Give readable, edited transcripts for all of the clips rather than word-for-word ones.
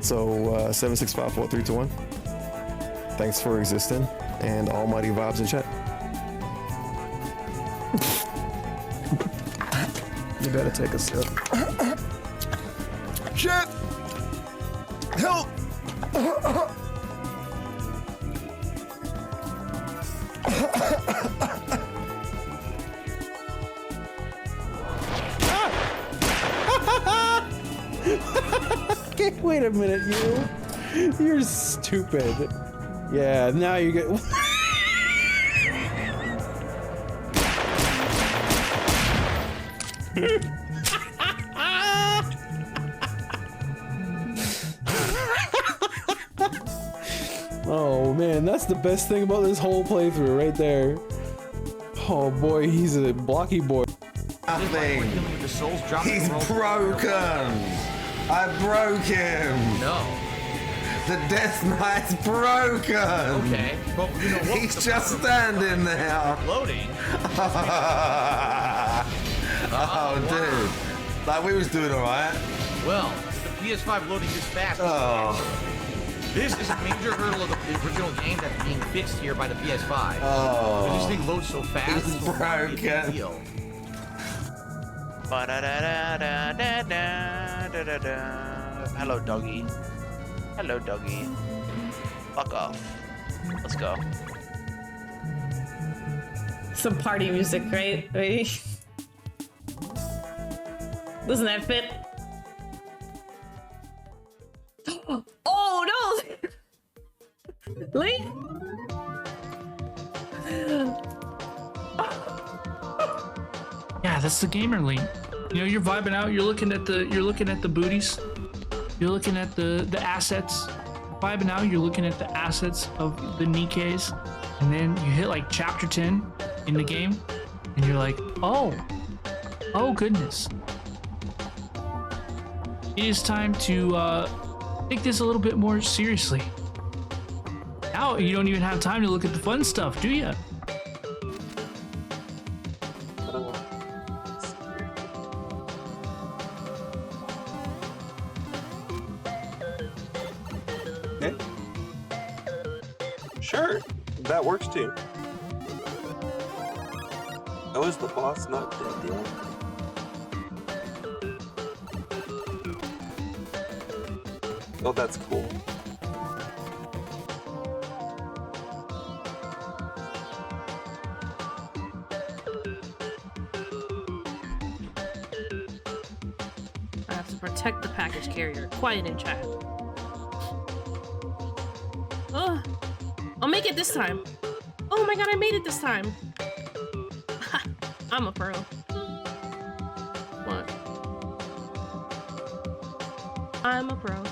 So 7654321. Thanks for existing, and almighty vibes in chat. You better take a sip. Shit! Help! Okay, wait a minute, you're stupid. Yeah, now you get. Oh man, that's the best thing about this whole playthrough right there. Oh boy, he's a blocky boy. Nothing. He's broken. I broke him. No. The Death Knight's broken. Okay, but you know what? He's just standing there. Loading. Oh, dude. Like, we was doing all right. Well, the PS5 loading this fast. Oh. This is a major hurdle of the original game that's being fixed here by the PS5. Oh. When this thing loads so fast, It's broken. deal. Hello, doggy. Hello, doggy. Fuck off. Let's go. Some party music, right? Right? Doesn't that fit? Oh no! Lee? Yeah, that's the gamer link. You know, you're vibing out. You're looking at the booties. You're looking at the assets. Vibing out. You're looking at the assets of the Nikes, and then you hit like chapter 10 in the game, and you're like, oh goodness. It is time to take this a little bit more seriously. Now you don't even have time to look at the fun stuff, do you? Okay. Sure, that works too. Oh, is the boss not dead yet? Oh, that's cool. I have to protect the package carrier. Quiet in chat. Oh, I'll make it this time. Oh my god, I made it this time. I'm a pro. What? I'm a pro.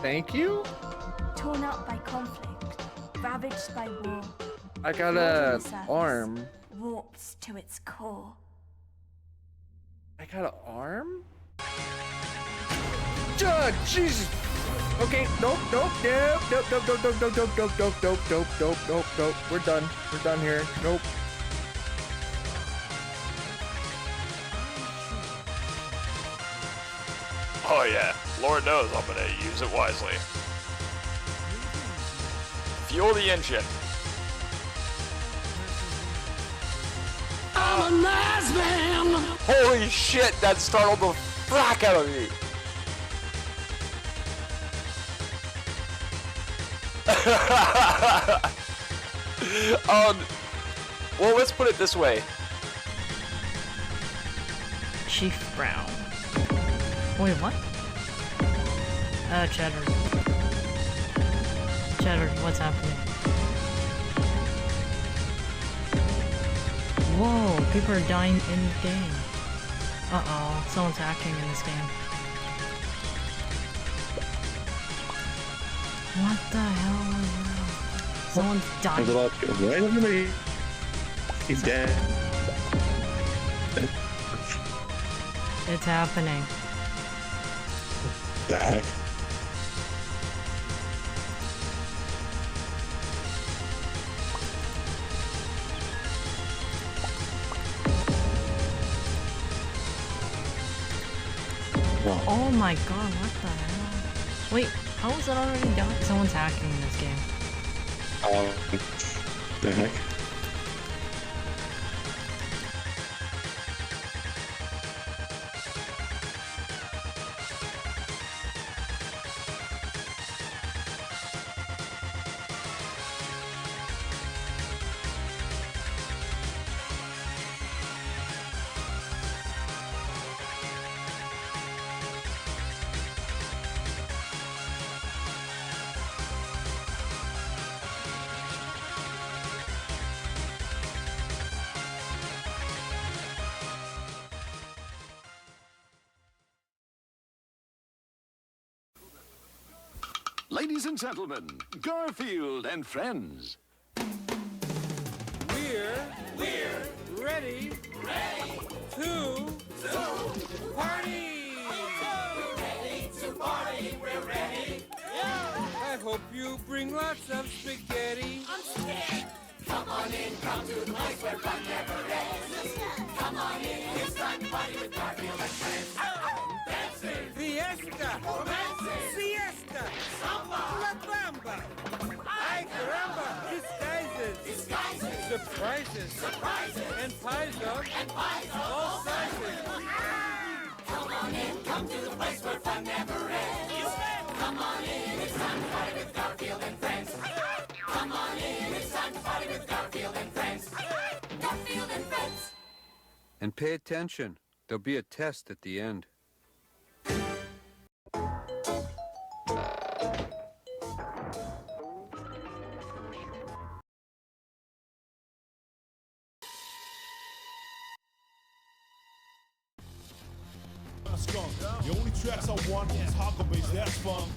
Thank you? Torn up by conflict, ravaged by war. I got a arm. Warped to its core. I got an arm? Jesus! Okay, nope. We're done. We're done here. Nope. Oh yeah, Lord knows I'm gonna use it wisely. Fuel the engine. I'm a nice man! Holy shit, that startled the fuck out of me. Well, let's put it this way. Chief Brown. Wait, what? Cheddar. Cheddar, what's happening? Whoa, people are dying in the game. Uh-oh, someone's hacking in this game. What the hell was that? Someone's dying. Right over me. He's dead. It's happening. The heck? Oh my god, what the hell? Wait, how is it already done? Someone's hacking in this game. The heck? Ladies and gentlemen, Garfield and friends. We're ready to party. We're ready. I hope you bring lots of spaghetti. I'm scared. Come on in, come to the place where fun never ends. Come on in, it's time to party with Garfield and friends. Dancing, fiesta, romancing, siesta, samba, la bamba. Ay caramba, disguises, surprises, and pies of all sizes. Come on in, come to the place where fun never ends. Come on in, it's time to party with Garfield and friends. Come on in, it's time to party with Garfield and friends. Garfield and friends. And pay attention. There'll be a test at the end.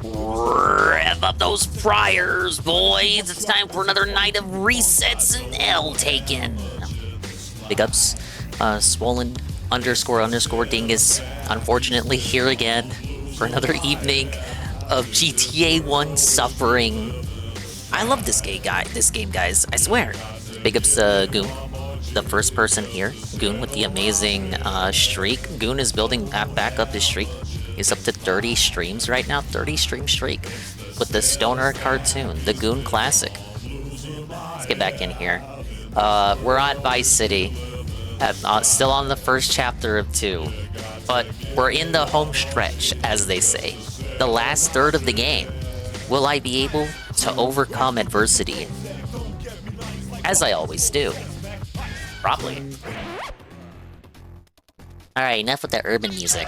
Rev up those fryers, boys. It's time for another night of resets and L taken. Big ups, swollen __ dingus. Unfortunately, here again for another evening of GTA 1 suffering. I love this game, guys. I swear. Big ups, Goon. The first person here, Goon, with the amazing streak. Goon is building back up his streak. He's up to 30 streams right now, 30 stream streak with the Stoner cartoon, the Goon Classic. Let's get back in here. We're at Vice City, still on the first chapter of 2, but we're in the home stretch, as they say. The last third of the game. Will I be able to overcome adversity? As I always do. Probably. Alright, enough with that urban music.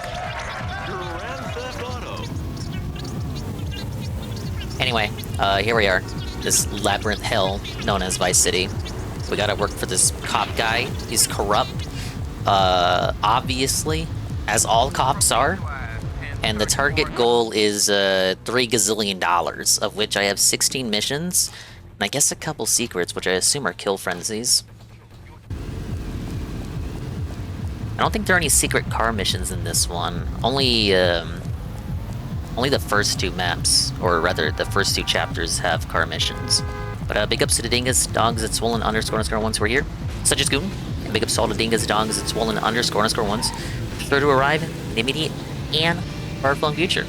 Anyway, here we are. This labyrinth hell known as Vice City. We gotta work for this cop guy. He's corrupt. Obviously, as all cops are. And the target goal is $3 gazillion, of which I have 16 missions. And I guess a couple secrets, which I assume are kill frenzies. I don't think there are any secret car missions in this one. Only the first 2 maps, or rather, the first 2 chapters have car missions. But big ups to the dingus, dogs at swollen _ ones who are here, such as Goon. And big ups to all the dingus, dogs at swollen _ ones, sure to arrive in the immediate and far-flung future.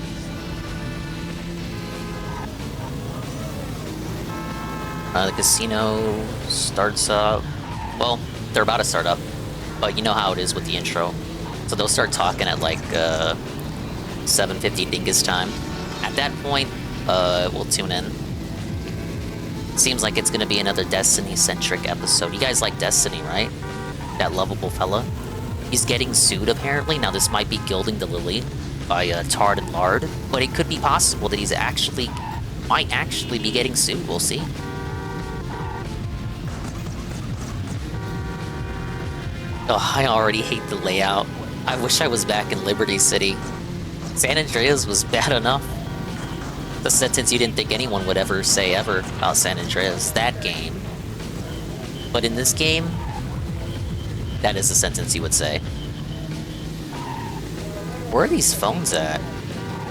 The casino starts up. Well, they're about to start up, but you know how it is with the intro. So they'll start talking at like 7:50 dingus time. At that point, we'll tune in. Seems like it's gonna be another Destiny-centric episode. You guys like Destiny, right? That lovable fella. He's getting sued apparently. Now this might be gilding the lily by Tard and Lard, but it could be possible that he's might actually be getting sued. We'll see. Oh, I already hate the layout. I wish I was back in Liberty City. San Andreas was bad enough. The sentence you didn't think anyone would ever say ever about San Andreas, that game. But in this game, that is the sentence you would say. Where are these phones at?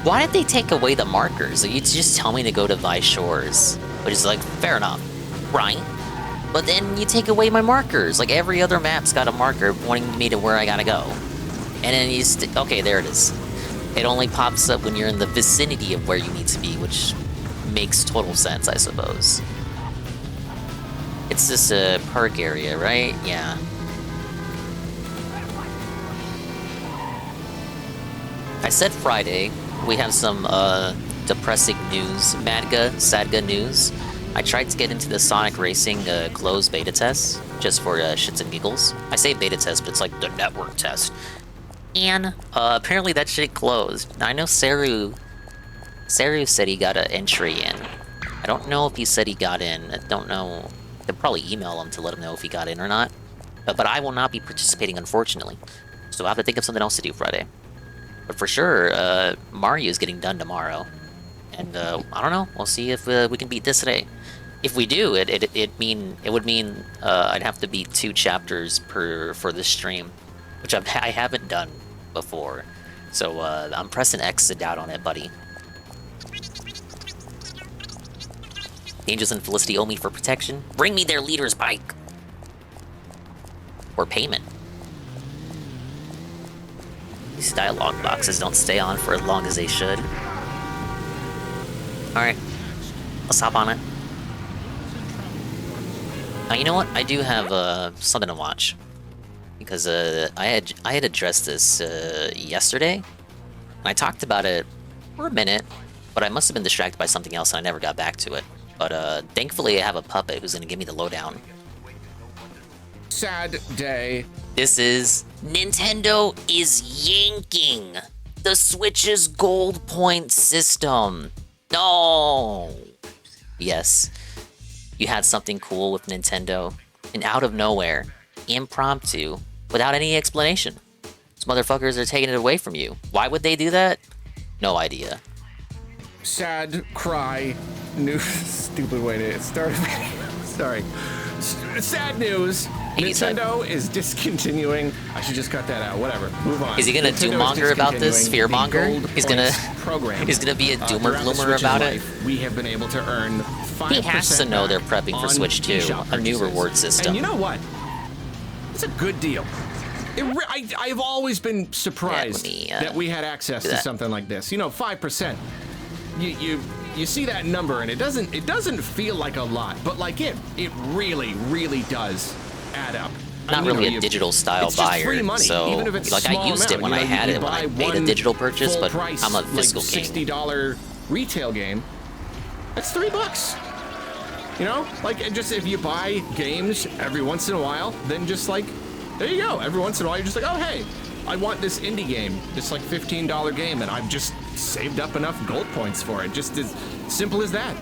Why did they take away the markers? You just tell me to go to Vice Shores. Which is like, fair enough, right? But then you take away my markers. Like every other map's got a marker pointing me to where I gotta go. And then you okay, there it is. It only pops up when you're in the vicinity of where you need to be, which makes total sense, I suppose. It's this park area, right? Yeah. I said Friday. We have some depressing news, Sadga news. I tried to get into the Sonic Racing closed beta test, just for shits and giggles. I say beta test, but it's like the network test. And apparently that shit closed. Now, I know Saru said he got an entry in. I don't know if he said he got in. I don't know. They'll probably email him to let him know if he got in or not. But I will not be participating, unfortunately. So I'll have to think of something else to do Friday. But for sure, Mario is getting done tomorrow. And I don't know. We'll see if we can beat this today. If we do, it would mean I'd have to beat 2 chapters for this stream, which I haven't done before. So I'm pressing exit out on it, buddy. Angels and Felicity owe me for protection. Bring me their leader's bike. Or payment. These dialogue boxes don't stay on for as long as they should. Alright. Let's hop on it. You know what? I do have something to watch. Because I had addressed this yesterday. I talked about it for a minute, but I must have been distracted by something else and I never got back to it. But thankfully I have a puppet who's gonna give me the lowdown. Sad day. This is Nintendo is yanking the Switch's gold point system. No. Yes. You had something cool with Nintendo, and out of nowhere, impromptu, without any explanation, these motherfuckers are taking it away from you. Why would they do that? No idea. Sad cry. New stupid way to start a video. Sorry. Sad news. Nintendo is discontinuing. I should just cut that out. Whatever. Move on. Is he gonna doom-monger about this? Fear-monger? He's gonna be a doomer-gloomer about it? We have been able to earn 5%. He has to know they're prepping for Switch 2, a new reward system. And you know what? It's a good deal. I've always been surprised that we had access to something like this. You know, 5%. You see that number and it doesn't feel like a lot, but like it really does add up. Not really a digital style buyer, so like I used it when I had it when I made a digital purchase, but I'm a physical game. $60 retail game. That's $3. You know, like just if you buy games every once in a while, then just like there you go. Every once in a while, you're just like, oh hey, I want this indie game, this like $15 game, and I've just saved up enough gold points for it. Just as simple as that.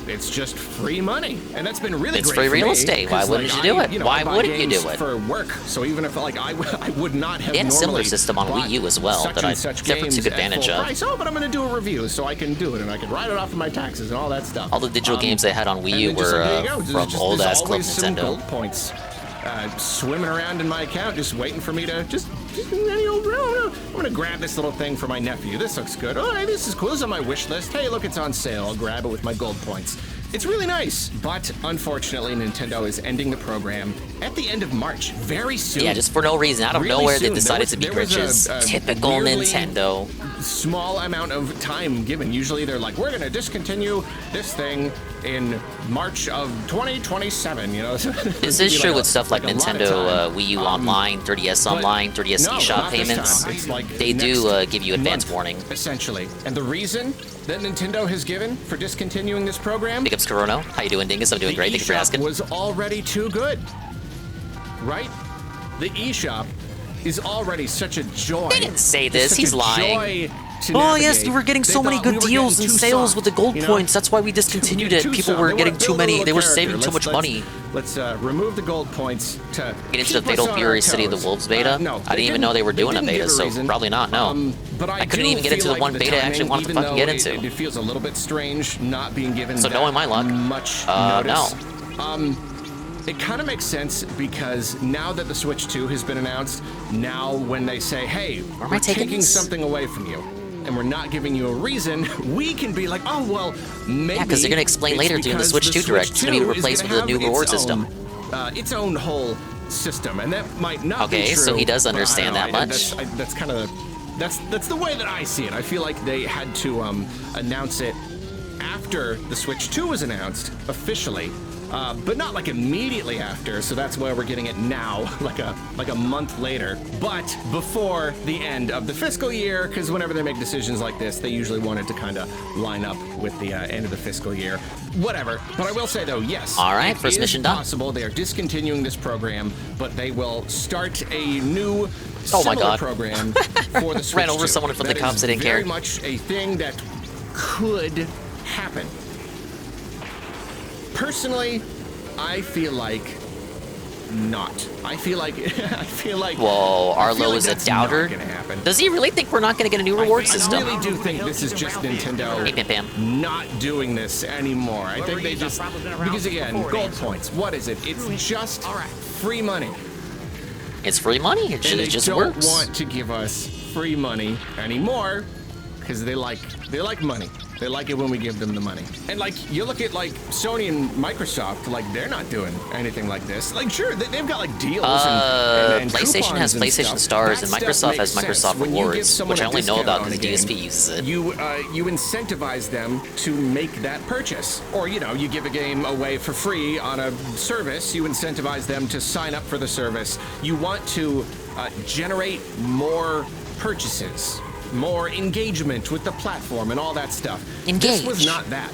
It's just free money, and that's been really great. It's free real estate. Why wouldn't you do it? Why wouldn't you do it? For work, so even if like I would not have. They had a similar system on Wii U as well that I never took advantage of. Oh, but I'm going to do a review, so I can do it, and I can write it off of my taxes and all that stuff. All the digital games they had on Wii U were from old ass Club Nintendo. Gold points swimming around in my account, just waiting for me to just any old. I'm gonna grab this little thing for my nephew. This looks good. Oh, hey, this is cool. This is on my wish list. Hey, look, it's on sale. I'll grab it with my gold points. It's really nice, but unfortunately, Nintendo is ending the program at the end of March, very soon. Yeah, just for no reason. Out of nowhere, they decided to be riches. Typical Nintendo. Small amount of time given. Usually, they're like, we're gonna discontinue this thing in March of 2027. You know, this is true with stuff like Nintendo Wii U Online, 3DS Online, 3DS eShop payments. They do give you advance warning. Essentially, and the reason that Nintendo has given for discontinuing this program. Big ups, Corona. How you doing, Dingus? I'm doing great. Thank you for asking. Was already too good, right? The eShop is already such a joy. They didn't say this. He's lying. Oh yes, we were getting so many good deals and sales with the gold points. That's why we discontinued it. People were getting too many. They were saving too much money. Let's remove the gold points to get into the Fatal Fury City of the Wolves beta. No, I didn't even know they were doing a beta, so probably not. No, but I couldn't even get into the one beta I actually wanted to fucking get into. It feels a little bit strange not being given. So knowing my luck, much notice. No. It kind of makes sense because now that the Switch 2 has been announced, now when they say, hey, we're taking something away from you, and we're not giving you a reason, we can be like, oh, well, maybe. Yeah, because they're going to explain later during the Switch 2 Direct. It's going to be replaced with a new reward system. Its own whole system, and that might not be true. Okay, so he does understand that much. That's kind of That's the way that I see it. I feel like they had to announce it after the Switch 2 was announced officially, but not like immediately after. So that's why we're getting it now, like a month later, but before the end of the fiscal year, because whenever they make decisions like this, they usually want it to kind of line up with the end of the fiscal year. Whatever. But I will say though, yes. All right, first mission done. Possible they are discontinuing this program, but they will start a new Oh my similar God. program for the Switch Ran over 2. someone from the That cops is that didn't care. very much a thing that could happen. Personally, I feel like not. I feel like Whoa, Arlo is a that's not doubter. gonna happen. Does he really think we're not going to get a new reward system? I really do think this is just Nintendo not doing this anymore. I think they just, because again, gold points. What is it? It's just free money. It's free money. It And they just don't works. want to give us free money anymore because they like money. They like it when we give them the money. And like, you look at like Sony and Microsoft, like they're not doing anything like this. Like sure, they've got like deals and PlayStation has coupons and PlayStation stuff. Stars That and stuff Microsoft has makes sense. Microsoft When you give Rewards, someone which I a only know discount about on because a the game, DSP uses it. You incentivize them to make that purchase. Or, you know, you give a game away for free on a service, you incentivize them to sign up for the service. You want to generate more purchases, more engagement with the platform and all that stuff. Engage. This was not that.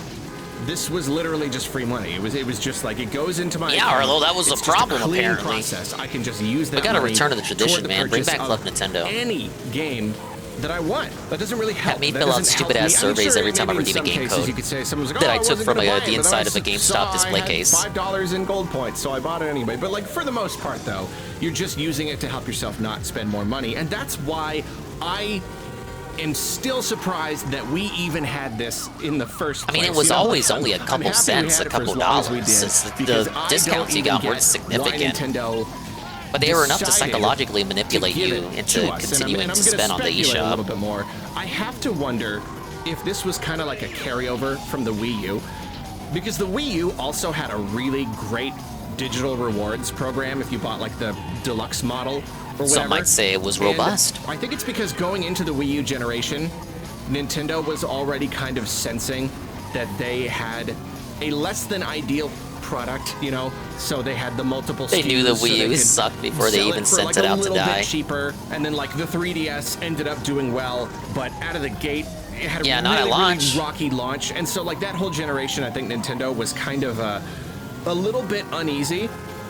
This was literally just free money. It was just like, it goes into my Yeah, account. Arlo, that was It's a just problem, clean apparently. Process. I can just use that We gotta money return to the tradition, toward the man. Bring purchase back of Club Nintendo. Any game that I want. That doesn't really help. Have me That fill out doesn't help stupid-ass me. I mean, surveys sure, every time I maybe in redeem a some game cases code you could say someone's like, that oh, I took wasn't from gonna the buy it, but inside I of a GameStop saw display I had case. $5 in gold points, so I bought it anyway. But like for the most part, though, you're just using it to help yourself not spend more money, and that's why I am still surprised that we even had this in the first place. I mean, it was You know, always only a I'm couple happy we cents, had a it for couple as long as we dollars. did, It's the because I discounts you don't got even weren't get significant. why Nintendo But they were enough to decided psychologically manipulate to give you it into to us. continuing and I'm to gonna spend on the speculate a eShop. little bit more. I have to wonder if this was kind of like a carryover from the Wii U, because the Wii U also had a really great digital rewards program if you bought like the deluxe model or whatever. Some might say it was And robust. I think it's because going into the Wii U generation, Nintendo was already kind of sensing that they had a less than ideal product, you know, so they had the multiple They SKUs knew the so Wii they U could sucked before they sell even it for sent like it a out to little die. bit cheaper, and then like the 3DS ended up doing well, but out of the gate it had a Yeah, really, not at really launch. rocky launch, and so like that whole generation, I think Nintendo was kind of a little bit uneasy.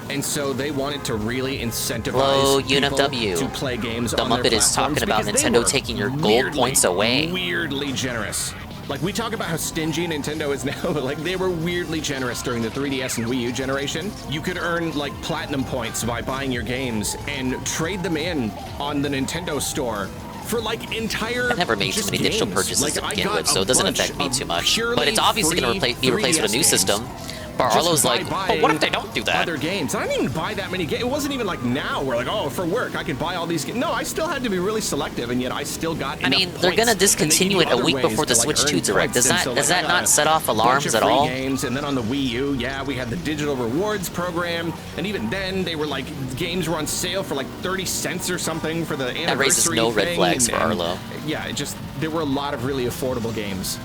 And so they wanted to really incentivize Hello, people UNFW. to play games The on their Muppet is talking platforms about because they Nintendo were taking your gold weirdly, points away. Weirdly generous. Like, we talk about how stingy Nintendo is now, but like they were weirdly generous during the 3DS and Wii U generation. You could earn like platinum points by buying your games and trade them in on the Nintendo store for like entire. I never made too just many digital games. purchases Like, to I begin got with, so a it doesn't bunch affect me of too much. purely But it's obviously going to free be replaced with a new 3DS system. games. But Just Arlo's like, by but what if they buying don't do that? Other games. I didn't even buy that many games. It wasn't even like now where like, oh, for work I can buy all these games. No, I still had to be really selective, and yet I still got. I mean, they're going to discontinue it a week before the Switch 2 Direct. Does that not set off alarms at all? Games, and then on the Wii U, yeah, we had the digital rewards program, and even then they were like, games were on sale for like 30 cents or something for the anniversary. That raises no red thing, flags for and Arlo. Yeah, it just, there were a lot of really affordable games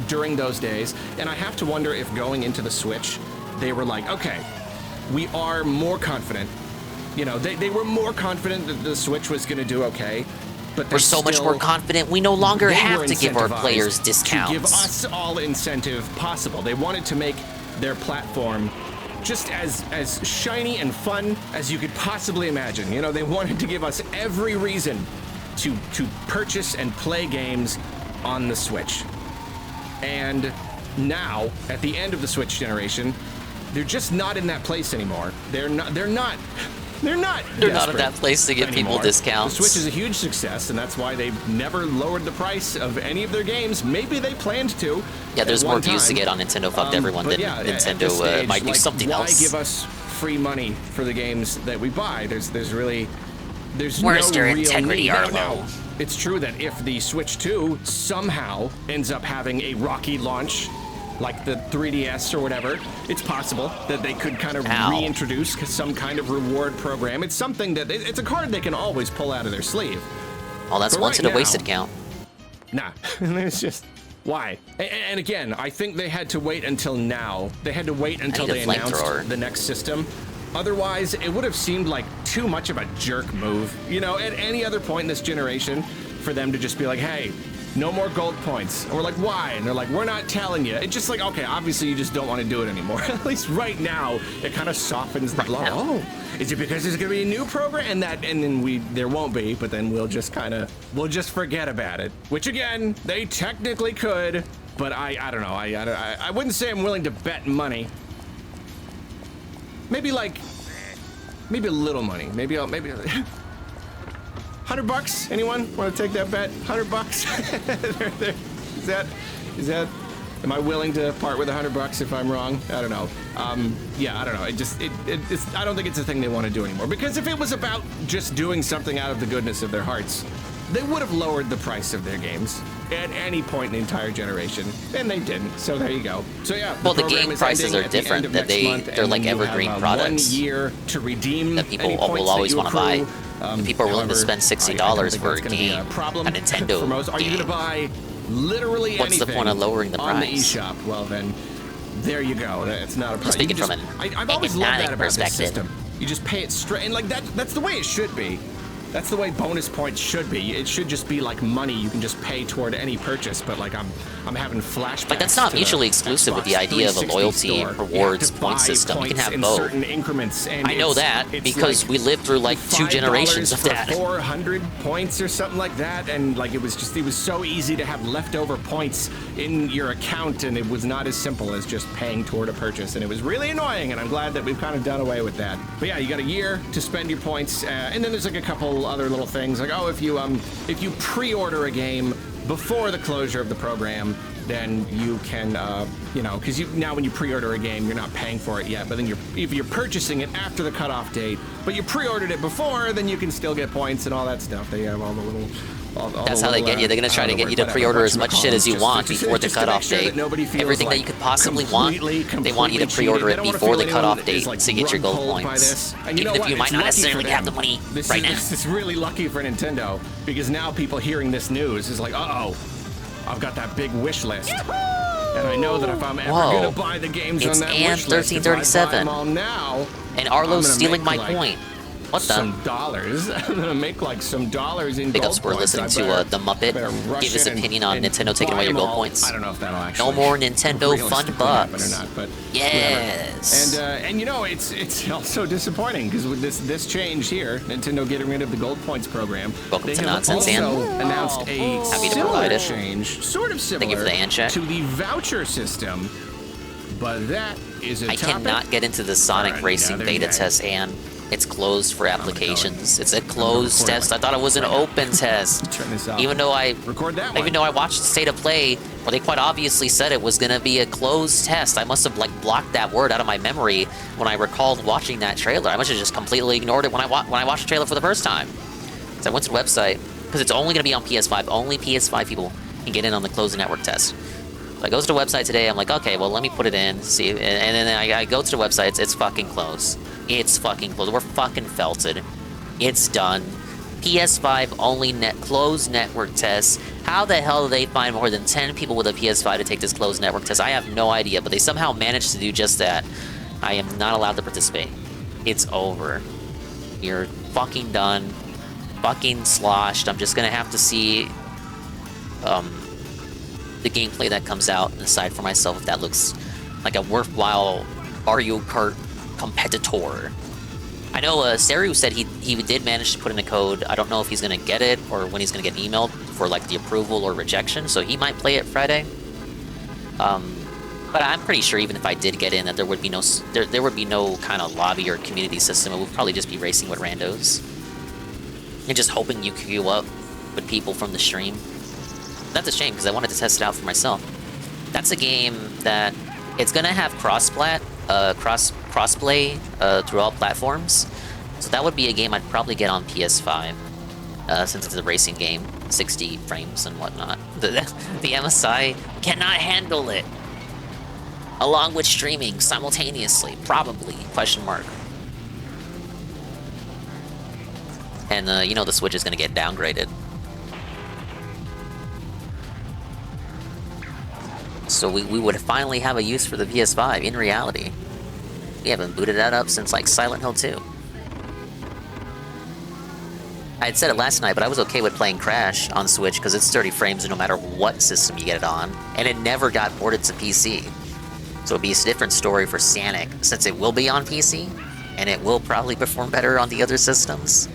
during those days, and I have to wonder if going into the Switch, they were like, okay, we are more confident. You know, they were more confident that the Switch was going to do okay, but We're so much more confident, we no longer they have were to give our incentivized players discounts. to give us all incentive possible. They wanted to make their platform just as shiny and fun as you could possibly imagine. You know, they wanted to give us every reason to purchase and play games on the Switch. And now, at the end of the Switch generation, they're just not in that place anymore. They're not in that place to give people anymore. discounts. The Switch is a huge success, and that's why they've never lowered the price of any of their games. Maybe they planned to. Yeah, there's at more one views to time. get on Nintendo Fucked Everyone But than yeah, at this Nintendo stage, might do like, something why else. give us free money for the games that we buy? There's Where's no your real integrity, need. Arlo? Now, it's true that if the Switch 2 somehow ends up having a rocky launch, like the 3DS or whatever, it's possible that they could kind of reintroduce some kind of reward program. It's something that, it's a card they can always pull out of their sleeve. Oh, that's But once right in a wasted now- count. Nah, it's just why. And again, I think they had to wait until now. They had to wait until need a they announced flamethrower. the next system. Otherwise, it would have seemed like too much of a jerk move. You know, at any other point in this generation, for them to just be like, hey, no more gold points. And we're like, why? And they're like, we're not telling you. It's just like, okay, obviously you just don't want to do it anymore. At least right now, it kind of softens the blow. Oh, is it because there's going to be a new program? And then there won't be, but then we'll just forget about it. Which again, they technically could, but I don't know. I wouldn't say I'm willing to bet money. Maybe a little money. Maybe $100. Anyone want to take that bet? $100. Is that? Am I willing to part with $100 if I'm wrong? I don't know. Yeah, I don't know. It's. I don't think it's a thing they want to do anymore. Because if it was about just doing something out of the goodness of their hearts, they would have lowered the price of their games at any point in the entire generation, and they didn't. So there you go. So yeah. Well, the program game is prices ending are at the end different. of That next month, they're and like then you evergreen have, products 1 year to redeem that people any points will always that you want to buy. accrue. And people are willing to spend $60 for a game, a Nintendo for most. Are you going to buy literally What's the anything point of lowering the on the price? eShop? Well, then there you go. It's not a price. Speaking You from I've always loved economic that about this perspective. system. You just pay it straight, and like that's the way it should be. That's the way bonus points should be. It should just be like money you can just pay toward any purchase. But like I'm having flashbacks. But that's not to the mutually exclusive with the Xbox idea of a 360 loyalty store. rewards You have to point buy system. You can points have in both. certain increments, and I know it's that because like we lived through like 2 $5 generations of for that. 400 points or something like that, and like it was so easy to have leftover points in your account, and it was not as simple as just paying toward a purchase, and it was really annoying. And I'm glad that we've kind of done away with that. But yeah, you got a year to spend your points, and then there's like a couple other little things like, oh, if you pre-order a game before the closure of the program, then you can, because now when you pre-order a game, you're not paying for it yet. But then if you're purchasing it after the cutoff date, but you pre-ordered it before, then you can still get points and all that stuff. They have all the little. That's how they get you. They're gonna try to get you to pre-order as much shit as you want before the cutoff date. Everything that you could possibly want, they want you to pre-order it before the cutoff date to get your gold points. Even if you might not necessarily have the money right now. This is really lucky for Nintendo, because now people hearing this news is like, uh-oh, I've got that big wish list. And I know that if I'm ever gonna buy the games on that wish list, if I buy them all now, and Arlo's stealing my point. What the? Some dollars. I'm gonna make like some dollars in Big gold ups for points. listening to the Muppet give his opinion on Nintendo taking away your gold points. I don't know if that'll actually. No more Nintendo fun happen or bucks. not, but yes. whatever. And you know it's also disappointing because with this change here, Nintendo getting rid of the gold points program, Welcome they to have Nonsense, also Ann. announced a Happy to similar provide it. change, sort of similar Thank you for the hand check. to the voucher system, but that is a I topic cannot get into the Sonic Racing another beta day. test, and it's closed for applications. It's a closed test. I thought it was an open test. Turn this off. Even though I watched State of Play, where they quite obviously said it was gonna be a closed test. I must have like blocked that word out of my memory when I recalled watching that trailer. I must have just completely ignored it when I watched the trailer for the first time. So I went to the website because it's only gonna be on PS5. Only PS5 people can get in on the closed network test. So I go to the website today. I'm like, okay, well let me put it in, see, and then I go to the website. It's fucking closed. It's fucking closed. We're fucking felted. It's done. PS5 only closed network test. How the hell do they find more than 10 people with a PS5 to take this closed network test? I have no idea, but they somehow managed to do just that. I am not allowed to participate. It's over. You're fucking done. Fucking sloshed. I'm just gonna have to see the gameplay that comes out and decide for myself if that looks like a worthwhile Mario Kart competitor. I know Seru said he did manage to put in a code. I don't know if he's gonna get it or when he's gonna get emailed for like the approval or rejection, so he might play it Friday. But I'm pretty sure even if I did get in, that there would be no kind of lobby or community system. It would probably just be racing with randos and just hoping you queue up with people from the stream. That's a shame because I wanted to test it out for myself. That's a game that it's gonna have crossplay through all platforms. So that would be a game I'd probably get on PS5 since it's a racing game, 60 frames and whatnot. The MSI cannot handle it. Along with streaming simultaneously, probably, question mark. And you know the Switch is gonna get downgraded. So we would finally have a use for the PS5 in reality. We haven't booted that up since like Silent Hill 2. I had said it last night, but I was okay with playing Crash on Switch because it's 30 frames no matter what system you get it on, and it never got ported to PC. So it'd be a different story for Sonic, since it will be on PC, and it will probably perform better on the other systems.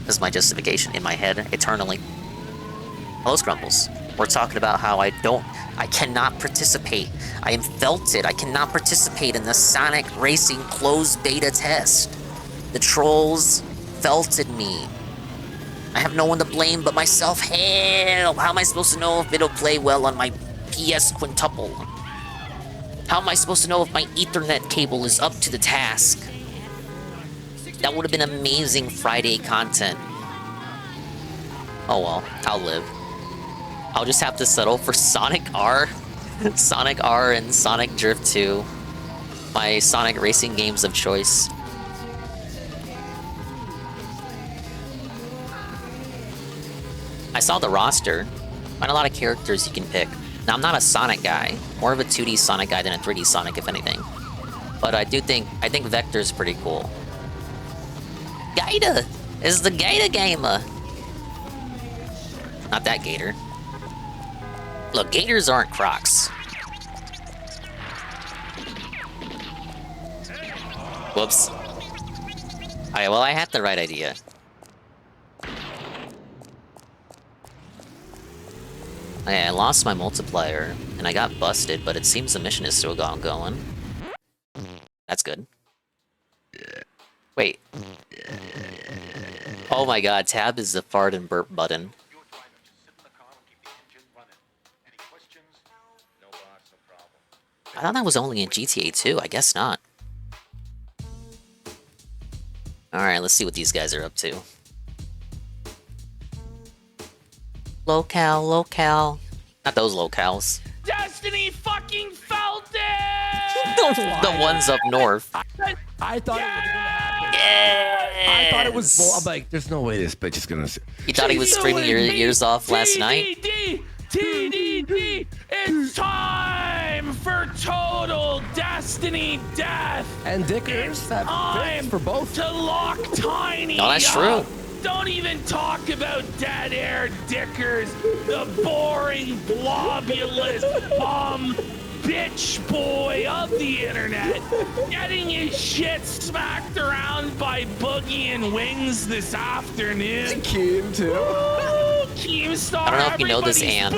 That's my justification in my head, eternally. Hello, Scrumbles. We're talking about how I cannot participate. I am felted. I cannot participate in the Sonic Racing closed beta test. The trolls felted me. I have no one to blame but myself. Hell, how am I supposed to know if it'll play well on my PS quintuple? How am I supposed to know if my Ethernet cable is up to the task? That would have been amazing Friday content. Oh well, I'll live. I'll just have to settle for Sonic R. Sonic R and Sonic Drift 2. My Sonic racing games of choice. I saw the roster. Find a lot of characters you can pick. Now, I'm not a Sonic guy. More of a 2D Sonic guy than a 3D Sonic, if anything. But I think Vector's pretty cool. Gator is the Gator gamer. Not that Gator. Look, Gators aren't Crocs. Whoops. Alright, well, I had the right idea. I lost my multiplier, and I got busted, but it seems the mission is still going. That's good. Wait. Oh my god, tab is the fart and burp button. I thought that was only in GTA 2, I guess not. Alright, let's see what these guys are up to. Locale. Not those locales. Destiny fucking felt it! The ones up north. I thought it was gonna happen. Yes! I thought it was. Well, I'm like, there's no way this bitch is gonna. You thought he was screaming your ears off last night? TDD! It's time for total Destiny death! And Dickers have time for both. To lock Tiny No, that's true. Don't even talk about dead air Dickers, the boring, blobulous, bitch boy of the internet, getting his shit smacked around by Boogie and Wings this afternoon. Keem too. Keemstar, I don't know if you know this, Ann,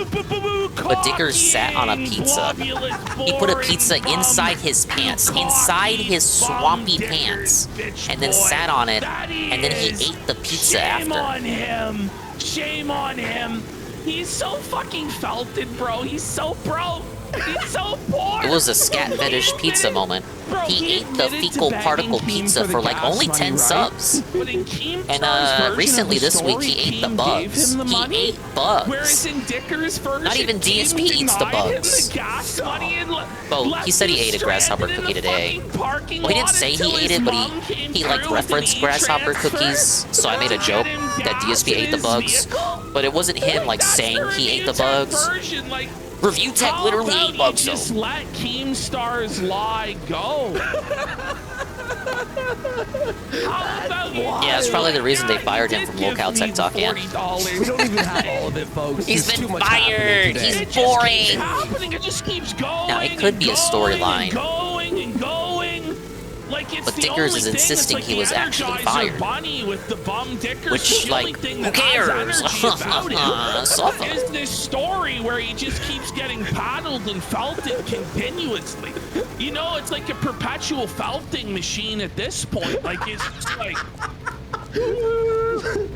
but Dickers sat on a pizza. He put a pizza inside his pants, inside his swampy pants, and then sat on it, and then he ate the pizza after. Shame on him. Shame on him. He's so fucking felted, bro. He's so broke. He's so poor. It was a scat fetish pizza moment. He ate the fecal particle pizza for like only 10 subs. And recently this week he ate the bugs. He ate bugs. Whereas in Dicker's version, not even DSP eats the bugs. Well, he said he ate a grasshopper cookie today. Well, he didn't say he ate it, but he like referenced grasshopper cookies, so I made a joke that DSP ate the bugs. But it wasn't him like saying he ate the bugs. Review Tech literally ate bugs, though. Just let Keemstar's lie go. Yeah, that's probably the reason they fired him from Locale Tech Talk, yeah. We don't even have all of it, folks. He's been fired. He's boring. It just keeps going. Now, it could be a storyline. Like, it's but Dickers is insisting he was actually fired. With the bum Dickers, which, like, who cares? Is this story where he just keeps getting paddled and felted continuously? You know, it's like a perpetual felting machine at this point. Like, it's just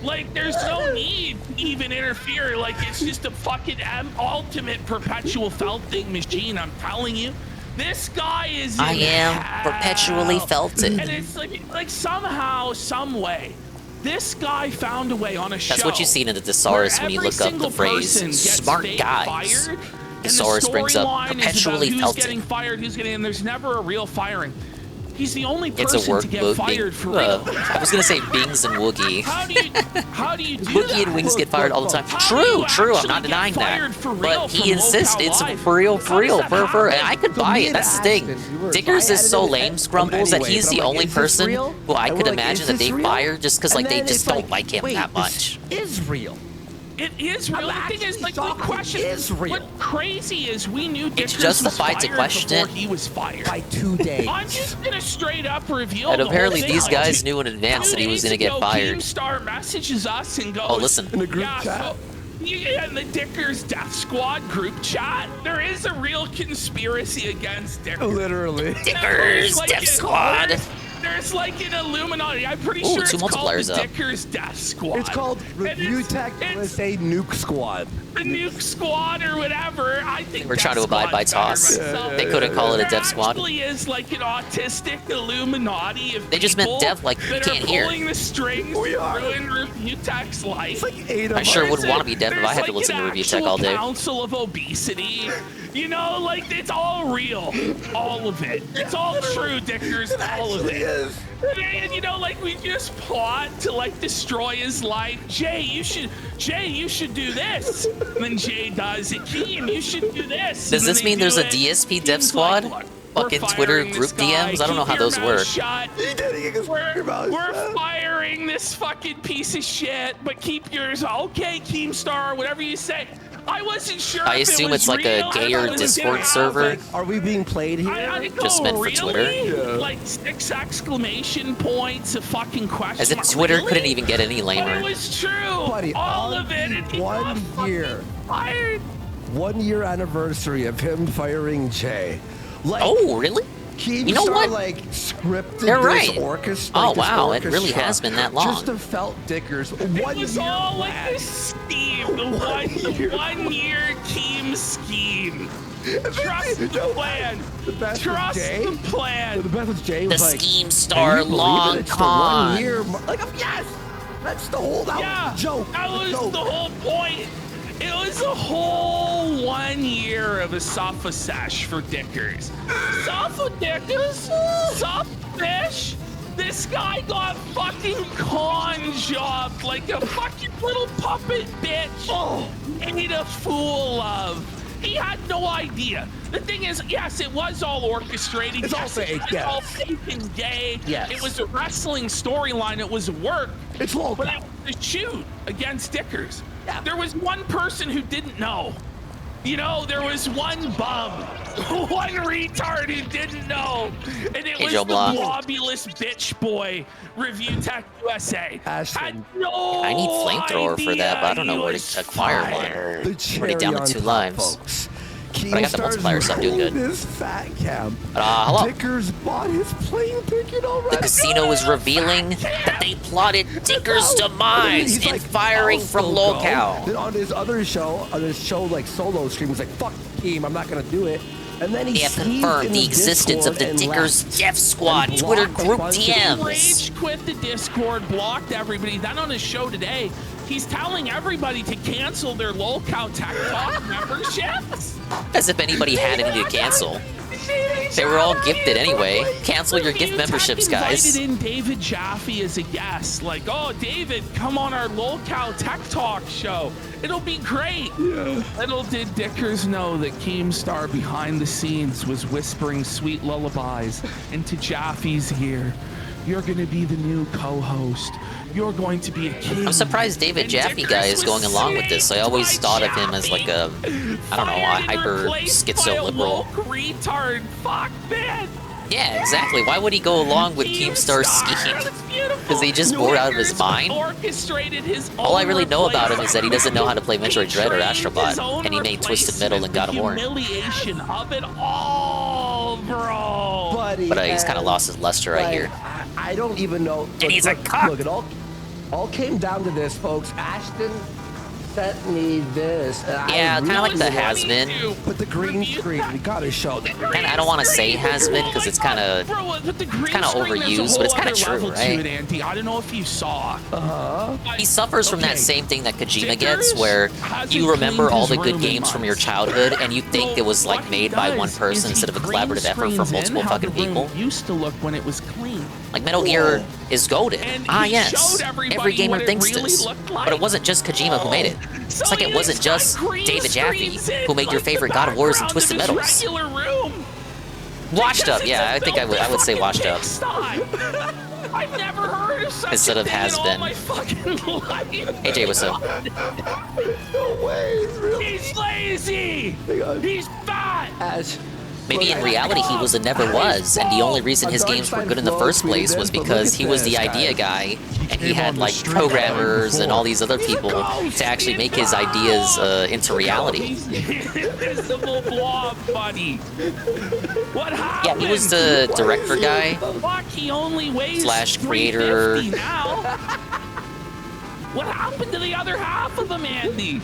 like there's no need to even interfere. Like, it's just a fucking ultimate perpetual felting machine, I'm telling you. This guy is I am perpetually felted. And it's like somehow, some way, this guy found a way on a show. That's what you see in the thesaurus when you look up the phrase "smart guys." Thesaurus brings up perpetually who's felted. getting fired, who's getting, and there's never a real firing. He's the only It's a person work to get both fired for real. I was gonna say Bings and Woogie. How do you do Woogie that? and Wings get fired all the time. How do you True. I'm actually not get denying that. fired for real But he from insists Locale it's Live? for real, How does that and I happen? could buy it. That's the thing. Dickers is so lame, Scrumbles, that he's the only person who I could imagine that they fire just because like they just don't like him that much. Is real. It is real. The thing is, like, we question. What crazy is we knew Dickers justified was to fired question before it. he was fired. By 2 days. I'm just gonna straight up reveal. And the apparently whole thing. these guys knew in advance that he was gonna get fired. Keemstar messages us and goes, Oh, listen. In the group yeah, chat. So, yeah, in the Dickers Death Squad group chat, there is a real conspiracy against Dickers. Literally. Dickers Like, Death Squad. There's like an Illuminati. I'm pretty Ooh, sure two it's called multipliers the up. Dickers Death Squad. It's called Review Tech USA Nuke Squad. The Nuke Squad or whatever. I think We're Death trying to abide by Squad's toss. better myself. They couldn't call it a There Death Squad. actually is like an autistic Illuminati of They just meant people deaf like you that can't are hear. pulling the strings to ruin Review Tech's life. It's like 8 of I sure us. would want to be deaf if I had to listen to Review Tech all day. Council of Obesity. You know, like, it's all real. All of it. It's all true, Dickers. All of it. And, you know, like, we just plot to, like, destroy his life. Jay, you should do this. And then Jay does it. Keem, you should do this. Does And this then mean they there's do a it. DSP Dev Keem's Squad? like, "Look, Fucking we're Twitter firing group this guy. DMs? I don't know Keep how your those mouth work. shut. We're firing this fucking piece of shit, but keep yours. Okay, Keemstar, whatever you say. I wasn't sure. I if it assume was it's like a real. I gayer thought it was Discord gonna server. happen. Are we being played here? I Just meant for Twitter? really? Like 6 exclamation points, a fucking question. As if mark. Twitter Really? couldn't even get any But lamer. it was true. Buddy, all on of it. And he got 1 year. fired. 1 year anniversary of him firing Jay. Like, Oh, really? Keemstar, You know what? like, scripted They're this right. orchestra. Oh, like, this wow, it really orchestra has been that long. Just to felt Dickers. It was all like the scheme, the one year Keem scheme. Trust the plan. Trust Jay? the plan. The best with Jay The was like, Scheme "Can Star you believe it? long It's the con." 1 year. Like, yes, that's the whole Yeah, joke. that was joke. the whole point. It was a whole 1 year of a Safa sesh for Dickers. Safa Dickers? Safa fish? This guy got fucking con jobbed like a fucking little puppet bitch. Ate a fool of. He had no idea. The thing is, yes, it was all orchestrated. It's all yes, fake, it was yes. all fake and gay. Yes. It was a wrestling storyline. It was work. It's local. But it was a shoot against Dickers. Yeah. There was one person who didn't know. You know, there was one bum, one retard who didn't know, and it Hey, was Joe the Block. globulous bitch boy, Review Tech USA. Ashton. Had no I need flamethrower for that, but I don't know where to idea check fire he was one. The Already cherry down to on 2 top, lives. folks. But I got the multiplier, so I'm doing good. This fat camp. Hello. Dickers bought his plane ticket already. The casino is revealing that they plotted Dickers' demise He's in like, firing "I'll from still go." Locale. Then on his other show, like solo stream, he's like, "Fuck team, I'm not gonna do it." And then he They have sneezed confirmed in the existence of the Discord and Dickers left. Death Squad And Twitter blocked a group bunch of DMs. Rage quit the Discord, blocked everybody. Then on his show today, he's telling everybody to cancel their Locale Tech Talk memberships. As if anybody had any to cancel. They were all gifted anyway. Cancel your gift memberships, guys. Invited in David Jaffe as a guest. Like, oh, David, come on our Locale Tech Talk show. It'll be great. Yeah. Little did Dickers know that Keemstar behind the scenes was whispering sweet lullabies into Jaffe's ear. You're gonna be the new co-host. You're going to be a king. I'm surprised David Jaffe guy is going along with this. I always thought of him as like a, I don't know, a hyper schizo liberal. Retard fuck man. Yeah, exactly. Why would he go along with Keemstar's scheme? Because he just bored out of his mind? Orchestrated his All I really know about him is that he doesn't know how to play Metroid Dread or Astrobot, and he made Twisted Metal and God of War. Humiliation of it all, bro. Buddy, But he's kind of lost his luster right here. I don't even know. And he's a cock. Look, it all came down to this, folks. Ashton Set me this. Yeah, kind of like the has-been. But the green screen, we gotta show the green. And I don't want to say has-been because it's kind of overused, but it's kind of true, right? I don't know if you saw. He suffers from that same thing that Kojima gets, where you remember all the good games from your childhood, and you think it was like made by one person instead of a collaborative effort from multiple fucking people. Used to look when it was clean. Like Metal Gear is goated. Yes, every gamer thinks this, but it wasn't just Kojima who made it. It's like it wasn't just David Jaffe who made your favorite God of Wars and Twisted Metals. Washed up, yeah, I think I would say washed up. I've never heard of such instead of has been. Hey Jay, what's up? No way, really. He's lazy. He's fat. Maybe in reality he was a never was, and the only reason his games were good in the first place was because he was the idea guy, and he had like programmers and all these other people to actually make his ideas into reality. Invisible blob, buddy. What happened? Yeah, he was the director guy / creator. What happened to the other half of them, Andy?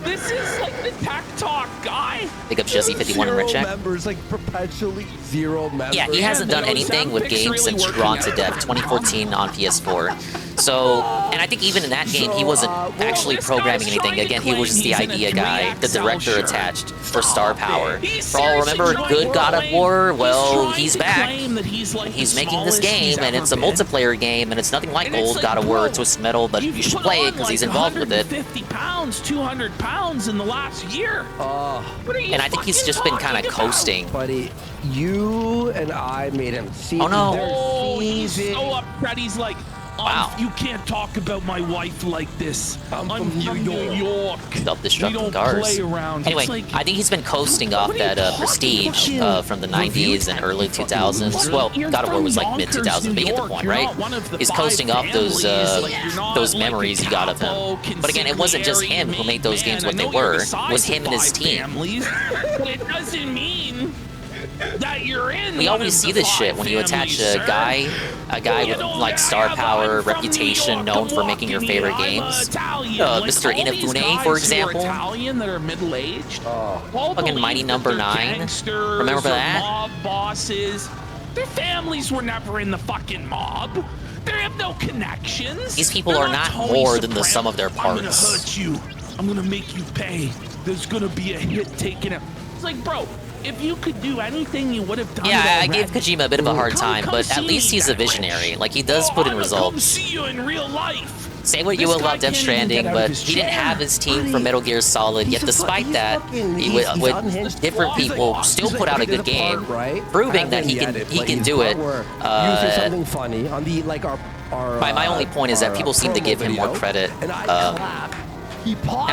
This is like the tech talk guy. Big up Jesse51 and Red Check. Members, like perpetually 0 members. Yeah, he hasn't done anything with games since Drawn to Death 2014 on PS4. So, and I think even in that game, he wasn't actually programming anything. Again, he was just the idea guy, the director attached for Star Power. For all remember good God of War, well, he's back. He's making this game, and it's a multiplayer game, and it's nothing like old God of War or Twisted Metal, but you should play it because he's involved with it. 50 pounds, 200 pounds in the last year. And I think he's just been kind of coasting. Buddy, you and I made him see. Oh no. Oh, he's so upset. He's like, wow. You can't talk about my wife like this. I'm from New York. Self-destructing cars. Anyway, I think he's been coasting off that prestige from the 90s and early 2000s. Well, God of War was like mid-2000s, but you get the point, right? He's coasting off those memories you got of him. But again, it wasn't just him who made those games what they were. It was him and his team. But it doesn't mean that you're in. We always see this shit when you attach a guy with like star power, reputation, known for making your favorite games. Mr. Inafune, for example. That are middle-aged. Fucking Mighty Number 9. Remember that? Mob bosses. Their families were never in the fucking mob. They have no connections. These people are not more than the sum of their parts. I'm gonna hurt you. I'm gonna make you pay. There's gonna be a hit taken out. It's like, bro, if you could do anything, you would have done it. Yeah, I gave Kojima a bit of a hard time, but at least he's a visionary. Like, he does put in results. See you in real life. Say what you will about Death Stranding, but he didn't have his team from Metal Gear Solid, yet despite that, with different people, still put out a good game, proving that he can do it. Something funny on the my only point is that people seem to give him more credit. I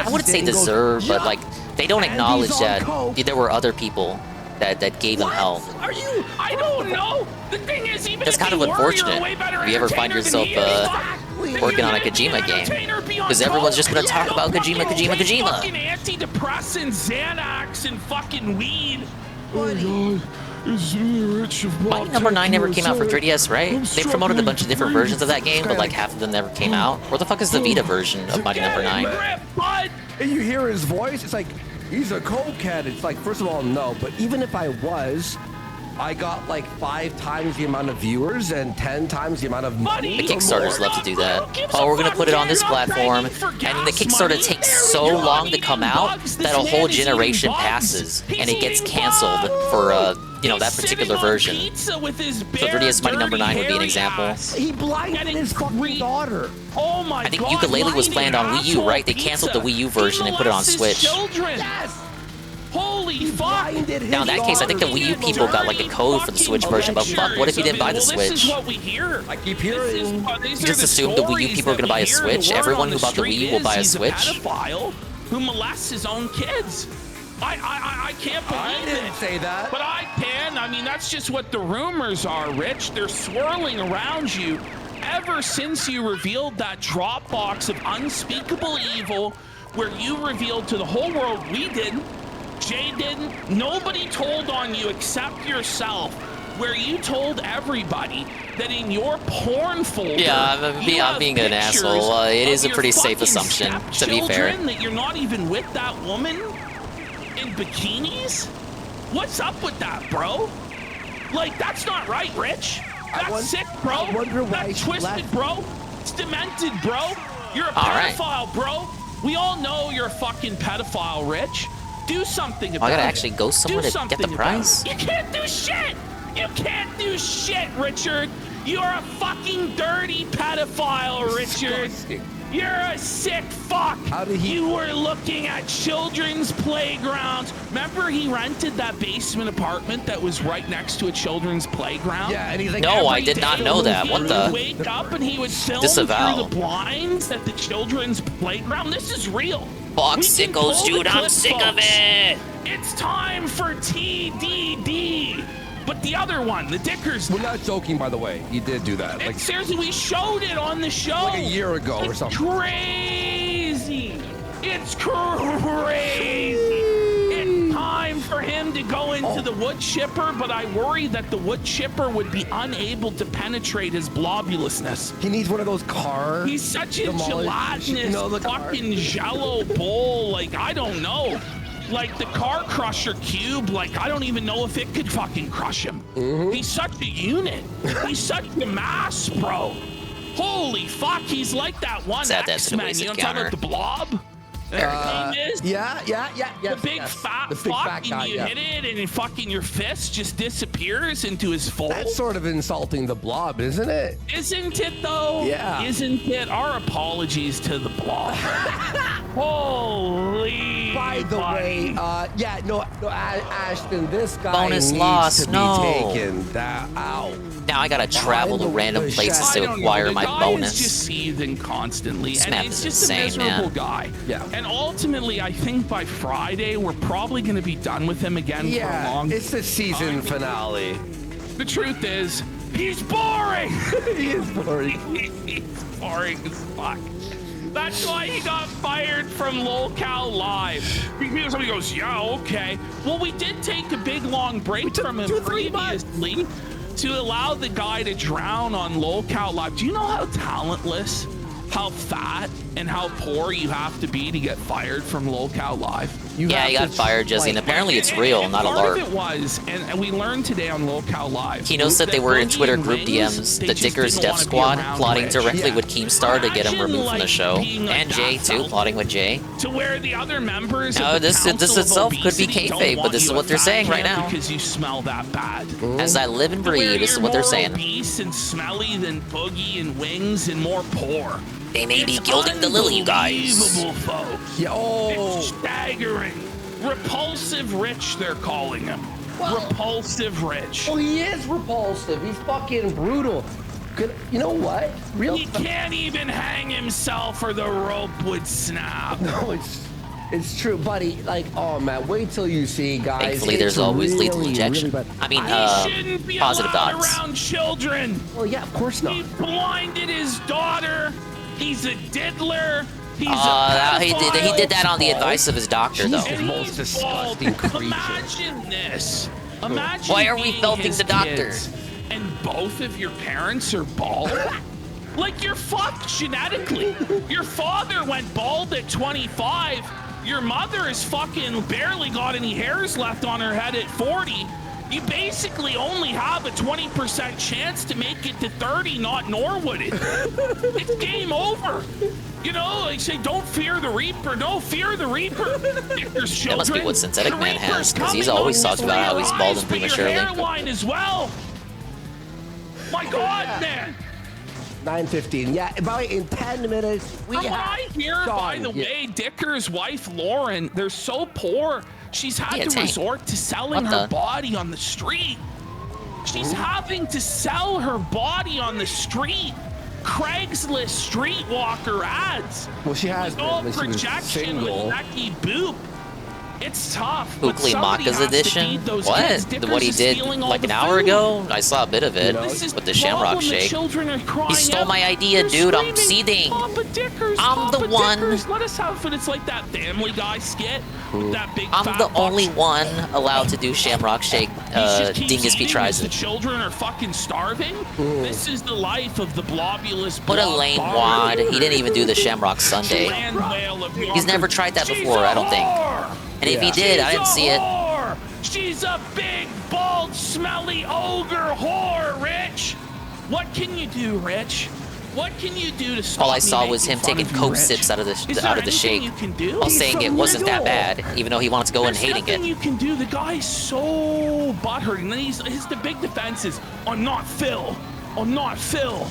wouldn't say deserve, but like, they don't acknowledge that there were other people that gave him hell. Are you? I don't know. The thing is, even that's kind of unfortunate if you ever find yourself working on a Kojima game, because everyone's just gonna talk about Kojima. Fucking antidepressants, Xanax, and fucking weed. Mighty Number 9 never came out for 3DS, right? They promoted a bunch of different versions of that game, but like half of them never came out. Where the fuck is the Vita version of Mighty Number 9? And you hear his voice, it's like, he's a cokehead. It's like, first of all, no, but even if I was, I got like 5 times the amount of viewers and 10 times the amount of money. The Kickstarters love to do that. Oh, we're gonna put it on this platform, and the Kickstarter takes so long to come out that a whole generation passes, and it gets canceled for that particular version. So 3DS Mighty Number 9 would be an example. He blinded his fucking daughter. Oh my God! I think Yooka-Laylee was planned on Wii U, right? They canceled the Wii U version and put it on Switch. Yes. Holy fuck! Now in that case, I think the Wii U people got like a code for the Switch version, but fuck, what if you didn't buy the Switch? This is what we hear. I keep hearing. You just assume the Wii U people are gonna buy a Switch? Everyone who bought the Wii U will buy a Switch? He's a pedophile who molests his own kids. I can't believe it. I didn't say that. But I can. I mean, that's just what the rumors are, Rich. They're swirling around you. Ever since you revealed that Dropbox of unspeakable evil, where you revealed to the whole world we didn't, Jay didn't, nobody told on you except yourself, where you told everybody that in your porn folder, Yeah, I'm being an asshole. It is a pretty safe assumption, to be fair. That you're not even with that woman in bikinis? What's up with that, bro? Like, that's not right, Rich. That's sick, bro. I wonder why that's twisted, left. bro. It's demented, bro. You're a All right. pedophile, bro. We all know you're a fucking pedophile, Rich. Do something about it. I gotta actually go somewhere to get the prize? You can't do shit. You can't do shit, Richard. You're a fucking dirty pedophile, Richard. You're a sick fuck. How did he? You were looking at children's playgrounds. Remember he rented that basement apartment that was right next to a children's playground? Yeah, and he's like, No, I did not know that. What the? He would wake up and he would film Disavow. through the blinds at the children's playground. This is real. Fuck We can sickos, pull the dude. I'm clip, sick of folks. it. It's time for TDD. But the other one, the Dickers. We're not joking, by the way. You did do that. Like, Seriously, we showed it on the show. like a year ago or It's something. crazy. It's crazy. It's time for him to go into the wood chipper, but I worry that the wood chipper would be unable to penetrate his blobulousness. He needs one of those car. He's such a demolish- gelatinous the car. fucking jello bowl. Like, I don't know. Like the car crusher cube, like I don't even know if it could fucking crush him. He's such a unit. He's such a mass, bro. Holy fuck, he's like that one Sad that's the X-Men. wasted You know what I'm talking about, the blob? Her name is? Yeah. The big fat the big fuck, fat guy, and you yeah. hit it, and fucking your fist just disappears into his fold. That's sort of insulting the blob, isn't it? Isn't it though? Yeah. Isn't it? Our apologies to the blob. Holy. By the way, Ashton, this guy Bonus needs loss, to be no. taken out. Now I gotta travel to random places I to don't acquire know. my The guy bonus. is just seething constantly, This and map it's is just insane, a miserable man. guy. Yeah. And ultimately, I think by Friday we're probably going to be done with him again for a long. It's the season finale. The truth is, he's boring. He is boring. He's boring as fuck. That's why he got fired from LolCal Live. Somebody goes, yeah, okay. Well, we did take a big long break from him previously to allow the guy to drown on LolCal Live. Do you know how talentless, how fat, and how poor you have to be to get fired from LolCal Live? Yeah, he got fired, Jesse, and apparently it's real, not a Part of LARP. it was, and we learned today on LolCal Live. He knows that they were in Boogie Twitter and group Wings, DMs, they the just Dickers didn't Death wanna be Squad, around plotting Rich. directly with Keemstar to get him Imagine, removed from the like, show. being like And Jay, that too, felt plotting with Jay. To where the other members No, of the this Council itself of could be Obesity don't kayfabe, but want this is you what they're at saying right camp now. because you smell that bad. As I live and To where breathe, this is you're what they're more saying. obese and smelly than Boogie and Wings and more poor. They may be It's gilding the lily, you guys. unbelievable, folks. Yeah, It's staggering. Repulsive Rich, they're calling him. Repulsive Rich. Well, he is repulsive. He's fucking brutal. You know what? He can't even hang himself or the rope would snap. No, it's true, buddy. Like, oh man, wait till you see, guys. Thankfully, It's there's always lethal really, injection. really bad. I mean, He shouldn't be positive allowed dots. around children. Well, yeah, of course not. He blinded his daughter. He's a diddler. He's a he did that on the advice of his doctor, though. He's the most disgusting creature. Imagine this. Imagine Why are we being belting his the doctor? kids and both of your parents are bald? Like, you're fucked genetically. Your father went bald at 25. Your mother has fucking barely got any hairs left on her head at 40. You basically only have a 20% chance to make it to 30, not Norwooded. It's game over. You know, like say, don't fear the Reaper. No, fear the Reaper. That must be what Synthetic Man has, because he's always talked about how he's bald and prematurely. Your hairline as well. My God, man. 9:15. Yeah, about in 10 minutes we From what have I hear, by the way, Dicker's wife Lauren, they're so poor. She's had to resort to selling her body on the street. She's having to sell her body on the street. Craigslist streetwalker ads. Well, she has with all been when she was projection single. with Becky Boop. It's tough. but Hookly somebody Maka's has to edition? feed those What? kids. Dickers What he is did stealing all like the an hour food. ago? I saw a bit of it This is with the the Shamrock problem. The Shake. children are crying He stole out. my idea, They're dude. I'm screaming, seething. Papa Dickers, I'm the Papa one. Dickers. Let us have it. It's like that Family Guy skit with that big I'm fat the box. only one allowed to do Shamrock Shake. He just keeps Dingus P eating tries as the it. children are fucking starving. This is the life of the globulous. What a lame wad. He didn't even do the Shamrock Sunday. He's never tried that before, I don't think. And if he did, I didn't see it. She's a big, bald, smelly ogre whore, Rich. What can you do, Rich? What can you do to stop All I me saw was making him fun taking of you, Coke Rich? sips out of Is the there shake. anything you can do? While saying it wasn't that bad, even though he wanted to go in There's hating nothing it. you can do. The guy's so butthurt, and then the big defense is, "I'm not Phil. I'm not Phil."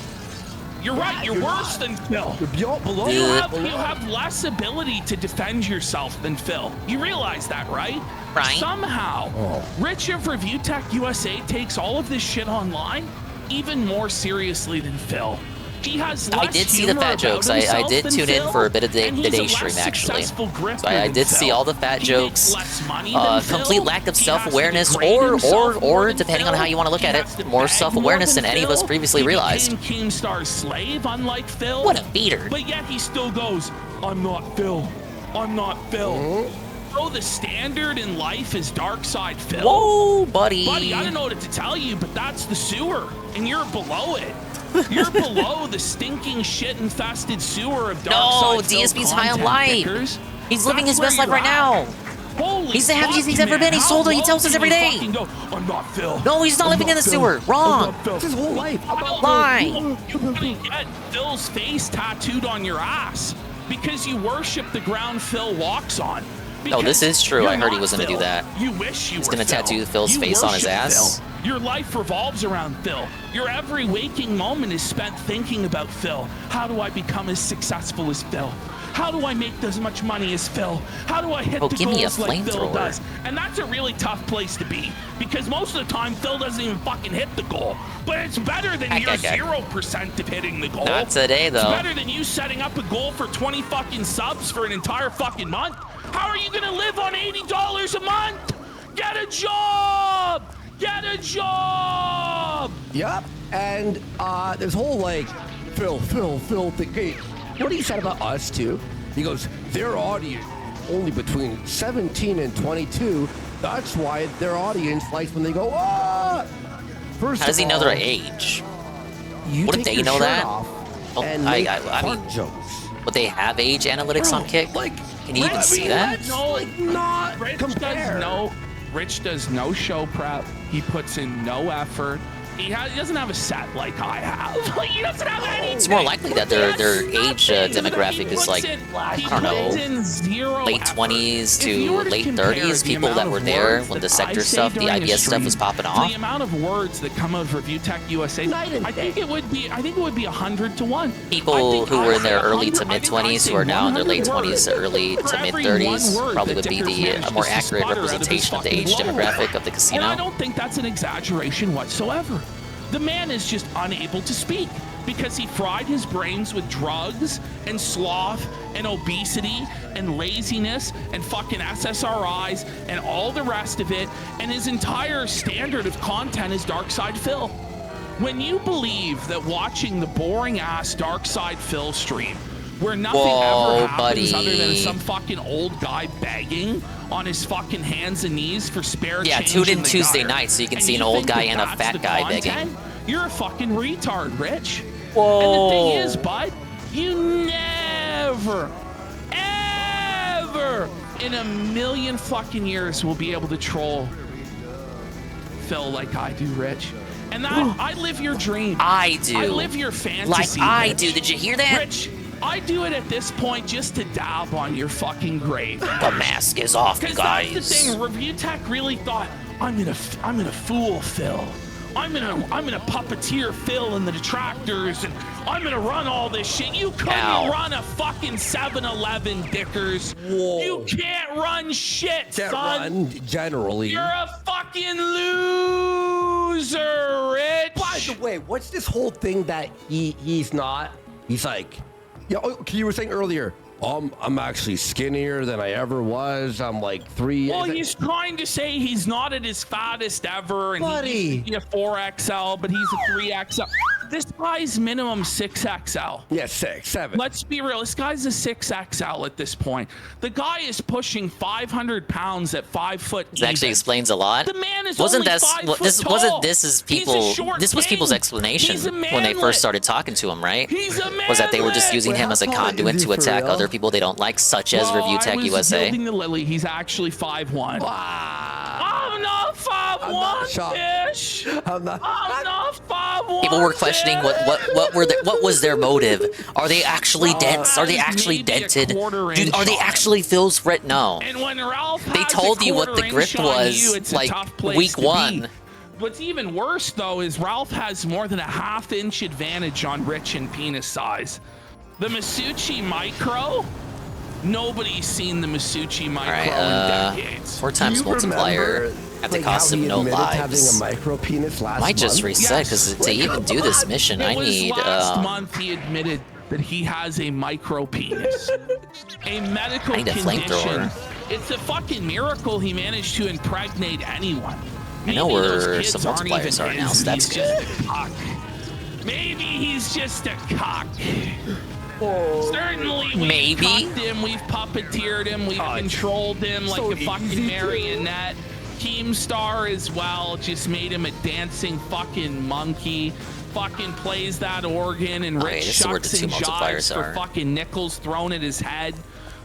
You're right. You're worse than Phil. You're below. You have less ability to defend yourself than Phil. You realize that, right? Right. Somehow, Rich of Review Tech USA takes all of this shit online even more seriously than Phil. He has less I did see the humor fat about jokes. I himself did than tune in Phil, for a bit of the and he's a day less stream, actually. successful gripper So I than did see Phil. all the fat He jokes. makes less money than Phil. Complete lack of He has to self-awareness, degrade himself more or than depending on Phil. how you want to look He at has it, to more beg self-awareness more than any of us Phil. previously He realized. became Keemstar's slave, unlike Phil. What a beater. But yet he still goes, "I'm not Phil. I'm not Phil." So the standard in life is dark side Phil. Whoa, buddy. Buddy, I don't know what to tell you, but that's the sewer, and you're below it. You're below the stinking shit-infested sewer of dark No, side Phil DSP's high on content, life. Dickers. He's living That's his best where life right you're now. at. Holy He's the happiest he's fuck, ever been. man. He told How he tells low us can every you day. fucking go, "I'm not Phil. No, he's not I'm living in the Phil. sewer. I'm Wrong. not Phil." It's his whole life. Lie. You really get Phil's face tattooed on your ass because you worship the ground Phil walks on. No, this is true. You're I heard he not was going to do Phil. that. You wish you He's were gonna Phil. tattoo Phil's You face on his worship ass. Phil. Your life revolves around Phil. Your every waking moment is spent thinking about Phil. How do I become as successful as Phil? How do I make as much money as Phil? How do I hit Oh, the give me a goals like Phil flamethrower. does? And that's a really tough place to be because most of the time Phil doesn't even fucking hit the goal. But it's better than your 0% of hitting the goal. Not today, though. It's better than you setting up a goal for 20 fucking subs for an entire fucking month. How are you gonna live on $80 a month? Get a job! Get a job! Yep. And this whole like Phil thing. Hey, what he said about us too? He goes, their audience only between 17 and 22. That's why their audience likes when they go, ah. First How does he of know all, their age? You Wouldn't take they your know shirt that? off Oh, and I make mean, fart jokes. would they have age analytics on Kick? Like, Can you even see that? No, not Rich compare. Rich does no show prep. He puts in no effort. He doesn't have a set like I have. He doesn't have anything. It's more likely that their age demographic is like, I don't know, late 20s to late 30s. People that were there when the sector stuff, the IBS stuff was popping off. The amount of words that come out of Review Tech USA, I think it would be 100 to 1. People who were in their early to mid 20s who are now in their late 20s to early to mid 30s probably would be a more accurate representation of the age demographic of the casino. And I don't think that's an exaggeration whatsoever. The man is just unable to speak because he fried his brains with drugs and sloth and obesity and laziness and fucking SSRIs and all the rest of it, and his entire standard of content is Dark Side Phil. When you believe that watching the boring ass Dark Side Phil stream where nothing ever happens other than some fucking old guy begging on his fucking hands and knees for spare Yeah, change tune in the Tuesday gutter, night so you can and see an old think guy that and a that's fat the guy content, begging. You're a fucking retard, Rich. Whoa. And the thing is, bud, you never, ever in a million fucking years will be able to troll Phil like I do, Rich. And that, I live your dream. I do. I live your fantasy. Like I Rich. do. Did you hear that? Rich, I do it at this point just to dab on your fucking grave. The mask is off, you guys. That's the thing. Review Tech really thought I'm gonna fool Phil. I'm gonna puppeteer Phil and the detractors, and I'm gonna run all this shit. You couldn't run a fucking 7-Eleven, Dickers. Whoa. You can't run shit, Can't son. run generally. You're a fucking loser, Rich. By the way, what's this whole thing that he's not? He's like, yeah. Okay, you were saying earlier, I'm actually skinnier than I ever was. I'm like 3. Well, he's trying to say he's not at his fattest ever, and he used to be a 4XL, but he's a 3XL. This guy's minimum 6XL. Yeah, 6, 7. Let's be real. This guy's a 6XL at this point. The guy is pushing 500 pounds at 5 foot. This actually explains a lot. The man is wasn't only that 5 foot this tall. wasn't this is people He's a short this was king. people's explanation He's a when they manlet. first started talking to him, right? He's a Was that they were just manlet. using him as a conduit to attack other people they don't like, such as Review Tech I was USA. building the Lily. He's actually 5'1". I'm not 5'1", fish. I'm not 5'1". People were questioning what was their motive? Are they actually dense? Are they actually dented? Dude, are they actually Phil's Fret? No. And when Ralph They has told a you what the quarter grip inch on was you, it's a like tough place week to be. 1. What's even worse though is Ralph has more than a ½ inch advantage on Rich in penis size. The Masucci Micro, nobody's seen the Masucci Micro in decades. 4 times multiplier at the cost of no lives. Having a micro penis last Might just month? reset because to even do this mission, I need. Last month he admitted that he has a micro penis, a medical I need a condition. flamethrower. It's a fucking miracle he managed to impregnate anyone. I know Maybe those where kids some aren't even multipliers are his, now, so and that's he's good. just a cock. Maybe he's just a cock. Certainly, we've Maybe. cucked him, we've puppeteered him, we've controlled him like So a fucking easy to- marionette. Keemstar as well, just made him a dancing fucking monkey. Fucking plays that organ and Okay, Rich this is where shucks the 2 and multipliers jives for are. fucking nickels thrown at his head.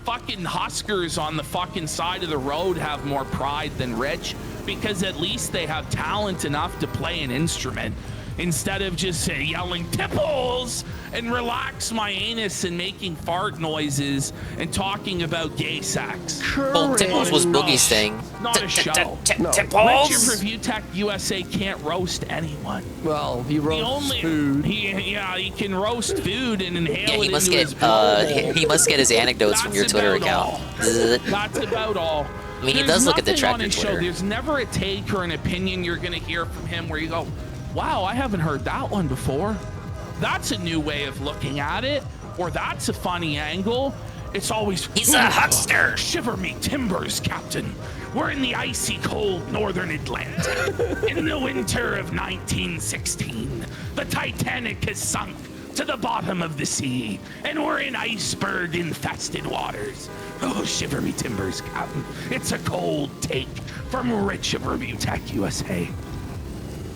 Fucking Huskers on the fucking side of the road have more pride than Rich because at least they have talent enough to play an instrument instead of just yelling tipples and relax my anus and making fart noises and talking about gay sex. Well, Tipples was Boogie's thing. Not a show. Tipples? Richard Review Tech USA can't roast anyone. Well, he roasts food. He can roast food and inhale Yeah, he it must into get his blowhole. he must get his anecdotes from your That's Twitter about account. That's about all. I mean, he There's does look at the nothing on tractor his Twitter. Show. There's never a take or an opinion you're going to hear from him where you go, wow, I haven't heard that one before. That's a new way of looking at it. Or that's a funny angle. It's always, He's a huckster. Shiver me timbers, Captain. We're in the icy cold northern Atlantic. In the winter of 1916, the Titanic has sunk to the bottom of the sea, and we're in iceberg-infested waters. Oh, shiver me timbers, Captain. It's a cold take from Rich of Review Tech USA.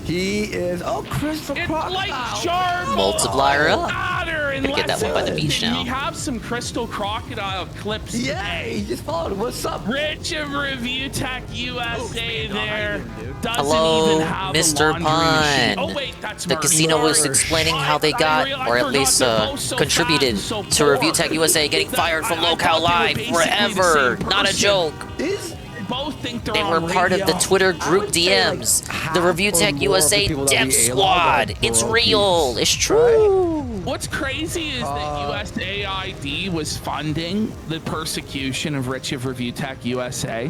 He is crystal It's crocodile. like sharp Multiplier up. otter and Gonna get that one by the beach now. We have some crystal crocodile clips Yeah, today. he just followed. What's up? Rich of Review Tech USA there. Doesn't Hello, even have Mr. a laundry machine. Pun. Oh wait, that's The Murphy. casino was explaining how they got, or at least contributed to Review Tech USA getting fired from Locale Live forever. Not a joke. Both think they're They on were part of the radio. Twitter group DMs. The Review Tech USA Dev Squad. It's real. It's true. What's crazy is that USAID was funding the persecution of Rich of Review Tech USA.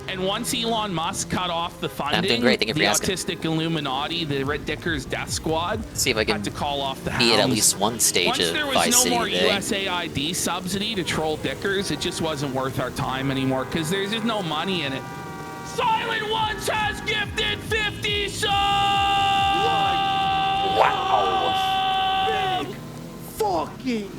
And once Elon Musk cut off the funding, I'm doing great. Thank you for the asking. autistic Illuminati, the Red Dickers Death Squad, See if I can had to call off the be at hounds. least one stage Once of there was Vice no City more today. USAID subsidy to troll Dickers, it just wasn't worth our time anymore because there's just no money in it. Silent Ones has gifted 50 subs! Wow. Big fucking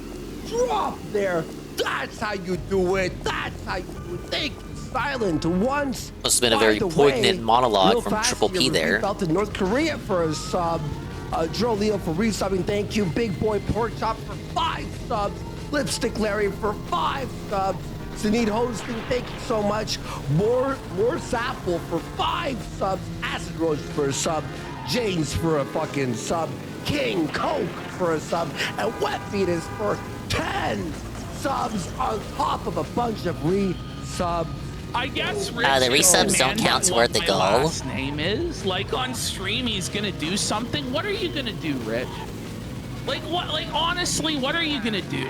drop there. That's how you do it. That's how you do it. Thank you, Silent Ones. Must have been a By very the poignant way, monologue real from fast Triple here, P we there. felt in North Korea for a sub. Joe Leo for resubbing. Thank you. Big Boy Pork Chop for 5 subs. Lipstick Larry for 5 subs. Sunit Hosting, thank you so much. More Sapple for 5 subs. Acid Roach for a sub. James for a fucking sub. King Coke for a sub. And Wet Fetus for 10 subs on top of a bunch of re-subs. I guess Rich The resubs don't count towards the my goal. last name is. Like on stream, he's gonna do something. What are you gonna do, Rich? Like what? Like honestly, what are you gonna do?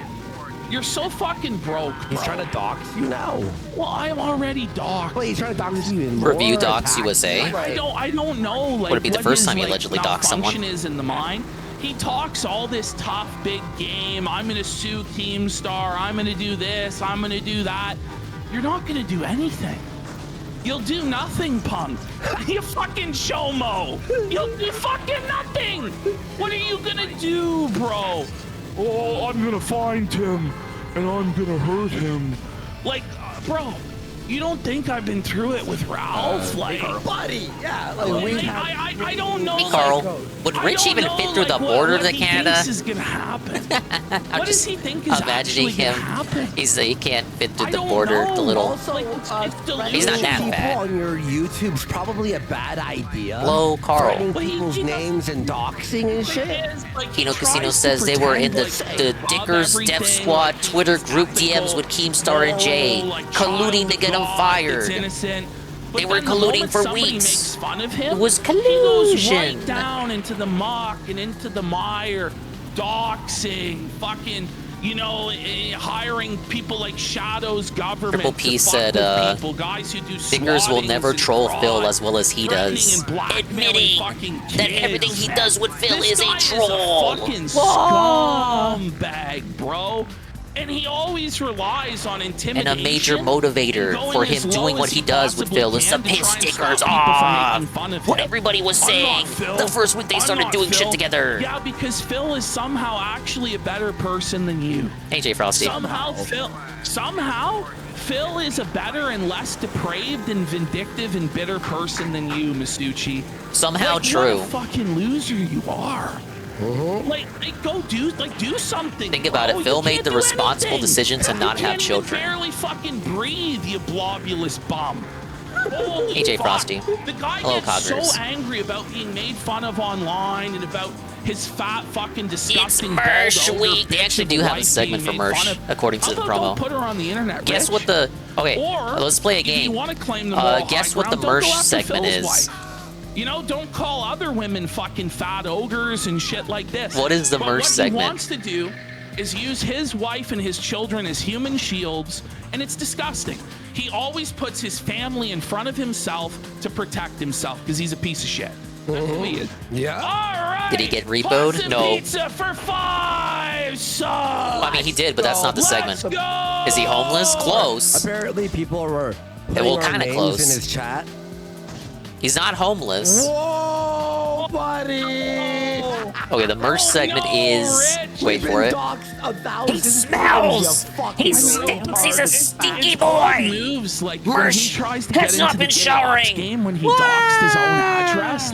You're so fucking broke. He's bro. trying to dox you now. Well, I'm already doxed. Wait, he's trying to dox you in Review more Docs attacks. USA. I don't know. Like, Would it be the what first his, time you like, allegedly doxed someone? malfunction is in the mind. he talks all this tough big game. I'm gonna sue Keemstar. I'm gonna do this. I'm gonna do that. You're not gonna do anything. You'll do nothing, punk. You fucking chomo. You'll do fucking nothing. What are you gonna do, bro? Oh, I'm gonna find him and I'm gonna hurt him. Like, bro, you don't think I've been through it with Ralph? Like, buddy, yeah. I don't know. Hey, Carl, would Rich even fit through the border to Canada? What is gonna happen? What does he think is imagining actually him. gonna happen? He can't fit through the border. The little. Also, He's not that people bad. on your YouTube's probably a bad idea. Hello, Carl. Writing people's names and doxing and shit. Kino Casino says they were in the Dickers Death Squad Twitter group DMs with Keemstar and Jay, colluding to get him fired. They were colluding for weeks. It was collusion. He goes right down into the muck and into the mire, doxing, fucking, you know, hiring people like Shadow's government. Triple P to fuck said, with people, guys who do Dickers will swattings never and troll fraud, Phil as well as he does, threatening and admitting blackmailing fucking that kids, everything he man. does with Phil This is a guy troll. Is a fucking Whoa. scumbag, bro. And he always relies on intimidation. And a major motivator for him doing what he does with Phil is to piss Dickers off. What everybody was saying the first week they started doing shit together. Yeah, because Phil is somehow actually a better person than you. AJ Frosty. Somehow Phil is a better and less depraved and vindictive and bitter person than you, Masucci. Somehow like, true. What a fucking loser you are. Like, go do something. Think about it. Phil made the responsible decision to not have You children. barely fucking breathe, you blobulous bum. Holy AJ fuck. Frosty. The guy Hello, gets Coggers. so angry about being made fun of online and about his fat fucking disgusting Mersh bald Week. They bitch actually of do a have a wife segment for being made fun Mersh, of. according to How the about promo. don't put her on the internet, Guess Rich? what the... Okay, Or, let's play a if you game. want to claim the moral Guess high what the ground, don't go Mersh after segment Phil's is. wife. You know, don't call other women fucking fat ogres and shit like this. What is the But Mersh what segment? he wants to do is use his wife and his children as human shields, and it's disgusting. He always puts his family in front of himself to protect himself because he's a piece of shit. That's who he is. Yeah. All right. Did he get repoed? Possum No. Pizza for 5 subs. I mean, he did, but that's not the segment. Let's go. Is he homeless? Close. Apparently, people were well, putting our kinda names close. in his chat. He's not homeless. Whoa, buddy! Okay, the Mersh segment is... Wait for it. He smells! He stinks! He's a stinky boy! Moves like when he Mersh tries to has get not into been the showering! game when he doxed his own address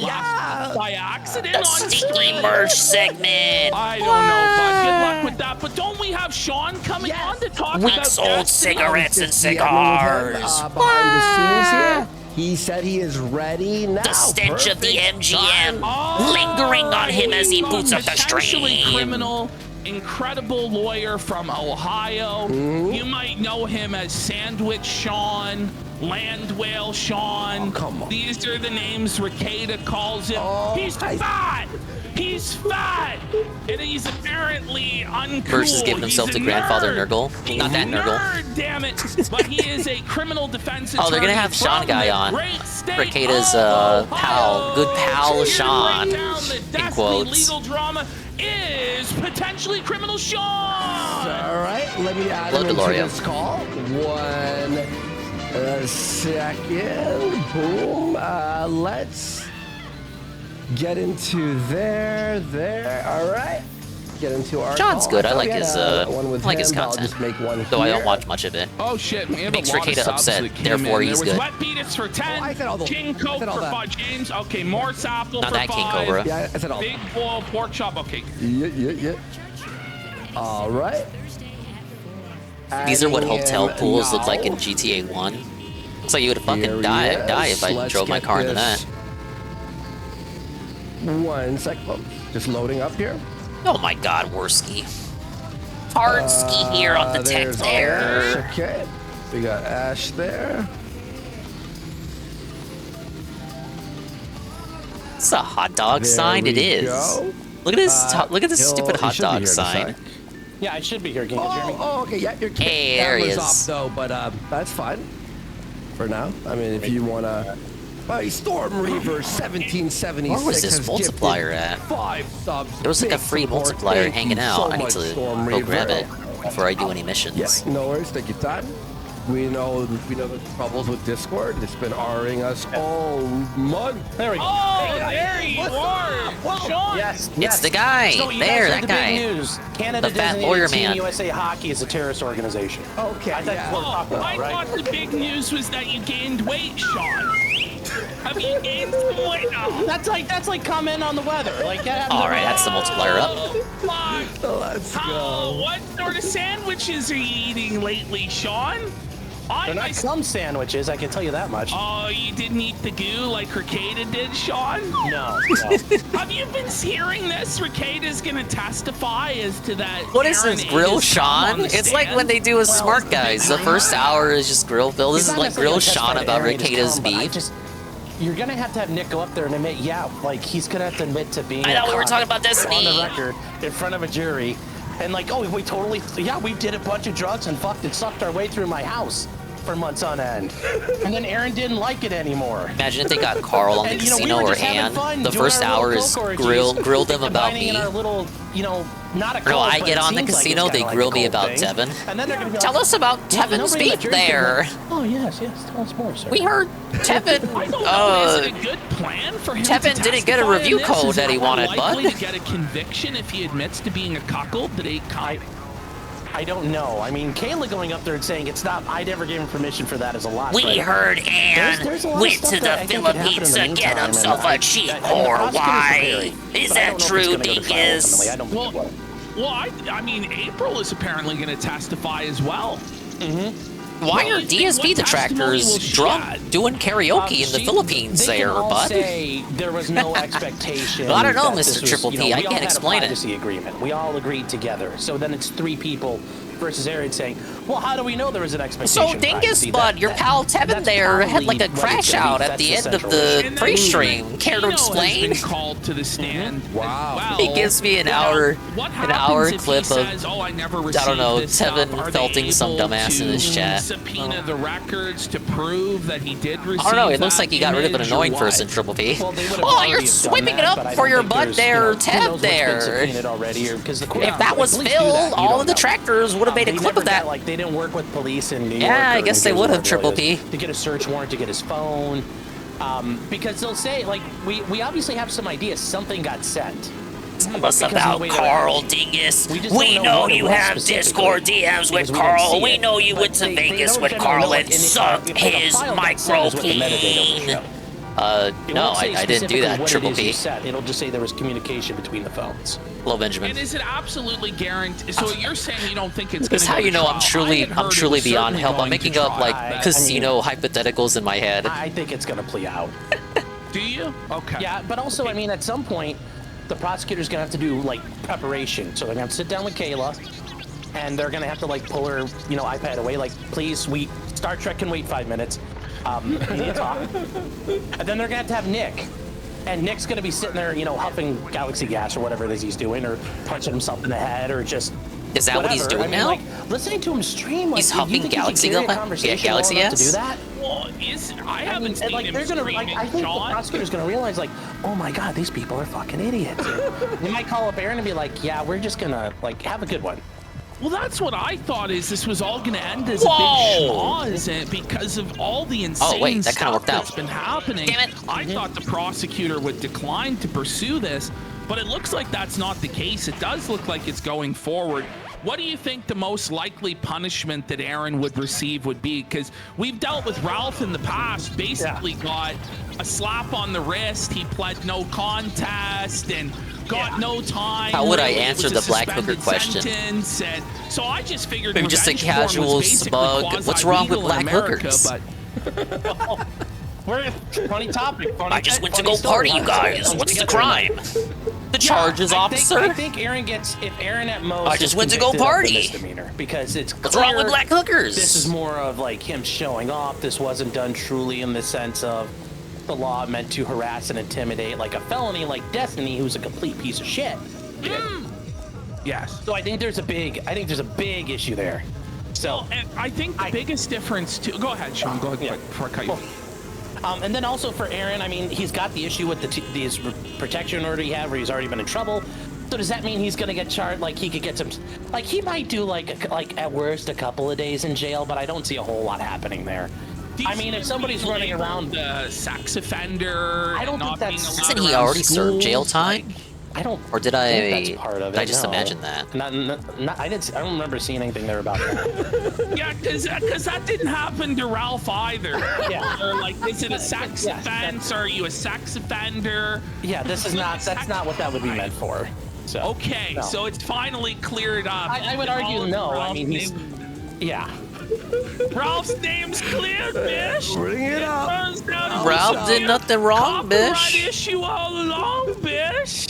by accident The on stinky stream. Mersh segment! I don't know, bud. Good luck with that. But don't we have Sean coming on to talk about Weeks old Destiny? cigarettes and cigars! Behind the scenes here, he said he is ready now. The stench of the Perfect MGM time. lingering on him as he boots up the Potentially stream. criminal, incredible lawyer from Ohio. You might know him as Sandwich Sean, Land Whale Sean. Come on. These are the names Ricada calls him. He's fat. He's fat, and he's apparently uncool. Versus giving himself He's to a grandfather nerd. Nurgle. He's Not that a Nurgle. Nerd, damn it! But he is a criminal defense attorney. Oh, they're gonna have Sean from Guy the on. great state Ricada's of pal, good pal Ohio. Sean, Here to break down the in Destiny quotes. legal drama is potentially criminal Sean. All right, let me add Hello, him into Deloria. this call. 1 second. Boom. Let's get into there. All right. Get into our John's call. good. I thought like we had his one with I like his him, but I'll content. just make one Though I don't here. watch much of it. Oh shit, we have Makes a lot Ricada of subs upset, that came therefore in. he's There was good. Wet Beatits for 10, I said all the- King Coke I said all for that. 5, James. Okay, Morse Apple Not for that 5. King Cobra. Yeah, I said all Big Boil Pork Chop. Okay. Yeah. All right. These are what Adding hotel him pools look like in now. GTA 1. Looks like you would Here fucking he die is. if I Let's drove my get car into this. that. 1 second. Oh, just loading up here. Oh my god, Worski. Hardski here on the tech There's there. Ash, okay. We got Ash there. It's a hot dog There sign. It we is. go. Look at this. Look at this he'll- stupid he hot should be dog here in a sign. sec. Yeah, I should be here. Can you hear me? Oh, okay. Yeah, your Hey, there he camera's is. off though, but that's fine for now. I mean, if you wanna My Storm Reaver 1776 Where was this has multiplier gifted at? 5 subs. There was like a Big free support. multiplier Thank hanging you out. so I need much, to Storm go Reaver. grab it before I do any missions. Yes, no worries. Take your time. We know the troubles with Discord. It's been R-ing us all month. There we go. Oh, there you are, Sean. Yes, It's the guy. So you There, guys that heard the guy. big news. Canada The fat designated lawyer Team man. USA Hockey as a terrorist organization. Okay, I thought yeah. what we're talking about, I right? thought the big news was that you gained weight, Sean. Have you gained some weight? Oh, That's like comment on the weather. Like, All right, that's the multiplier up. fuck. Let's What sort of sandwiches are you eating lately, Sean? They're not some sandwiches, I can tell you that much. Oh, you didn't eat the goo like Ricada did, Sean? No. Have you been hearing this? Ricada's gonna testify as to that. What is Aaron this, ate grill his thumb on Sean? the It's like stand? when they do a Smart Guys. The first hour is just grill Bill. This It's is not like grill necessarily Sean testify about Aaron ate his Ricado's thumb, but I beef. just- You're gonna have Nick go up there and admit, yeah, like he's gonna have to admit to being. I know, a we were cunt talking about Destiny. on the record in front of a jury, and like, oh, we totally, yeah, we did a bunch of drugs and fucked and sucked our way through my house for months on end, and then Aaron didn't like it anymore. Imagine if they got Carl on the And, you know, we casino were or just having Ann. fun The doing first our hour little is coke orgies, grill them about combining me. in our little, you know, not a Bro, cult, I but get it on the seems like casino, it's they kinda like grill a me cult about thing. Tevin. And then they're gonna be Tell like, us about yeah, Tevin's nobody in the beef jury's gonna be there. like, oh yes, tell us more, sir. We heard Tevin. I don't know. Is it a good plan for him Tevin to didn't get a testify review in this? code Is that it he more wanted, likely bud. to get a conviction if he admits to being a cuckold that ate cock? I don't know. I mean, Kayla going up there and saying it's not, I never gave him permission for that is a lot. We but heard Ann there's a lot of went stuff to the that I think could happen in Philippines the to get meantime, himself and a I- cheap and the whore. prosecutors are Why? very- Is but I that don't know if it's true, gonna go to trial Dingus? ultimately. I don't think it will. Well, I mean, April is apparently going to testify as well. Why Well, are DSP what testimony will detractors she drunk add? doing karaoke in the Philippines They there, can all bud? say there was no expectation. Well, I don't know, that this Mr. was, Triple you P. know, I we all can't had a explain it. privacy agreement. We all agreed together. So then it's 3 people versus Aaron saying, well, how do we know there was an expectation? So, of Dingus, privacy? bud, your pal Tevin that's there had like a probably what crash it's gonna out be. at That's the end of central the issue. And then pre-stream. Care to Tino explain? has been called to the stand. Wow. As well. He gives me an hour What clip happens if he of, says, oh, I never I don't know, received this Tevin stuff? Are they felting some able dumbass in to his chat. subpoena the records to prove that he did receive I don't know, it looks that like you got rid of an image or annoying what? person, Triple P. Well, they would have Oh, already you're have done sweeping it that, but up I for don't your think butt there's, there, you know, who knows Tab what's been there. subpoenaed already, or because the court If that was police do Phil, that, you all don't of the know. trackers would have made a They clip never of that. got, like, they didn't work with police in New York. Yeah, I or guess New they Jersey, would have, wherever it Triple is, P. to get a search warrant to get his phone, because they'll say like we obviously have some idea something got sent. Tell us Because of the about way they're Carl acting. Dingus. We just We don't know know what it you was have specifically, Discord DMs with because we didn't Carl. see We it. know you But went to they Vegas don't with generally Carl know and it, sucked if the his file got sent is what the metadata will microphone. show. It No, won't say I didn't do specifically that, what Triple it is you P. said. It'll just say there was communication between the phones. Hello, Benjamin. And is it absolutely guaranteed? So you're saying you don't think it's going This to is how go you to know trial? I'm I truly had heard it truly was beyond certainly help. I'm going making to up like trial. casino hypotheticals in my head. I think it's going to play out. Do you? Okay. Yeah, but also, I mean, at some point, the prosecutor's going to have to do, like, preparation. So they're going to sit down with Kayla, and they're going to have to, like, pull her, you know, iPad away. Like, please, Star Trek can wait 5 minutes. We need to talk. And then they're going to have Nick. And Nick's going to be sitting there, you know, huffing galaxy gas or whatever it is he's doing, or punching himself in the head, or just Is that what he's whatever. doing I mean, now? Like, listening to him stream, like, He's do you huffing think he galaxy can carry a gas? conversation Yeah, galaxy long enough gas? to do that? Well, I haven't seen like, him they're gonna, streaming, like, I think Sean. the prosecutor's gonna realize, like, oh my god, these people are fucking idiots. They might call up Aaron and be like, yeah, we're just gonna, like, have a good one. Well, that's what I thought. Is this was all going to end as Whoa! a big schmoz, and because of all the insane wait, that kinda stuff worked out. that's been happening. Damn it. I thought the prosecutor would decline to pursue this, but it looks like that's not the case. It does look like it's going forward. What do you think the most likely punishment that Aaron would receive would be? Because we've dealt with Ralph in the past, basically got a slap on the wrist. He pled no contest and got no time. How would I really. It answer was the a black hooker suspended question? sentence, and so I just figured Maybe just a revenge porn was casual basically smug, what's wrong with quasi-legal in black America, hookers? but We're funny topic. Funny, I just went to funny go story. party, you guys. What's the crime? The charges, officer? I think Aaron gets, if Aaron at most. I just is went to go convicted of the party. misdemeanor, because it's What's wrong with clear black hookers? This is more of like him showing off. This wasn't done truly in the sense of the law meant to harass and intimidate, like a felony like Destiny, who's a complete piece of shit. yes. So I think there's a big issue there. So And I think the biggest difference too. Go ahead, Sean. Go ahead before I cut you. And then also for Aaron, I mean, he's got the issue with these protection order he had where he's already been in trouble. So does that mean he's gonna get charged? Like he could get some, like he might do like at worst a couple of days in jail, but I don't see a whole lot happening there. I mean, if somebody's running around sex offender, I don't think that's. Isn't he already served jail time? I don't. Or did think that's part of it. Did I just no. imagine that? I don't remember seeing anything there about that. Yeah, because that didn't happen to Ralph either. Yeah. Or like, is it a sex offense? Are you a sex offender? Yeah, this is not. That's not what that would be meant for. So, okay, no. so it's finally cleared up. I would argue no. I mean, he's. Yeah. Ralph's name's clear, bish. Bring it up. Ralph did nothing wrong, bish. Copyright issue all along, bish.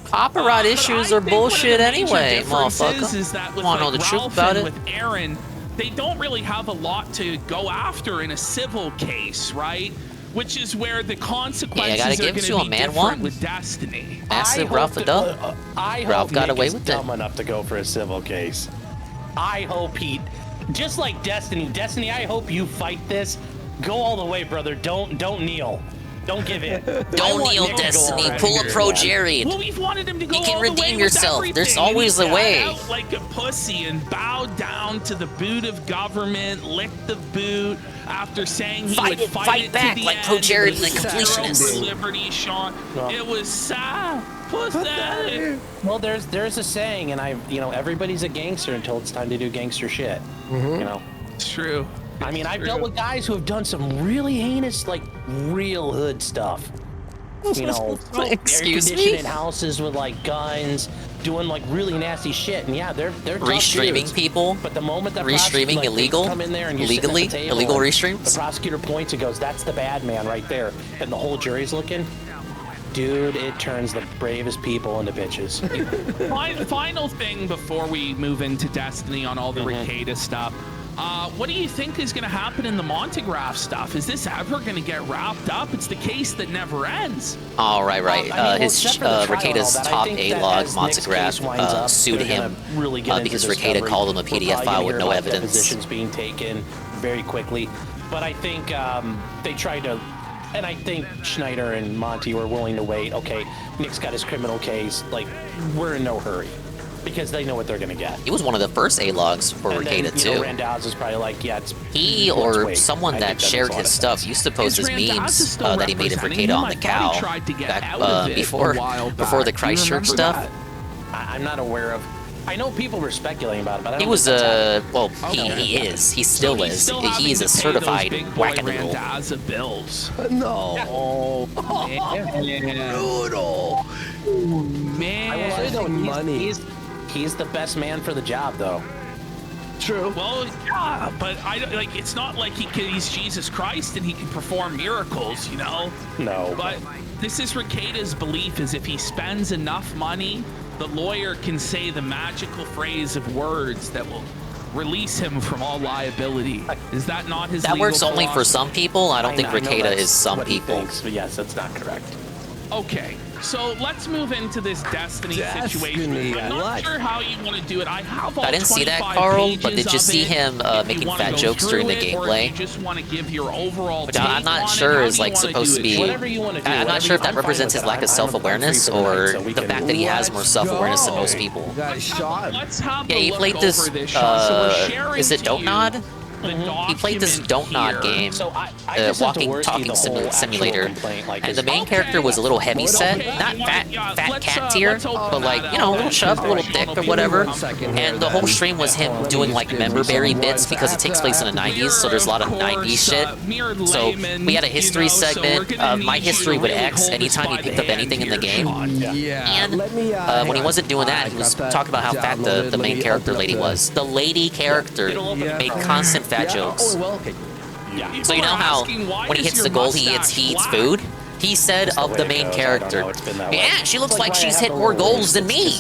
Copyright issues are bullshit anyway, motherfucker. Is that with Want to know the truth about it? With Aaron, they don't really have a lot to go after in a civil case, right? Which is where the consequences gotta are give going it to to be him, man. different One. with Destiny. Massive Ralph the Dub. Ralph got away with it. Dumb enough to go for a civil case. I hope he, just like Destiny. Destiny, I hope you fight this. Go all the way, brother. Don't kneel. Don't give in. Don't kneel, Destiny. Pull a Pro Jared. Well, we've wanted him to go You can all the redeem way yourself. With There's everything, always and a he way. got out like a pussy and bowed down to the boot of government, licked the boot after saying he would fight it back to the like end. Pro Jared It and the was completionist. Liberty, Sean. It was sad. Pussy. Well, there's a saying, and everybody's a gangster until it's time to do gangster shit. You know. It's true. I mean, I've dealt with guys who have done some really heinous, like real hood stuff. You know, Excuse me? air-conditioned houses with like guns, doing like really nasty shit, and yeah, they're tough Restreaming dudes. people. But the moment that Restreaming like, illegal? they come in there and you're Illegally? sitting at the table Illegal and restreams? the prosecutor points and goes, "That's the bad man right there," and the whole jury's looking. Dude, it turns the bravest people into bitches. Final thing before we move into Destiny on all the Ricada stuff. What do you think is going to happen in the Montegraph stuff? Is this ever going to get wrapped up? It's the case that never ends. Oh, right. except for the trial Ricado's and all that, I top think that A-log, as Nick's case winds Montegraph, up, sued they're him gonna really get into because Ricada discovery. called him a We're PDF probably file gonna with hear no about evidence. Depositions being taken very quickly, but I think they tried to, and I think Schneider and Monty were willing to wait. Okay, Nick's got his criminal case. Like, we're in no hurry because they know what they're gonna get. He was one of the first A-logs for And Ricada, then, too. Randaz is probably like, yeah, it's He let's or wait. someone I that think that shared makes a lot his of stuff sense. used to post his Randaz is memes still that he made of representing Ricada him. on the I thought he cow tried to get back out of it before a while before the back. Do you Christchurch remember stuff. that? I'm not aware of. I know people were speculating about it, but I don't He was think that's well, he is. He still is. Still He is a having to pay those certified big boy wackadoodle. Randazza bills. No. Brutal. Man, I will say though, money. He's the best man for the job, though. True. Well, yeah, but I don't like. It's not like he's Jesus Christ and he can perform miracles, you know. No. But this is Ricada's belief: is if he spends enough money, the lawyer can say the magical phrase of words that will release him from all liability. Is that not his? That legal works only for philosophy? some people. I don't think know Ricada that's is some what he people. thinks, but yes, that's not correct. Okay, so let's move into this Destiny situation. I'm not sure how you want to do it. I have all I didn't see that, 25 Carl, but pages did you of see it. him If you making wanna fat go jokes through during the it, or if gameplay? you just want to give your overall Which take I'm not on sure it. is How do like you wanna supposed do to it? be. Whatever you want to do. I'm not sure if that represents his lack of self-awareness or the fact that he has more self-awareness than most people. Got shot. Let's have Yeah, a he look played this. over this, Sean. So we're sharing Is it to Don't you Nod? the He played this document Don't Nod here. game, So I just sent to walking, Worsky talking the whole actual simulator, complaint, like, and the is- main character was a little heavy set, not fat cat tier, but like, you know, a little chub, a little thick or whatever. And the whole stream was him doing like memberberry bits because it takes place in the 90s, so there's a lot of 90s shit. So we had a history segment of my history with X anytime he picked up anything in the game. And when he wasn't doing that, he was talking about how fat the main character lady was. The lady character made constant fat jokes. So you know how when he hits the goal, he eats food? He said of the main character, yeah, she looks like she's hit more goals than me.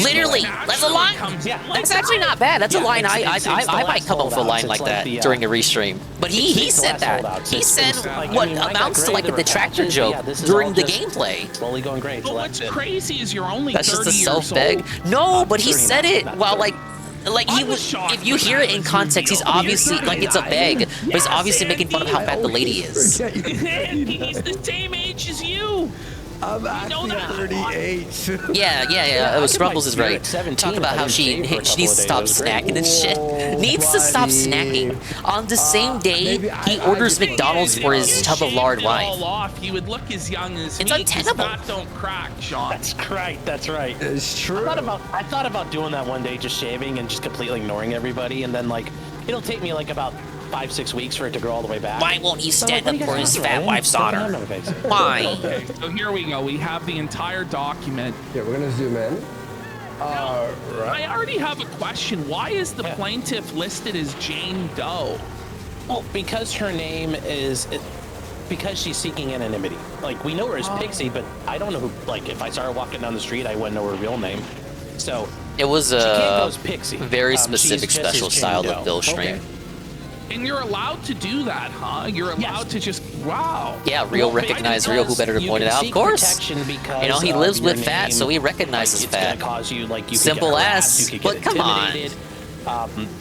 Literally, that's a line. That's actually not bad. That's a line I might come up with a line like that during a restream. But he said that. He said what amounts to like a detractor joke during the gameplay. Slowly going great. But what's crazy is you're only That's 30 just a years self-beg. old. No, but he said it while like like he was. If you hear it in context, he's obviously like it's a beg, but he's obviously making fun of how fat the lady is. Andy, he's the same age as you. I'm actually 38. Yeah. Scrumbles is right. Talk about how she needs to stop snacking and shit. Needs to stop snacking. On the same day, he orders McDonald's for his tub of lard wife. All off, you would look as young as It's me. untenable. Fat don't crack, Sean. That's right. That's right. It's true. I thought about doing that one day, just shaving and just completely ignoring everybody, and then like it'll take me like about 5-6 weeks for it to grow all the way back. Why won't he stand What up do you for guys his talking fat about? wife's I honor? don't have a face. Why? Okay, so here we go. We have the entire document. Yeah, we're gonna zoom in. I already have a question. Why is the plaintiff listed as Jane Doe? Well, because her name is... because she's seeking anonymity. Like, we know her as Pixie, but I don't know who... Like, if I saw her walking down the street, I wouldn't know her real name. So... It was she can't go a as Pixie. very She's specific just as special Jane style Doe. of Bill Stream. And you're allowed to do that, huh? You're allowed to just... Wow. Yeah, real recognize real. Who better to point it out? Of course. You know, he lives with fat, so he recognizes fat. Cause you, like, you Simple could get as, harassed, you could but get come on. intimidated.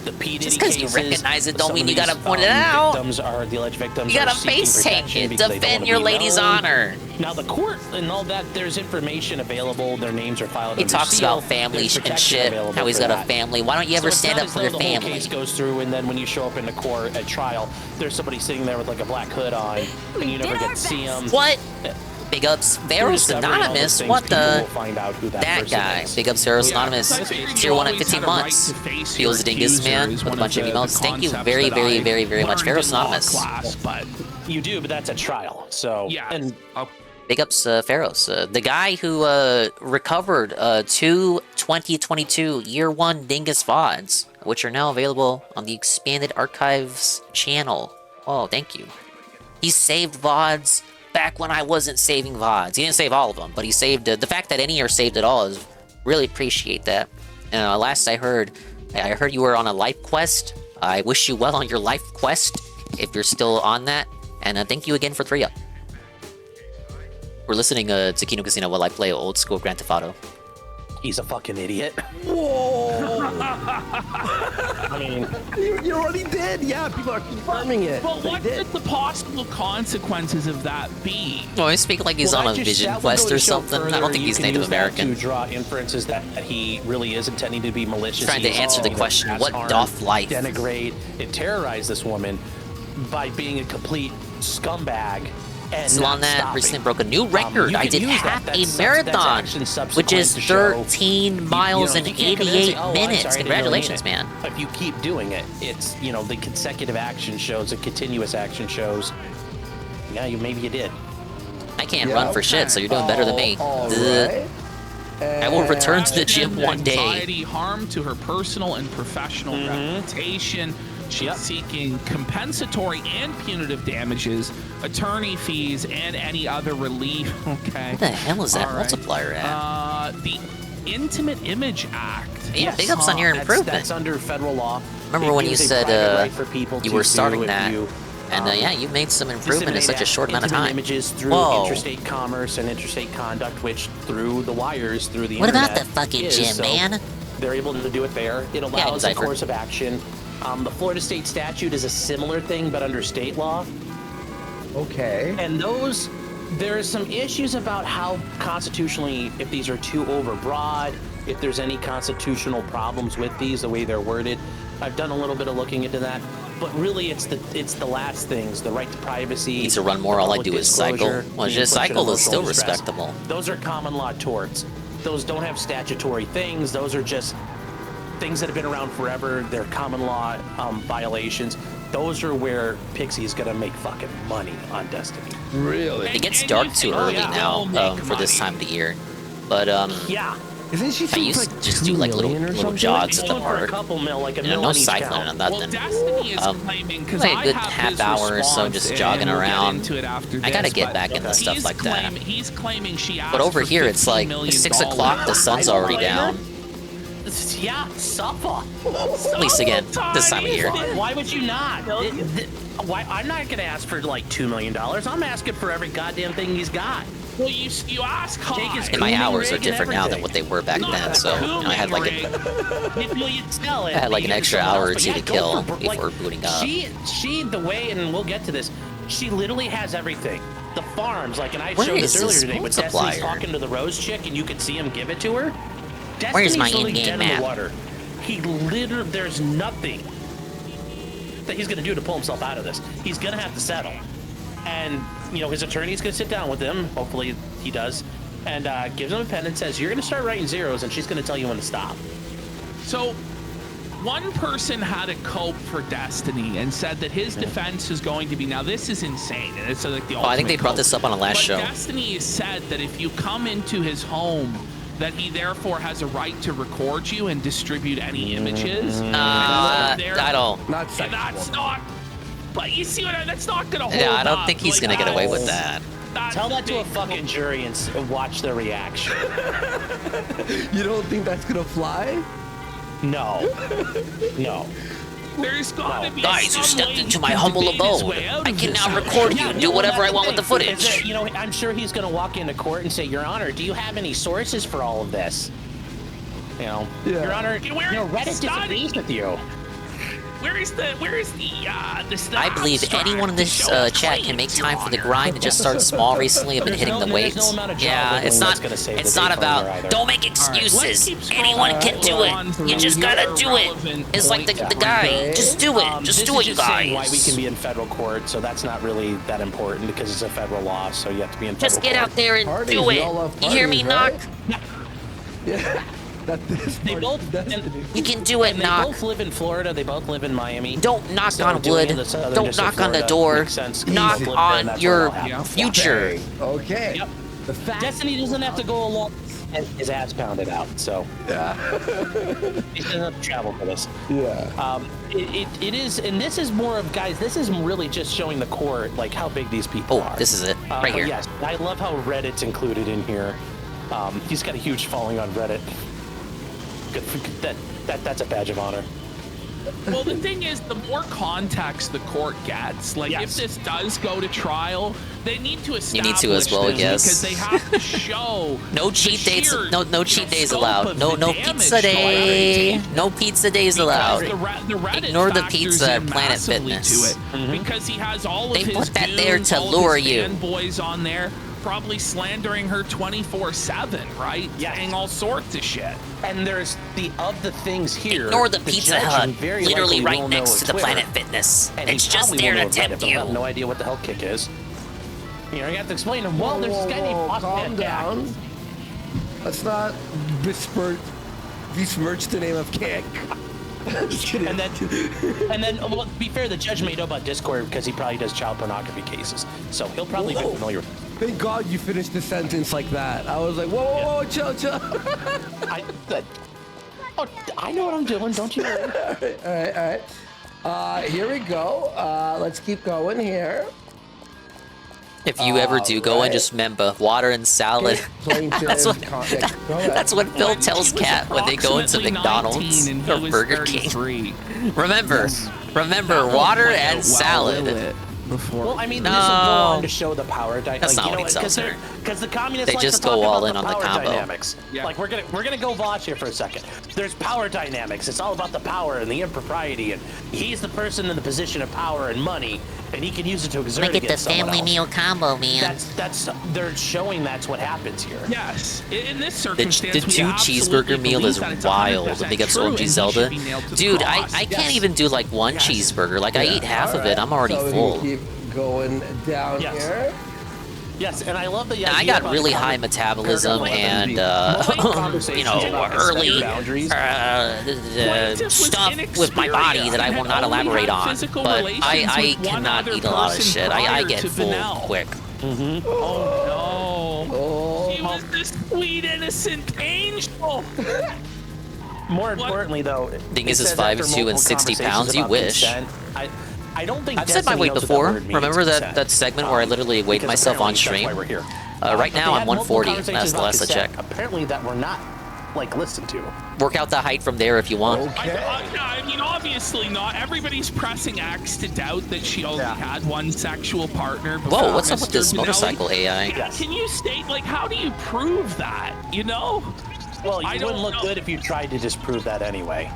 The P. Just because you recognize it don't some mean of you gotta these, point it out. Victims are the alleged victims. You are gotta seeking face tank protection it. because they don't Defend wanna your be lady's known. honor. Now the court and all that, there's information available. Their names are filed. He under talks seal. about family There's and protection shit. available How he's for got a that. family. Why don't you ever So it's stand not up as for though your the whole family? case goes through, and then when you show up in the court at trial, there's somebody sitting there with like a black hood on, and you never get to see them. What? Big ups, Pharaoh's Anonymous. What the? That guy. Big ups, Pharaoh's Anonymous. Tier 1 at 15 months. Feels dingus, man. With a bunch of emotes. Thank you very, very, very, very much, Pharaoh's Anonymous. You do, but that's a trial. So yeah. And big ups, Pharaoh's. The guy who recovered 2 2022 Year 1 Dingus VODs, which are now available on the Expanded Archives channel. Oh, thank you. He saved VODs back when I wasn't saving VODs. He didn't save all of them, but he saved... the fact that any are saved at all is... Really appreciate that. Last I heard you were on a life quest. I wish you well on your life quest, if you're still on that. And thank you again for 3-up. We're listening to Kino Casino while I play old school Grand Theft Auto. he's a fucking idiot. Whoa! I mean, you already did. Yeah, people are confirming it. But what could the possible consequences of that be? Oh, I speak like he's on a vision quest or something. I don't think he's Native American. To draw inferences that he really is intending to be malicious. Trying to answer the question, what doth life? Denigrate and terrorize this woman by being a complete scumbag. And Salon that recently broke a new record. I did half a marathon, which is 13 miles and 88 minutes. Congratulations, man. If you keep doing it, it's, you know, the consecutive action shows, the continuous action shows. Yeah, maybe you did. I can't run for shit, so you're doing better than me. Right. I will return to the gym one day. Anxiety, harm to her personal and professional reputation. She's seeking compensatory and punitive damages, attorney fees, and any other relief. Okay. What the hell is that multiplier at? The Intimate Image Act. Yeah, big ups on your improvement. That's under federal law. Remember when you said you were starting that, and yeah, you made some improvement in such a short amount of time. Images through interstate commerce and interstate conduct, which through the wires, through the what internet. What about the fucking gym, so man? They're able to do it there. It allows a course of action. The Florida state statute is a similar thing, but under state law. Okay. And there's some issues about how constitutionally, if these are too overbroad, if there's any constitutional problems with these, the way they're worded. I've done a little bit of looking into that, but really it's the last things, the right to privacy. Need to run more. All I do is cycle. Well, just cycle is still respectable. Those are common law torts. Those don't have statutory things. Those are just things that have been around forever. They're common law violations. Those are where Pixie's gonna make fucking money on Destiny. Really? It gets dark too early now for this time of the year. But yeah. Isn't she I used to just do like little jogs at the park. No cycling or nothing. Like a good half hour or so just jogging around. I gotta get back into stuff like that. But over here it's like 6 o'clock, the sun's already down. Yeah, supper. At least again, this time of year. Why would you not? Why? I'm not gonna ask for like $2 million. I'm asking for every goddamn thing he's got. Well, you ask high. And my hours are different now than what they were back then, so I had like I had like an extra hour or two to kill before booting up. She, the way, and we'll get to this, she literally has everything. The farms, like, and I Where showed is this earlier this today, but multiplier? Destiny's talking to the Rose chick, and you could see him give it to her. Where's my Destiny's literally in-game dead in map? the water. He literally, there's nothing that he's gonna do to pull himself out of this. He's gonna have to settle. And, you know, his attorney's gonna sit down with him, hopefully he does, and gives him a pen and says, you're gonna start writing zeros, and she's gonna tell you when to stop. So, one person had a cope for Destiny and said that his defense is going to be, now this is insane, and it's like the ultimate I think they brought cope. this up on a last But show. Destiny has said that if you come into his home, that he therefore has a right to record you and distribute any images. I don't. Not And that's not. But you see what that's not gonna hold Yeah, I don't up. think he's Like, gonna get away with that's- that. Tell that to a fucking jury and watch their reaction. You don't think that's gonna fly? No. No. There's gotta be Guys, you some stepped way into he my can humble debate his abode. way out I of can this. now record you and do whatever I want with the Is footage. there, you know, I'm sure he's going to walk into court and say, Your Honor, do you have any sources for all of this? You know, Your Honor, you know, Reddit disagrees with you. Where is the I believe anyone in this chat can make time for the grind and just start small recently. I've been hitting the weights. Yeah, it's not. It's not about. Don't make excuses. Anyone can do it. You just gotta do it. It's like the guy. Just do it. Just do it, you guys. Why we can be in federal court, so that's not really that important because it's a federal law, so you have to be in federal Just get court. out there and do it. You hear me, Knock? Yeah. They both, you can do it, Knock. They both live in Florida. They both live in Miami. Don't knock So on doing wood. it in the southern Don't district knock of on the Florida door. makes sense 'cause Knock you've lived there and on that's your where it'll happen. future. Okay. Yep. The fact Destiny doesn't have to go along and his ass pounded out, so yeah. he doesn't have to travel for this. Yeah. It is, and this is more of, guys, this is really just showing the court like how big these people are. This is it right here. Yes, I love how Reddit's included in here. He's got a huge following on Reddit. Good for, that's a badge of honor. Well, the thing is, the more context the court gets, like if this does go to trial, they need to establish You need to as well, this yes. because they have to show No cheat days. No cheat days scope allowed. of No the pizza damage day. No pizza days allowed. The Reddit Ignore the factors pizza in at Planet massively Fitness. to it because he has all of They his put that there goons, to all lure of his you. fanboys on there, probably slandering her 24/7, right? Saying all sorts of shit. And there's of the things here. Ignore the Pizza judge Hut, very literally likely right will know next of to the Twitter. Planet Fitness. And It's he just probably there will to know of Reddit, tempt but you. have no idea what the hell kick is. You know, you have to explain to him. Well, there's this guy named Calm Bossman down. Let's not besmirch the name of Kick. Just kidding. And then, well, to be fair, the judge may know about Discord because he probably does child pornography cases, so he'll probably be familiar with it. Thank God you finished the sentence like that. I was like, whoa, chill. I know what I'm doing, don't you worry. All right. Here we go. Let's keep going here. If you ever do go in, just remember water and salad. That's what Phil tells Kat when they go into McDonald's or Burger King. Remember, water and salad. Well, I mean, No. this will go on to show the power dynamics. That's not what he tells her. Because the communists They like just to talk go all about in the on the power combo. dynamics. Like we're gonna go Vosh here for a second. There's power dynamics. It's all about the power and the impropriety, and he's the person in the position of power and money, and he can use it to exert Make it the against someone family else. meal combo, man. That's they're showing that's what happens here. Yes, in this The circumstance, we 2 absolutely cheeseburger meal believe is that it's wild. 100% Big ups true, and OG he Zelda. should be nailed to the Dude, cross. I can't even do like one cheeseburger. Like I eat half of it. I'm already So full. we keep going down here. Yes, and I love the I idea got about really the high metabolism and you know, early stuff with my body that I will not elaborate on. But I cannot eat a lot of shit. I get full quick. Oh no! She was this sweet, innocent angel. More importantly, though, Thing is, it it's says after 5'2" and multiple 60 conversations pounds. You about wish. consent, I don't think I've said my Destiny weight knows what that before. word means, Remember consent. that segment where I literally weighed Because myself on apparently stream? that's why we're here. Right But now they I'm had multiple 140. conversations That's the about last I consent. checked. Apparently that we're not like listen to. Work out the height from there if you want. I mean, obviously not. Everybody's pressing X to doubt that she only had one sexual partner. Whoa, what's up with Mr. this Benelli. motorcycle AI? Can you state, like, how do you prove that, you know? Well, you I wouldn't don't look know. good if you tried to disprove that anyway.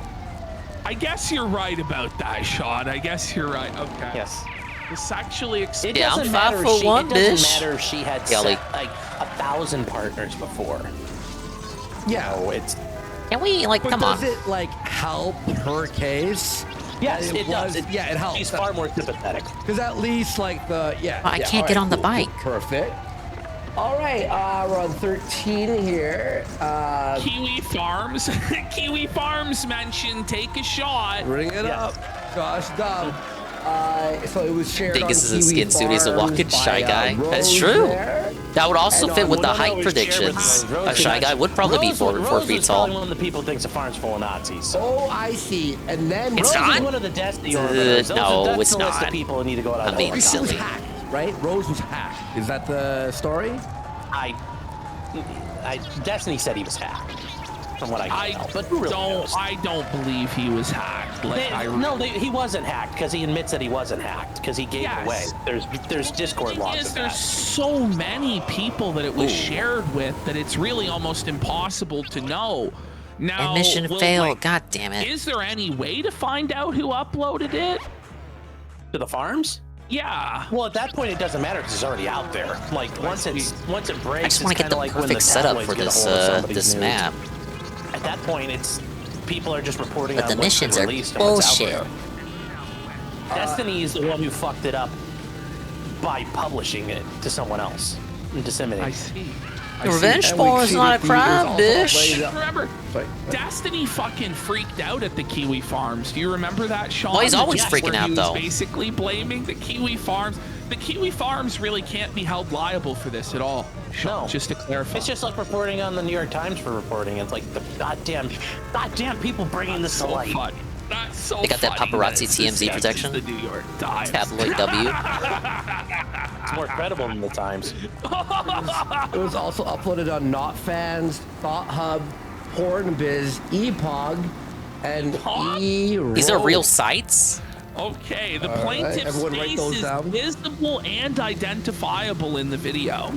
I guess you're right about that, Sean. I guess you're right. Okay. Yes. The sexually It Yeah, I'm doesn't matter. 5'1", It doesn't bitch. matter if she had Kelly. like 1,000 partners before. Yeah. No, it's. Can we, like, But come on. does it like help her case? Yes, That it does. Yeah, it helps. She's far more sympathetic. Because at least like the I can't get on the bike. Perfect. All right, we're on 13 here. Kiwi Farms. Kiwi Farms mentioned take a shot. Bring it up, Josh Dub. So it was shared Dingus on is a Kiwi skin suit. He's a Farms walking by, Shy Guy. That's Rose true. there. That would also And fit on with the one height was shared with predictions. Rose. A Shy Guy would probably be 4 Rose feet was probably tall. one of the people who thinks the farm's full of Nazis. So. Oh, I see. And then It's Rose not? is one of the Destiny orbiters. No, that's it's the list not. of people who need to go out. I'm being she was silly. hacked, right? Rose was hacked. Is that the story? Destiny said he was hacked. From what I can tell, but who really knows? I don't believe he was hacked. Like, he wasn't hacked because he admits that he wasn't hacked because he gave it away. There's Discord logs of there's that. so many people that it was shared with that it's really almost impossible to know. Now, And mission failed. God damn it. Is there any way to find out who uploaded it? To the farms? Yeah. Well, at that point, it doesn't matter because it's already out there. Like once it breaks, I just want it's to get kind the of like when perfect the setup tabloids for get a this hold of somebody's this news. map. At that point, it's people are just reporting But on the what's missions been are released and what's out bullshit. there. Destiny is the one who fucked it up by publishing it to someone else and disseminating. I see. Revenge porn is not a crime, bitch. Remember, Destiny fucking freaked out at the Kiwi Farms. Do you remember that, Sean? Well, he's always Yes, freaking where out, he was though. Basically blaming the Kiwi Farms. The Kiwi Farms really can't be held liable for this at all. Sean, No. just to clarify. It's just like reporting on the New York Times for reporting. It's like the goddamn people bringing this to light. Funny. That's so They got that funny paparazzi it's TMZ the protection. The New York Times. Tabloid W. It's more credible than the Times. It was also uploaded on Not Fans, Thought Hub, Pornbiz, EPOG, and These are real sites? Okay, the All right, plaintiff's everyone write face those is down. visible and identifiable in the video.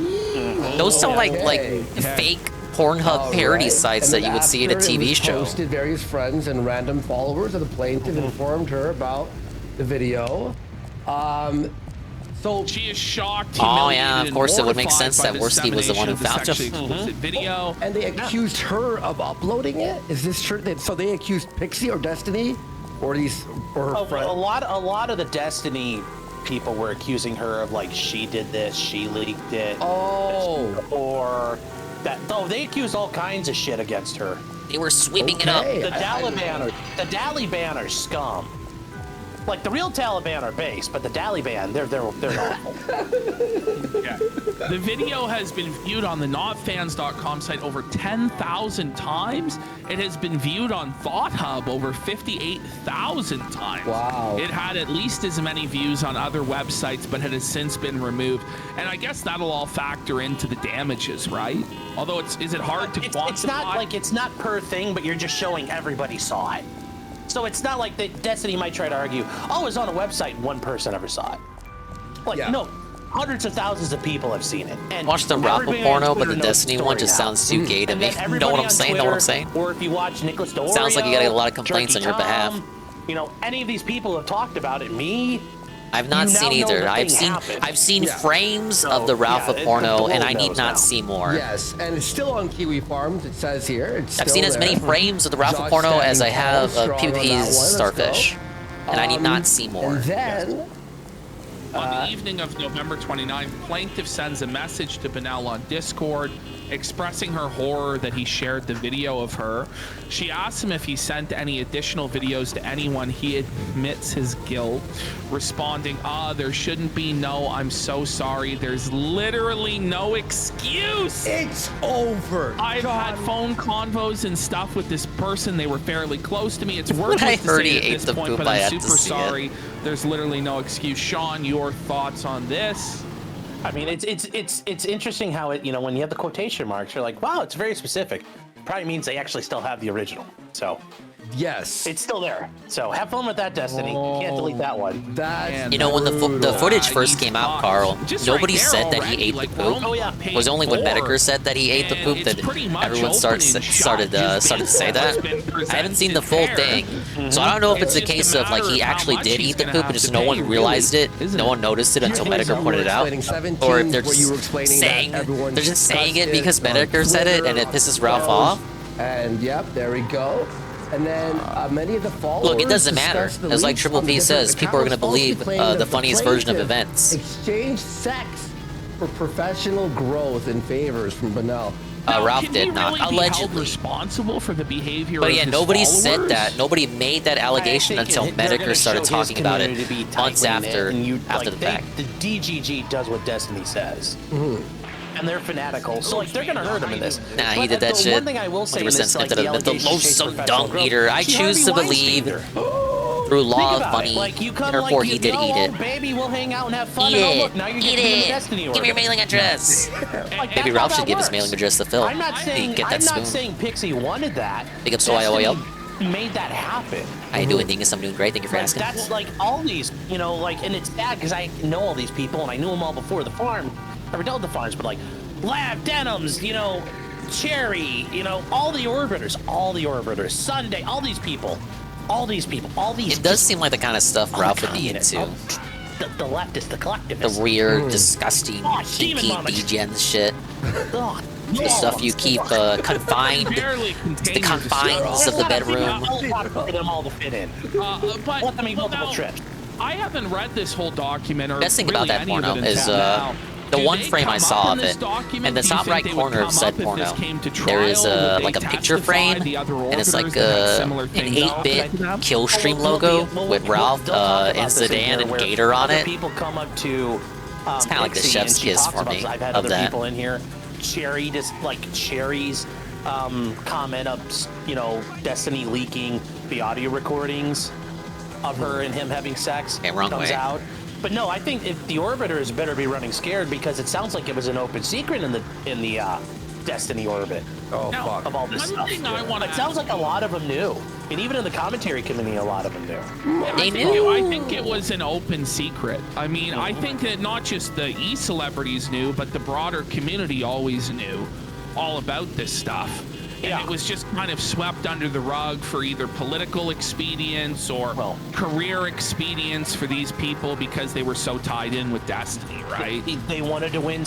Those sound like Okay. fake Pornhub parody sites that you would see in a TV show. Posted various friends and random followers of the plaintiff informed her about the video. So she is shocked. Oh yeah, of humiliated, course it and would make mortified sense by that Worsky was the one who found sexually him. explicit video. And they accused her of uploading it. Is this true? So they accused Pixie or Destiny, or these, or her friend? A lot of the Destiny people were accusing her of like she did this, she leaked it. Oh. Or that. Oh, they accused all kinds of shit against her. They were sweeping it up. The Taliban are scum. Like the real Taliban are base, but the Taliban, they're awful. Yeah. The video has been viewed on the notfans.com site over 10,000 times. It has been viewed on Thought Hub over 58,000 times. Wow. It had at least as many views on other websites, but it has since been removed. And I guess that'll all factor into the damages, right? Although is it hard to quantify? It's not per thing, but you're just showing everybody saw it. So it's not like that Destiny might try to argue, oh, it was on a website and one person ever saw it. Like, no, hundreds of thousands of people have seen it. And Watch the Raffle everybody on porno, but Twitter the knows Destiny story one just now. sounds too gay to And me. then Know everybody what I'm on saying? Know what I'm Twitter, saying? Or if you watch Nicholas Dorio, Sounds like you got a lot of complaints Jerky on your behalf. Tom, you know, any of these people have talked about it. Me, I've not you seen now know either. the I've thing seen happened. frames of the Ralph yeah, porno, and I knows need not now. see more. Yes, and it's still on Kiwi Farms. It says here. It's I've still seen as many there. frames of the Ralph Josh porno as I standing have tall, of strong on that one. PvP's Let's Starfish, go. and I need not see more. And then On the evening of November 29th, plaintiff sends a message to Benel on Discord expressing her horror that he shared the video of her. She asks him if he sent any additional videos to anyone. He admits his guilt, responding, there shouldn't be no, I'm so sorry. There's literally no excuse. It's over. I've had phone convos and stuff with this person. They were fairly close to me. It's worthless I to heard say he at ate this the point, poop, but I I'm had to super see it. sorry. There's literally no excuse. Sean, your thoughts on this? I mean, it's interesting how it, you know, when you have the quotation marks, you're like, wow, it's very specific. probably means they actually still have the original. So yes, it's still there. So have fun with that, Destiny. You can't delete that one. That's You know, when the footage first came out, Carl, nobody said that he ate the poop. Oh yeah. It was only when Medicare said that he ate the poop that everyone started to say that. I haven't seen the full thing, so I don't know if it's a case of like he actually did eat the poop and just no one realized it, no one noticed it until Medicare pointed it out, or if they're just saying it because Medicare said it and it pisses Ralph off. And yep, there we go. And then many of the followers. Look, it doesn't matter. As like Triple P says, people are going to believe the funniest version of events. Exchange sex for professional growth and favors from Benel. Ralph did not, allegedly. Responsible for the behavior. But of yeah, his nobody followers? said that. Nobody made that allegation until Medicare started talking about it months after the fact. The DGG does what Destiny says. And they're fanatical, so like they're gonna hurt him in this. Nah, he did that shit. One thing I will say in this, like, the loathsome dung eater. I choose to believe through law of money, therefore he did eat it. Baby, we'll hang out and have fun. Eat and it. Look, now you're Eat getting it. Destiny Give me your mailing address. Like, Maybe Ralph should give his mailing address to Phil. I'm not saying Get that spoon. Pixie wanted that. Big up to YOYO. Made that happen. How you doing, Dingus? I'm doing great. Thank you for asking. That's like all these, you know, like, and it's bad because I know all these people and I knew them all before the farm. Never dealt with the farms, but like Lab Denims, you know, Cherry, you know, all the orbiters, Sunday, all these people. It does seem like the kind of stuff Ralph would be into. The leftist, the collectivist. The weird, disgusting, kinky degens shit. The stuff you keep confined to the confines of the bedroom. Get them all to fit in. But let them make multiple trips. I haven't read this whole document. Or Best thing really about that any porno of it is until now. the Do one they frame I come saw up of in this it. document? In the Do you top think right they would corner of come said up if porno, this came to there is trial? Would like a they picture testify? frame, The other and it's orbiters like that had an similar things 8-bit kill stream logo with Ralph and Sedan and Gator on it. People come up to. It's kind of like the Pixie, chef's and she kiss talks for about me this. I've had of other that. people in here. Cherry, just like Cherry's comment of, you know, Destiny leaking the audio recordings of her and him having sex wrong comes way. out. But no, I think if the orbiters better be running scared because it sounds like it was an open secret in the Destiny orbit. Oh fuck! Of all this stuff. I wanna It sounds like a lot of them knew, and even in the commentary committee, a lot of them knew. I think it was an open secret. I mean, I think that not just the E-celebrities knew, but the broader community always knew all about this stuff. And it was just kind of swept under the rug for either political expedience or career expedience for these people because they were so tied in with Destiny, right? They wanted to win.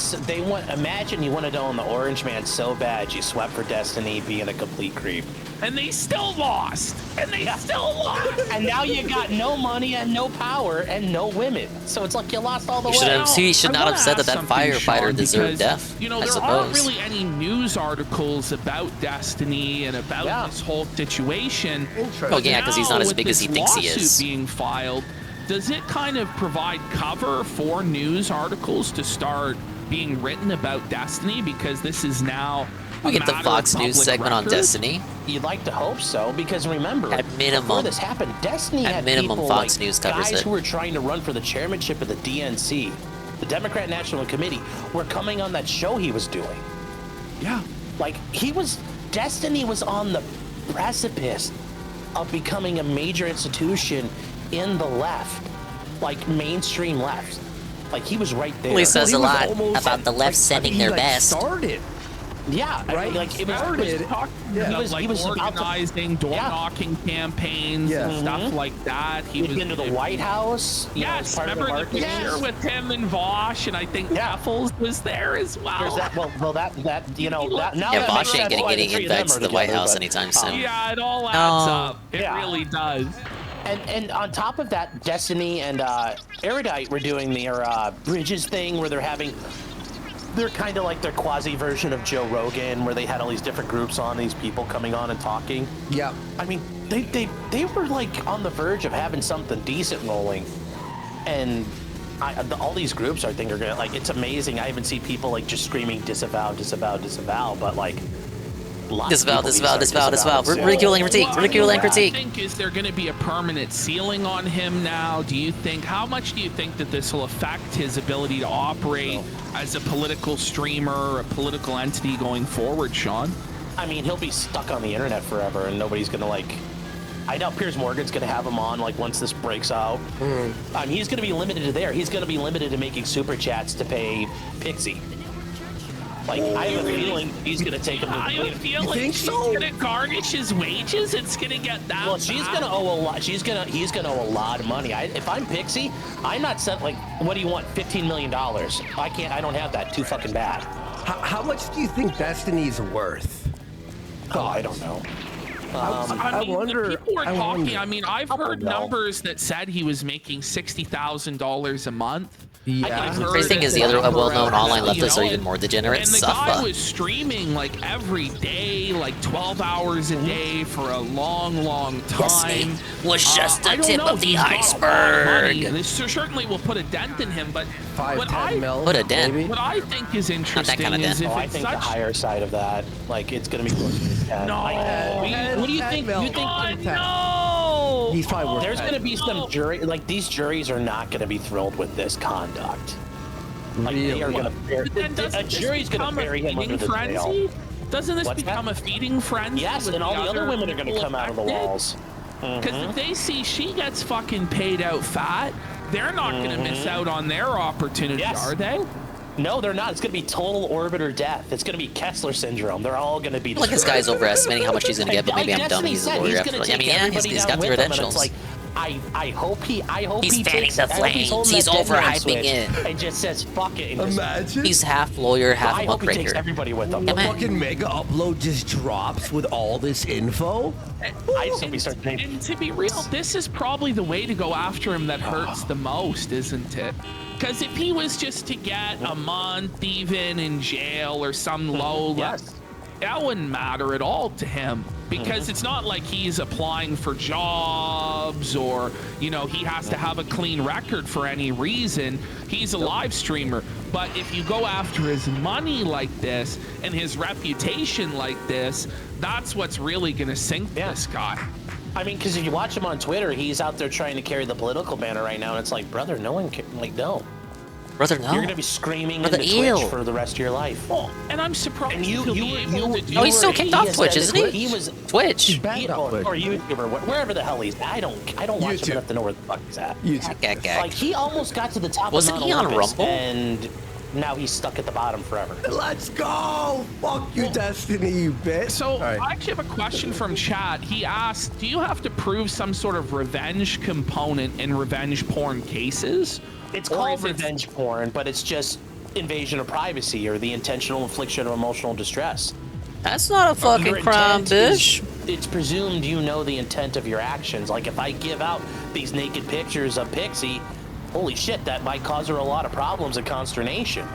Imagine you wanted to own the Orange Man so bad you swept for Destiny being a complete creep. And they still lost. And they still lost. And now you got no money and no power and no women. So it's like you lost all the way. He should not have said that firefighter deserved death. You know, I there suppose. aren't really any news articles about Destiny and about this whole situation. Oh yeah, because he's not as With big as he this thinks he lawsuit is. being filed, does it kind of provide cover for news articles to start being written about Destiny? Because this is now We get the matter Fox of News public segment on record? Destiny. You'd like to hope so, because remember, At minimum. before this happened, Destiny had people Fox like News covers guys it. who were trying to run for the chairmanship of the DNC, the Democrat National Committee, were coming on that show he was doing. Yeah. Like, Destiny was on the precipice of becoming a major institution in the left, like mainstream left. Like, he was right there. Well, he says a Well, lot was almost about the left sending their best. Started. Yeah, I Right? mean, like, it was Started. He was organizing door-knocking campaigns and stuff like that. He was into the White House. you know, as Yes, part of the remember the marketing. picture with him and Vosh, and I think Raffles was there as well. There's that. Well, that you know, that, now Yeah, that Vosh makes ain't sense why getting the three of them invites are to the White together, House but, anytime soon. Yeah, it all adds No. up. It really does. And on top of that, Destiny and Erudite were doing their Bridges thing where they're kind of like their quasi version of Joe Rogan, where they had all these different groups on, these people coming on and talking. Yeah. I mean, they were like on the verge of having something decent rolling, and all these groups I think are gonna, like, it's amazing. I even see people like just screaming disavow, disavow, disavow, but like Disavow. Ridicule and critique. Ridicule and critique. I think, is there going to be a permanent ceiling on him now? How much do you think that this will affect his ability to operate as a political streamer or a political entity going forward, Sean? I mean, he'll be stuck on the internet forever, and nobody's gonna like. I doubt Piers Morgan's gonna have him on like once this breaks out. He's gonna be limited to there. He's gonna be limited to making super chats to pay Pixie. Like, I have a feeling he's gonna take him to I feel like she's gonna garnish his wages. It's gonna get that. Well, she's gonna owe a lot. He's gonna owe a lot of money. If I'm Pixie, I'm not set. Like, what do you want? $15 million? I can't. I don't have that. Too fucking bad. How much do you think Destiny's worth? Oh, I don't know. I mean, wonder. the people are talking. wonder. I mean, I've heard numbers that said he was making $60,000 a month. Yeah. The crazy thing is the other well-known online leftists are even more degenerate. And the guy was streaming like every day, like 12 hours a day for a long, long time. Was just the I don't tip know of if the he's got a lot of iceberg. money. This certainly will put a dent in him, but what Put a dent. what I think is interesting kinda is dent. if I it's think the such higher side of that, like it's gonna be close to 10. No. What do you think? You think? No. He's probably worth There's 10. gonna be some jury. Like these juries are not gonna be thrilled with this conduct. Like they are gonna. A jury's gonna bury him under the jail. Doesn't this become a feeding frenzy? Yes, with and all the other women are gonna people come out of the affected? walls. Because if they see she gets fucking paid out fat, they're not going to miss out on their opportunity, are they? No, they're not. It's going to be total orbit or death. It's going to be Kessler syndrome. They're all going to be. Like this guy's overestimating how much he's gonna get, but maybe I'm dumb. He's a lawyer after all. I mean, yeah, he's got the credentials. Like, I hope he He's fanning takes, the I hope flames. holding He's that dead man overhyping switch it. And just says fuck it. And just, Imagine. He's half lawyer, half I hope he takes muckraker. everybody with him. The fucking mega upload just drops with all this info. I think we start. And to be real, this is probably the way to go after him that hurts the most, isn't it? Because if he was just to get a month even in jail or some low, that wouldn't matter at all to him. Because it's not like he's applying for jobs or, you know, he has to have a clean record for any reason. He's a live streamer. But if you go after his money like this and his reputation like this, that's what's really going to sink this guy. I mean, because if you watch him on Twitter, he's out there trying to carry the political banner right now, and it's like, brother, no one can, like, no. Brother, no. You're gonna be screaming Brother, into ew. Twitch for the rest of your life. Well, and I'm surprised and he'll be able to do Oh, he's still kicked off Twitch, isn't he? He was Twitch. or YouTube or wherever the hell he's. I don't watch him enough to know where the fuck he's at. YouTube. Like he almost got to the top. Wasn't of he Mount on Olympus, Rumble? And now he's stuck at the bottom forever. Let's go! Fuck you, Destiny, you bitch. So I actually have a question from chat. He asked, do you have to prove some sort of revenge component in revenge porn cases? It's called revenge porn, but it's just invasion of privacy or the intentional infliction of emotional distress. That's not a fucking Your crime, intent bitch. It's presumed you know the intent of your actions. Like if I give out these naked pictures of Pixie, holy shit, that might cause her a lot of problems and consternation.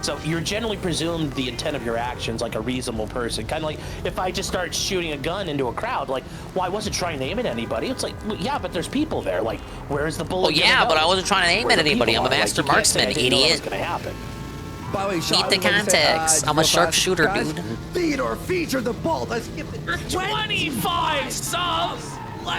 So you're generally presumed the intent of your actions like a reasonable person. Kind of like if I just start shooting a gun into a crowd, like, well, I wasn't trying to aim at anybody. It's like, well, yeah, but there's people there. Like, where's the bullet? Oh yeah, gonna but go? I wasn't trying to aim Where at the anybody. people I'm a are. master Like, you can't say marksman, I didn't know that was idiot. gonna happen. By the way, Sean, Keep the context. I'm a sharpshooter, guys, dude. Theodore, feature the ball. Let's get the 25 subs!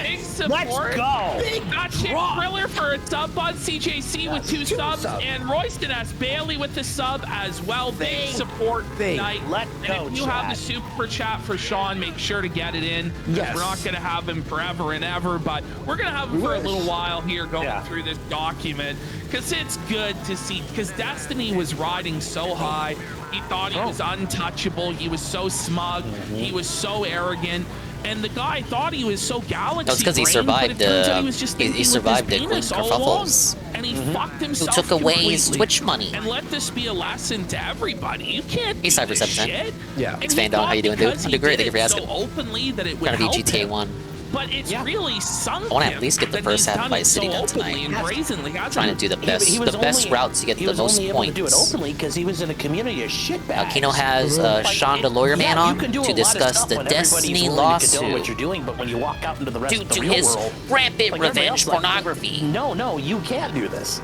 Big support. Let's go. Big Chick Thriller for a sub on CJC with 2 subs. And Royston has Bailey with the sub as well. Big support tonight. Let's go, and if you have the super chat for Sean, make sure to get it in. Yes. We're not going to have him forever and ever, but we're going to have him for a little while here going through this document. Because it's good to see. Because Destiny was riding so high. He thought he was untouchable. He was so smug. He was so arrogant. And the guy thought he was so galaxy. That's because he survived. But it turns out he was just He survived the the Queen Kerfuffles. And he fucked himself. Who took away his completely. Twitch money. And let this be a lesson to everybody. You can't. Hey, Cypher do this 710. shit. Yeah. And It's he Fandom. How thought you doing, dude? because I'm he doing great. did Thank you for it asking. so openly that it would Trying to help be GTA him. 1. But it's really sunk I want to him at least get the that first he's half done of Vice it City so done openly tonight. and brazenly. Trying to do the best, He was the best only- route to get he the was most only able to do it points. openly because he was in a community of shitbags. Now, Kino has Sean the Lawyer Man on to discuss the Destiny lawsuit. What you're doing, but when you walk out into the rest Due of the to real his world, rampant like, revenge everybody's like, pornography. No, you can't do this.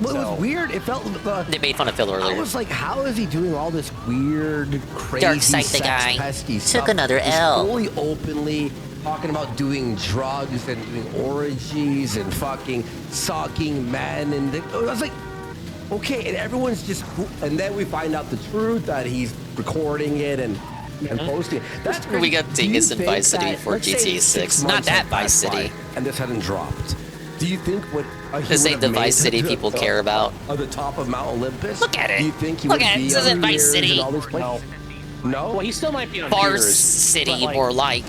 Well, it was weird. It felt. They made fun of Phil I earlier. was like, how is he doing all this weird, crazy, Dark Side the sex guy pesty took stuff? another Just L. Fully openly talking about doing drugs and doing orgies and fucking sucking men, and I was like, okay. And everyone's just, and then we find out the truth that he's recording it, and and posting. That's We crazy. got Do you Dingus in think Vice City that- for let's say GTA 6 6. Not months that had Vice passed by City. And this hadn't dropped. Do you think what This ain't the Vice City people care about. Of the top of Mount Olympus? Look at it. Do you think he Look would at it. be This isn't on Vice Year's City. and all these places? No. Well, he still might be on Farce Gears, City, but, like, more like.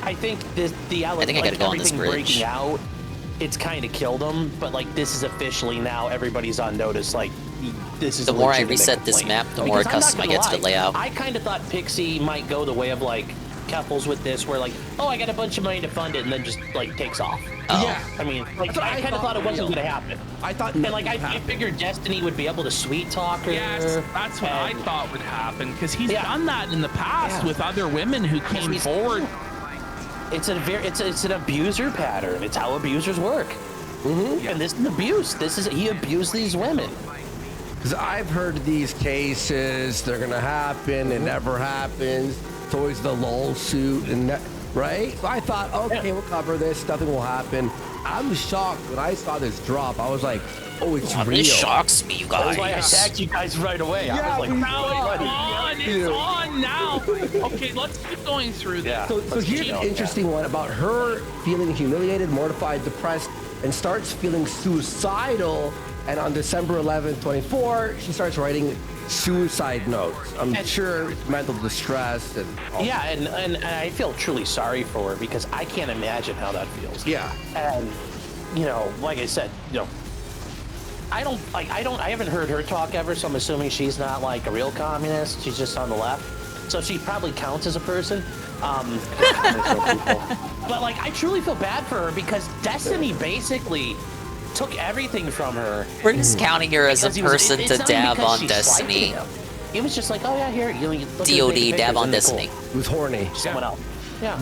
I think the I think I gotta go on this everything bridge. breaking out, it's kind of killed him. But like this is officially now everybody's on notice. Like this is The a more I legitimate reset this complaint. map, the more Because I'm not custom I gonna get to the lie, layout. I kind of thought Pixie might go the way of like couples with this, where like, oh, I got a bunch of money to fund it, and then just like takes off. Oh. Yeah. I mean, like, That's what I kind of thought it wasn't going to happen. I thought. And like, I figured Destiny would be able to sweet talk her. Yes, that's what I and- thought would happen because he's Yeah. done that in the past Yeah. with other women who came forward. It's an abuser pattern. It's how abusers work. Mm-hmm. And this is abuse. He abused these women. Because I've heard these cases, they're gonna happen, it never happens. It's always the lull suit, and that, right? So I thought, okay, we'll cover this, nothing will happen. I'm shocked when I saw this drop. I was like, oh, it's real. This shocks me, you guys. That's why I tagged you guys right away. Yeah, I was like, Now it's buddy. on. It's on now. Okay, let's keep going through this. Yeah. So Let's here's keep an going. interesting one about her feeling humiliated, mortified, depressed, and starts feeling suicidal. And on December 11th, 24, she starts writing suicide notes. I'm sure it's mental distress and all. Yeah, and I feel truly sorry for her because I can't imagine how that feels. Yeah. And you know, like I said, you know, I haven't heard her talk ever, so I'm assuming she's not like a real communist. She's just on the left, so she probably counts as a person. But like, I truly feel bad for her because Destiny basically took everything from her. We're just counting her as a Because he was- person it's to not even dab because on she Destiny. slighted him. He was just like, oh yeah, here, you look at the DOD, pictures, dab on isn't it cool? Destiny. He was horny. Someone else. Yeah.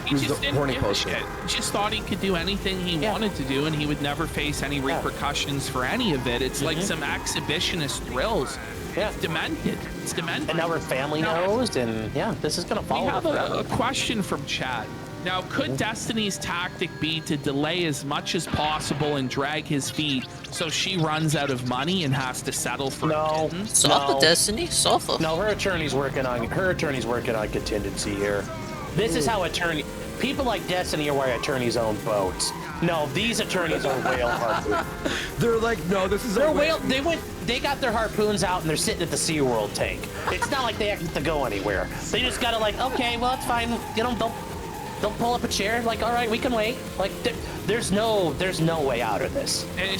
He just didn't give a shit. He just thought he could do anything he wanted to do, and he would never face any repercussions for any of it. It's like some exhibitionist thrills. Yeah. It's demented. It's demented. And now her family knows, and yeah, this is gonna follow We her have forever. a question from chat. Now, could Destiny's tactic be to delay as much as possible and drag his feet so she runs out of money and has to settle for No. Sofa, Destiny, sofa. No, her attorney's working on contingency here. This is how people like Destiny are why attorneys own boats. No, these attorneys own whale harpoons. They're like, no, this is They're a whale. They got their harpoons out and they're sitting at the SeaWorld tank. It's not like they have to go anywhere. They just gotta like, okay, well it's fine. You know, they'll pull up a chair. Like, all right, we can wait. Like, there's no way out of this. And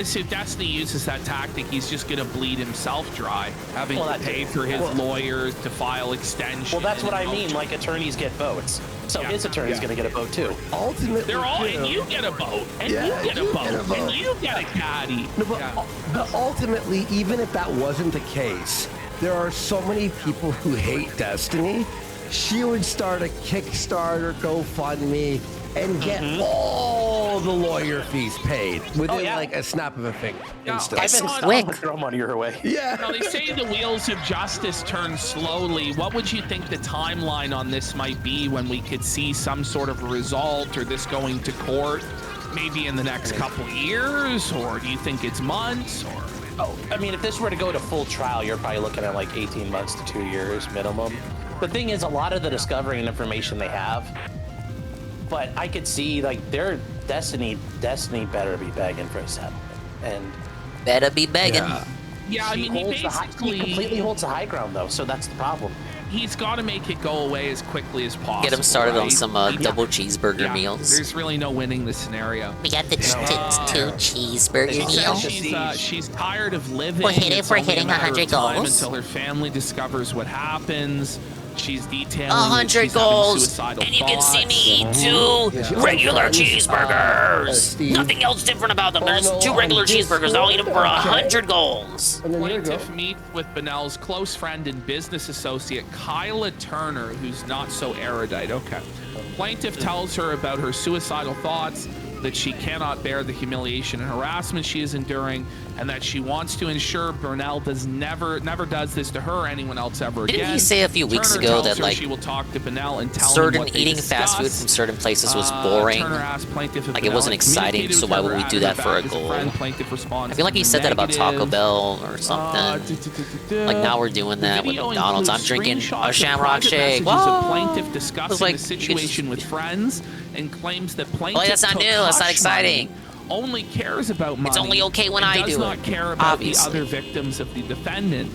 so Destiny uses that tactic. He's just gonna bleed himself dry, having to pay for his lawyers to file extensions. Well, that's what I mean. Like, attorneys get boats. So his attorney's gonna get a boat too. Ultimately, They're all, and you get a boat, and you get a boat, and you get a caddy. No, but ultimately, even if that wasn't the case, there are so many people who hate Destiny. She would start a Kickstarter, GoFundMe, and get all the lawyer fees paid within like a snap of a finger. I'll throw money her way. Yeah. Now, they say the wheels of justice turn slowly. What would you think the timeline on this might be when we could see some sort of result or this going to court? Maybe in the next couple years, or do you think it's months? Or I mean, if this were to go to full trial, you're probably looking at like 18 months to 2 years minimum. The thing is, a lot of the discovery and information they have, but I could see like their Destiny better be begging for a settlement, and better be begging. Yeah, I mean, he completely holds the high ground though, so that's the problem. He's got to make it go away as quickly as possible. Get him started on right? some double cheeseburger meals. There's really no winning the scenario. We got the two cheeseburger meals. She's tired of living. We're hitting It's only a matter of 100 time goals. until her family discovers what happens. She's detailing 100 goals, and you can see me eat two regular cheeseburgers. Nothing else different about them. There's two regular cheeseburgers. I'll eat them for 100 goals. Plaintiff meets with Benell's close friend and business associate, Kyla Turner, who's not so erudite. Okay. Plaintiff tells her about her suicidal thoughts, that she cannot bear the humiliation and harassment she is enduring, and that she wants to ensure Burnell never does this to her or anyone else ever again. Didn't he say a few weeks Turner ago tells that her like she will talk to Burnell and tell him certain what they eating fast food discussed. from certain places was boring? Turner asked plaintiff if Like it wasn't Burnell had exciting, so communicated why with would we her do that for a as goal? friend. Plaintiff responds I feel like he said that about Taco negative. Bell or something. Like now we're doing that with McDonald's. I'm drinking a Shamrock Shake. What? Plaintiff discussing like, the situation with friends and claims that plaintiff that's not took new. That's not hush exciting. money, only cares about money. It's only okay when and I does do not it, care about obviously. the other victims of the defendant.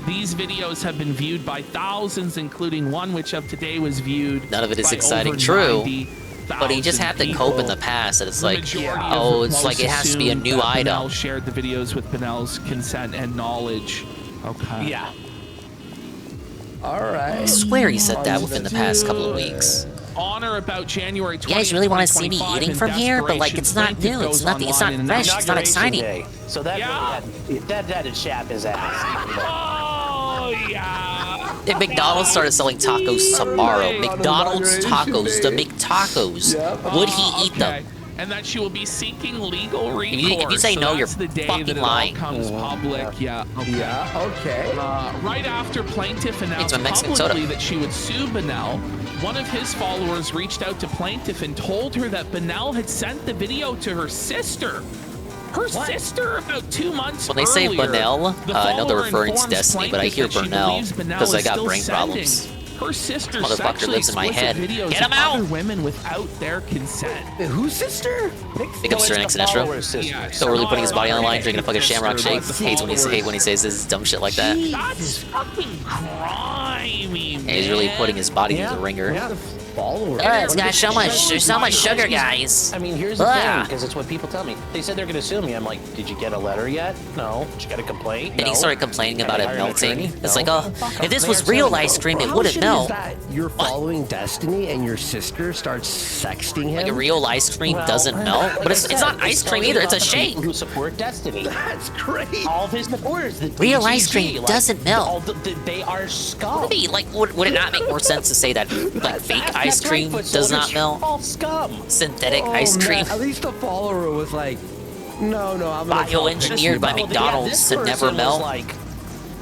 These videos have been viewed by thousands, including one which of today was viewed. None of it is by exciting, over true. 90,000 But he just had to cope in the past that it's The like, majority of oh, it's like it reports has to be a assumed new that item. Bonnell shared the videos with Bonnell's consent and knowledge. Okay. Yeah. All right. I swear he said that within the past couple of weeks. On or about January 20th, You guys really want to see me 2025, eating in from here? But like, desperation, it's not plaintiff new. goes It's nothing. It's not online and fresh. It's not exciting. Day. So that really had to chap his ass. Oh yeah. If McDonald's started selling tacos tomorrow, McDonald's tacos, the McTacos, would he eat them? And that she will be seeking legal recourse. If you say So no, you're that's the day fucking that it lying. all comes public. Yeah. Okay. Yeah. Okay. Right after plaintiff announced my Mexican publicly soda. that she would sue Bonnell, one of his followers reached out to plaintiff and told her that Bonnell had sent the video to her sister. Her sister about 2 months When they say earlier. Bonnell, The I know they're follower referring to informs Destiny, but I plaintiff hear that she Burnell believes Bonnell because I is got still brain sending problems. Her sister Motherfucker sexually lives in my explicit head. videos Get of him out! other women without their consent. Whose sister? Big up Sir Next Sinestro. Yeah, So really putting his body on the line, okay. drinking a fucking Shamrock Shake. Sister, Hates when he says this dumb shit like that. That's fucking grimy, man. And he's really putting his body through the ringer. Followers. It's got so much sugar, guys. I mean, here's the Ah. thing, because it's what people tell me. They said they're going to sue me. I'm like, did you get a letter yet? No. Did you get a complaint? And he No. started complaining about it Did I hire an melting. attorney? It's No. like, oh, if this was real ice cream, it How wouldn't shitty melt. is that? You're following Destiny and your sister starts sexting him? Like a real ice cream doesn't melt, but it's not ice cream either. It's a shake. Who support Destiny? That's great. All of his supporters. The Real DGG, ice cream doesn't melt. They are scum. Would it be, like, would it not make more sense to say that like fake ice That's right, cream foot does not soldiers. melt? All scum. Synthetic Oh, ice man, cream, At least the follower was like, no, I'm gonna tell bioengineered by Pixie about it. McDonald's this to never person was melt. like,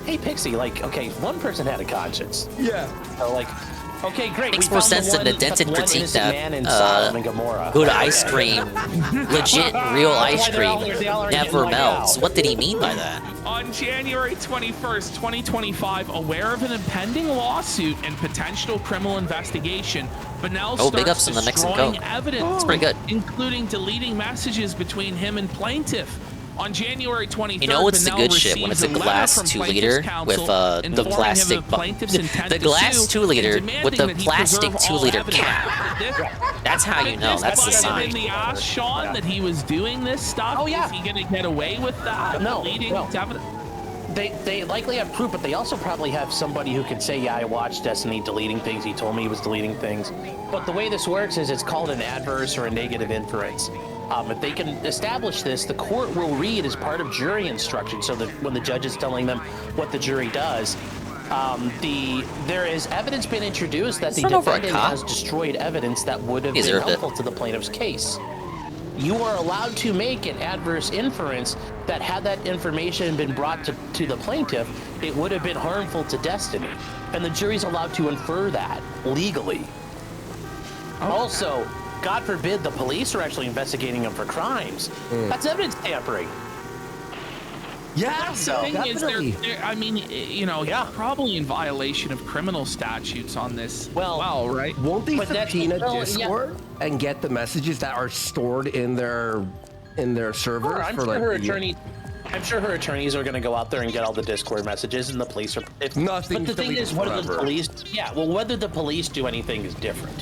hey, Pixie, like, okay, one person had a conscience. Yeah. So, like, okay, great. Makes we more found sense than the one dented critique innocent that man in Sodom and Gomorrah. good ice cream, legit real ice Why they're all- cream they all are never getting like melts. out. What did he mean by that? On January 21st, 2025, aware of an impending lawsuit and potential criminal investigation, Bonnell Oh, big starts ups on the Mexican destroying Coke. evidence, It's pretty good. including deleting messages between him and plaintiff. On January 23rd, You know what's the Bonnell good shit when it's a receives letter glass from 2-liter plaintiff's with counsel the informing plastic him of plaintiff's intent the to glass sue 2-liter and with the demanding that he plastic preserve all 2-liter evidence. cap. That's how you know. Did That's the this bite him in sign. the ass, Sean, that he was doing this stuff? Oh, yeah. Is he gonna get away with that? No, Deleting no. evidence? They likely have proof, but they also probably have somebody who could say, yeah, I watched Destiny deleting things. He told me he was deleting things. But the way this works is it's called an adverse or a negative inference. If they can establish this, the court will read as part of jury instruction, so that when the judge is telling them what the jury does, there is evidence been introduced that the Run over a defendant cop. has destroyed evidence that would have been Deserved it. helpful to the plaintiff's case. You are allowed to make an adverse inference that had that information been brought to the plaintiff, it would have been harmful to Destiny. And the jury's allowed to infer that legally. Also, God forbid the police are actually investigating him for crimes. That's evidence tampering. Yeah, The thing is, definitely. I mean, you know, Yeah. probably in violation of criminal statutes on this. Well, right? Won't they But that's- subpoena well, yeah. Discord and get the messages that are stored in their servers Sure, I'm for sure like her a year? attorney. I'm sure her attorneys are going to go out there and get all the Discord messages, and the police are. Nothing's But the thing deleted is, whether the forever. police, whether the police do anything is different.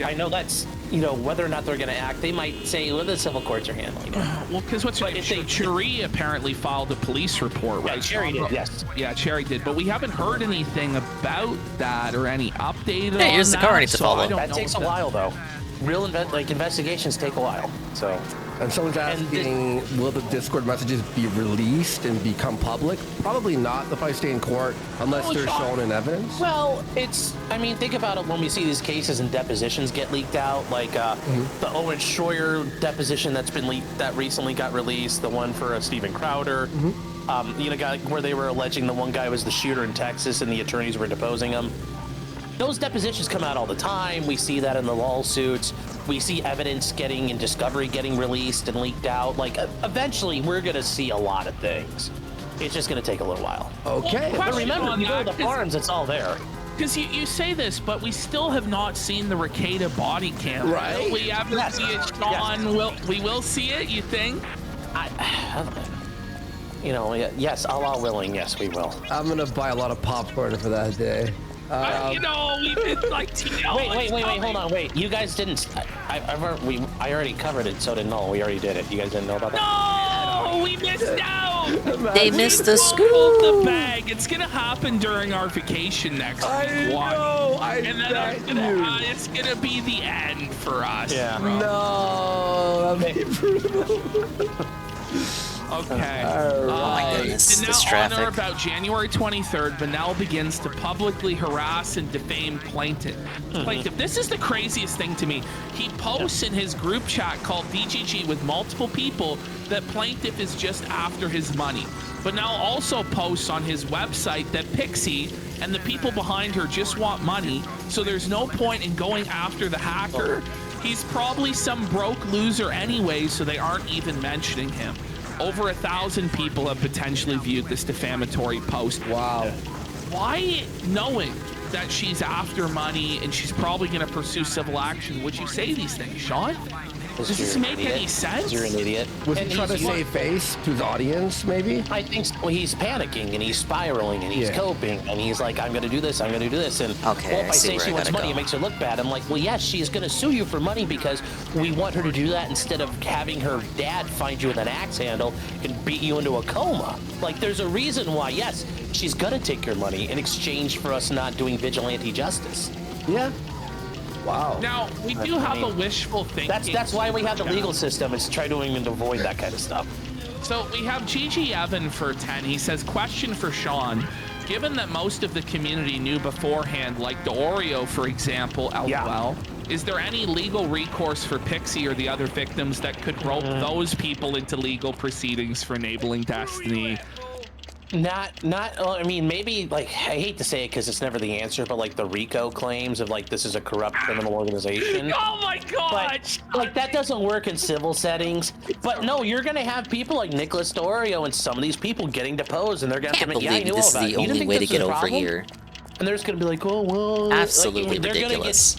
I know that's, whether or not they're going to act. They might say, well, the civil courts are handling it. Well, because Cherry apparently filed a police report, right? Cherry did, yes. Yeah, Cherry did, but we haven't heard anything about that or any update on Hey, here's the that, car I need to so follow. I don't That know takes if a while, though. Real investigations take a while. So And someone's asking, will the Discord messages be released and become public? Probably not. They'll probably stay in court unless they're shown in evidence. Well, I mean, think about it when we see these cases and depositions get leaked out, like the Owen Schroyer deposition that's been leaked, that recently got released, the one for Steven Crowder, where they were alleging the one guy was the shooter in Texas and the attorneys were deposing him. Those depositions come out all the time. We see that in the lawsuits. We see evidence and discovery getting released and leaked out. Like, eventually, we're going to see a lot of things. It's just going to take a little while. Okay. But remember, you go to the farms, it's all there. Because you say this, but we still have not seen the Ricada body cam. Right. We haven't seen it, Sean. We will see it, you think? Yes, Allah willing, yes, we will. I'm going to buy a lot of popcorn for that day. We've been like wait, hold on, wait. You guys didn't. I already covered it, so did Noel. We already did it. You guys didn't know about that? No, we missed out. They missed the scoop. The bag. It's gonna happen during our vacation next week. And then it's gonna be the end for us. Yeah. No, that'd be brutal. Okay. Oh my goodness, and this now traffic. on or about January 23rd, Vanel begins to publicly harass and defame plaintiff. This is the craziest thing to me. He posts in his group chat called DGG with multiple people that plaintiff is just after his money. But now also posts on his website that Pixie and the people behind her just want money, so there's no point in going after the hacker. He's probably some broke loser anyway, so they aren't even mentioning him. Over 1,000 people have potentially viewed this defamatory post. Wow. Why, knowing that she's after money and she's probably going to pursue civil action, would you say these things, Sean? Does this make any sense? You're an idiot. Was he trying to save face to his audience, maybe? I think so. He's panicking and he's spiraling and he's coping and he's like, I'm going to do this, I'm going to do this. And if I say she wants money, it makes her look bad. I'm like, well, yes, she's going to sue you for money because we want her to do that instead of having her dad find you with an axe handle and beat you into a coma. Like, there's a reason why, yes, she's going to take your money in exchange for us not doing vigilante justice. Yeah. Wow. Now, we do have a wishful thinking. That's why we have the legal system, is to try to even avoid that kind of stuff. So we have Gigi Evan for 10. He says, question for Sean. Given that most of the community knew beforehand, like the Oreo, for example, LOL, is there any legal recourse for Pixie or the other victims that could rope those people into legal proceedings for enabling Destiny? I mean, maybe, like, I hate to say it because it's never the answer, but like the RICO claims of like this is a corrupt criminal organization. Oh my god! Like that doesn't work in civil settings. But no, you're gonna have people like Nicholas Dorio and some of these people getting deposed, and they're gonna Can't have to. Yeah, I believe knew this all is about the it. only way to get over here. And they're just gonna be like, oh well. Absolutely they're ridiculous.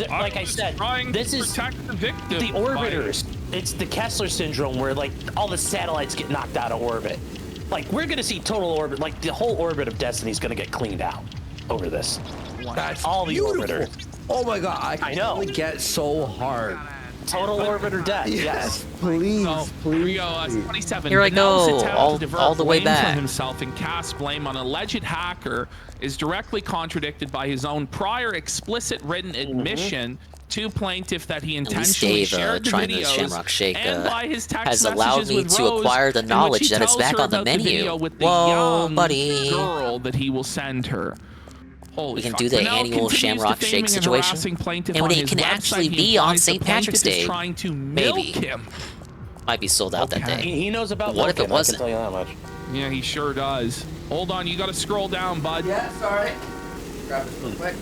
Like I said, this is the victim. The orbiters. It's the Kessler syndrome where like all the satellites get knocked out of orbit. Like, we're gonna see total orbit, like the whole orbit of Destiny is gonna get cleaned out over this. That's all the beautiful. orbiters. Oh my god, I know. only get so hard. Total orbiter death. Yes, please, Here we go. 27. Here I Vanel's go, attempt all- to divert all the way blame back. from himself and cast blame on alleged hacker is directly contradicted by his own prior explicit written admission to plaintiff that he At least intentionally Dave, shared the trying to videos Shamrock Shake, and by his text has allowed messages me with to Rose, acquire the in which knowledge he that it's tells back her on the about menu. video with the Whoa, young buddy. girl that he will send her. Holy We can fuck. do the Vanel annual continues Shamrock defaming Shake and situation. harassing plaintiff And when on it his can website. actually He be on implies the St. Patrick's plaintiff is Day. trying to milk Maybe. him. Might be sold out that day. He knows about What if it milking, I can wasn't? tell you that much. Yeah, he sure does. Hold on, you gotta scroll down, bud. Yeah, sorry. Grab this real quick.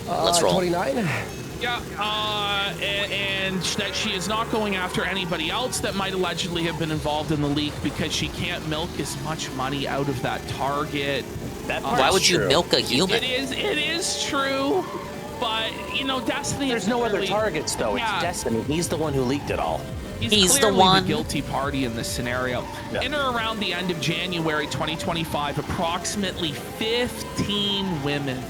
Let's roll. 29. Yeah, and that she is not going after anybody else that might allegedly have been involved in the leak because she can't milk as much money out of that target. Why would you milk a human? It is true, but you know, Destiny. There's no other targets though. Yeah. It's Destiny. He's the one who leaked it all. He's the clearly one. the guilty party in this scenario. Yeah. In or around the end of January 2025, approximately 15 women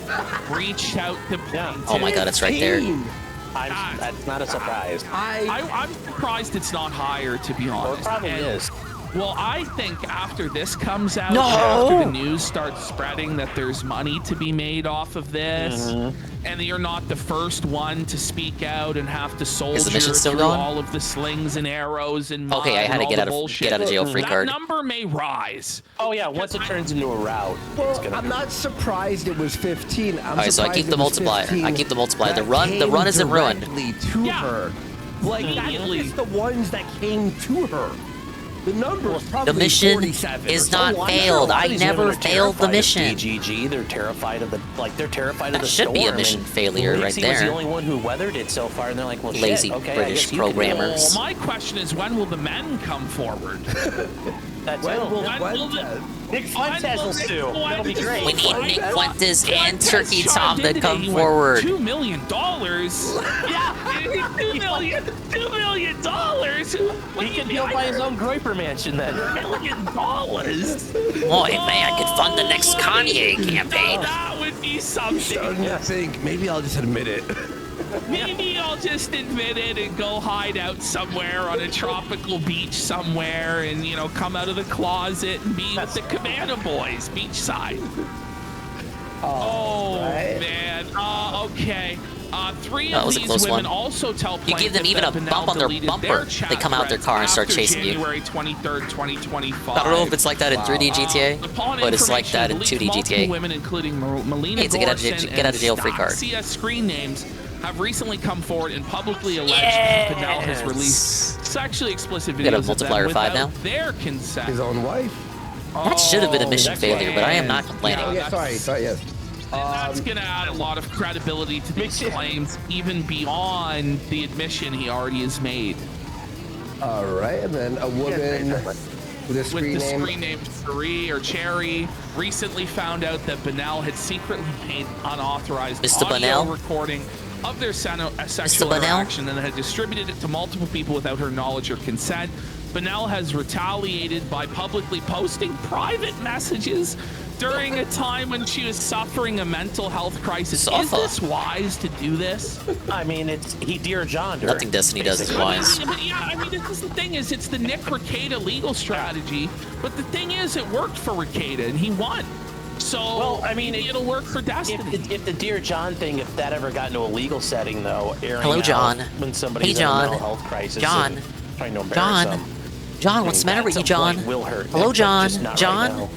reached out to plaintiff. Oh my god, it's right there. That's not a surprise. I'm surprised it's not higher, to be honest. Well, it probably And is. Well, I think after this comes out, No! after the news starts spreading that there's money to be made off of this, and that you're not the first one to speak out and have to soldier still through going? all of the slings and arrows and mud Okay, I had and to get all out the of bullshit. jail free That card. number may rise. Oh yeah, once it turns into a route, it's Well, gonna. I'm not surprised it was 15. I'm Alright, so I keep surprised the it was multiplier. 15 I keep the multiplier. The that run came isn't ruined. directly to her. Like, that's the ones that came to her. The number is probably The mission 47 is or not something. failed. I These women never are failed the terrified of mission. BGG. They're terrified of they're terrified That of the should be a storm, mission and failure right Lacey was the there. only one who weathered it so far, and they're like, well, Lazy shit, okay, British I guess you can do it. programmers. Well, my question is, when will the men come forward? That's When it. will When will the- Nick Fuentes will sue. That'll be great. We need Nick Fuentes and Fuentes Turkey charged Tom to in come today. He went, forward. $2 million? Yeah, $2 million. $2 million. He can deal by his own Groiper mansion then. $1 million. Boy, man, I could fund the next Kanye campaign. That would be something. Starting to think, maybe I'll just admit it. Maybe I'll just admit it and go hide out somewhere on a tropical beach somewhere and, you know, come out of the closet and be with the Cabana Boys beachside. Oh, man. Okay. Three That of was a these close women one. also tell You give them plaintiff even that a Benel bump on their deleted bumper. chat They come out their car and start threads chasing you. January 23rd, 2025. I don't know if it's like that in 3D GTA, Upon but it's like that in information, 2D multiple GTA. women, including Melina Hey, it's a get out of Gorson get out of jail free card. CS screen names, have recently come forward and publicly alleged Benel has released sexually explicit We got a videos of them multiplier 5 without now. their consent. His own wife. That should have been a mission that's failure, but I am not yeah, complaining. Yeah, sorry, yes. That's going to add a lot of credibility to these claims, even beyond the admission he already has made. All right, and then a woman with a screen name. Screen name Cherie or Cherry recently found out that Benel had secretly made unauthorized Mr. audio Benel? recording of their sexual Benel? interaction and had distributed it to multiple people without her knowledge or consent. Benel has retaliated by publicly posting private messages during a time when she was suffering a mental health crisis. Is this wise to do this? I mean, he Dear John. Nothing Destiny does is wise. But yeah, I mean, this is the thing is, it's the Nick Rekieta legal strategy. But the thing is, it worked for Rekieta and he won. So, well, I mean, it'll work for Destiny. If the Dear John thing, if that ever got into a legal setting, though, airing Hello, out John. when somebody's Hey, John. in a mental health crisis, John. and trying to embarrass them, John, what's the matter with you, John? will hurt. Hello, Nick, but John. just not right John. now.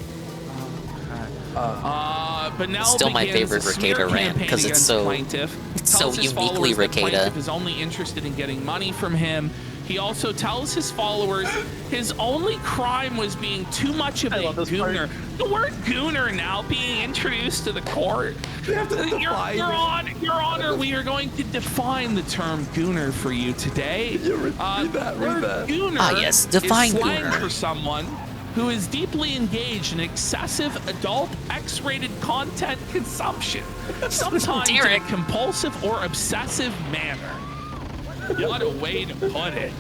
Benel Still my begins favorite a smear Rekieta rant, campaign 'cause it's against so- plaintiff, it's tells so his uniquely followers that Rekieta. plaintiff is only interested in getting money from him. He also tells his followers his only crime was being too much of a gooner. The word gooner now being introduced to the court. Your Honor, we are going to define the term gooner for you today. Read that. Gooner Ah, yes, define is slang gooner. for someone who is deeply engaged in excessive adult X-rated content consumption, sometimes in a compulsive or obsessive manner. What a way to put it.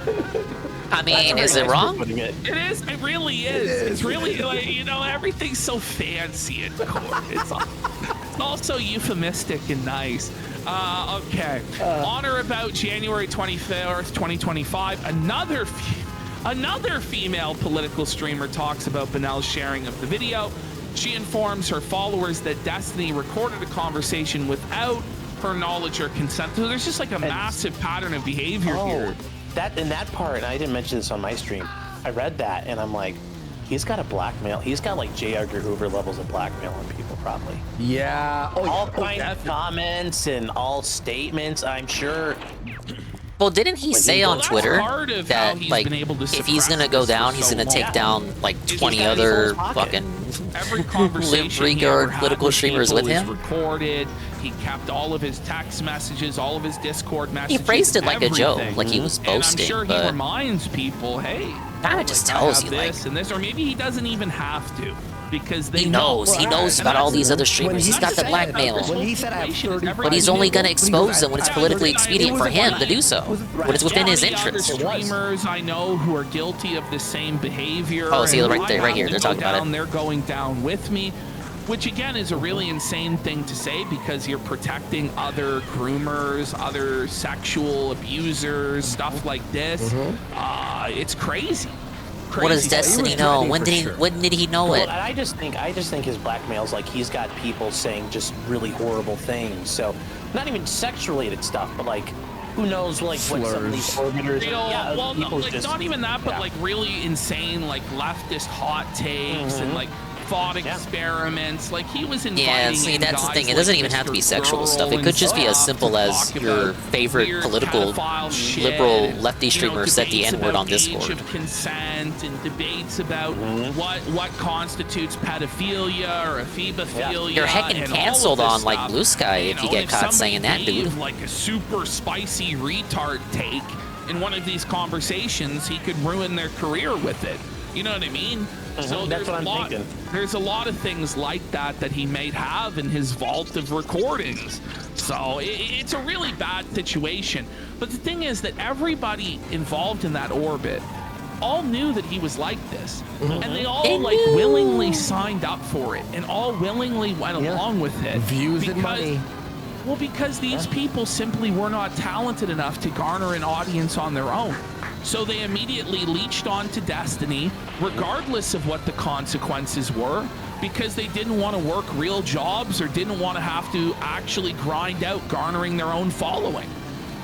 I mean, is it wrong? It is. It really is. It's really like, you know, everything's so fancy in court. It's all so euphemistic and nice. Okay. On or about January 24th, 2025, another female political streamer talks about Benel's sharing of the video. She informs her followers that Destiny recorded a conversation without her knowledge or consent. So there's just like a massive pattern of behavior here. That part, and I didn't mention this on my stream. I read that, and I'm like, he's got a blackmail. He's got like J. Edgar Hoover levels of blackmail on people, probably. Yeah. All kinds of comments and all statements. I'm sure. Well, didn't he say on Twitter that, like, been able to if he's gonna suppress go this down, for he's so gonna take long. down, like, He's 20 got these other in his pocket. fucking Every conversation he regard ever had political with streamers people with is him? recorded. He kept all of his text messages, all of his Discord He messages. phrased it like a joke, everything. like he was And I'm boasting, sure he but reminds people, hey, kinda just I tells have you, like, this and this, or maybe he doesn't even have to. Because they he knows know. about all these other streamers. He's got the blackmail. When he said I have 30, But he's only gonna expose them when it's politically expedient for him to do so. When it's within his interest. Other streamers I know who are guilty of the same behavior. Oh, see, and right there, I right here, have they're to go talking about it. down, They're going down with me, which again is a really insane thing to say because you're protecting other groomers, other sexual abusers, stuff like this. It's crazy. What does crazy Destiny know? When did he know Well, it? I just think his blackmail's like he's got people saying just really horrible things. So, not even sex-related stuff, but like, who knows, like what some of these orbiters. Well, no, like, just, not even that, but like really insane, like leftist hot takes and like thought experiments. Like he was inviting. Yeah, see, in that's the guys thing. It like doesn't even have to Mr. be sexual Girl stuff. It and could just be as stuff simple to as talk your about favorite weird political pedophile shit liberal and, lefty streamer said the debates N-word on about age Discord. of consent and debates about what constitutes pedophilia or ephebophilia. You're heckin' and all canceled of this on like stuff. Blue Sky if you get caught saying that, dude. If like a super spicy retard take in one of these conversations, he could ruin their career with it. You know what I mean? So That's what I'm thinking. There's a lot of things like that that he might have in his vault of recordings. So it's a really bad situation. But the thing is that everybody involved in that orbit all knew that he was like this. And they all willingly signed up for it and all willingly went along with it. Views and money. Well, because these people simply were not talented enough to garner an audience on their own. So they immediately leached onto Destiny, regardless of what the consequences were, because they didn't want to work real jobs or didn't want to have to actually grind out garnering their own following.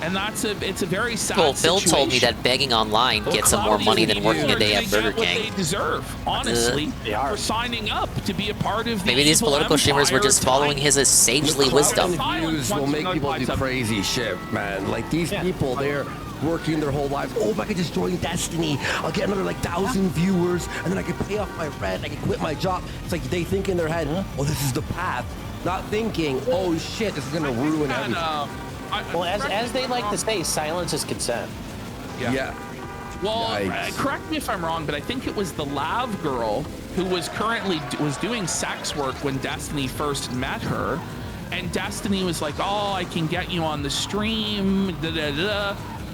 And it's a very sad Well, Phil situation. told me that begging online gets them more money than working a day at Burger What King. they deserve, honestly, for signing up to be a part of the Maybe these evil political streamers were empire just following his sagely wisdom. Views will make people do crazy shit, man. Like these people, they're working their whole lives. Oh, if I could just join Destiny, I'll get another like 1,000 viewers, and then I can pay off my rent. I can quit my job. It's like they think in their head, oh, this is the path. Not thinking, oh shit, this is gonna ruin everything. Well, as they like to say, silence is consent. Yeah. Well, correct me if I'm wrong, but I think it was the Lav girl who was doing sex work when Destiny first met her, and Destiny was like, "Oh, I can get you on the stream,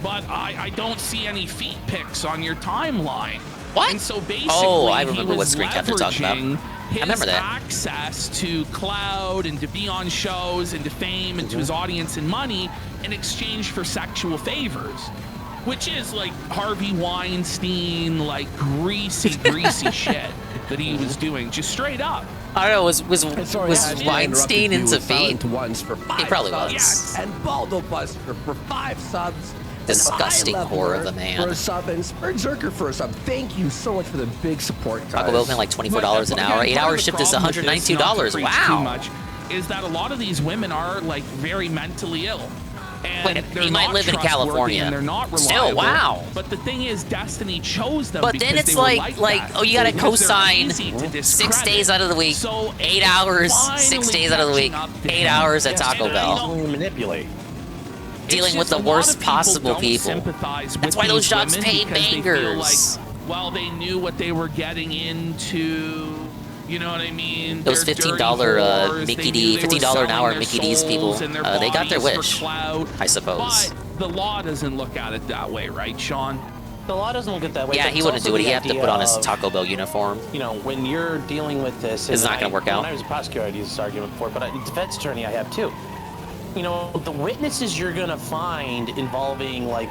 but I don't see any feet pics on your timeline." What? And so basically, I remember he what was screen cap they're talking about. leveraging I remember his that. access to cloud and to be on shows and to fame and to his audience and money in exchange for sexual favors, which is like Harvey Weinstein, like greasy shit that he was doing, just straight up. I don't know, was Weinstein into feet? Once for 5 He probably subs. was. And Baldo Buster for 5 subs. Disgusting whore of a man. For a sub, and Berserker for a sub. Thank you so much for the big support, guys. Taco Bell paying like $24 an hour. 8-hour shift is $192. Wow. Is that a lot of these women are like very mentally ill. And He might live in California. And they're not reliable. Still, wow. But the thing is, Destiny chose them. But then it's like oh, you gotta co-sign 6 days out of the week, 8 hours, 6 days out of the week, 8 hours at Taco Bell. Manipulate. Dealing with the worst possible people. That's why those jobs pay bangers. Well, they knew what they were getting into. You know what I mean? Those $15 Mickey D, $15 an hour Mickey D's people, they got their wish, I suppose. But the law doesn't look at it that way, right, Sean? The law doesn't look at it that way. Yeah, but he it's wouldn't also do it. the He'd have to idea put on his of, Taco Bell uniform. You know, when you're dealing with this, It's not gonna work out. When I was a prosecutor, I'd use this argument before, but defense attorney, I have too. You know, the witnesses you're gonna find involving like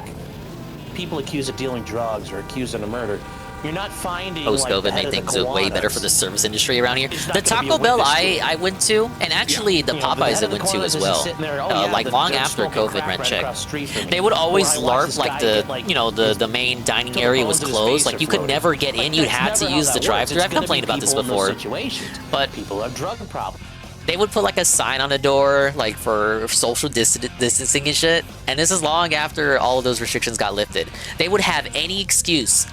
people accused of dealing drugs or accused of a murder, you're not finding Post-COVID like, made things way better for the service industry around here. The Taco Bell I went to, and actually the Popeyes I went to as well, like long after COVID rent check, they would always LARP like the main dining area was closed. Like you could never get in. You'd have to use the drive-thru. I've complained about this before, but people have drug problems. They would put like a sign on the door, like for social distancing and shit. And this is long after all of those restrictions got lifted. They would have any excuse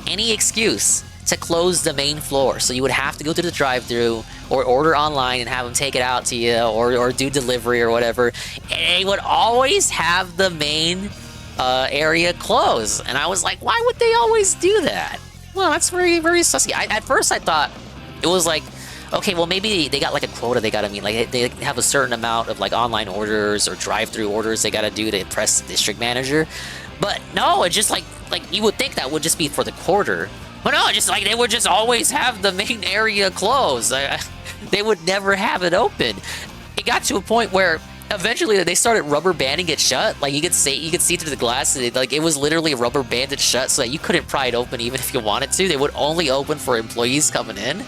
to close the main floor. So you would have to go to the drive-thru or order online and have them take it out to you or do delivery or whatever. And they would always have the main area closed. And I was like, why would they always do that? Well, that's very, very sussy. At first I thought it was like, okay, well, maybe they got like a quota they gotta meet. Like they have a certain amount of like online orders or drive-through orders they gotta do to impress the district manager. But no, it's just like you would think that would just be for the quarter. But no, just like they would just always have the main area closed. They would never have it open. It got to a point where eventually they started rubber banding it shut. Like you could see through the glass. Like it was literally rubber banded shut, so that you couldn't pry it open even if you wanted to. They would only open for employees coming in.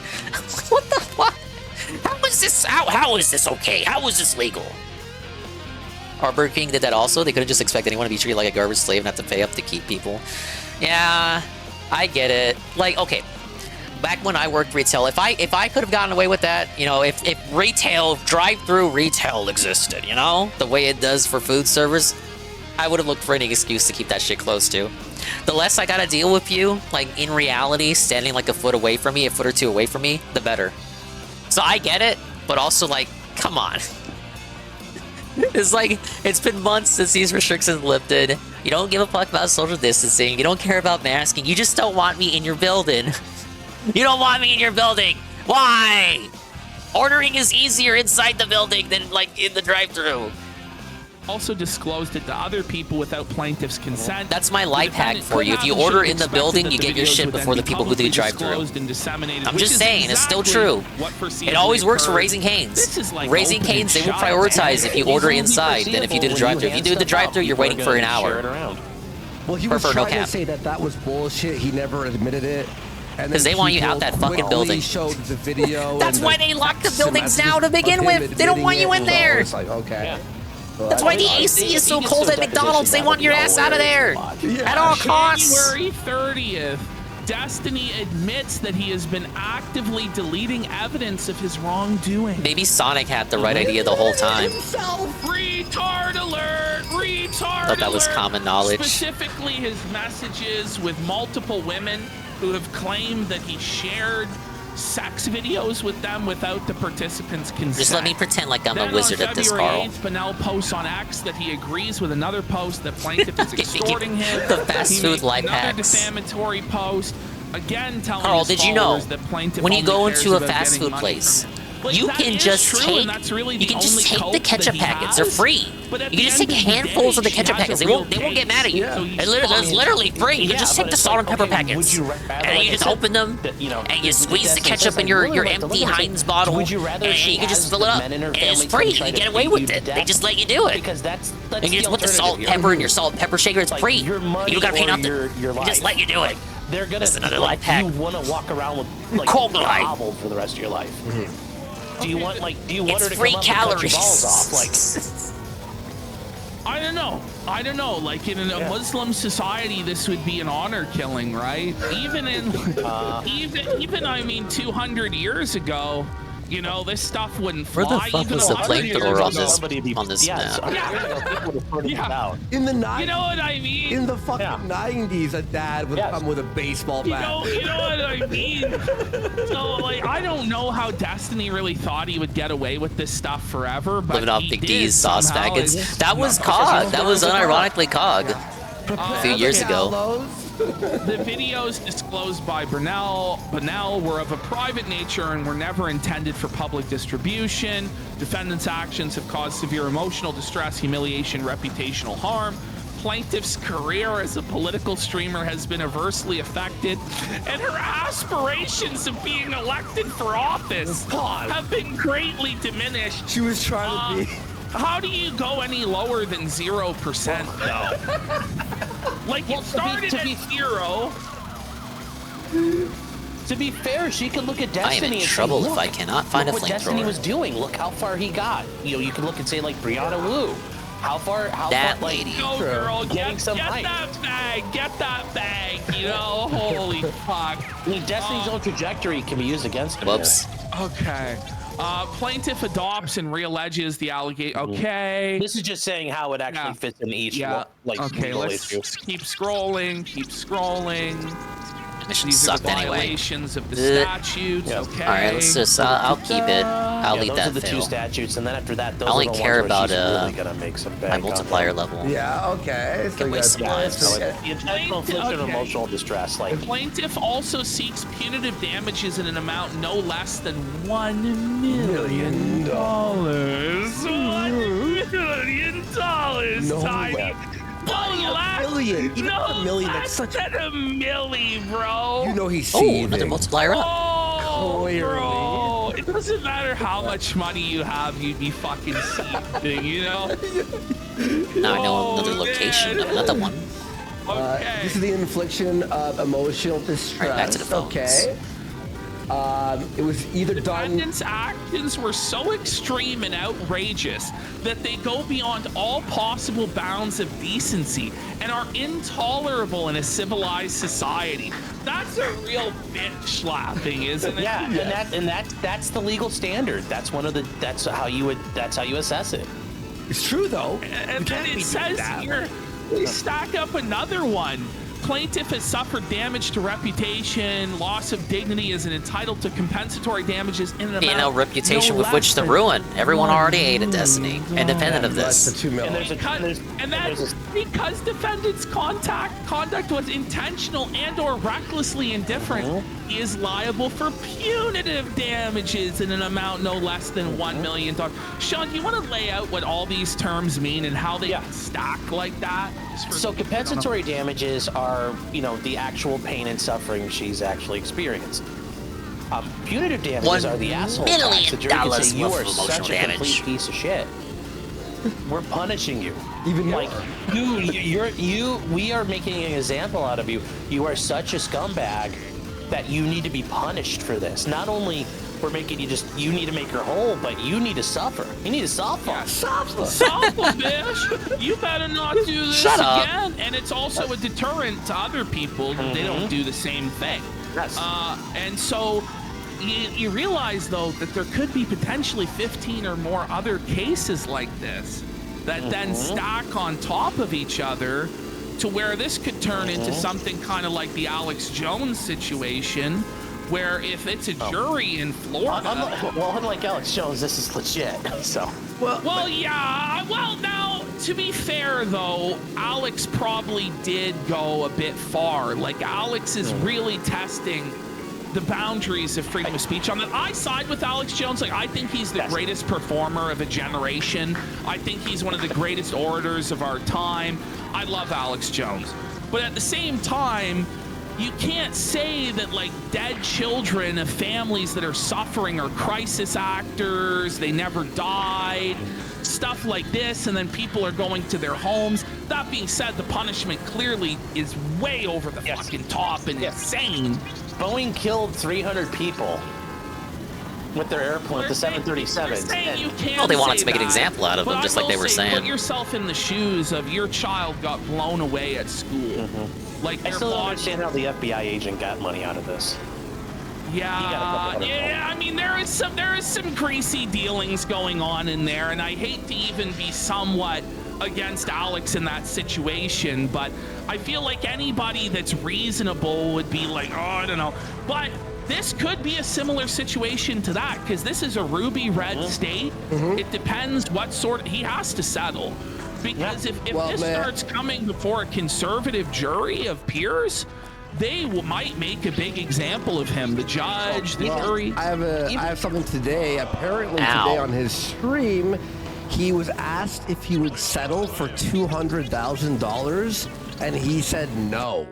What the fuck? How is this? How is this okay? How is this legal? Our Burger King did that also. They couldn't just expect anyone to be treated like a garbage slave and have to pay up to keep people. Yeah, I get it. Like, okay, back when I worked retail, if I could have gotten away with that, you know, if retail, drive-through retail existed, you know, the way it does for food service, I would have looked for any excuse to keep that shit closed too. The less I gotta deal with you, like in reality, standing like a foot away from me, a foot or two away from me, the better. So I get it, but also like, come on. It's like, it's been months since these restrictions lifted. You don't give a fuck about social distancing. You don't care about masking. You just don't want me in your building. You don't want me in your building. Why? Ordering is easier inside the building than like in the drive-thru. Also disclosed it to other people without plaintiff's consent. That's my life hack for you. If you order in the building, you get your shit before the people who do drive-thru. I'm just saying, it's still true. It always works for Raising Cane's. Raising Cane's, they will prioritize if you order inside than if you do the drive-thru. If you do the drive-thru, you're waiting for an hour. Well, he was trying to say that was bullshit. He never admitted it. Because they want you out that fucking building. Showed the video. That's why they lock the buildings now to begin with. They don't want you in there. It's like, okay. That's why the AC is so cold at McDonald's. They want your ass out of there at all costs. January 30th, Destiny admits that he has been actively deleting evidence of his wrongdoing. Maybe Sonic had the right idea the whole time. Retard alert! Retard Thought that was alert. common knowledge. Specifically, his messages with multiple women who have claimed that he shared sex videos with them without the participants' consent. Just let me pretend like I'm Then a wizard at this, February Carl. 8th, Benel posts on X that he agrees with another post that plaintiff is extorting him. The fast He food makes life another hacks. defamatory post, again telling Carl, his did you know followers that plaintiff when you only go cares into a about fast getting food money place, from him? Like, you that can is just true, take and that's really you can the just only take the cope ketchup that he packets. They're has. free. But at You the can just end take of the handfuls of the day, ketchup she packets. has They a won't real get mad at you. case. So It's literally free. You can just take the salt and pepper packets, and you just open them, and you squeeze the ketchup in your empty Heinz bottle, and you can just fill it up. And it's free. You get away with it. They just let you do it. Because that's And you just put the salt and pepper in your salt and pepper shaker. It's free. You don't gotta pay nothing. Your They just let you do it. They're gonna. That's another like, life hack. You want to walk around with like Cold life. hobbled for the rest of your life. Do you want It's her to free come up and cut your calories. balls off? Like, I don't know. Like in a Muslim society, this would be an honor killing, right? Even in, even I mean, 200 years ago, you know, this stuff wouldn't fly. Where the fuck Even was the 100 years flamethrower ago. on this map? In the 90s. You know what I mean? In the fucking 90s, a dad would come with a baseball bat. You know what I mean? So, like, I don't know how Destiny really thought he would get away with this stuff forever, but Living off he Big did D's sauce somehow. packets. That was COG. That was unironically COG. A few years ago. The videos disclosed by Benel were of a private nature and were never intended for public distribution. Defendants' actions have caused severe emotional distress, humiliation, reputational harm. Plaintiff's career as a political streamer has been adversely affected, and her aspirations of being elected for office have been greatly diminished. She was trying to be. How do you go any lower than 0%, though? Like, you started at 0. to be fair, she could look at Destiny. I am in and trouble say, if I cannot find a look what Destiny flamethrower. was doing. Look how far he got. You know, you could look and say like Brianna Wu. How far? That like, lady. Go, girl, getting get some height. get that bag, you know? Holy fuck. I mean, Destiny's own trajectory can be used against him. Whoops. Okay. Plaintiff adopts and realleges the allegation. Okay. This is just saying how it actually fits in each like okay, legal let's issue. keep scrolling. Mission These are sucked the anyway. violations of the Ugh. statutes. Yep. Okay. All right, let's just. I'll keep it. I'll leave those that are the fail. two statutes, and then after that, those I only are the care ones where about she's really gonna make some my bank on multiplier them. level. Yeah, okay. So Can you waste got some lives. So the intentional infliction of emotional distress, like Plaintiff also seeks punitive damages in an amount no less than $1 million. $1 million, No Tiny. way. $1 million. Even No, a million, that's less such than $1 million, bro. You know he's Oh, seen another it. multiplier up. Oh, Clearly. bro. It doesn't doesn't matter how much money you have, you'd be fucking seething, you know? Now I know another location of another one. This is the infliction of emotional distress. Right, back to the phones. Okay. It was either done. Defendants' actions were so extreme and outrageous that they go beyond all possible bounds of decency and are intolerable in a civilized society. That's a real bitch slapping, isn't it? Yeah, and that's the legal standard. That's how you assess it. It's true though. And then it says here, we stack up another one. Plaintiff has suffered damage to reputation, loss of dignity, is entitled to compensatory damages in an amount You know, reputation with which to ruin. Everyone already ate a Destiny, independent of this. And that's because defendant's conduct was intentional and or recklessly indifferent. He is liable for punitive damages in an amount no less than $1 million. Sean, do you want to lay out what all these terms mean and how they stack like that? So compensatory damages are, the actual pain and suffering she's actually experienced. Punitive damages are the asshole tax. The jury can say you are such a complete piece of shit. We're punishing you. Even like we are making an example out of you. You are such a scumbag that you need to be punished for this. Not only we're making you need to make her whole, but you need to suffer. You need to suffer. Suffer, bitch. You better not do this again. And it's also a deterrent to other people that they don't do the same thing. Yes. And so you realize, though, that there could be potentially 15 or more other cases like this that then stack on top of each other to where this could turn into something kind of like the Alex Jones situation, where if it's a jury in Florida... Unlike Alex Jones, this is legit, so... Well, yeah. Well, now, to be fair, though, Alex probably did go a bit far. Like, Alex is really testing the boundaries of freedom of speech on that. I side with Alex Jones. Like, I think he's the greatest performer of a generation. I think he's one of the greatest orators of our time. I love Alex Jones. But at the same time, you can't say that, like, dead children of families that are suffering are crisis actors, they never died, stuff like this, and then people are going to their homes. That being said, the punishment clearly is way over the fucking top and insane. Boeing killed 300 people with their airplane, the 737s. Well, they wanted to make an example out of them, just like they were saying. Put yourself in the shoes of your child got blown away at school. Like, I still don't understand how the FBI agent got money out of this. Yeah, I mean, there is some greasy dealings going on in there, and I hate to even be somewhat against Alex in that situation, but I feel like anybody that's reasonable would be like, oh, I don't know. But this could be a similar situation to that, because this is a ruby red state. It depends what sort he has to settle. Because if this starts coming before a conservative jury of peers, they might make a big example of him. The judge, the jury. I have something today. Apparently today on his stream, he was asked if he would settle for $200,000, and he said no.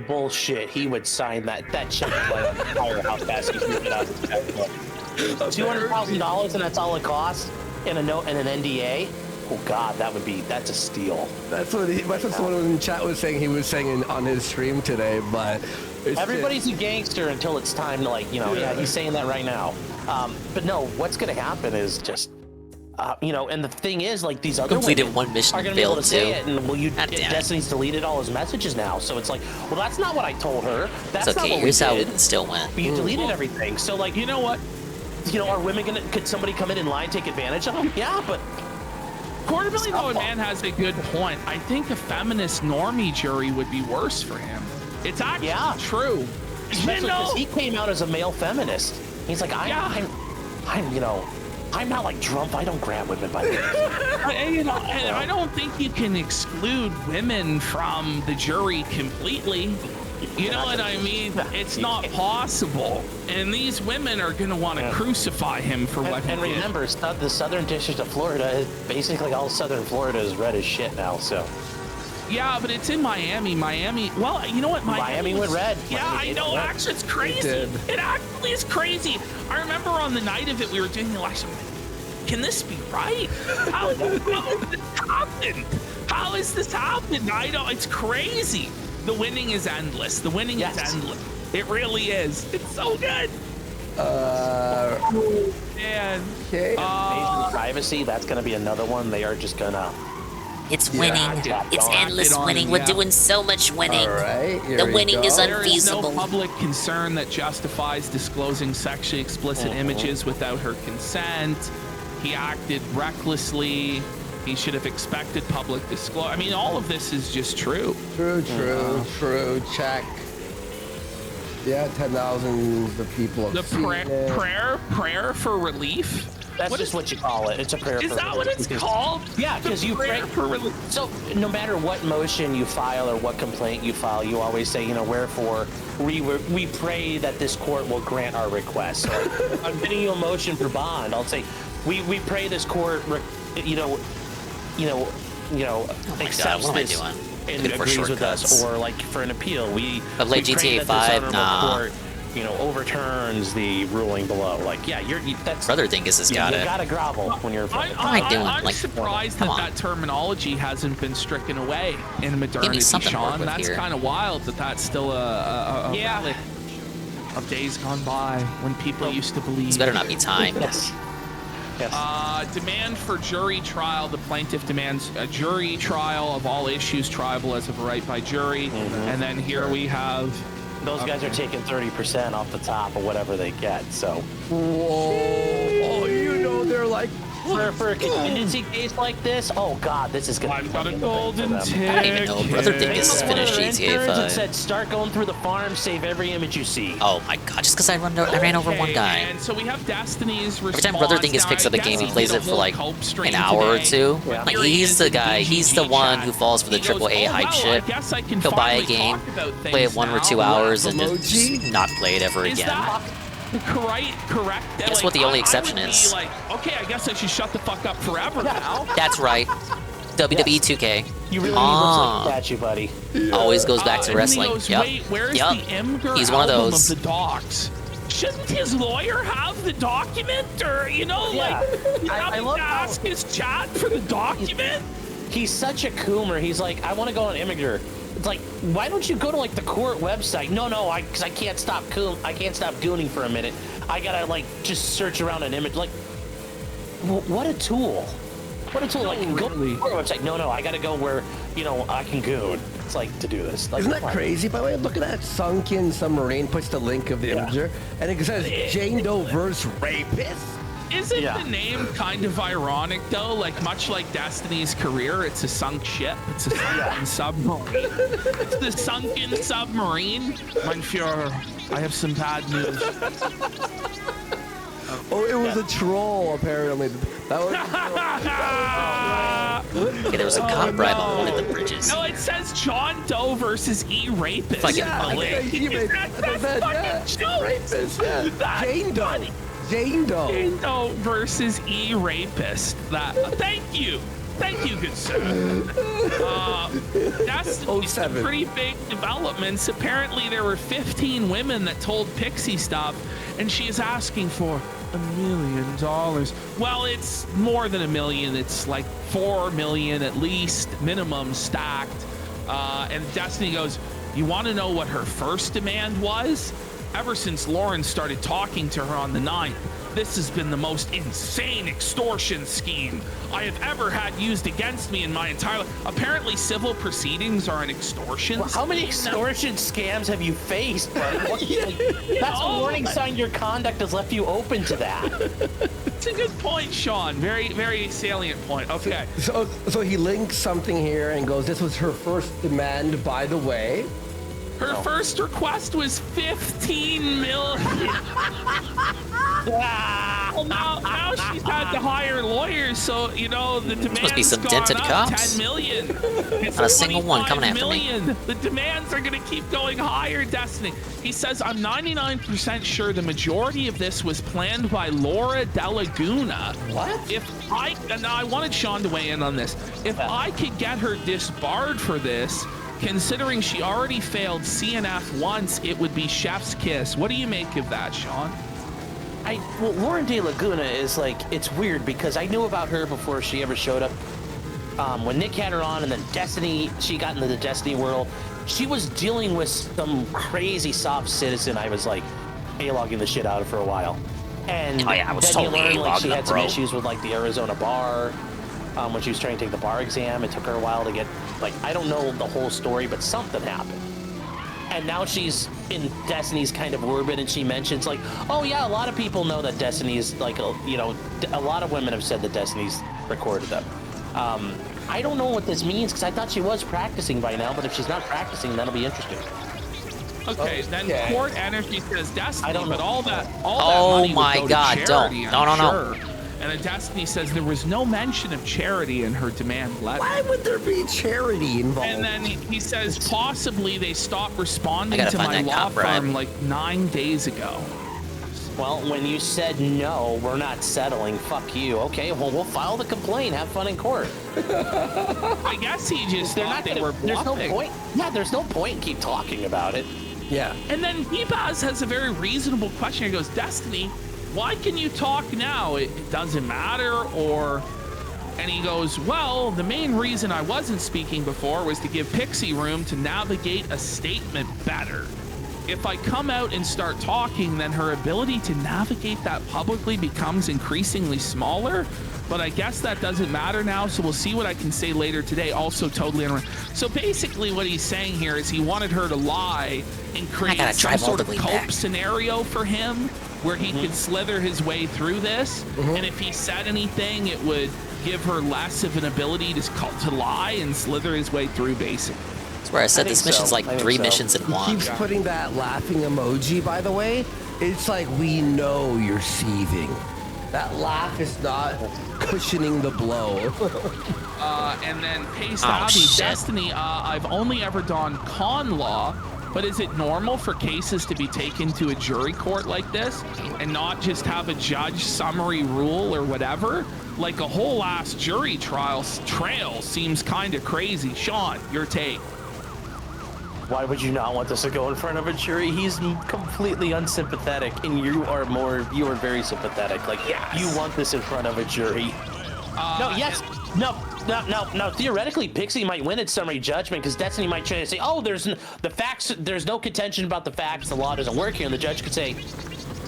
Bullshit. He would sign that. That shit would fire how fast he threw it out of his checkbook. $200,000, and that's all it costs in a note and an NDA. Oh God, that's a steal. That's what someone in chat was saying. He was saying on his stream today, but everybody's a gangster until it's time to, like, he's saying that right now. But no, what's gonna happen is just, and the thing is, like, these other completed one mission, are gonna be able to say it, and Destiny's deleted all his messages now. So it's like, well, that's not what I told her. That's it's okay. not what Here's we how did. it still went. But you deleted everything. So, like, you know what? Are women could somebody come in and lie and take advantage of them? Yeah, but. Quarter Million Dollar Man has a good point. I think a feminist normie jury would be worse for him. It's actually true. Especially because he came out as a male feminist. He's like, I'm not like Trump. I don't grab women by the and I don't think you can exclude women from the jury completely. You know what I mean? It's not possible. And these women are going to want to crucify him for what he did. And remember, the Southern District of Florida, basically all Southern Florida is red as shit now, so. Yeah, but it's in Miami. Well, you know what? Miami went red. Yeah, Miami I know. red. Actually, it's crazy. did. It actually is crazy. I remember on the night of it, we were doing the election. Can this be right? How has this happened? How has this happened? I know. It's crazy. The winning is endless. The winning is endless. It really is. It's so good. Man. Okay. Privacy, that's going to be another one. They are just going to... It's winning. It's endless winning. We're doing so much winning. All right, here The we winning go. is There is no unfeasible. public concern that justifies disclosing sexually explicit images without her consent. He acted recklessly. He should have expected public disclosure. I mean, all of this is just true. True. Check. Yeah, 10,000 of people. The prayer for relief. That's just what you call it. It's a prayer for relief. Is that what it's called? Yeah, because you pray for relief. So no matter what motion you file or what complaint you file, you always say, wherefore we pray that this court will grant our request. So if I'm getting you a motion for bond, I'll say we pray this court, accepts this and agrees with us, or like for an appeal, we play pray GTA that 5. this Nah. court, overturns the ruling below. Like, yeah, that's Brother Dingus has got you it. gotta grovel when you're. I'm surprised that terminology hasn't been stricken away in modernity, something to work Sean. with That's here. kind of wild that's still a relic of days gone by when people used to believe. This better not be time. Yes. Demand for jury trial. The plaintiff demands a jury trial of all issues triable as of right by jury. And then here we have... Those guys are taking 30% off the top of whatever they get, so... Whoa. They're like... For a contingency case like this, oh god, this is gonna be... I've got a golden ticket. I don't even know. Brother Dingus has finished GTA 5. It said, start going through the farm, save every image you see. Oh my god, just because I ran over one guy. And so we have Destiny's response. Every time Brother Dingus picks up a game, he plays it for like an hour or two. Like, he's the guy, he's the one who falls for the AAA hype shit. He'll buy a game, play it 1 or 2 hours, and just not play it ever again. Correct. That's what the only exception is. Like, okay, I guess I should shut the fuck up forever now. That's right. WWE 2K. You really need a statue, buddy. Always goes back to wrestling. Wait, where's the Imgur He's one of album those. Of the docs? Shouldn't his lawyer have the document, or I love to ask his chat for the document? He's such a coomer. He's like, I want to go on Imgur. It's like, why don't you go to like the court website? No, because I can't stop gooning for a minute. I gotta like just search around an image. Like, what a tool! What a tool! Like, go to the court website. No, I gotta go where I can goon. It's like to do this. Like, isn't that crazy? By the way, look at that sunken submarine. Puts the link of the imager, and it says Jane Doe versus rapist. Isn't the name kind of ironic though? Like much like Destiny's career, it's a sunk ship. It's a sunken submarine. It's the sunken submarine. Mein Führer, I have some bad news. Oh, it was a troll apparently. That was. Okay, there was a cop bribe on one of the bridges. No, it says John Doe versus E-Rapist. Fucking Rapist. Jane Doe. Jane Doe versus E-Rapist. Thank you, good sir. That's some pretty big developments. Apparently, there were 15 women that told Pixie stuff, and she is asking for $1 million. Well, it's more than $1 million. It's like 4 million at least, minimum stacked. And Destiny goes, "You want to know what her first demand was? Ever since Lauren started talking to her on the 9th, this has been the most insane extortion scheme I have ever had used against me in my entire life." Apparently, civil proceedings are an extortion. Well, how many extortion scams have you faced, buddy? That's a warning sign your conduct has left you open to that. It's a good point, Sean. Very, very salient point. Okay. So he links something here and goes, "This was her first demand, by the way." Her first request was 15 million. Well, now she's had to hire lawyers, so you know the demand must be some gone dented up cops. 10 million. It's Not a single one coming after me. The demands are going to keep going higher, Destiny. He says, I'm 99% sure the majority of this was planned by Laura De Laguna. What? Now I wanted Sean to weigh in on this. If I could get her disbarred for this, considering she already failed CNF once, it would be chef's kiss. What do you make of that, Sean? Well, Lauren De Laguna is like, it's weird because I knew about her before she ever showed up. When Nick had her on, and then Destiny, she got into the Destiny world. She was dealing with some crazy soft citizen. I was like A-logging the shit out of for a while. And I was then totally you learn, like, she A-logging had some issues with like the Arizona bar. When she was trying to take the bar exam, it took her a while to get, like, I don't know the whole story, but something happened. And now she's in Destiny's kind of orbit, and she mentions like, oh yeah, a lot of people know that Destiny's like, you know, a lot of women have said that Destiny's recorded them. I don't know what this means because I thought she was practicing by now, but if she's not practicing, that'll be interesting. Okay, then Court Energy says Destiny, I don't know. but all that Oh money my would go God, to don't. charity, No, I'm no, sure. And then Destiny says there was no mention of charity in her demand letter. Why would there be charity involved? And then he says possibly they stopped responding I gotta to find my that law cop bribe. firm like 9 days ago. Well, when you said no, we're not settling, fuck you. Okay, well, we'll file the complaint. Have fun in court. I guess he just They're thought not they gonna, were there's no bluffing. point. Yeah, there's no point in keep talking about it. Yeah. And then Ebaz has a very reasonable question. He goes, Destiny, why can you talk now? It doesn't matter, or... And he goes, well, the main reason I wasn't speaking before was to give Pixie room to navigate a statement better. If I come out and start talking, then her ability to navigate that publicly becomes increasingly smaller. But I guess that doesn't matter now, so we'll see what I can say later today. Also totally unreal. So basically what he's saying here is he wanted her to lie and create some sort of cope scenario for him where he could slither his way through this. And if he said anything, it would give her less of an ability to lie and slither his way through, basically. That's where I said this mission's like 3 missions in one. He keeps putting that laughing emoji, by the way. It's like, we know you're seething. That laugh is not cushioning the blow. And then Pace Abbey, Destiny, I've only ever done con law, but is it normal for cases to be taken to a jury court like this and not just have a judge summary rule or whatever? Like a whole ass jury trail seems kind of crazy. Sean, your take. Why would you not want this to go in front of a jury? He's completely unsympathetic, and you are very sympathetic. Like, you want this in front of a jury. No, theoretically, Pixie might win at summary judgment because Destiny might try to say, oh, there's no contention about the facts, the law doesn't work here, and the judge could say,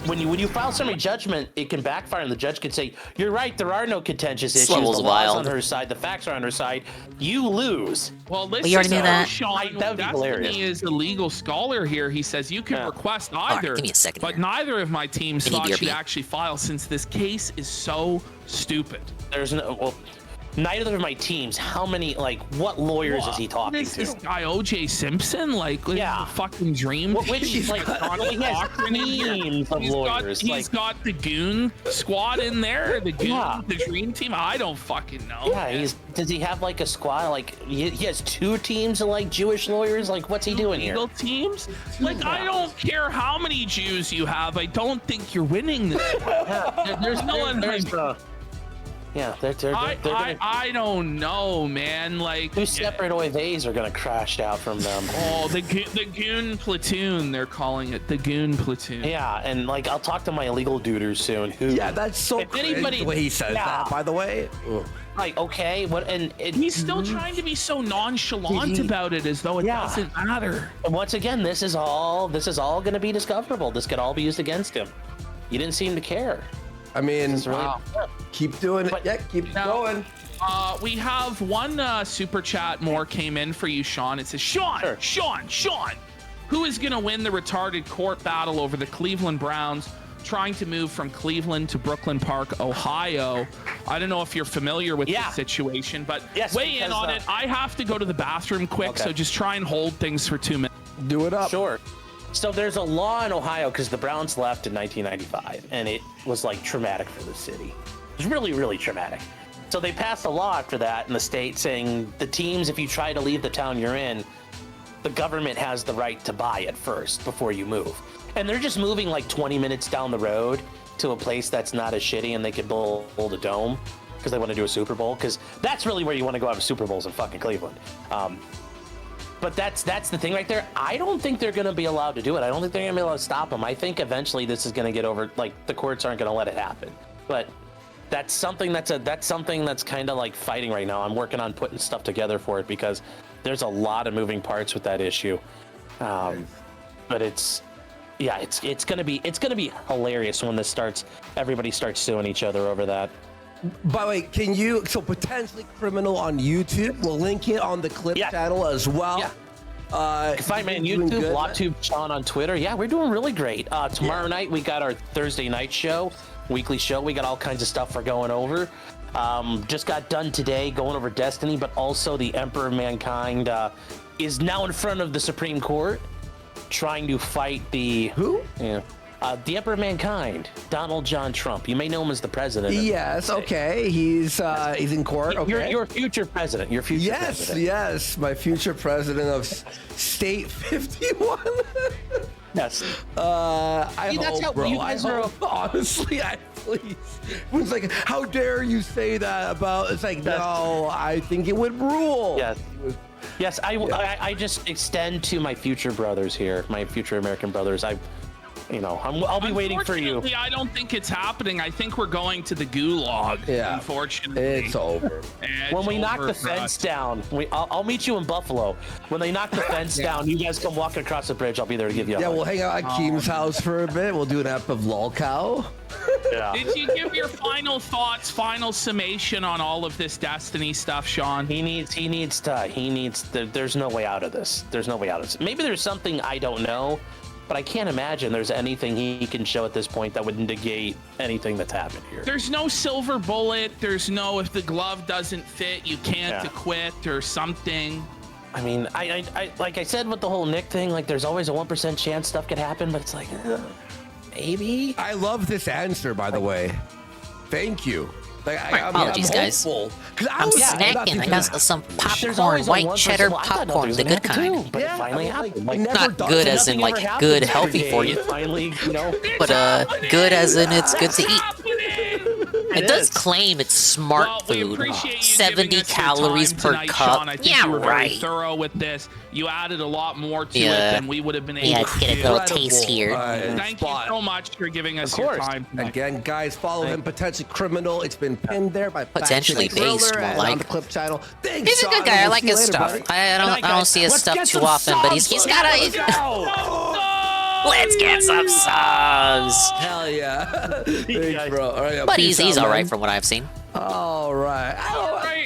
when you file summary judgment, it can backfire, and the judge could say, you're right, there are no contentious issues. The law's on her side, the facts are on her side. You lose. Well, listen, We already knew that. Sean, Destiny is a legal scholar here. He says you can request either, give me a second but neither of my teams thought she'd actually file since this case is so stupid. There's no... Well, neither of my teams. How many, like, what lawyers is he talking to? This guy O.J. Simpson, like, fucking dream. Which, like, he has teams of lawyers. He's got the Goon Squad in there, the Dream Team. I don't fucking know. Yeah, does he have like a squad? Like, he has 2 teams of like Jewish lawyers. Like, what's he doing here? Legal teams? Like, I don't care how many Jews you have. I don't think you're winning this one. There's no one. Yeah, they're I don't know, man. Like 2 separate OIVs are gonna crash out from them. Oh, the Goon Platoon, they're calling it the Goon Platoon. Yeah, and like I'll talk to my illegal duders soon. Who? Yeah, that's so crazy the way he says that. By the way. Like, okay, what? And he's still trying to be so nonchalant about it, as though it doesn't matter. And once again, this is all gonna be discoverable. This could all be used against him. You didn't seem to care. I mean, keep doing it. Yeah, keep going. We have one super chat more came in for you, Sean. It says, Sean, who is going to win the retarded court battle over the Cleveland Browns trying to move from Cleveland to Brooklyn Park, Ohio? I don't know if you're familiar with the situation, but weigh in on it. I have to go to the bathroom quick, so just try and hold things for 2 minutes. Do it up. Sure. So there's a law in Ohio because the Browns left in 1995, and it was like traumatic for the city. It was really, really traumatic. So they passed a law after that in the state saying the teams, if you try to leave the town you're in, the government has the right to buy it first before you move. And they're just moving like 20 minutes down the road to a place that's not as shitty, and they could build a dome because they want to do a Super Bowl, because that's really where you want to go have Super Bowls in fucking Cleveland. But that's the thing right there. I don't think they're going to be allowed to do it. I don't think they're going to be able to stop them. I think eventually this is going to get over. Like, the courts aren't going to let it happen. But that's something that's kind of like fighting right now. I'm working on putting stuff together for it because there's a lot of moving parts with that issue. But it's going to be hilarious when everybody starts suing each other over that. By the way, so potentially criminal on YouTube, we'll link it on the Clip channel as well. Yeah. You can find me on YouTube, LawTube Sean on Twitter. Yeah, we're doing really great. Tomorrow night, we got our Thursday night show, weekly show. We got all kinds of stuff we're going over. Just got done today going over Destiny, but also the Emperor of Mankind is now in front of the Supreme Court trying to fight the... Who? Yeah. The Emperor of Mankind, Donald John Trump. You may know him as the president. Yes, okay. He's in court. Okay. Your future president. Your future president. Yes, my future president of State 51. Yes. I See, that's hope, how bro. you guys are. Honestly, please. It's like, how dare you say that about? It's like, no, I think it would rule. Yes. Yes, I just extend to my future brothers here, my future American brothers. I'll be waiting for you. Unfortunately, I don't think it's happening. I think we're going to the gulag. Yeah. Unfortunately, it's over. When we knock the fence down, I'll meet you in Buffalo. When they knock the fence down, you guys come walking across the bridge. I'll be there to give you a hug. We'll hang out at Keem's house for a bit. We'll do an ep of LolCow. Yeah. Did you give your final thoughts, final summation on all of this Destiny stuff, Sean? There's no way out of this. There's no way out of this. Maybe there's something I don't know, but I can't imagine there's anything he can show at this point that would negate anything that's happened here. There's no silver bullet. There's no, if the glove doesn't fit, you can't acquit or something. I mean, I like I said with the whole Nick thing, like there's always a 1% chance stuff could happen, but it's like, maybe. I love this answer, by the way. Thank you. Apologies, guys. I'm snacking. I got some popcorn, always a white 1%. cheddar Well, I thought popcorn, nothing the was good gonna happen kind. too, but it finally happened. Like, Not good as in like good, healthy for you, Finally, but good as in it's good to eat. It does claim it's smart food. 70 calories per tonight, cup. Sean. I think Yeah, you were very right. thorough with this. You added a lot more to Yeah. it than we would have been able Yeah, to get a do. little taste here. Thank you so much for giving us your time tonight. Again, guys, follow him. Potentially criminal. It's been pinned there by Potentially based, more and like. on the Clip channel. Thanks, He's a good Sean, guy. I we'll like see you his later, stuff. buddy. I don't see his stuff too often, but he's got a. Let's get some subs. Hell yeah. Thanks, bro. All right, But peace he's out, all right man. from what I've seen. All right.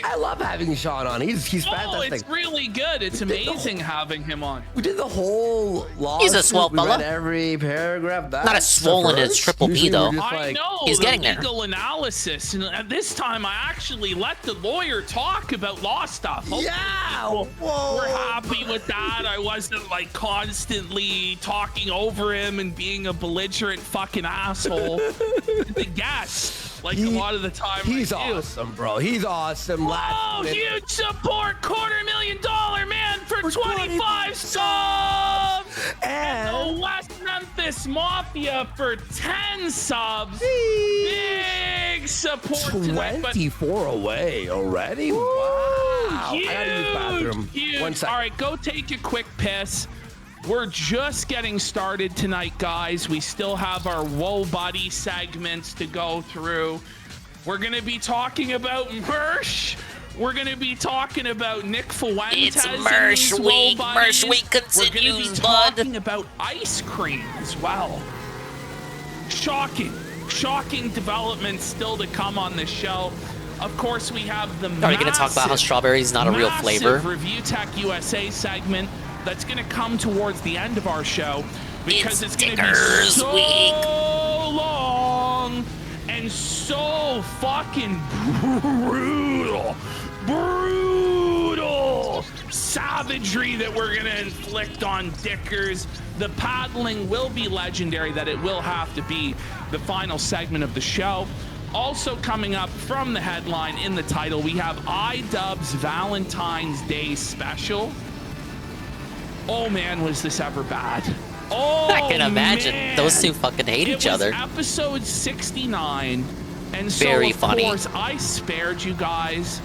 I love having Sean on. He's fantastic. It's really good. It's amazing having him on. We did the whole lawsuit. He's a swole We read fella. every paragraph. Not as swollen as Triple B, though. I know. He's the getting there. legal analysis, and at this time, I actually let the lawyer talk about law stuff. Hopefully people We're happy with that. I wasn't like constantly talking over him and being a belligerent fucking asshole. The guest. Like a lot of the time. He's awesome, bro. He's awesome. Oh, huge support, $250,000 man for 25 subs. And the West Memphis Mafia for 10 subs. Big support tonight. 24 away already? Wow. Huge, I gotta use the bathroom. huge. 1 second. All right, go take a quick piss. We're just getting started tonight, guys. We still have our Whoa Buddy segments to go through. We're going to be talking about Mersh. We're going to be talking about Nick Fuentes. It's and Mersh these week. Whoa Buddies. Mersh week We're going to be continues, bud. talking about ice cream as well. Shocking developments still to come on this show. Of course, we have the Are we going to talk about how strawberry is not a real flavor? Review Tech USA segment that's going to come towards the end of our show because it's going to be so long and so fucking brutal. savagery that we're gonna inflict on Dickers. The paddling will be legendary, that it will have to be the final segment of the show. Also coming up from the headline in the title, we have iDubbbz Valentine's Day special. Oh man, was this ever bad. Oh, I can imagine. man. Those two fucking hate each other. It was episode 69, and so Very of funny. course I spared you guys,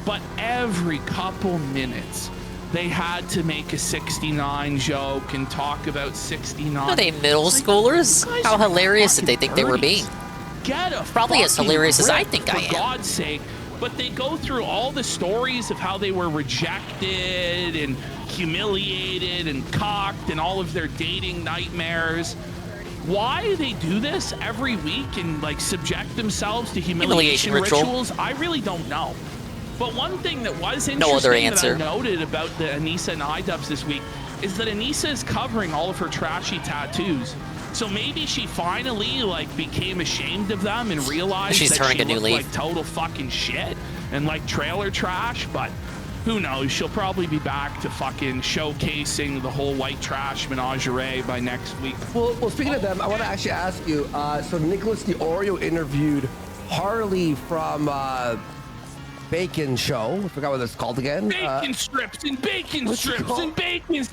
but every couple minutes they had to make a 69 joke and talk about 69. Are they middle schoolers? How hilarious did they think they were being? Get a Probably as fucking hilarious as I grip, think I am. For God's sake. But they go through all the stories of how they were rejected and humiliated and cocked and all of their dating nightmares. Why they do this every week and like subject themselves to humiliation rituals, I really don't know. But one thing that was interesting No other answer. that I noted about the Anissa and iDubbbz this week is that Anissa is covering all of her trashy tattoos. So maybe she finally like became ashamed of them and realized She's that turning she a new looked leaf. like total fucking shit and like trailer trash. But who knows? She'll probably be back to fucking showcasing the whole white trash menagerie by next week. Well, speaking of them, I want to actually ask you. So Nicholas the Oreo interviewed Harley from Bacon Show. I forgot what it's called again. Bacon strips and bacon strips and bacon.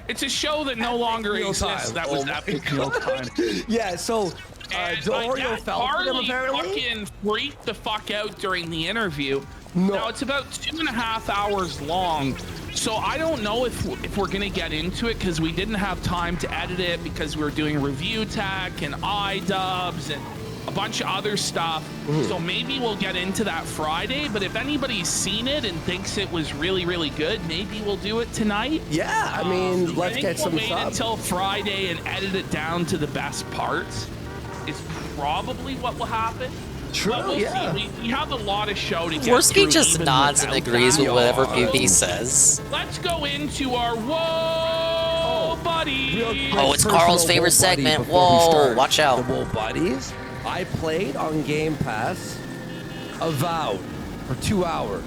It's a show that no longer exists. That was epic real time. Yeah, so the Oreo fell for them Harley apparently. fucking freaked the fuck out during the interview. Now it's about 2.5 hours long, so I don't know if we're gonna get into it because we didn't have time to edit it because we were doing review tech and iDubbbz and a bunch of other stuff. So maybe we'll get into that Friday, but if anybody's seen it and thinks it was really, really good, maybe we'll do it tonight. Yeah, I mean, let's get some Wait subs. until Friday and edit it down to the best parts. Is probably what will happen. True, But we'll yeah. see. We have a lot of show to get Worski through just even nods and without agrees that. with whatever PB says. Let's go into our Whoa Buddy. Oh, it's Carl's favorite segment. Whoa, watch out. The Whoa Buddies. I played on Game Pass Avowed for 2 hours.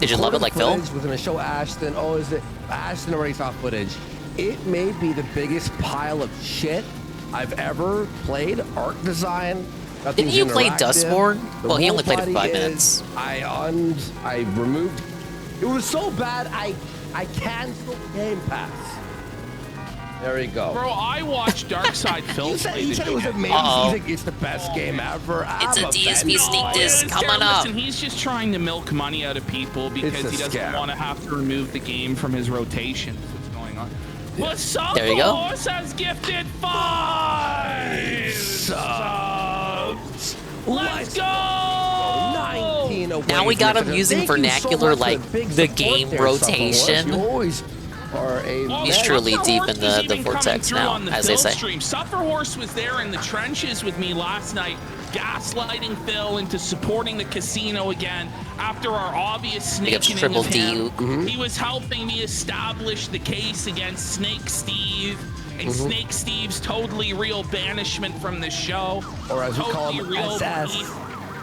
Did you love it like Phil? We're going to show Ashton. Oh, is it? Ashton already saw footage. It may be the biggest pile of shit I've ever played. Art design. Didn't you play interactive. Dustborn? The Well, he Whoa only played it for Buddy 5 minutes. I removed. It was so bad. I canceled Game Pass. There we go. Bro, I watched Darkside Phil play He this said it was shit. amazing. He's like, it's the best game ever. It's a DSP sneak disc It's coming terrible. up. Listen, he's just trying to milk money out of people because It's a he doesn't scam. want to have to remove the game from his rotation. That's what's going on. Well, some There you go. horse has gifted 5 subs. Let's go! 19 away Now we got from him it. using Thank you so vernacular much for like big the support game there, rotation. You always are a He's man. truly deep in the Even coming vortex through now, on the as they Phil say. Stream. Suffer Horse was there in the trenches with me last night, gaslighting Phil into supporting the casino again after our obvious Big ups snaking Triple of him. D. He was helping me establish the case against Snake Steve and Snake Steve's totally real banishment from the show. Or as we call Totally him, real SS. beef.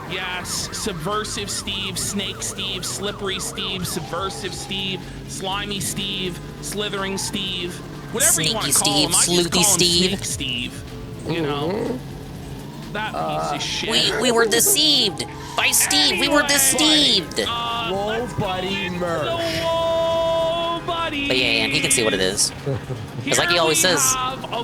Yes, Subversive Steve, Snake Steve, Slippery Steve, Subversive Steve, Slimy Steve, Slithering Steve, whatever you want to call Sneaky him. I Steve, just call Sleuthy him Steve. Snake Steve. You know, that piece of shit. We were deceived by Steve. We were deceived. Whoa, buddy, merch. Whoa, buddy. But yeah, and he can see what it is. It's like he always says.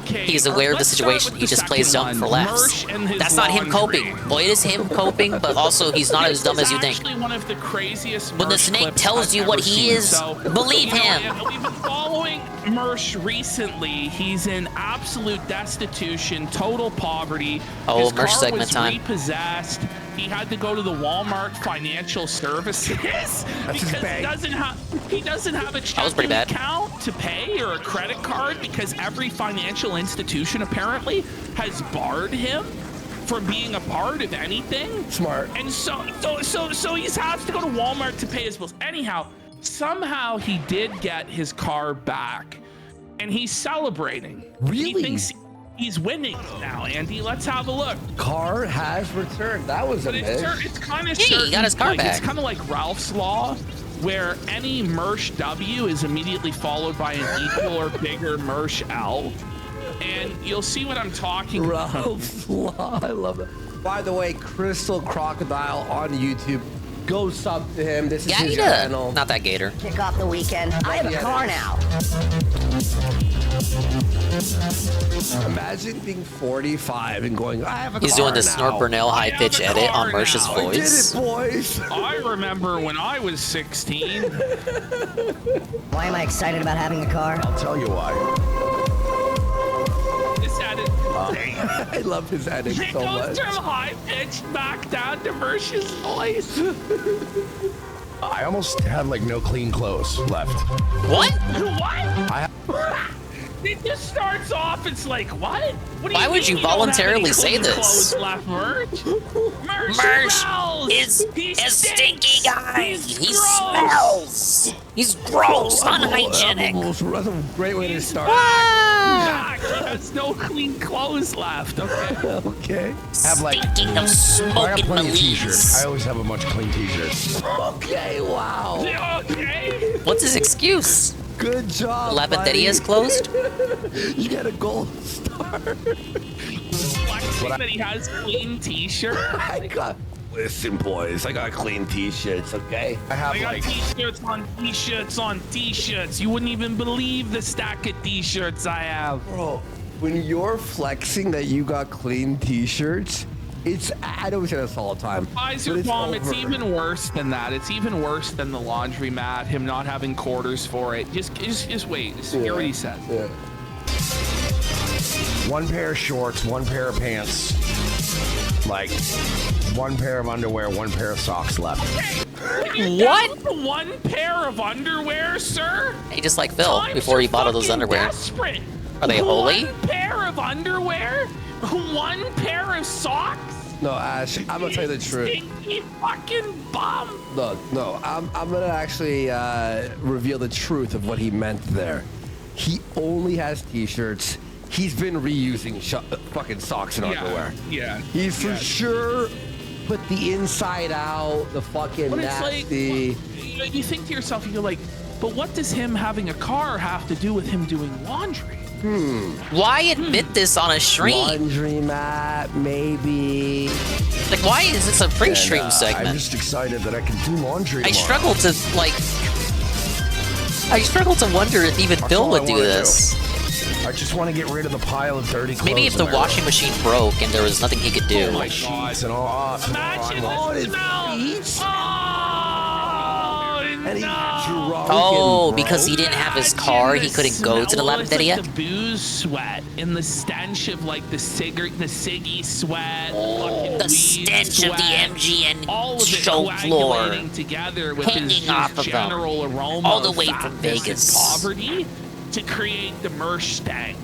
He's aware of the situation. He just plays dumb for laughs. That's not him coping. Well, it is him coping, but also he's not as dumb as you think. Actually, one of the craziest When the Mersh snake clips tells I've you what ever he seen. is, So, believe you know, him. We've been following Mersh recently. He's in absolute destitution, total poverty. Oh, His Mersh car segment was time. repossessed. He had to go to the Walmart Financial Services because he doesn't have a checking account to pay or a credit card because every financial institution apparently has barred him from being a part of anything. Smart. And so he has to go to Walmart to pay his bills. Anyhow, somehow he did get his car back, and he's celebrating. Really? He thinks he's winning now, Andy. Let's have a look. Car has returned. That was a But miss. it's kind of Hey, he got his car back. It's kind of like Ralph's Law, where any Mersh W is immediately followed by an equal or bigger Mersh L. And you'll see what I'm talking about. Ralph Law, I love it. By the way, Crystal Crocodile on YouTube. Go sub to him. This is his channel. Not that gator. Kick off the weekend. I have a car now. Imagine being 45 and going, I have a He's car doing the now. Snort Burnell high-pitch edit on Mersh's I did voice. it, boys. I remember when I was 16. Why am I excited about having a car? I'll tell you why. It's edit. I love his edit It so goes much. from high pitch back down to Mersh's voice. I almost have like no clean clothes left. What? What? It just starts off, it's like, what? What do Why you would mean you don't have voluntarily any say clean this? clothes left, Mersh? Mersh is a stinky guy. He smells. He's gross, unhygienic. That's a great way to start. Jack, he has no clean clothes left, okay? Okay. Have like Stinking of I smoke got and plenty of t-shirts. Belize. I always have a bunch of clean t-shirts. Okay, wow. Okay. What's his excuse? Good job, Lavanderia is closed? You get a gold star. Flexing that he has clean t-shirts. I got... Listen, boys, I got clean t-shirts, okay? I have I got like... t-shirts on t-shirts on t-shirts. You wouldn't even believe the stack of t-shirts I have. Bro, when you're flexing that you got clean t-shirts, it's... I don't say this all the time. Guys, but your it's mom, it's over. even worse than that. It's even worse than the laundromat, him not having quarters for it. Just wait. Just hear what he says. Yeah. One pair of shorts, one pair of pants, like one pair of underwear, one pair of socks left. What? One pair of underwear, sir? He just like Phil Times before he are bought all those fucking underwear. Desperate. Are they holy? One pair of underwear? One pair of socks? No, Ash, I'm gonna tell you the truth. Stinky fucking bum. Look, no, I'm gonna actually reveal the truth of what he meant there. He only has t-shirts. He's been reusing fucking socks and underwear. Yeah. He's for sure put the inside out, the fucking But it's nasty. like, you think to yourself, you're like, but what does him having a car have to do with him doing laundry? Why admit this on a stream? Laundry mat, maybe. Like, why is this a pre-stream I'm segment? just excited that I can do laundry I tomorrow. struggle to wonder if even That's Bill all I would do wanna this. I just want to get rid of the pile of dirty clothes. Maybe if the in my washing machine broke and there was nothing he could do. room. My sheets and all. Imagine tomorrow the smell. And he's No. drunk Oh, and because he broke. didn't have his car, he couldn't go to the smell, it's lavanderia? like the booze sweat and the stench of like the ciggy sweat, fucking The weed stench of the sweat, MGN all of it show floor, coagulating together with hanging his off of them, general aroma all the of way from fatness and Vegas. poverty to create the Mersh stank.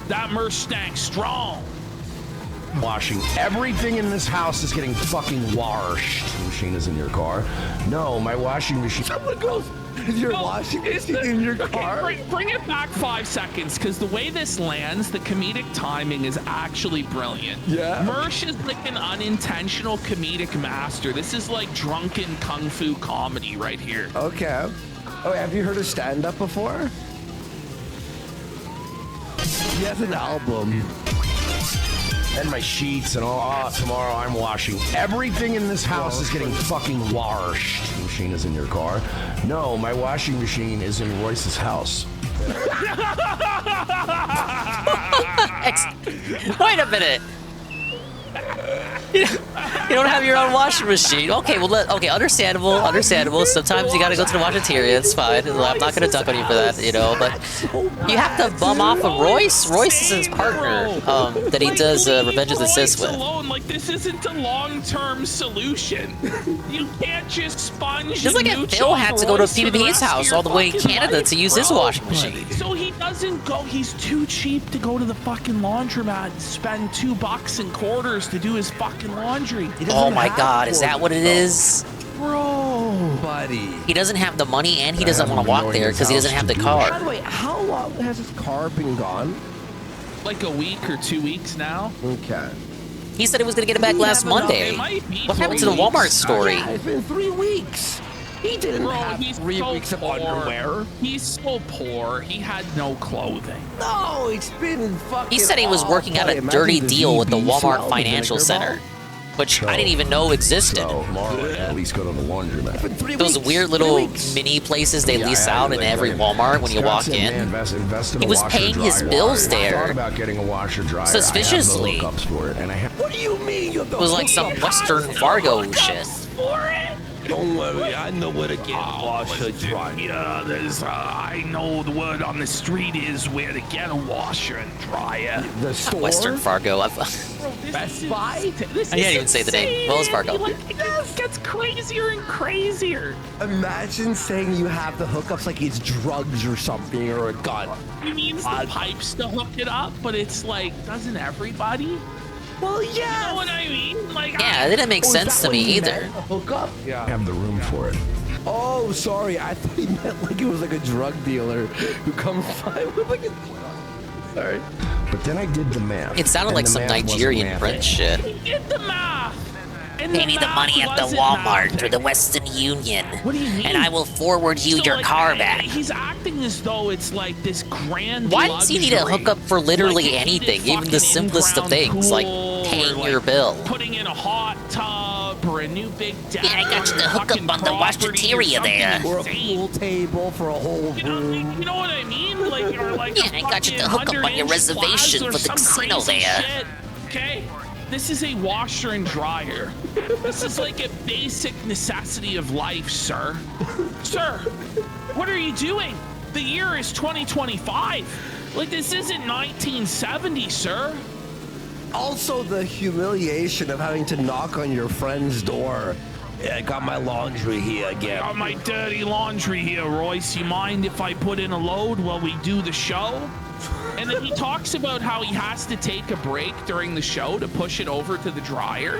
That Mersh stank strong. Washing. Everything in this house is getting fucking washed. The machine is in your car. No, my washing machine. Someone goes, is your washing machine in your car? Bring it back 5 seconds, because the way this lands, the comedic timing is actually brilliant. Yeah. Mersh is like an unintentional comedic master. This is like drunken kung fu comedy right here. Okay. Oh, have you heard of stand-up before? He has an album. And my sheets and all. Tomorrow I'm washing. Everything in this house is getting fucking washed. The machine is in your car. No, my washing machine is in Royce's house. Wait a minute. You don't have your own washing machine. Okay, well, understandable. Sometimes you gotta go to the washateria. It's fine. I'm not gonna dunk on you for that, but you have to bum off of Royce. Royce is his partner that he does Revenge of the Sith with. Alone, like this isn't a long-term solution. You can't just sponge. Just like if Phil had to go to PvP's house all the way in Canada to use his washing machine. So he doesn't go. He's too cheap to go to the fucking laundromat and spend $2 in quarters to do his fucking laundry. Oh my God, is that what it is? Bro, buddy. He doesn't have the money and he doesn't want to walk there because he doesn't have the By car. the way, how long has his car been gone? like a week or 2 weeks now. Okay. He said he was gonna get it back last Monday. What happened to the Walmart story? Yeah, it's been 3 weeks. He didn't Bro, have he's 3 so weeks of poor. underwear. He's so poor. He had no clothing. No, it's been fucking. He said he was working out a dirty deal with the Walmart Financial Center, which I didn't even know existed. Tomorrow, I can at least go to the laundromat. Those weird little mini places they lease out in every Walmart when you walk in. He was paying his bills I thought there about getting a washer dryer. suspiciously. I have the hookups for it, and I have. What do you mean? You have It was like some Western Fargo shit. Don't worry, I know where to get a washer dryer. Yeah, there's. I know the word on the street is where to get a washer and dryer. The store? Western Fargo. Best Buy? I can't even say the name. Wells Fargo. Like, it just gets crazier and crazier. Imagine saying you have the hookups like it's drugs or something or a gun. He needs the pipes to hook it up, but it's like, doesn't everybody? Well, yeah. You know what I mean? Like, Yeah, it didn't make sense to me either. Hook up? I have the room for it. Oh, sorry. I thought he meant like it was like a drug dealer who comes by with like a. Sorry. But then I did the math. It sounded and like the some math wasn't Nigerian mathing. Prince shit. He did the math. And Pay me the money at the wasn't Walmart mathing. or the Western Union, What do you mean? and I will forward you So, your like, car back. He's acting as though it's like this grand. Why does he need a luxury. hookup for literally Like, he anything, did even the fucking simplest of in-ground things, like pool paying or, your bill? Putting in a hot tub or a new big deck. Yeah, I got you the hookup on the washateria there. Or a pool table for a whole room. You know what I mean? Like, or like Yeah, I got you the hookup on your reservation for the casino there. Shit, okay? This is a washer and dryer. This is like a basic necessity of life, sir. Sir, what are you doing? The year is 2025. Like, this isn't 1970, sir. Also, the humiliation of having to knock on your friend's door. Yeah, I got my laundry here again. Got my dirty laundry here, Royce. You mind if I put in a load while we do the show? And then he talks about how he has to take a break during the show to push it over to the dryer.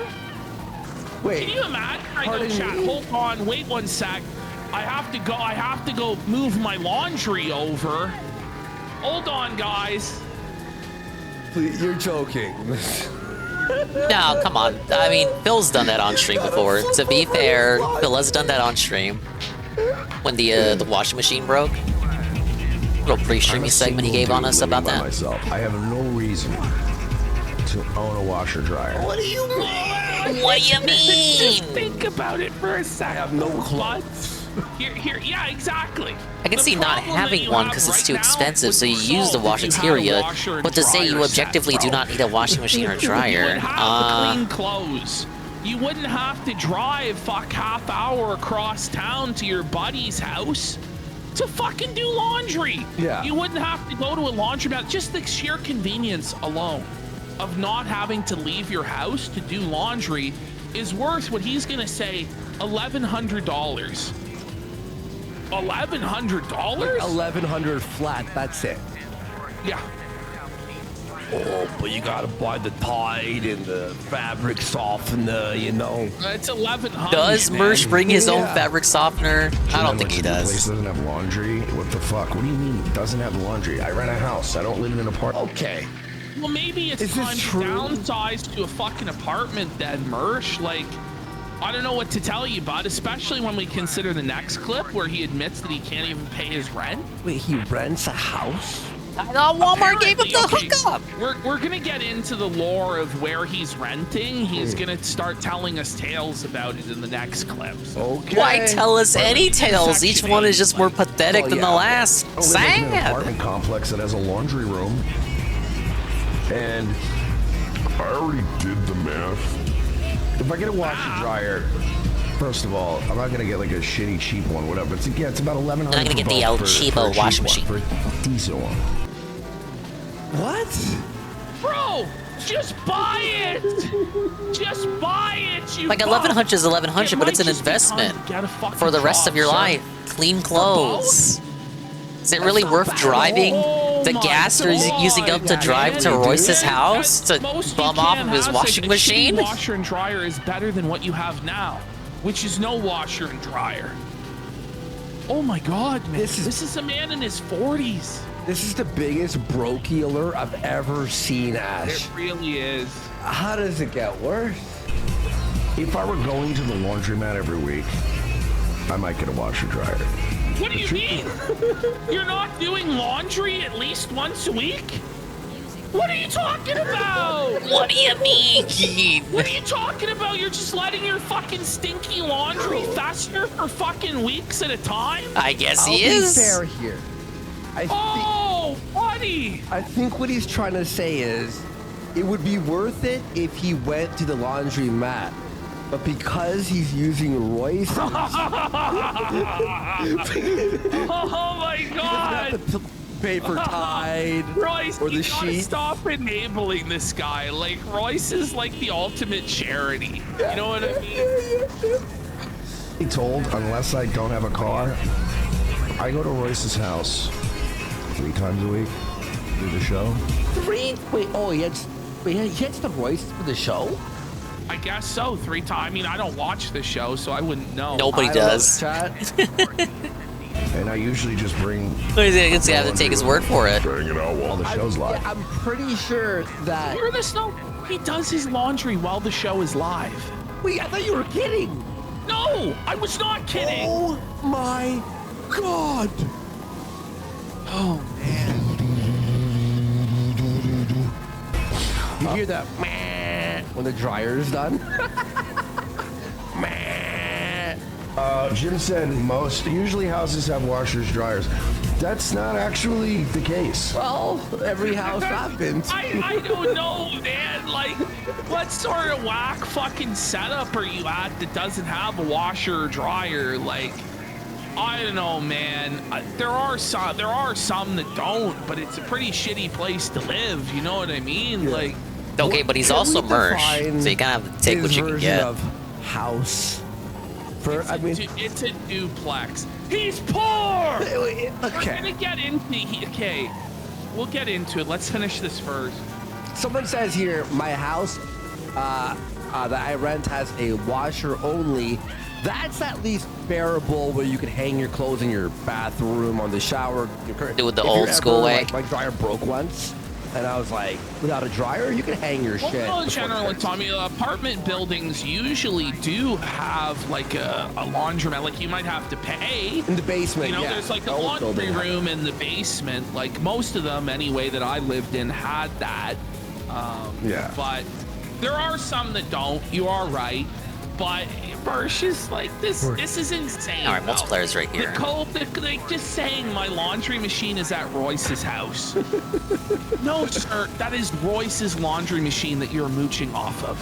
Wait. Can you imagine? I go, chat, hold on, wait 1 sec. I have to go move my laundry over. Hold on, guys. Please, you're joking. No, come on. I mean, Phil's done that on stream before. To be fair, Phil has done that on stream when the washing machine broke. Little pre-streamy segment he gave on us about that. Myself. I have no reason to own a washer dryer. What do you mean? What do you mean? Just think about it for a second. I have no clue. Here, yeah, exactly. I can The see not problem that having you one have because it's right too now expensive, would so you be use the solved if you had a washateria. washer and But to say you dryer set, objectively do bro. not need a washing machine or You dryer, would have to clean clothes. You wouldn't have to drive half hour across town to your buddy's house to fucking do laundry. Yeah. You wouldn't have to go to a laundromat. Just the sheer convenience alone of not having to leave your house to do laundry is worth what he's gonna say, $1,100. $1,100? Like 1,100 flat, that's it. Yeah. Oh, but you gotta buy the Tide and the fabric softener, you know. It's 1,100. does Mersh bring his own Yeah. fabric softener? I don't think he The place does. doesn't have laundry. What the fuck? What do you mean it doesn't have laundry? I rent a house. I don't live in an apartment. Okay. Well, maybe it's Is this time to true? downsize to a fucking apartment then, Mersh. Like, I don't know what to tell you, bud, especially when we consider the next clip where he admits that he can't even pay his rent. Wait, he rents a house? I thought Walmart gave him the Apparently, okay, hookup. We're gonna get into the lore of where he's renting. He's gonna start telling us tales about it in the next clips. Okay. Why tell us any tales? Each Section one is 8, just more pathetic Oh, than the yeah. last. I live in an Sad. apartment complex that has a laundry room. And I already did the math. If I get a washer dryer, first of all, I'm not gonna get like a shitty cheap one, whatever. It's about 1,100. You're not gonna get the El Cheapo washing machine. For a decent one. What? Bro, just buy it. Just buy it. You Like fuck. 1,100 is 1,100, It but might it's an just be time investment to get a fucking for the rest job, of your sir. life. Clean clothes. Is it really worth driving Oh the my gas you're using up to God, drive man. to Royce's Dude, house to most bum you off can of his have, washing like, a shitty machine? washer and dryer is better than what you have now, which is no washer and dryer. Oh my God, man! This is a man in his 40s. This is the biggest brokey alert I've ever seen, Ash. It really is. How does it get worse? If I were going to the laundromat every week, I might get a washer dryer. What do you mean? You're not doing laundry at least once a week? What are you talking about? What do you mean? What are you talking about? You're just letting your fucking stinky laundry fester for fucking weeks at a time? I guess I'll he be is. fair here. Oh, buddy! I think what he's trying to say is, it would be worth it if he went to the laundry mat. But because he's using Royce, oh my God! Paper Tide, Royce, or the you gotta sheet. stop enabling this guy. Like, Royce is like the ultimate charity. You know what I mean? He told, unless I don't have a car, I go to Royce's house 3 times a week, do the show. 3? Wait, oh, he heads to Royce for the show? I guess so. 3 times. I mean, I don't watch the show, so I wouldn't know. Nobody does. And I usually just bring. It's gonna have to take his word for it. Bring it out while the show's live. I'm pretty sure that. Hear this? No, he does his laundry while the show is live. Wait, I thought you were kidding. No, I was not kidding. Oh my God. Oh man. You hear that meh when the dryer's done? Jim said usually houses have washers, dryers. That's not actually the case. Well, every house I've been to. I don't know, man. Like, what sort of whack fucking setup are you at that doesn't have a washer or dryer? Like, I don't know, man. There are some that don't, but it's a pretty shitty place to live. You know what I mean? Yeah. Like, Okay, but he's also merged, so you kind of have to take what you can get. Of house. It's a duplex. He's poor. Okay. We're gonna get into. Okay, we'll get into it. Let's finish this first. Someone says here, my house that I rent has a washer only. That's at least bearable, where you can hang your clothes in your bathroom, on the shower. Do it the old school way. Like, my dryer broke once, and I was like, without a dryer, you can hang your shit. Well, in general, Tommy, apartment buildings usually do have like a laundromat. Like, you might have to pay in the basement. You know, yeah. there's like a laundry room in the basement. Like, most of them, anyway, that I lived in had that. Yeah. But there are some that don't. You are right. But Bursch is like, this is insane. All right, multiplayer's right here. Like, just saying my laundry machine is at Royce's house. No, sir, that is Royce's laundry machine that you're mooching off of.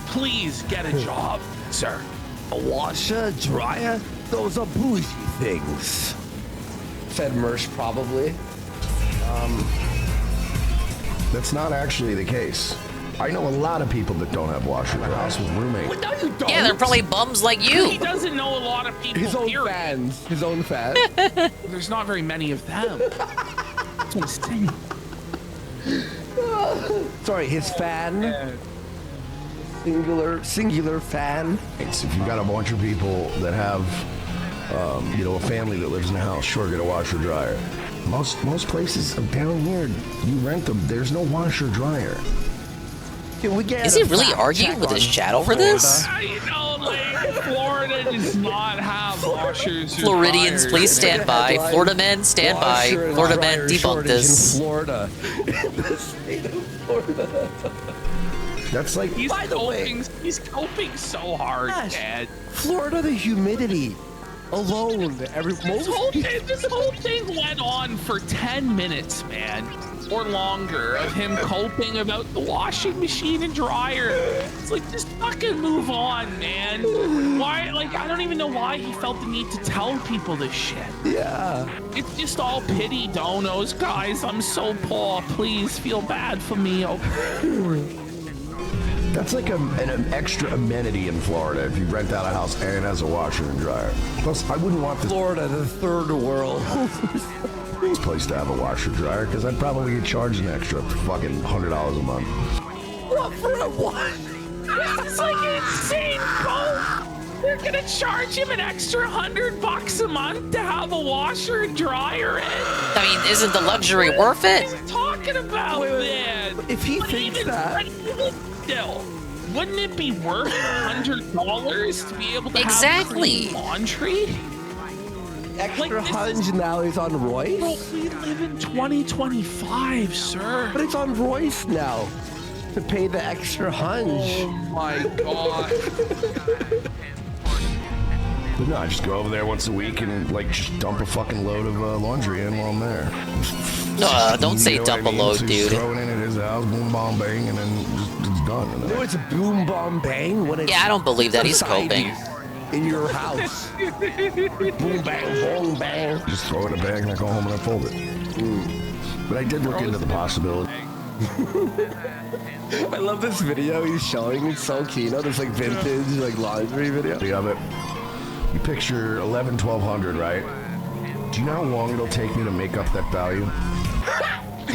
Please get a job, sir. A washer, dryer, those are bougie things. Said Mersh, probably. That's not actually the case. I know a lot of people that don't have washers in their house with roommates. No, you don't. Yeah, they're probably bums like you. He doesn't know a lot of people. His own period. fans. His own fans. There's not very many of them. That's what I'm saying. Sorry, his fan. Singular fan. If you got a bunch of people that have, a family that lives in a house, sure, get a washer dryer. Most places down here, you rent them. There's no washer dryer. Can we get Is he really arguing with his chat over this? You know, like, Florida does not have washers. or Floridians, dryers. please stand by. Florida men, stand by. Florida men, debunk this. In Florida. In the state of Florida. That's like. He's coping so hard, Dad. Florida, the humidity alone. This whole thing went on for 10 minutes, man. Or longer, of him coping about the washing machine and dryer. It's like, just fucking move on, man. Why? Like, I don't even know why he felt the need to tell people this shit. Yeah. It's just all pity donos, guys. I'm so poor. Please feel bad for me. Okay. That's like an extra amenity in Florida if you rent out a house and it has a washer and dryer. Plus, I wouldn't want this Florida, the third world. place to have a washer dryer because I'd probably get charged an extra fucking $100 a month. What for a what? This is like insane, Cole. They're gonna charge him an extra $100 a month to have a washer and dryer in. I mean, isn't the luxury worth it? What are you talking about, man? If he thinks that, still. wouldn't it be worth $100 to be able to Exactly. have clean laundry? Extra hunch now is on Royce? Bro, we live in 2025, sir. But it's on Royce now to pay the extra hunch. Oh my god. But no, I just go over there once a week and like just dump a fucking load of laundry in while I'm there. No, don't say You know dump what a I mean? load, So just dude. throw it in at his house, boom, bomb, bang, and then it's done. You know? No, it's a boom, bomb, bang. When it's Yeah, I don't believe that. He's beside coping. you in your house. Boom, bang, boom, bang. Just throw it in a bag and I go home and I fold it. But I did look into the possibility. I love this video he's showing. It's so Kino. This like vintage like laundry video. Of it. You picture 1200, right? Do you know how long it'll take me to make up that value?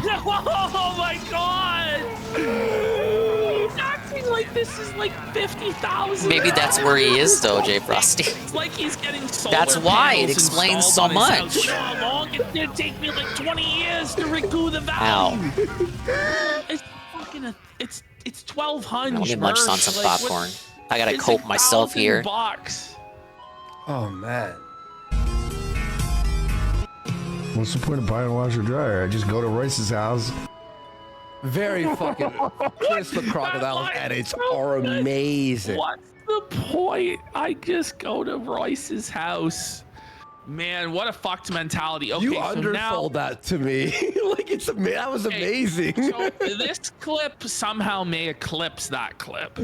Oh my god! He's acting like this is like 50,000. Maybe that's where he is, though, Jay Frosty. It's like he's getting solar That's why it panels explains installed so on his much. house. You know how long it's gonna take me? Like 20 years to recoup the value. Ow. It's fucking it's 1200. Let me munch on some Like, popcorn. what- I gotta it's cope myself here. $1,000. Oh man. What's the point of buying a washer dryer? I just go to Royce's house. Very fucking Chris the Crocodile edits are amazing. What's the point? I just go to Royce's house. Man, what a fucked mentality. Okay, You so undersold that to me. Like that was amazing. So this clip somehow may eclipse that clip.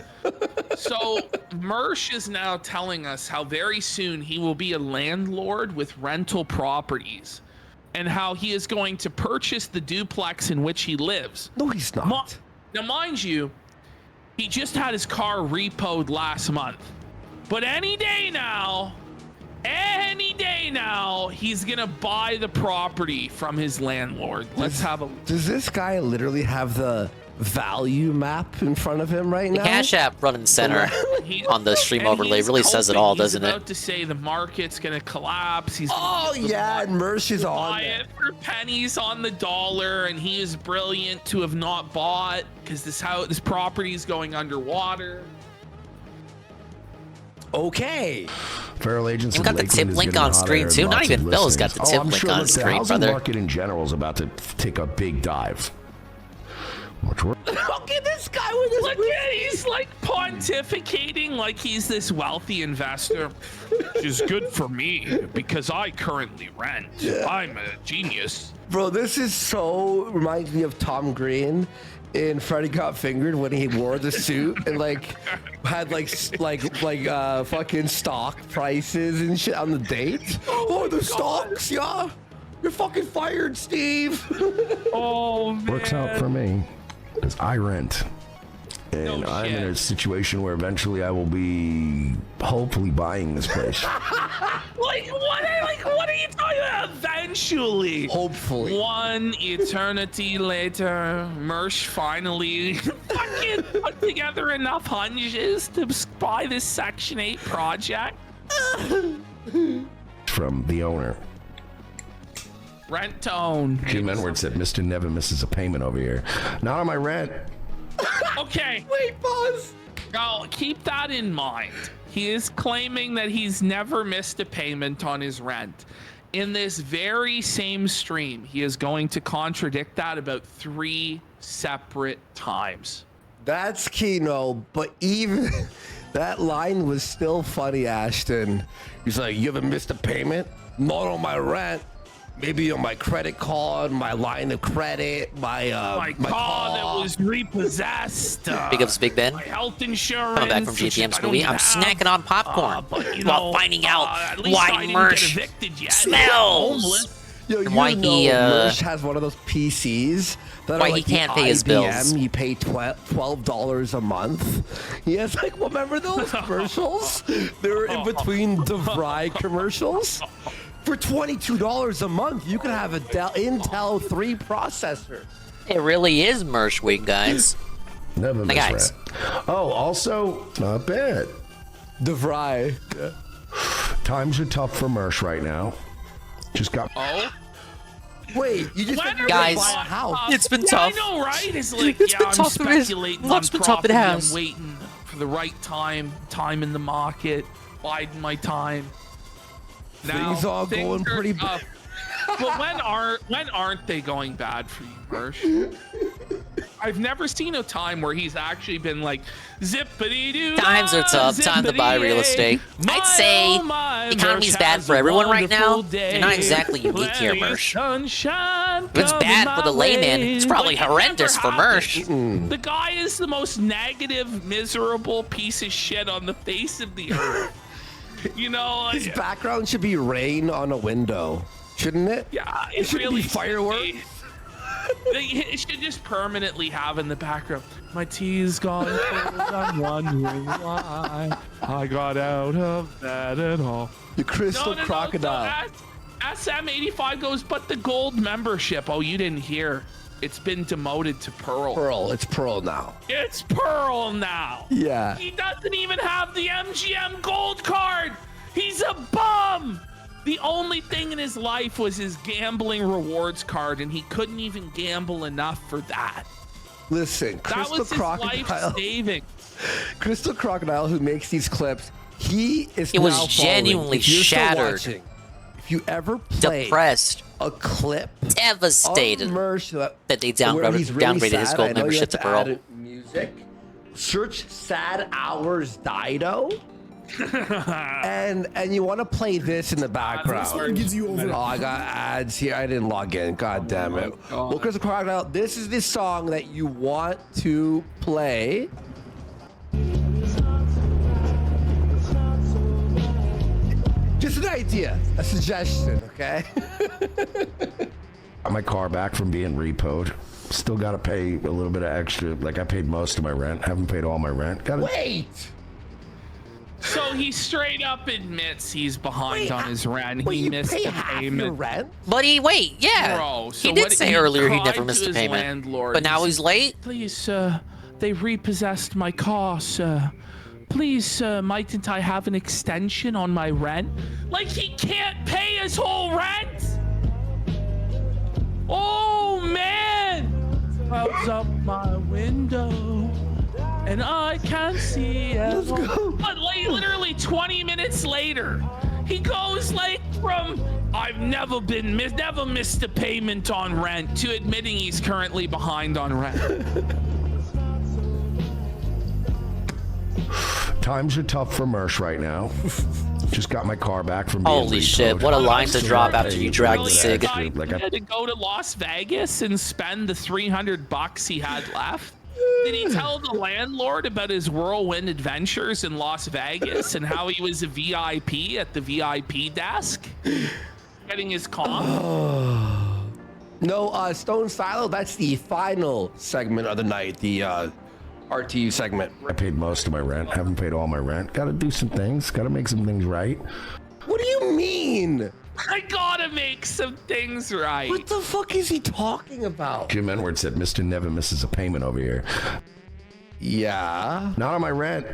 So Mersh is now telling us how very soon he will be a landlord with rental properties and how he is going to purchase the duplex in which he lives. No, he's not. Now, mind you, he just had his car repoed last month. But any day now, he's gonna buy the property from his landlord. Let's have a... Does this guy literally have the value map in front of him right The now? Cash App front and center on the stream And overlay he's really says it coping. all, He's doesn't about it? to say the market's gonna collapse. He's Oh yeah, and Mersh is on buy there. it for pennies on the dollar, and he is brilliant to have not bought because this property is going underwater. Okay. Feral agents. We've got the tip link on screen too. Not even Phil's got the tip I'm link sure on that the screen, housing brother. market in general is about to take a big dive. Much work. Look at this guy with his... Look at he's like pontificating like he's this wealthy investor, which is good for me because I currently rent. I'm a genius. Bro, this is so reminds me of Tom Green in Freddy Got Fingered when he wore the suit and like had like fucking stock prices and shit on the date. Oh, the stocks, yeah. You're fucking fired, Steve. Oh man. Works out for me because I rent. And No I'm shit. in a situation where eventually I will be hopefully buying this place. Like what are you talking about? Eventually. Hopefully. One eternity later, Mersh finally fucking put together enough hunches to buy this Section 8 project. From the owner. Rent to own. Jim Edwards said Mr. Never misses a payment over here. Not on my rent. Okay. Wait, pause. Now, keep that in mind. He is claiming that he's never missed a payment on his rent. In this very same stream, he is going to contradict that about 3 separate times. That's Kino, but even that line was still funny, Ashton. He's like, you haven't missed a payment? Not on my rent. Maybe on my credit card, my line of credit, my car that was repossessed. Big ups, Big Ben. My health insurance. Coming back from which GTM's I don't movie, even I'm have. snacking on popcorn But, you while know, finding out at least I why didn't Mersh get evicted yet. smells. Homeless. Yo, And you why know he, Mersh has one of those PCs that why are he like can't the pay his IBM, bills. You pay $12 a month. He has like, remember those commercials? They were in between DeVry commercials. For $22 a month, you can have a Dell Intel 3 processor. It really is Mersh week, guys. Never My miss guys. rent. Oh, also, not bad. DeVry. Yeah. Times are tough for Mersh right now. Just got. Oh. Wait, you just said you were Guys, gonna buy a house. it's been Yeah, tough. I know, right? It's like, It's yeah, been I'm tough. speculating on What's been tough? It property. has. I'm waiting for the right time in the market, biding my time. Now, Things all going pretty bad. But when aren't they going bad for you, Mersh? I've never seen a time where he's actually been like, zippity-doo. Times are tough. Time to buy real estate. I'd say the economy's bad for everyone right now. You're not exactly unique here, Mersh. If it's bad for the layman, it's probably horrendous for Mersh. The guy is the most negative, miserable piece of shit on the face of the earth. You know, his background should be rain on a window, shouldn't it? Yeah, it should really be fireworks. It should just permanently have in the background. My tea's gone cold. I'm wondering why I got out of bed at all. The crystal crocodile. So SM85 goes, but the gold membership. Oh, you didn't hear. It's been demoted to Pearl. Pearl. It's Pearl now. It's Pearl now. Yeah. He doesn't even have the MGM gold card. He's a bum. The only thing in his life was his gambling rewards card, and he couldn't even gamble enough for that. Listen, that was his life saving. Crystal Crocodile, who makes these clips, he is. It was genuinely shattered. If you ever play depressed, a clip, devastated that they downgraded his gold membership to Pearl. Music. Search "Sad Hours" Dido. and you want to play this in the background. Gives you over. Oh, I got ads here. I didn't log in. God damn it. Well, Crystal Crocodile, this is the song that you want to play. Just an idea, a suggestion, okay? Got my car back from being repoed. Still got to pay a little bit of extra. Like I paid most of my rent. Haven't paid all my rent. Wait. So he straight up admits he's behind on his rent. He missed the payment. Rent? But Bro, so he did say earlier he never missed a payment. Landlord. But now he's late? Please, they repossessed my car, sir. Please, mightn't I have an extension on my rent? Like he can't pay his whole rent? Oh, man! Clouds up my window. And I can't see it. But like literally 20 minutes later, he goes like from I've never missed a payment on rent to admitting he's currently behind on rent. Times are tough for Mersh right now. Just got my car back from being Holy shit, what a line to drop after you drag the SIG. He had to go to Las Vegas and spend the $300 he had left. Did he tell the landlord about his whirlwind adventures in Las Vegas and how he was a VIP at the VIP desk? Getting his comp? No, Stone Silo, that's the final segment of the night, the RTU segment. I paid most of my rent. Haven't paid all my rent. Got to do some things. Got to make some things right. What do you mean? I gotta make some things right. What the fuck is he talking about? Jim Edwards said Mr. never misses a payment over here. Yeah. Not on my rent.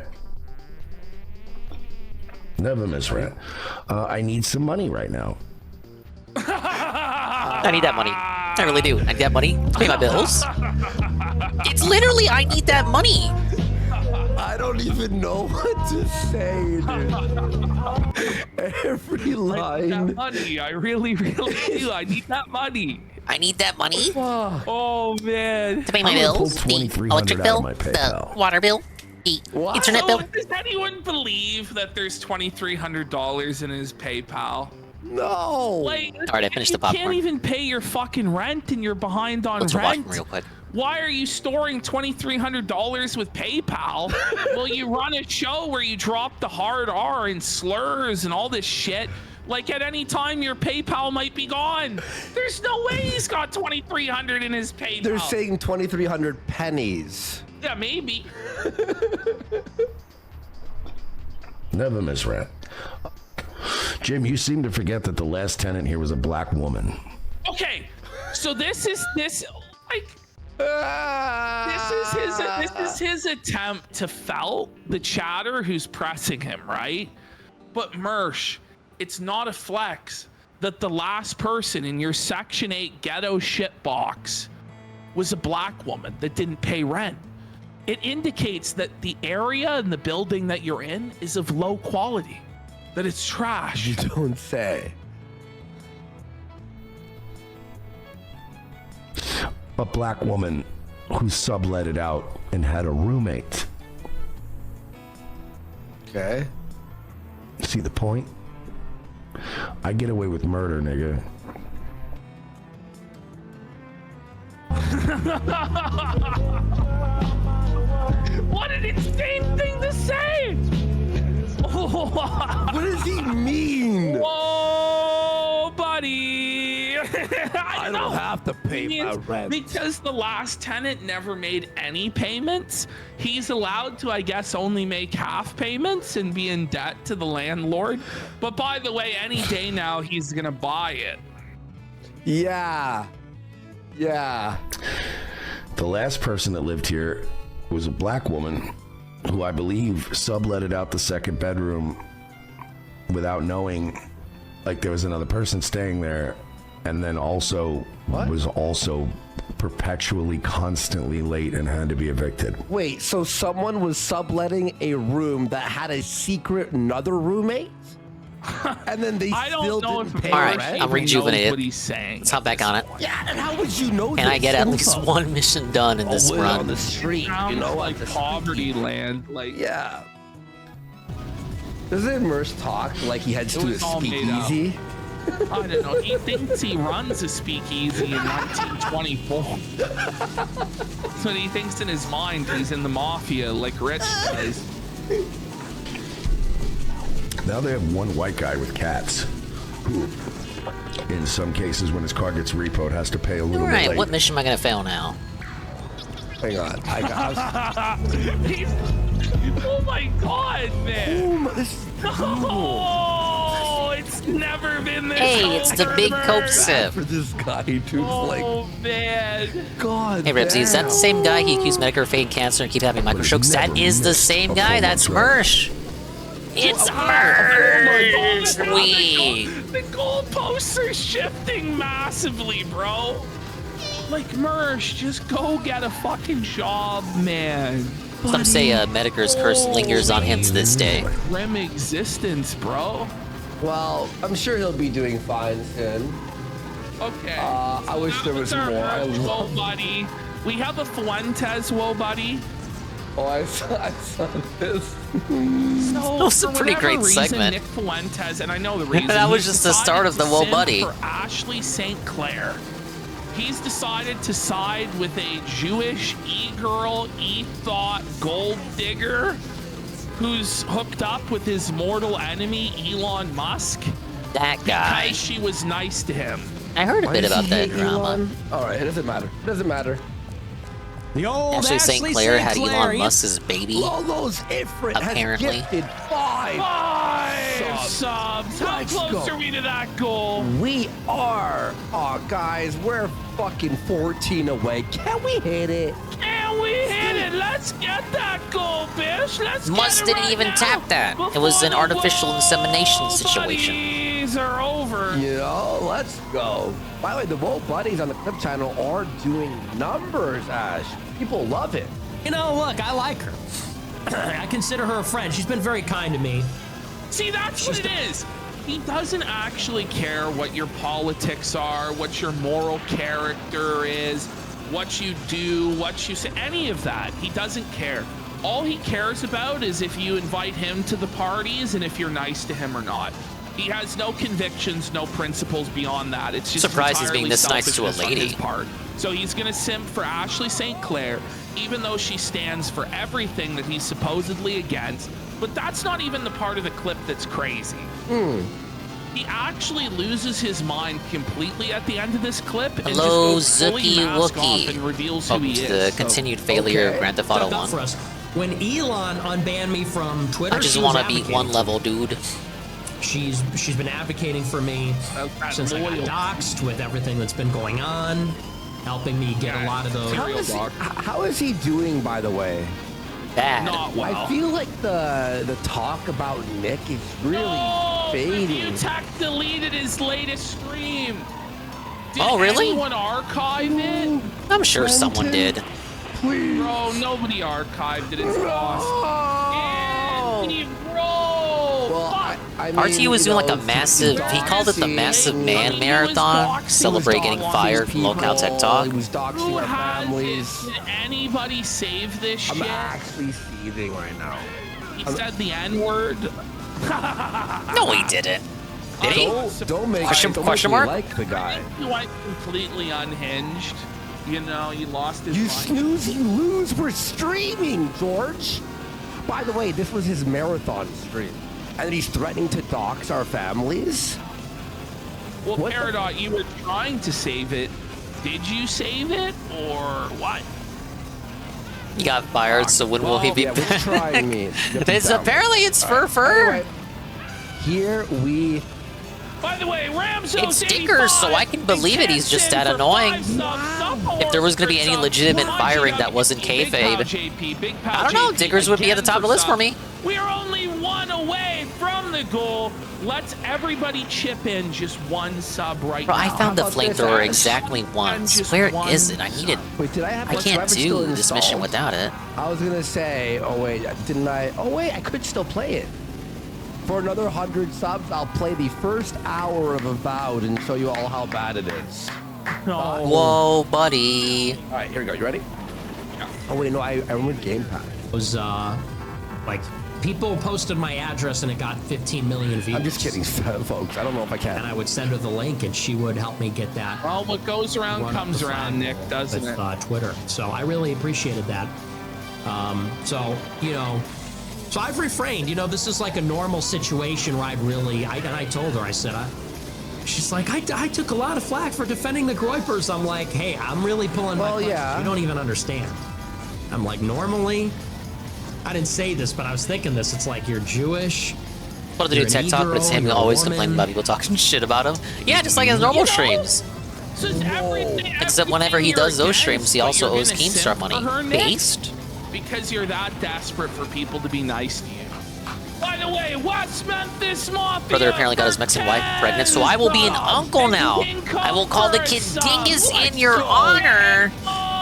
Never miss rent. I need some money right now. I need that money. I really do. I need that money to pay my bills. It's literally, I need that money. I don't even know what to say, dude. Every line. I need that money. I really, really do. I need that money. I need that money. Oh, man. To pay my bills. The electric bill. The water bill. The internet bill. Does anyone believe that there's $2,300 in his PayPal? No. Like, all right, I finished the popcorn. You can't even pay your fucking rent and you're behind on Let's rent. watch them real quick. Why are you storing $2,300 with PayPal? Well, you run a show where you drop the hard R and slurs and all this shit. Like at any time, your PayPal might be gone. There's no way he's got $2,300 in his PayPal. They're saying 2,300 pennies. Yeah, maybe. Never miss rent. Jim, you seem to forget that the last tenant here was a black woman. Okay, so this is his attempt to felt the chatter who's pressing him, right? But Mersh, it's not a flex that the last person in your Section 8 ghetto shit box was a black woman that didn't pay rent. it indicates that the area and the building that you're in is of low quality, that it's trash. You don't say. A black woman who sublet it out and had a roommate. Okay. See the point? I get away with murder, nigga. What an insane thing to say! What does he mean? Whoa, buddy! I don't have to pay my rent. Because the last tenant never made any payments, he's allowed to, I guess, only make half payments and be in debt to the landlord. But by the way, any day now, he's gonna buy it. Yeah. Yeah. The last person that lived here was a black woman who I believe subletted out the second bedroom without knowing, like, there was another person staying there, and then also was also perpetually constantly late and had to be evicted. Wait, so someone was subletting a room that had a secret another roommate? And then they still didn't pay All right, rent? I'm rejuvenated. What he's saying. Let's hop back on it. Yeah, and how would you know And I this? get at least one mission done in this we're run. on the street, you know, like poverty land, like yeah. Doesn't Merce talk like he heads to a was all made up. speakeasy? I don't know. He thinks he runs a speakeasy in 1924. That's what he thinks in his mind. He's in the mafia, like Rich does. Now they have one white guy with cats who, in some cases, when his car gets repoed, has to pay a little All bit right, late. what mission am I gonna fail now? Hang on, I got. Oh my god, man! Oh, it's never been this. Hey, it's the big coke sip. For this guy, dude, Oh man! God. Hey, Ripsy, is that the same guy he accused Medicare of faking cancer and keep having microstrokes? That is the same guy. That's Mersh. It's Mersh. The goalposts are shifting massively, bro. Like Mersh, just go get a fucking job, man. Some say Medicare's curse lingers on him to this day. Grim existence, bro. Well, I'm sure he'll be doing fine soon. Okay. I wish there was Our more. I Mersh, love. whoa, buddy. We have a Fuentes, whoa, buddy. Oh, I saw this. So, That was a for pretty whatever great reason, segment. Nick Fuentes, and I know the reason. That was he's just the start of the decided Whoa to Buddy. simp For Ashley St. Clair. He's decided to side with a Jewish e-girl, e-thought gold digger who's hooked up with his mortal enemy, Elon Musk. That guy. Because she was nice to him. I heard a bit about that drama. All right, it doesn't matter. It doesn't matter. The old Ashley St. Clair had Elon Musk's baby. Logos Ifrit Apparently. has gifted 5 subs. How Let's close go. are we to that goal? We are. Oh, guys, we're fucking 14 away. Can we hit it? Can we hit it? Let's get that goal, bitch. Let's Musk get it didn't right even now tap that. It was an before the artificial insemination Whoa situation. Buddies are over. You know, let's go. By the way, the Whoa Buddies on the Clip channel are doing numbers, Ash. People love it. You know, look, I like her. I consider her a friend. She's been very kind to me. See, that's what it is. He doesn't actually care what your politics are, what your moral character is, what you do, what you say, any of that. He doesn't care. All he cares about is if you invite him to the parties and if you're nice to him or not. He has no convictions, no principles beyond that. It's just Surprised he's being this nice to a selfishness on his lady. part. So he's gonna simp for Ashley St. Clair, even though she stands for everything that he's supposedly against. But that's not even the part of the clip that's crazy. He actually loses his mind completely at the end of this clip and Hello, just goes fully Zuki mask off Wookie. and reveals who Welcome he to is. the So- continued failure of Grand Theft Auto Stuff 1. for us. When Elon unbanned me from Twitter, I just she was want to beat advocating one for level, dude. She's been advocating for me since I got doxxed with everything that's been going on, helping me get a lot of those. How is he doing, by the way? Bad. Not well. I feel like the talk about Nick is really fading. Tech deleted his latest stream. Did Oh, really? anyone archive it? I'm sure someone did. Please. Bro, nobody archived it. It's lost. Andy, bro! Well, I mean, RT was doing like a massive, he called it the Massive Man Marathon, celebrate getting fired from locale TikTok. He was doxing our families. Did anybody save this shit? I'm actually seething right now. He said the N-word. No, he didn't. Did he? Don't make question mark? Like the guy. He went completely unhinged. You know, he lost his You mind. snooze, you lose. We're streaming, George. By the way, this was his marathon stream. And he's threatening to dox our families? Well, Peridot, you were trying to save it. Did you save it, or what? He got fired, so when will he be yeah, back? trying me. Apparently it's fur. Anyway, here we... By the way, Ramsos It's stickers, so I can believe it. He's just that annoying. If there was going to be any legitimate firing that wasn't kayfabe, I don't know. Diggers would be at the top of the list for me. We are only one away from the goal. Let's everybody chip in just one sub right Bro, now. I found the flamethrower exactly once. Where is it? I need it. Wait, did I have I can't do this mission without it. I was gonna say, oh wait, didn't I? Oh wait, I could still play it. For another 100 subs, I'll play the first hour of Avowed and show you all how bad it is. Whoa, buddy. All right, here we go. You ready? Yeah. Oh wait, no, I remember Gamepad. It was like people posted my address and it got 15 million views. I'm just kidding, folks. I don't know if I can. And I would send her the link and she would help me get that. Well, what goes around comes around, Nick, doesn't with, it? Twitter. So I really appreciated that. So, you know, so I've refrained. You know, this is like a normal situation where I told her, I said, she's like, I took a lot of flack for defending the Groypers. I'm like, hey, I'm really pulling my punches. Yeah. You don't even understand. I'm like, normally, I didn't say this, but I was thinking this. It's like, you're Jewish. What to do tech talk, but it's him always complaining about people talking shit about him. Yeah, just like his normal streams. So Except whenever he does those streams, he also owes Keemstar money. Based. Because you're that desperate for people to be nice to you. By the way, West Memphis Mafia. Brother apparently got his Mexican wife pregnant, so I will be an uncle now. I will call the kid Dingus in your honor,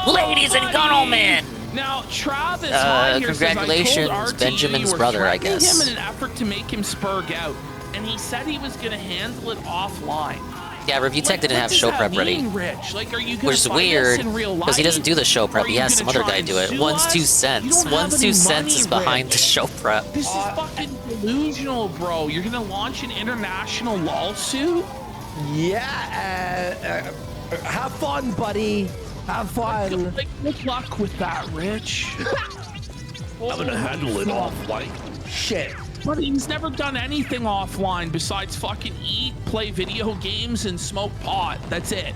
ladies and gentlemen. Now, Travis here congratulations, says, I told RT Benjamin's you were brother, I threatening guess. him in an effort to make him spurg out, and he said he was going to handle it offline. Yeah, Review Tech didn't have show prep ready. Rich? Like, are you Which is weird, because he doesn't do the show prep. He has some other guy do it. One's 2 cents. One's 2 cents is behind the show prep. This is fucking delusional, bro. You're going to launch an international lawsuit? Yeah, have fun, buddy. Have fun. Like, good luck with that, Rich. I'm gonna handle it offline. Shit. But he's never done anything offline besides fucking eat, play video games, and smoke pot. That's it.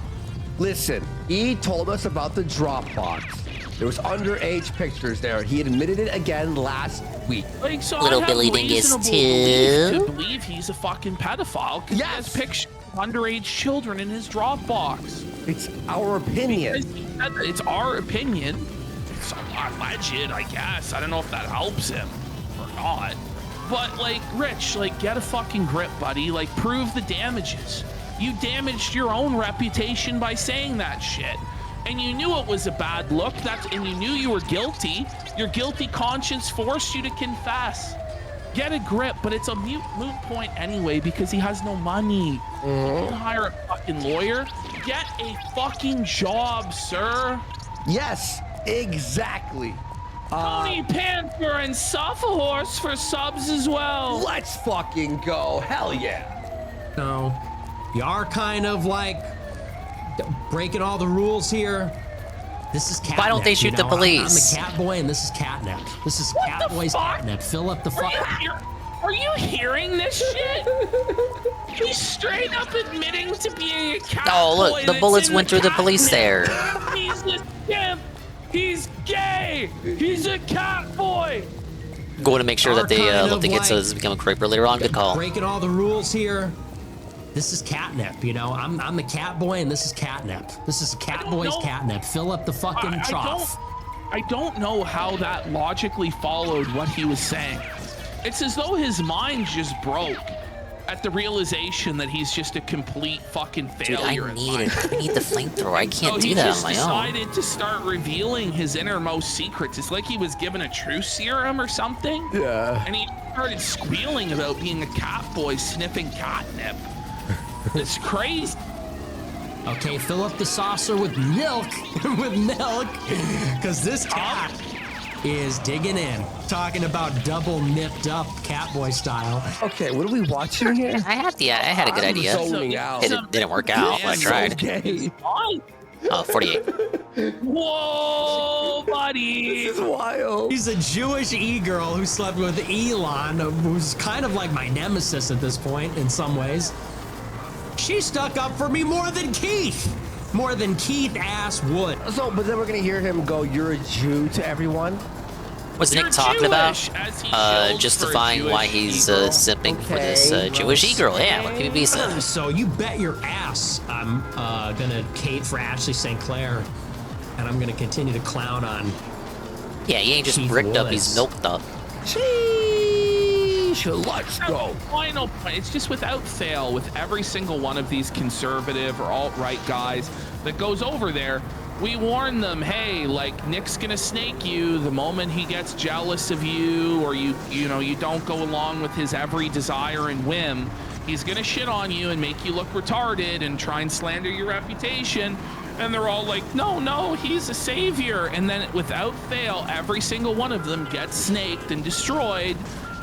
Listen, he told us about the Dropbox. There was underage pictures there. He admitted it again last week. Like, so Little I have Billy Dingus reasonable belief too. to believe he's a fucking pedophile because he has pictures of underage children in his Dropbox. It's our opinion. It's our opinion. It's alleged, I guess. I don't know if that helps him or not. But, like, Rich, like, get a fucking grip, buddy. Like, prove the damages. You damaged your own reputation by saying that shit. And you knew it was a bad look. And you knew you were guilty. Your guilty conscience forced you to confess. Get a grip, but it's a moot point anyway because he has no money. You can hire a fucking lawyer. Get a fucking job, sir. Yes, exactly. Tony Panther and Suffahorse for subs as well. Let's fucking go. Hell yeah. No, you are kind of like breaking all the rules here. This is catnip. Why don't they shoot the police? I'm the cat boy, and this is catnip. This is Catboy's catnip. Fill up the Are you hearing this shit? He's straight up admitting to being a cat Oh, look, boy the that's bullets in went through the police catnip. there. He's a simp. He's gay. He's a cat boy. Going to make sure that they let the kid like so this become a creeper later on. Good call. breaking all the rules here. This is catnip, you know. I'm the cat boy, and this is catnip. This is Catboy's catnip. Fill up the fucking trough. I don't know how that logically followed what he was saying. It's as though his mind just broke. at the realization that he's just a complete fucking Dude, failure. I need the flamethrower. I can't do that on my He own. just decided to start revealing his innermost secrets. It's like he was given a truth serum or something. Yeah. And he started squealing about being a cat boy sniffing catnip. It's crazy. Okay, fill up the saucer with milk, because this cat is digging in, talking about double nipped up Catboy style. Okay, what are we watching here? I had a good idea. Zoning out. It didn't work out. I tried. Okay. Oh, 48. Whoa, buddy. This is wild. He's a Jewish e-girl who slept with Elon, who's kind of like my nemesis at this point in some ways. She stuck up for me more than Keith ass would. So, but then we're gonna hear him go, "You're a Jew" to everyone. Was Nick talking about justifying why he's simping for this Jewish e-girl? Yeah, what can be said? So you bet your ass I'm gonna cape for Ashley St. Clair, and I'm gonna continue to clown on. Yeah, he ain't just Keith bricked up, Woods. he's milked up. Let's go. Final point. It's just without fail with every single one of these conservative or alt-right guys that goes over there. We warn them, hey, like Nick's gonna snake you the moment he gets jealous of you, or you don't go along with his every desire and whim. He's gonna shit on you and make you look retarded and try and slander your reputation. And they're all like, no, he's a savior. And then without fail, every single one of them gets snaked and destroyed.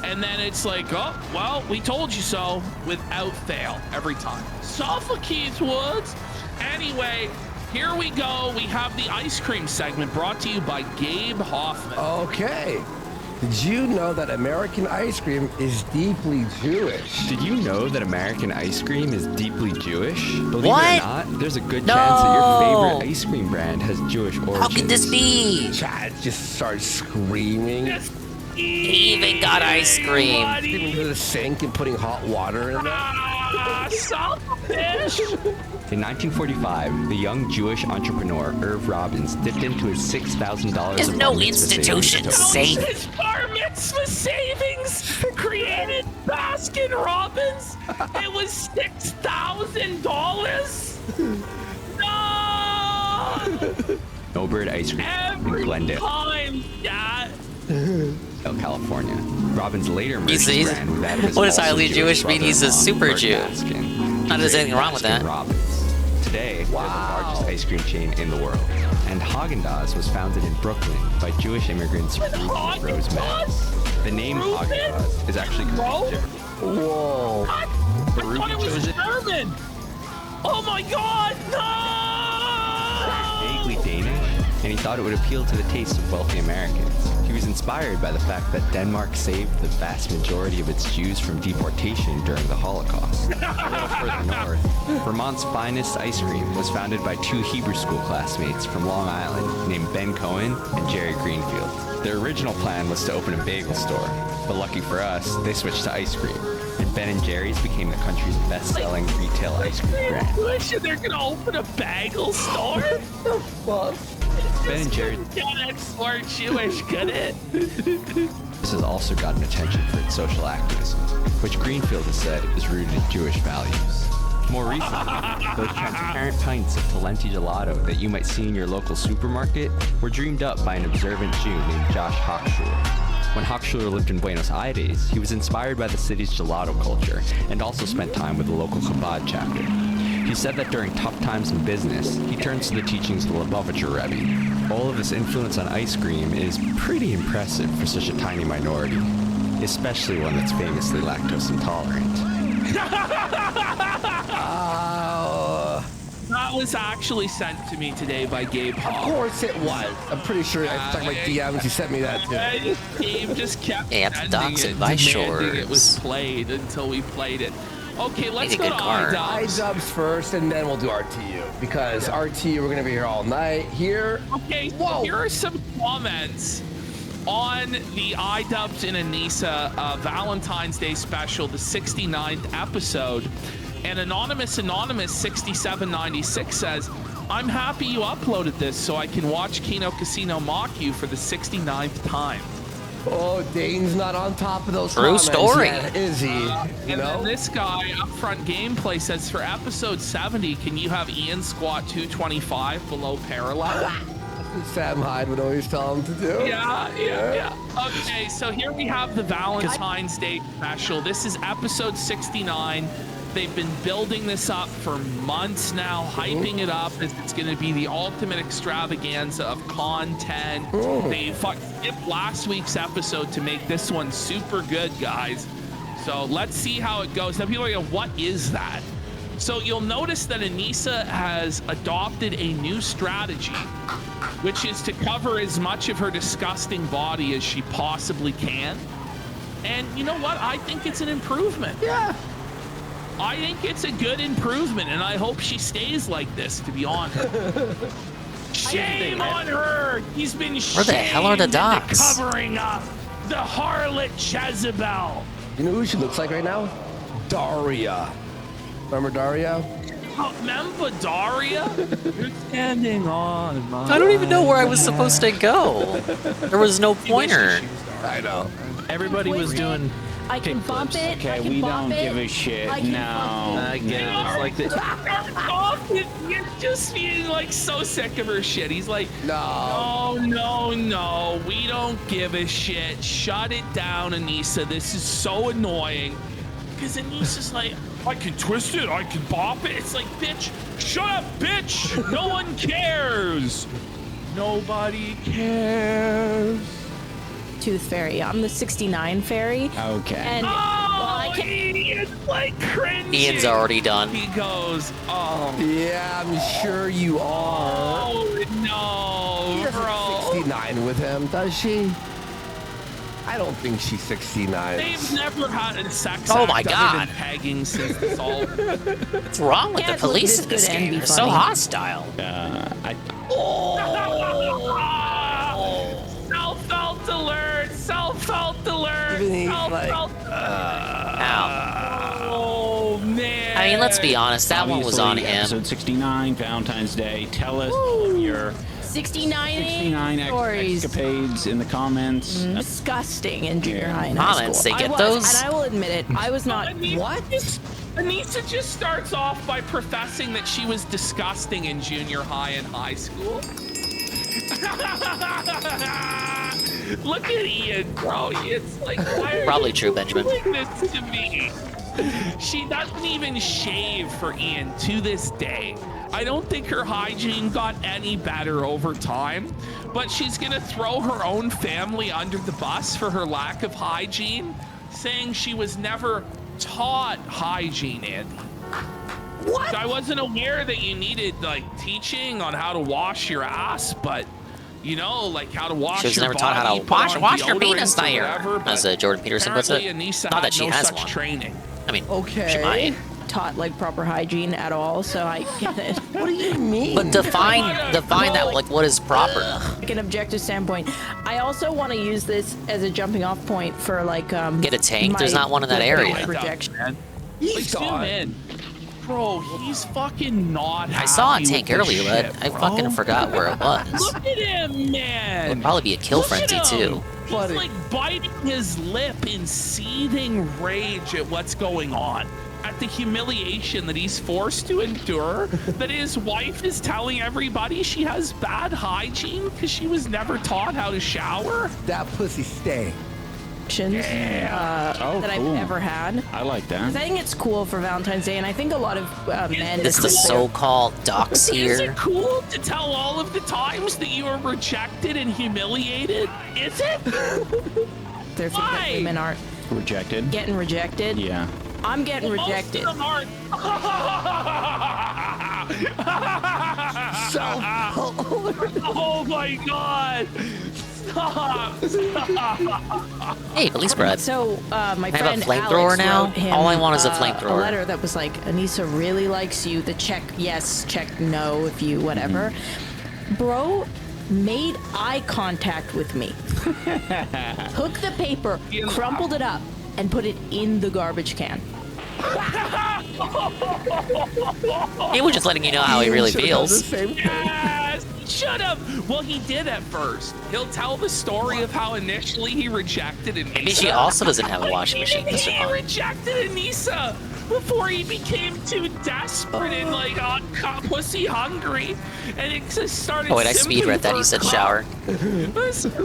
And then it's like, oh, well, we told you so, without fail, every time. Keith Woods. Anyway, here we go. We have the ice cream segment brought to you by Gabe Hoffman. Okay. Did you know that American ice cream is deeply Jewish? Did you know that American ice cream is deeply Jewish? Believe What? it or not, there's a good chance that your favorite ice cream brand has Jewish origins. How could this be? Chad just starts screaming. He even got ice cream. Screaming into the sink and putting hot water in there. Saltfish. In 1945, the young Jewish entrepreneur Irv Robbins dipped into his $6,000 There's of no bar mitzvah institution savings. safe. His bar mitzvah savings created Baskin Robbins. It was $6,000. No. No Bird Ice Cream in Every Glendale, time, Dad. California. Robbins later merged He's- his brand with that of his what does also highly Jewish mean? He's a brother-in-law, super Burt Jew. Baskin. Not there's anything wrong with that. Baskin Robbins. Today, they're the largest ice cream chain in the world. And Haagen-Dazs was founded in Brooklyn by Jewish immigrants Ruth and Rose Maddox. The name Haagen-Dazs is actually completely different. Whoa. I thought it was German. Oh my God, no! Vaguely Danish, and he thought it would appeal to the taste of wealthy Americans. He was inspired by the fact that Denmark saved the vast majority of its Jews from deportation during the Holocaust. A little further north, Vermont's finest ice cream was founded by two Hebrew school classmates from Long Island named Ben Cohen and Jerry Greenfield. Their original plan was to open a bagel store, but lucky for us, they switched to ice cream. And Ben & Jerry's became the country's best-selling retail ice cream brand. They're gonna open a bagel store? The fuck? Ben & Jerry's. Yeah, that's more Jewish, could it? This has also gotten attention for its social activism, which Greenfield has said is rooted in Jewish values. More recently, those transparent pints of Talenti gelato that you might see in your local supermarket were dreamed up by an observant Jew named Josh Hochschuler. When Hochschuler lived in Buenos Aires, he was inspired by the city's gelato culture and also spent time with the local Chabad chapter. He said that during tough times in business, he turns to the teachings of the Lubavitcher Rebbe. All of his influence on ice cream is pretty impressive for such a tiny minority, especially one that's famously lactose intolerant. That was actually sent to me today by Gabe Hall. Of course it was. I'm pretty sure I talked about DMs. He sent me that too. Gabe just kept Yeah, sending docs it, and vice demanding it was shores. played until we played it. Okay, let's Need a go good to card. iDubbbz. iDubbbz first, and then we'll do RTU. Because RTU, we're going to be here all night. Here. Okay, so here are some comments on the iDubbbz in Anissa Valentine's Day special, the 69th episode. And Anonymous 6796 says, I'm happy you uploaded this so I can watch Kino Casino mock you for the 69th time. Oh, Dane's not on top of those True comments story. yet, is he? And then this guy, Upfront Gameplay, says for episode 70, can you have Ian squat 225 below parallel? Sam Hyde would always tell him to do. Yeah. Okay, so here we have the Valentine's Day special. This is episode 69. They've been building this up for months now, hyping it up as it's going to be the ultimate extravaganza of content. They skipped last week's episode to make this one super good, guys. So let's see how it goes. Now people are going, what is that? So you'll notice that Anissa has adopted a new strategy, which is to cover as much of her disgusting body as she possibly can. And you know what? I think it's an improvement. Yeah. I think it's a good improvement, and I hope she stays like this, to be honest. Shame on her! He's been Where the hell are the shamed into docs? covering up the harlot Jezebel. You know who she looks like right now? Daria. Remember Daria? Oh, remember Daria? You're standing on my I don't even know where I was supposed to go. There was no pointer. I know. Everybody was doing. I can bump it. Okay, I can we bump don't it. give a shit. I can No. bump It's like this. You're just being like so sick of her shit. He's like, no, we don't give a shit. Shut it down, Anissa. This is so annoying. Because Anissa's like, I can twist it, I can bop it. It's like, bitch, shut up, bitch. No one cares. Nobody cares. Tooth Fairy. I'm the 69 fairy. Okay. And Ian's like cringing. Ian's already done. He goes, oh. Yeah, I'm sure you are. Oh, no, She doesn't 69 with him, does she? I don't think she's 69. They've never had a sex Oh act my other God. than pegging since this all. What's wrong with the police in this game? They're so hostile. Self-felt alert! Self-felt alert! Self-felt Oh, man. I mean, let's be honest. That one was on Obviously, him. Episode 69, Valentine's Day. Tell us all of your 69 stories. escapades in the comments. Disgusting in junior high and Comments, high school. they get I was, those? and I will admit it, I was not. Anissa just starts off by professing that she was disgusting in junior high and high school. Look at Ian, bro. It's like, why are Probably you true, Benjamin. doing this to me? She doesn't even shave for Ian to this day. I don't think her hygiene got any better over time, but she's gonna throw her own family under the bus for her lack of hygiene, saying she was never taught hygiene, Andy. What? I wasn't aware that you needed like teaching on how to wash your ass, but you know, like how to wash She was your never taught how body, to put on wash your deodorant penis or there, whatever, as but Jordan Peterson puts it. apparently Anissa Not had that she no has such one. training. I mean, okay. she might. Taught like proper hygiene at all, so I get it. What do you mean? But define that. Like, what is proper? Like an objective standpoint. I also want to use this as a jumping off point for like Get a tank? There's not one in that area. Projection. Like, zoom in. Bro, he's fucking not I saw a happy tank with this earlier, shit, but I bro. fucking forgot where it was. Look at him, man. It'd probably be a kill Look at frenzy him. too. He's like biting his lip in seething rage at what's going on. At the humiliation that he's forced to endure, that his wife is telling everybody she has bad hygiene because she was never taught how to shower. That pussy stay. That I've ever had. I like Because that. I think it's cool for Valentine's Day, and I think a lot of men. It's the so-called docs Is here. it cool to tell all of the times that you were rejected and humiliated? Is it? They think that women aren't Rejected. getting rejected. Yeah. I'm getting rejected. Most of them aren't. Oh my god! Stop! Hey, police Brad. So my Can I have a friend flamethrower Alex now? wrote him, All I want is a A flamethrower. letter that was like, Anissa really likes you. The check yes, check no, if you whatever. Mm-hmm. Bro made eye contact with me. Took the paper, crumpled it up, and put it in the garbage can. He was just letting you know how he really feels. Yes! should have. Well, he did at first. He'll tell the story of how initially he rejected Anissa. Maybe she also doesn't have a washing machine. Mr. He Pond. rejected Anissa before he became too desperate and like pussy hungry, and it just started. Oh wait, I speed read that. You said shower.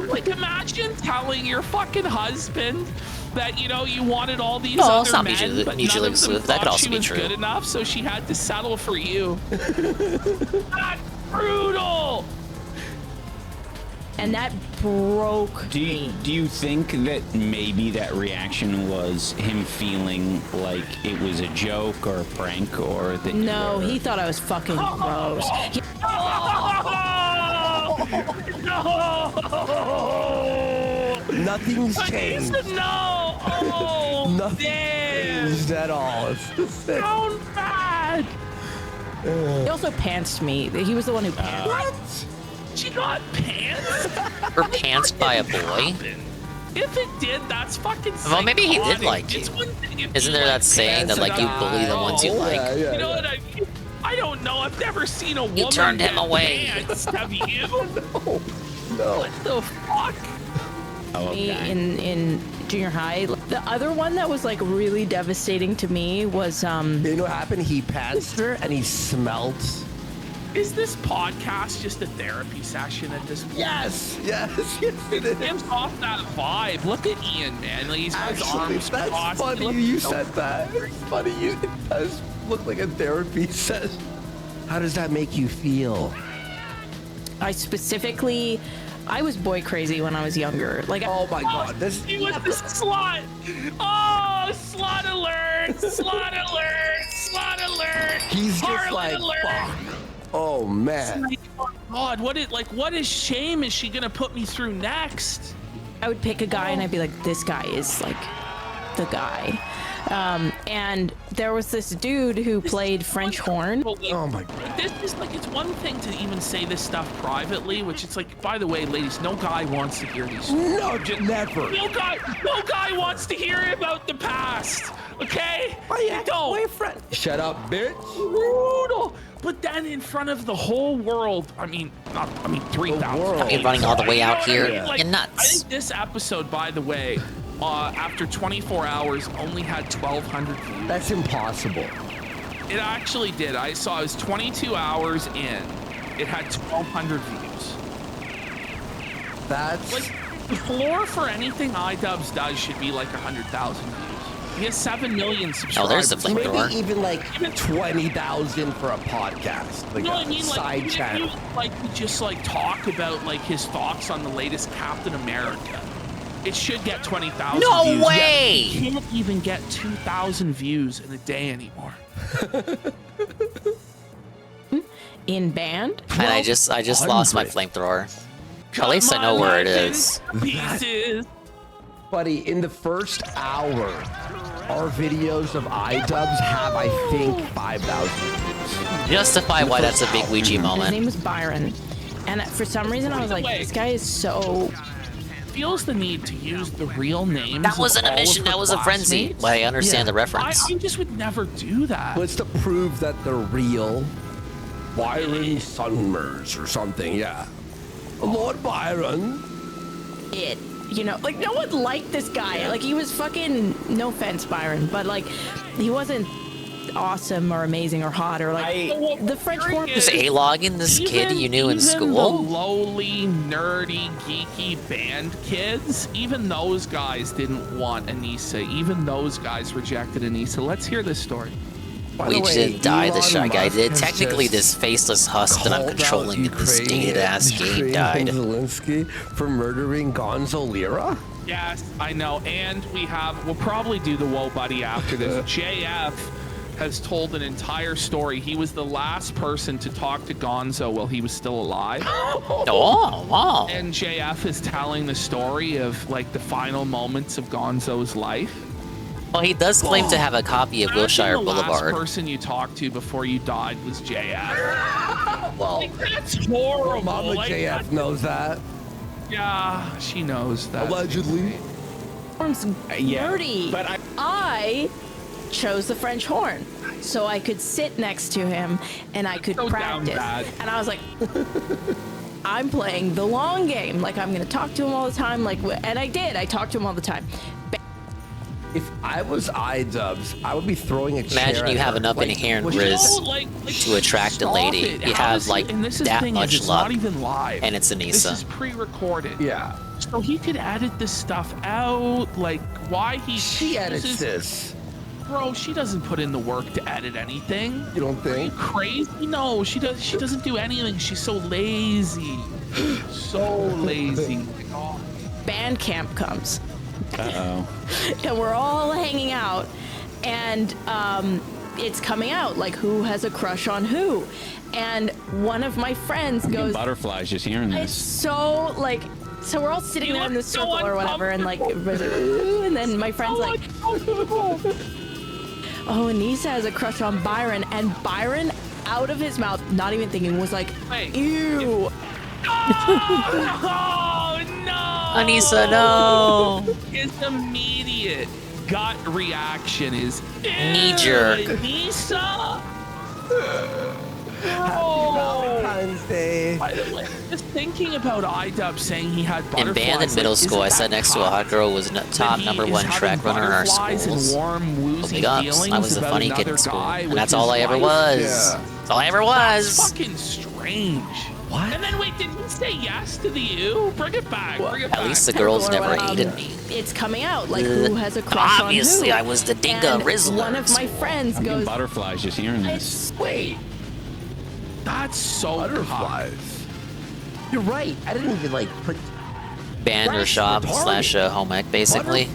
Like, imagine telling your fucking husband that you wanted all these Oh, other it's not men, mutually- but mutually none of them exclusive. That could thought also she be was true. good enough, so she had to settle for you. That's brutal. And that broke Do you think that maybe that reaction was him feeling like it was a joke or a prank, or that? No, he thought I was fucking gross. Nothing's changed. No. Oh, Nothing changed at all. It's the same. Sound bad. He also pantsed me. He was the one who pantsed. What? She got pants? Or pantsed by a boy? If it did, that's fucking Well, maybe he did psychotic. like you. It's one thing if Isn't you there like that saying that pants like you and bully the ones you like? You know what I mean? I don't know. I've never seen a woman turned him get away. pants. Have you? No. What the fuck? Me in junior high. The other one that was like really devastating to me was You know what happened? He pantsed her and he smelled. Is this podcast just a therapy session at this point? Yes, it is. It gives off that vibe. Look at Ian, man. Like, he's got his Actually, arms that's crossed. funny Look- you said that. It's funny it does look like a therapy session. How does that make you feel? I was boy crazy when I was younger. Like, oh my god, this. He was the slut. Oh, slut alert! Slut alert! Slut alert! He's just Harlot like, alert! fuck. Oh man. Oh God, what is shame is she gonna put me through next? I would pick a guy and I'd be like, this guy is like the guy. And there was this dude who played French horn. Oh my god. This is like, it's one thing to even say this stuff privately, which it's like, by the way, ladies, no guy wants to hear these. No, never. No guy wants to hear about the past. Okay? My don't. boyfriend. Shut up, bitch. Brutal. But then in front of the whole world, 3,000. I mean, running all the way out here. Like, You're I nuts. think this episode, by the way, after 24 hours, only had 1,200 views. That's impossible. It actually did. I saw it was 22 hours in. It had 1,200 views. That's like the floor for anything iDubbbz does should be like 100,000 views. He has 7 million subscribers. Oh, there's the flamethrower. maybe even like 20,000 for a podcast, like You know a what I mean? side Like, if channel. you, like, just like talk about like his thoughts on the latest Captain America. It should get 20,000 No views. way! Yeah, you can't even get 2,000 views in a day anymore. In band. And I just lost my flamethrower. At least I know where it is. Pieces. Buddy, in the first hour, our videos of iDubbbz have, I think, 5,000 views. Justify why that's a big Ouija His moment. name was Byron. And for some reason, I was like, this guy is so... Feels the need to use the real names. That wasn't of a all mission, of her that was a frenzy. classmates. But I understand the reference. I just would never do that. Well, it's to prove that they're real. Byron Summers or something, yeah. Lord Byron. Like, no one liked this guy. Like, he was fucking, no offense, Byron, but like, he wasn't awesome or amazing or hot or like the French horn. Just A-logging this kid you knew in Even school? the lowly, nerdy, geeky band kids, even those guys didn't want Anissa. Even those guys rejected Anissa. Let's hear this story. We didn't die, the Shy Guy did. Technically, this faceless husk that I'm controlling in this dated-ass game died. Zelensky for murdering Gonzo Lira? Yes, I know. And we'll probably do the Whoa Buddy after this. JF has told an entire story. He was the last person to talk to Gonzo while he was still alive. Oh, wow. And JF is telling the story of like the final moments of Gonzo's life. Well, he does claim to have a copy of Wilshire The last Boulevard. person you talked to before you died was JF. Well, like, that's horrible. Mama Like, JF knows that. Yeah, she knows that. Allegedly. Horn's dirty. But I chose the French horn so I could sit next to him and I could So down practice. bad. And I was like, I'm playing the long game. Like, I'm gonna talk to him all the time. Like, and I did. I talked to him all the time. If I was iDubbbz, I would be throwing a chair. Imagine you have enough inherent riz to attract a lady. You have like that much luck, not even live. and it's This Anissa. is pre-recorded. Yeah. So he could edit this stuff out. Like, why She edits this. Bro, she doesn't put in the work to edit anything. You don't think? Are you crazy? No, she does. She doesn't do anything. She's so lazy. So lazy. Band camp comes. Uh-oh. And we're all hanging out, and it's coming out like who has a crush on who, and one of my friends goes, Butterflies just hearing it's this. so like, so we're all sitting there in the circle or whatever, and like, and then my friend's like, oh, Anissa has a crush on Byron, and Byron out of his mouth, not even thinking, was like, ew. Oh no! Anissa, no! His immediate gut reaction is Knee jerk. Anissa. Valentine's Day. By the way, just thinking about iDubbbz saying he had In butterflies. band in middle like, school, I isn't sat that next to a tough? hot girl who was top That he number is one having track runner in our butterflies and schools. warm, woozy Big ups. I feelings was the about funny kid in another school. guy And with that's his all I ever wife? was. Yeah. That's all I ever was. That's fucking strange. What? And then wait, did he say yes to the U? Bring it back. Bring it back. At least the girls never hated me. It's coming out like who has a crush Obviously, on who. I was the Dinka And Rizzler. one of my friends goes, Butterflies just hearing this. Wait. That's so Butterflies. You're right. I didn't even like put. Band or shop slash home ec, basically.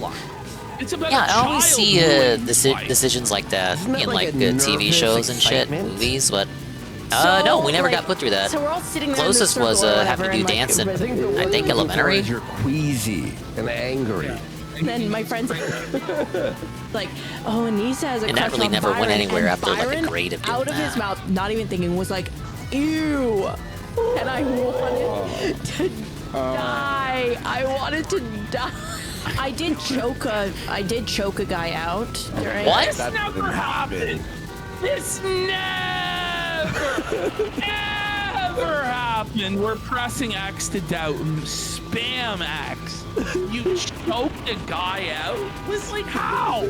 It's about Yeah, a I always child see ruined decisions like that Isn't that in like like a TV nervous shows and shit, excitement? movies, but So, no, we never like, got put through that. So we're all sitting there Closest in the was circle or having to do whatever, and, dancing. like, I think elementary. You're queasy and angry. And then my friends like, oh, Anissa has a And that crush really on never went Byron, anywhere and after, like, a Byron, grade of doing out of his that. mouth, not even thinking, was like, ew. And I wanted to die. I wanted to die. I did choke a guy out during. What? This never happened. This never, ever happened. We're pressing X to doubt him. Spam X. You choked a guy out? Was like, how?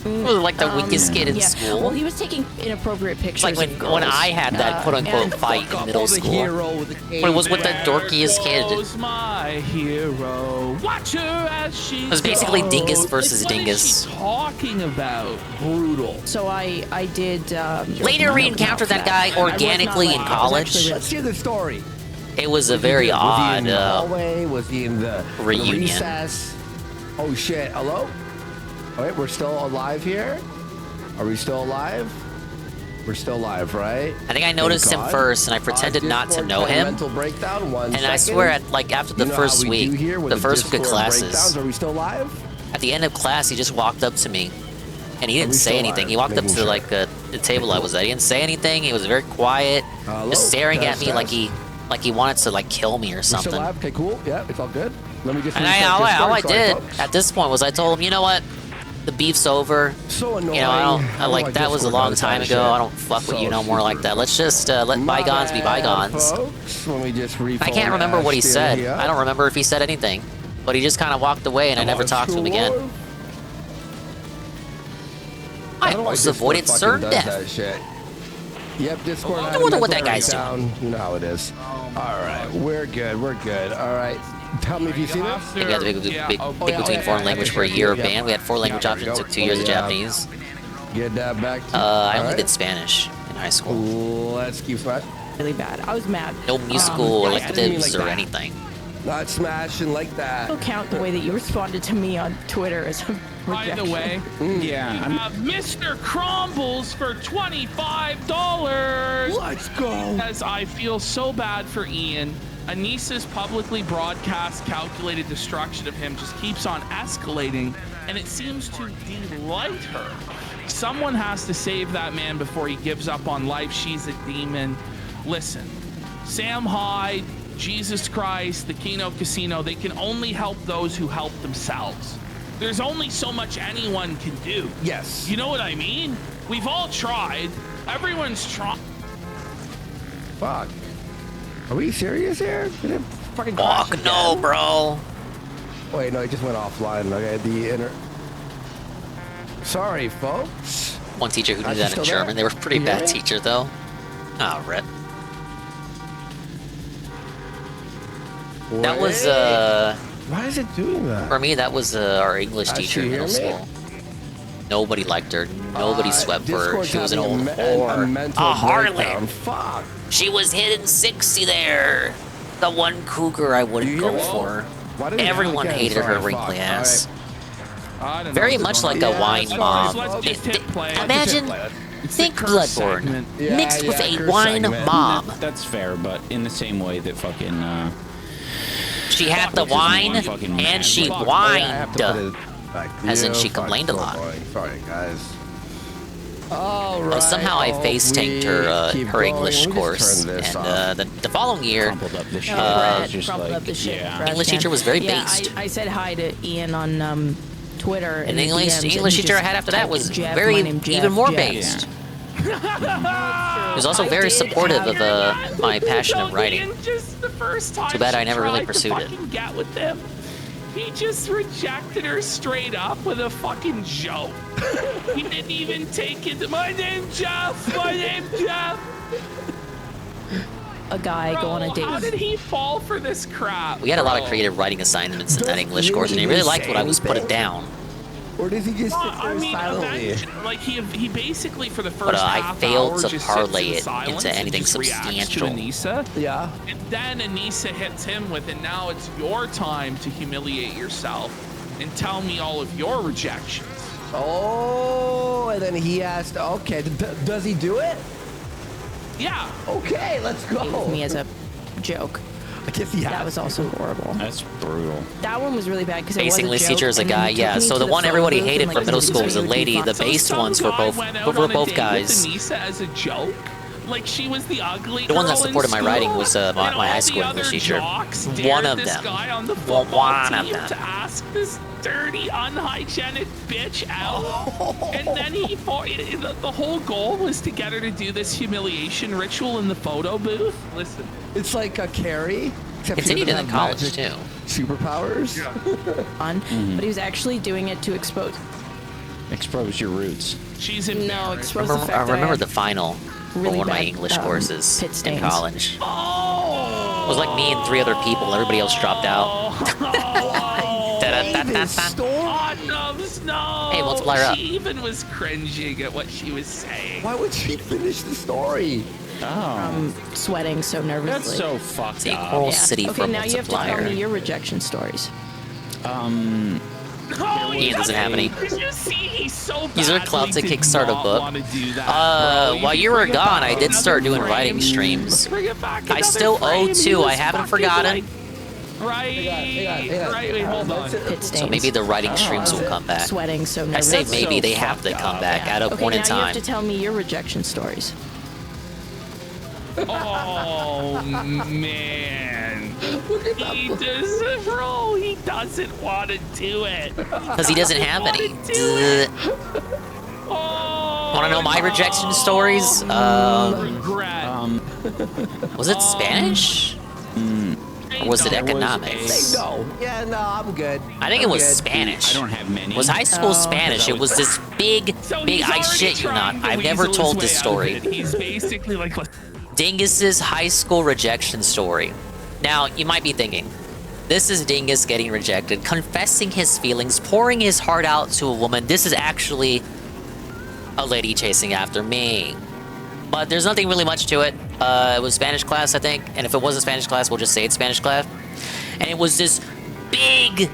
Was like the weakest kid in yeah. school. Well, he was taking inappropriate pictures. It's like when of girls, I had that quote unquote and- fight in middle school. When it was with the dorkiest kid. Goes my hero. Watch her as she It was basically goes. Dingus versus Like, what Dingus. is she talking about? Brutal. So I did. Later re-encountered that guy organically in college. Let's hear the story. It was a very Was he odd in the hallway? Was he in the reunion. recess? Oh shit! Hello. All right, we're still alive here. Are we still alive? We're still alive, right? I think I noticed him first, and I pretended not to know him. Mental breakdown. And I swear, at like after the first week, the first week of classes, Are we still alive? at the end of class, he just walked up to me, and he didn't we say still anything. alive? He walked up Making to sure. like the table I was at. He didn't say anything. He was very quiet, Hello? just staring Test, at me like test. he wanted to like kill me or We're still something. alive. Okay, cool. Yeah, it's all good. Let me just. And restart all I Discord, sorry, did folks. at this point was I told him, you know what, the beef's over. So annoying. You know, I like don't that was a Discord long does time that ago. shit. I don't fuck with you So no more like that. Let's just let bygones be My bad, bygones. folks. Let me just I can't remember what he said. I don't remember if he said anything, but he just kind of walked away, and I never talked to him again. I almost avoided certain death. That shit. Yep, Discord. I wonder what that guy's doing. You know how it is. All right, we're good. We're good. All right. Tell me if you see this. I think we had to pick between foreign language for a year of band. We had 4 language options, took 2 years of Japanese. Get that back. I only did Spanish in high school. Let's keep smashing. Really bad. I was mad. No musical I didn't mean electives like or that. anything. Not smashing like that. Don't count the way that you responded to me on Twitter as a By rejection. the way, Yeah. we have Mr. Crumbles for $25. Let's go. Because I feel so bad for Ian. Anissa's publicly broadcast calculated destruction of him just keeps on escalating, and it seems to delight her. Someone has to save that man before he gives up on life. She's a demon. Listen, Sam Hyde, Jesus Christ, the Kino Casino, they can only help those who help themselves. There's only so much anyone can do. Yes. You know what I mean? We've all tried. Everyone's trying. Fuck. Are we serious here? Did it fucking Fuck crash no, again? bro. Wait, no, it just went offline. Okay, the inner. Sorry, folks. One teacher who did Are you that in still German. there? They were pretty You hear bad me? teacher though. Oh, rip. That was Why is it doing that? for me. That was our English Does teacher she in middle hear me? school. Nobody liked her. Nobody swept for her. Discord's She was an having old a whore. mental A harlot. breakdown. Fuck. She was hitting 60 there. The one cougar I wouldn't go for. Why did it Everyone happen again? hated her Sorry, wrinkly fuck. ass. I don't know Very what's much going like on. a wine sorry, mom. so let's just hit play. Imagine, think Bloodborne mixed with a wine mom. That's fair, but in the same way that fucking. She had the wine and she whined. As in, she complained a lot. Sorry, guys. Well, somehow I face tanked her her English course, and the following year, English teacher was very based. I said hi to Ian on Twitter. And in the English DMs, English he teacher I just had after that typed was Jeff, very my name Jeff, even more Jeff. based. He was also very supportive of my passion of writing. Just the first time Too bad she I never really tried to pursued it. fucking get with him. He just rejected her straight up with a fucking joke. He didn't even take it. My name's Jeff. My name's Jeff. A guy go on a date. How did he fall for this crap? We had a lot of creative writing assignments in that English course, and he really liked what I was putting down. Or does he just sit there silently? Like he basically for the first But I half failed hour to just parlay sits in it silence into and anything just reacts substantial. To Anissa. Yeah. And then Anissa hits him with, and now it's your time to humiliate yourself and tell me all of your rejections. Oh, and then he asked, okay, does he do it? Yeah. Okay, let's go. With me as a joke. I guess he That was also horrible. That's brutal. That one was really bad because Bass English teacher is a guy, yeah. So the one everybody hated from middle school was a lady. The based ones were both guys. Anissa as a joke. Like she was the ugly. The one that girl in supported my school, writing was and my all high the school other English teacher. jocks One dared of this them. guy on the football One of team them. to ask this dirty, unhygienic bitch out, and then the whole goal was to get her to do this humiliation ritual in the photo booth. Listen, it's like a Carrie. Continued in college too. Superpowers. On, but he was actually doing it to expose. Expose your roots. She's in. No, expose the fact I that remember have the final really for one of my bad, English courses pit in stains. college. Oh! It was like me and 3 other people. Everybody else dropped out. No. Hey, multiply her up. She even was cringing at what she was saying. Why would she finish the story? Sweating so nervously. That's so fucked See, up. Coral City Okay, for now you have to tell multiplier. me your rejection stories. Ian doesn't have any. Did you see? He's so These are badly clout to did kickstart a not book. wanna do that, bro. While you were gone, I did start doing writing streams. I still owe 2. I haven't forgotten. Right, wait, hold on. So maybe the writing streams will come back. Sweating so I nervously. say maybe they have to come back at a Okay, point in now you have time. to tell me your rejection stories. Oh man, he doesn't, bro. He doesn't want to do it Because he doesn't have any. Want to know my rejection stories? Was it Spanish? Or was it economics? No. Yeah, no, I'm good. I think it was Spanish. I don't have many. Was high school Spanish? It was this big, I shit you not. I've never told this story. He's basically like Dingus's high school rejection story. Now, you might be thinking, this is Dingus getting rejected, confessing his feelings, pouring his heart out to a woman. This is actually a lady chasing after me. But there's nothing really much to it. It was Spanish class, I think. And if it wasn't Spanish class, we'll just say it's Spanish class. And it was this big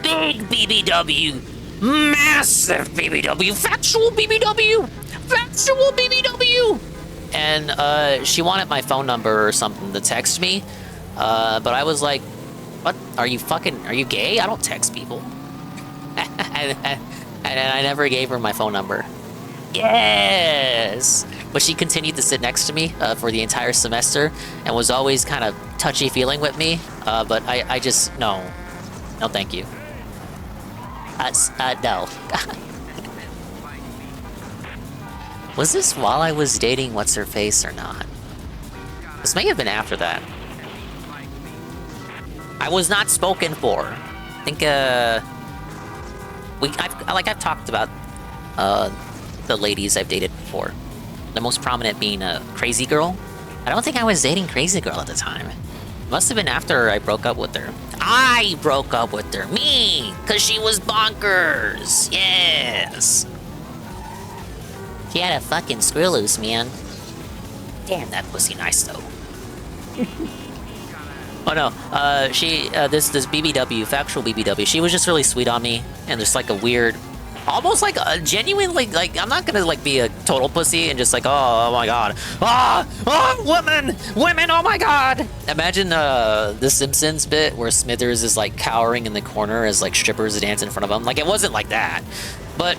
BBW. Massive BBW. Factual BBW. And she wanted my phone number or something to text me. But I was like, what? Are you gay? I don't text people. And I never gave her my phone number. Yes! But she continued to sit next to me for the entire semester and was always kind of touchy-feeling with me. But I just, no, thank you. No. Was this while I was dating What's-Her-Face or not? This may have been after that. I was not spoken for. I think, I've talked about, the ladies I've dated before. The most prominent being a Crazy Girl. I don't think I was dating Crazy Girl at the time. Must have been after I broke up with her. I broke up with her. Me! Because she was bonkers. Yes. She had a fucking screw loose, man. Damn, that pussy nice, though. Oh, no. This BBW, factual BBW, she was just really sweet on me. And just like a weird... Almost like a genuine, like, I'm not gonna, like, be a total pussy and just like, oh my god. Women, oh my god! Imagine, the Simpsons bit where Smithers is, like, cowering in the corner as, like, strippers dance in front of him. Like, it wasn't like that. But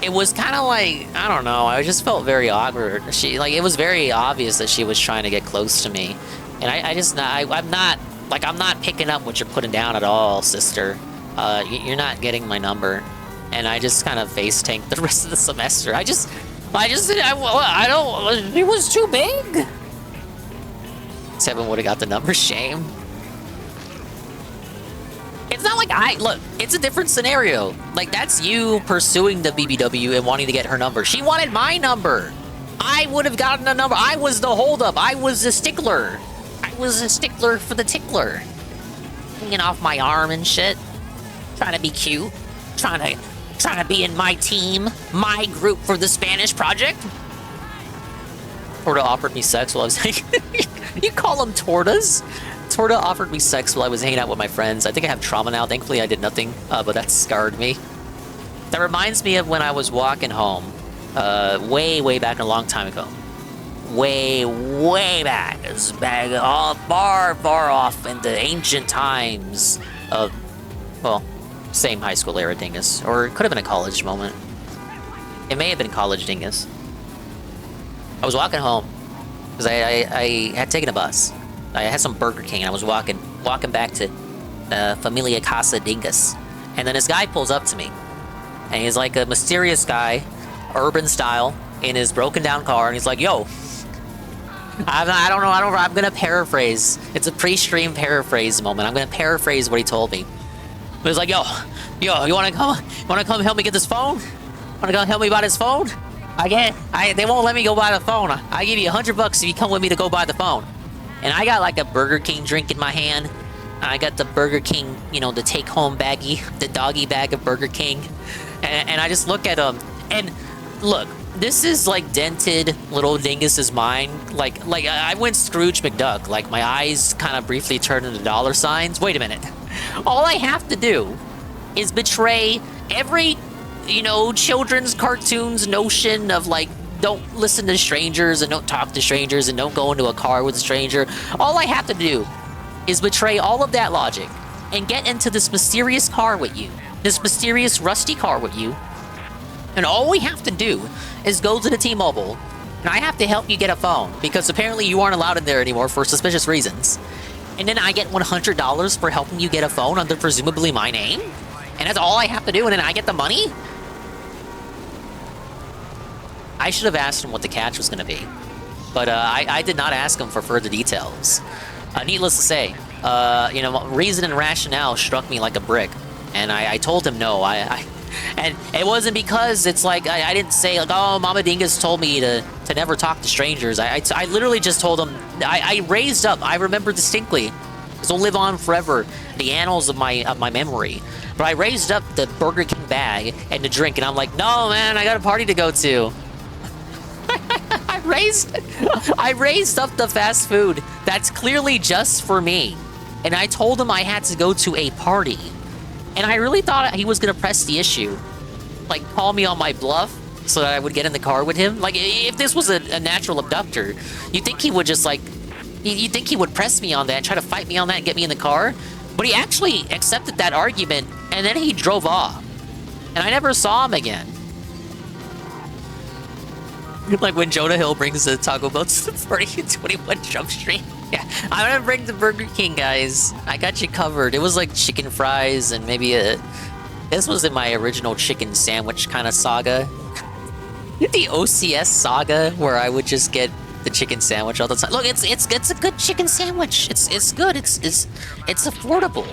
it was kind of like, I don't know, I just felt very awkward. It was very obvious that she was trying to get close to me. And I'm not picking up what you're putting down at all, sister. You're not getting my number. And I just kind of face tanked the rest of the semester. I don't, it was too big. Seven would have got the number, shame. It's not like look, it's a different scenario. Like, that's you pursuing the BBW and wanting to get her number. She wanted my number. I would have gotten a number. I was the holdup. I was the stickler. I was a stickler for the tickler. Hanging off my arm and shit. Trying to be cute. Trying to be in my team, my group for the Spanish project. Torta offered me sex while I was You call them tortas? Torta offered me sex while I was hanging out with my friends. I think I have trauma now. Thankfully, I did nothing, but that scarred me. That reminds me of when I was walking home, way back a long time ago. Way back. It was back far off in the ancient times of, well, same high school era dingus, or it could have been a college moment. It may have been college dingus. I was walking home because I had taken a bus. I had some Burger King and I was walking back to Familia Casa Dingus, and then this guy pulls up to me, and he's like a mysterious guy, urban style, in his broken down car, and he's like, "Yo." I'm gonna paraphrase. It's a pre-stream paraphrase moment. I'm gonna paraphrase what he told me. He was like, yo, you wanna come help me get this phone? Wanna come help me buy this phone? They won't let me go buy the phone. I give you $100 if you come with me to go buy the phone. And I got like a Burger King drink in my hand. I got the Burger King, the take-home baggie, the doggy bag of Burger King. And I just look at him, and look, this is like dented little Dingus's mind. Like I went Scrooge McDuck. Like, my eyes kind of briefly turned into dollar signs. Wait a minute. All I have to do is betray every, children's cartoons notion of, like, don't listen to strangers and don't talk to strangers and don't go into a car with a stranger. All I have to do is betray all of that logic and get into this mysterious car with you. This mysterious rusty car with you. And all we have to do is go to the T-Mobile, and I have to help you get a phone, because apparently you aren't allowed in there anymore for suspicious reasons. And then I get $100 for helping you get a phone under presumably my name? And that's all I have to do, and then I get the money? I should have asked him what the catch was going to be. But I did not ask him for further details. Needless to say, reason and rationale struck me like a brick. And I told him no. And it wasn't because it's like, I didn't say, like, oh, Mama Dingus told me to never talk to strangers. I literally just told him, I raised up, I remember distinctly, this will live on forever, the annals of my memory. But I raised up the Burger King bag and the drink, and I'm like, no, man, I got a party to go to. I raised up the fast food that's clearly just for me. And I told him I had to go to a party. And I really thought he was going to press the issue. Like, call me on my bluff so that I would get in the car with him. Like, if this was a natural abductor, you'd think he would just, like... You'd think he would press me on that and try to fight me on that and get me in the car. But he actually accepted that argument, and then he drove off. And I never saw him again. Like when Jonah Hill brings the Taco Bell to the party in 21 Jump Street. Yeah, I'm gonna bring the Burger King, guys. I got you covered. It was like chicken fries and maybe this was in my original chicken sandwich kind of saga. The OCS saga where I would just get the chicken sandwich all the time. Look, it's a good chicken sandwich. It's good. It's affordable.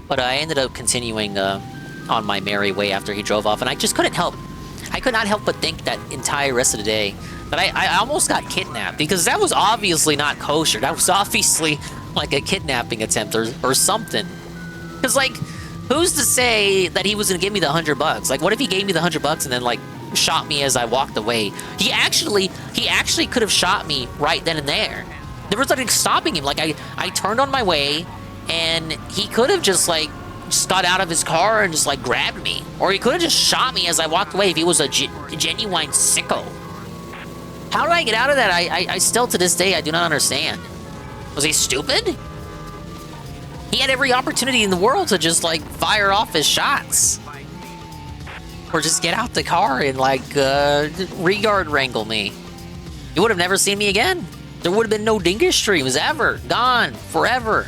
But I ended up continuing on my merry way after he drove off, and I just couldn't help. I could not help but think that entire rest of the day that I almost got kidnapped, because that was obviously not kosher. That was obviously like a kidnapping attempt or something. Because like, who's to say that he was gonna give me the $100? Like, what if he gave me the $100 and then like shot me as I walked away? He actually could have shot me right then and there. There was nothing stopping him. Like I turned on my way, and he could have just like got out of his car and just like grabbed me, or he could have just shot me as I walked away if he was a genuine sicko. How did I get out of that? I still to this day I do not understand. Was he stupid? He had every opportunity in the world to just like fire off his shots, or just get out the car and like regard wrangle me. You would have never seen me again. There would have been no Dingus streams ever. Gone forever.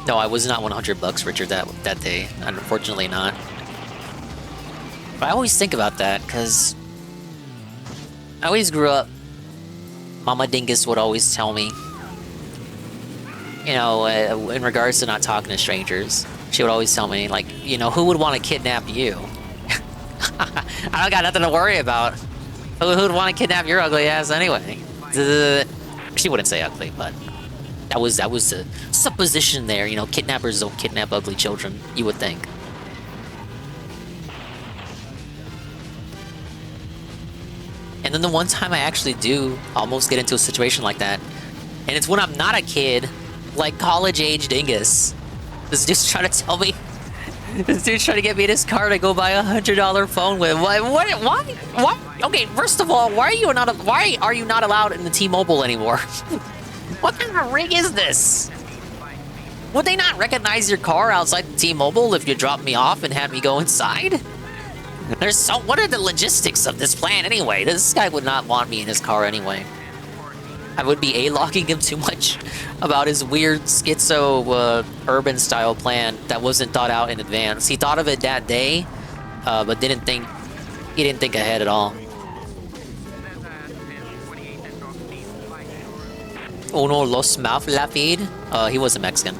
No, I was not $100, Richard, that day. Unfortunately not. But I always think about that, because I always grew up, Mama Dingus would always tell me, you know, in regards to not talking to strangers, she would always tell me, like, you know, who would want to kidnap you? I don't got nothing to worry about. Who would want to kidnap your ugly ass anyway? She wouldn't say ugly, but that was the supposition there. You know, kidnappers don't kidnap ugly children, you would think. And then the one time I actually do almost get into a situation like that, and it's when I'm not a kid, like college-age Dingus. This dude's trying to tell me, this dude's trying to get me in his car to go buy a $100 phone with. Why? Okay, first of all, why are you not allowed in the T-Mobile anymore? What kind of rig is this? Would they not recognize your car outside the T-Mobile if you dropped me off and had me go inside? What are the logistics of this plan anyway? This guy would not want me in his car anyway. I would be A-logging him too much about his weird schizo urban style plan that wasn't thought out in advance. He thought of it that day, but he didn't think ahead at all. Uno los mouth la feed? He was a Mexican.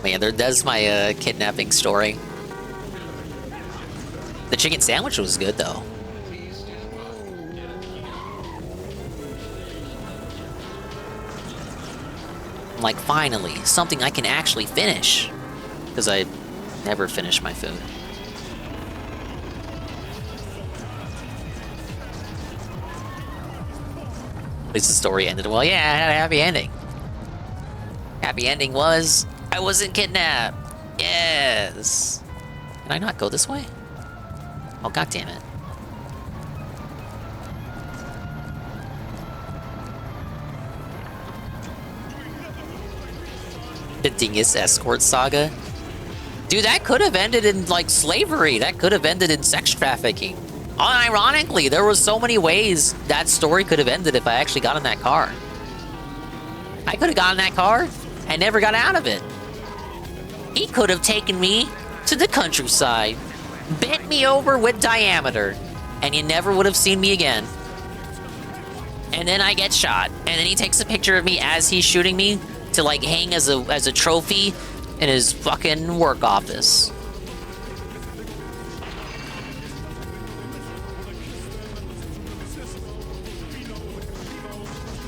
Man, that's my kidnapping story. The chicken sandwich was good though. I'm like, finally, something I can actually finish. Because I never finish my food. At least the story ended well. Yeah, it had a happy ending. Happy ending was I wasn't kidnapped. Yes. Can I not go this way? Oh, god damn it. The Dingus escort saga. Dude, that could have ended in, like, slavery. That could have ended in sex trafficking. Unironically, there were so many ways that story could have ended if I actually got in that car. I could have gotten in that car and never got out of it. He could have taken me to the countryside, bent me over with diameter, and you never would have seen me again. And then I get shot, and then he takes a picture of me as he's shooting me to, like, hang as a trophy in his fucking work office.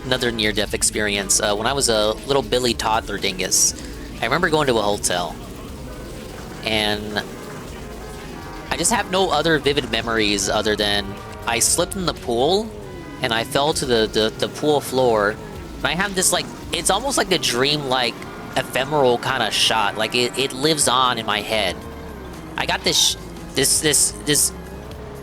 Another near-death experience. When I was a little Billy toddler dingus, I remember going to a hotel, and I just have no other vivid memories other than I slipped in the pool, and I fell to the pool floor, and I have this, like, it's almost like a dream-like, ephemeral kind of shot. Like, it lives on in my head. I got this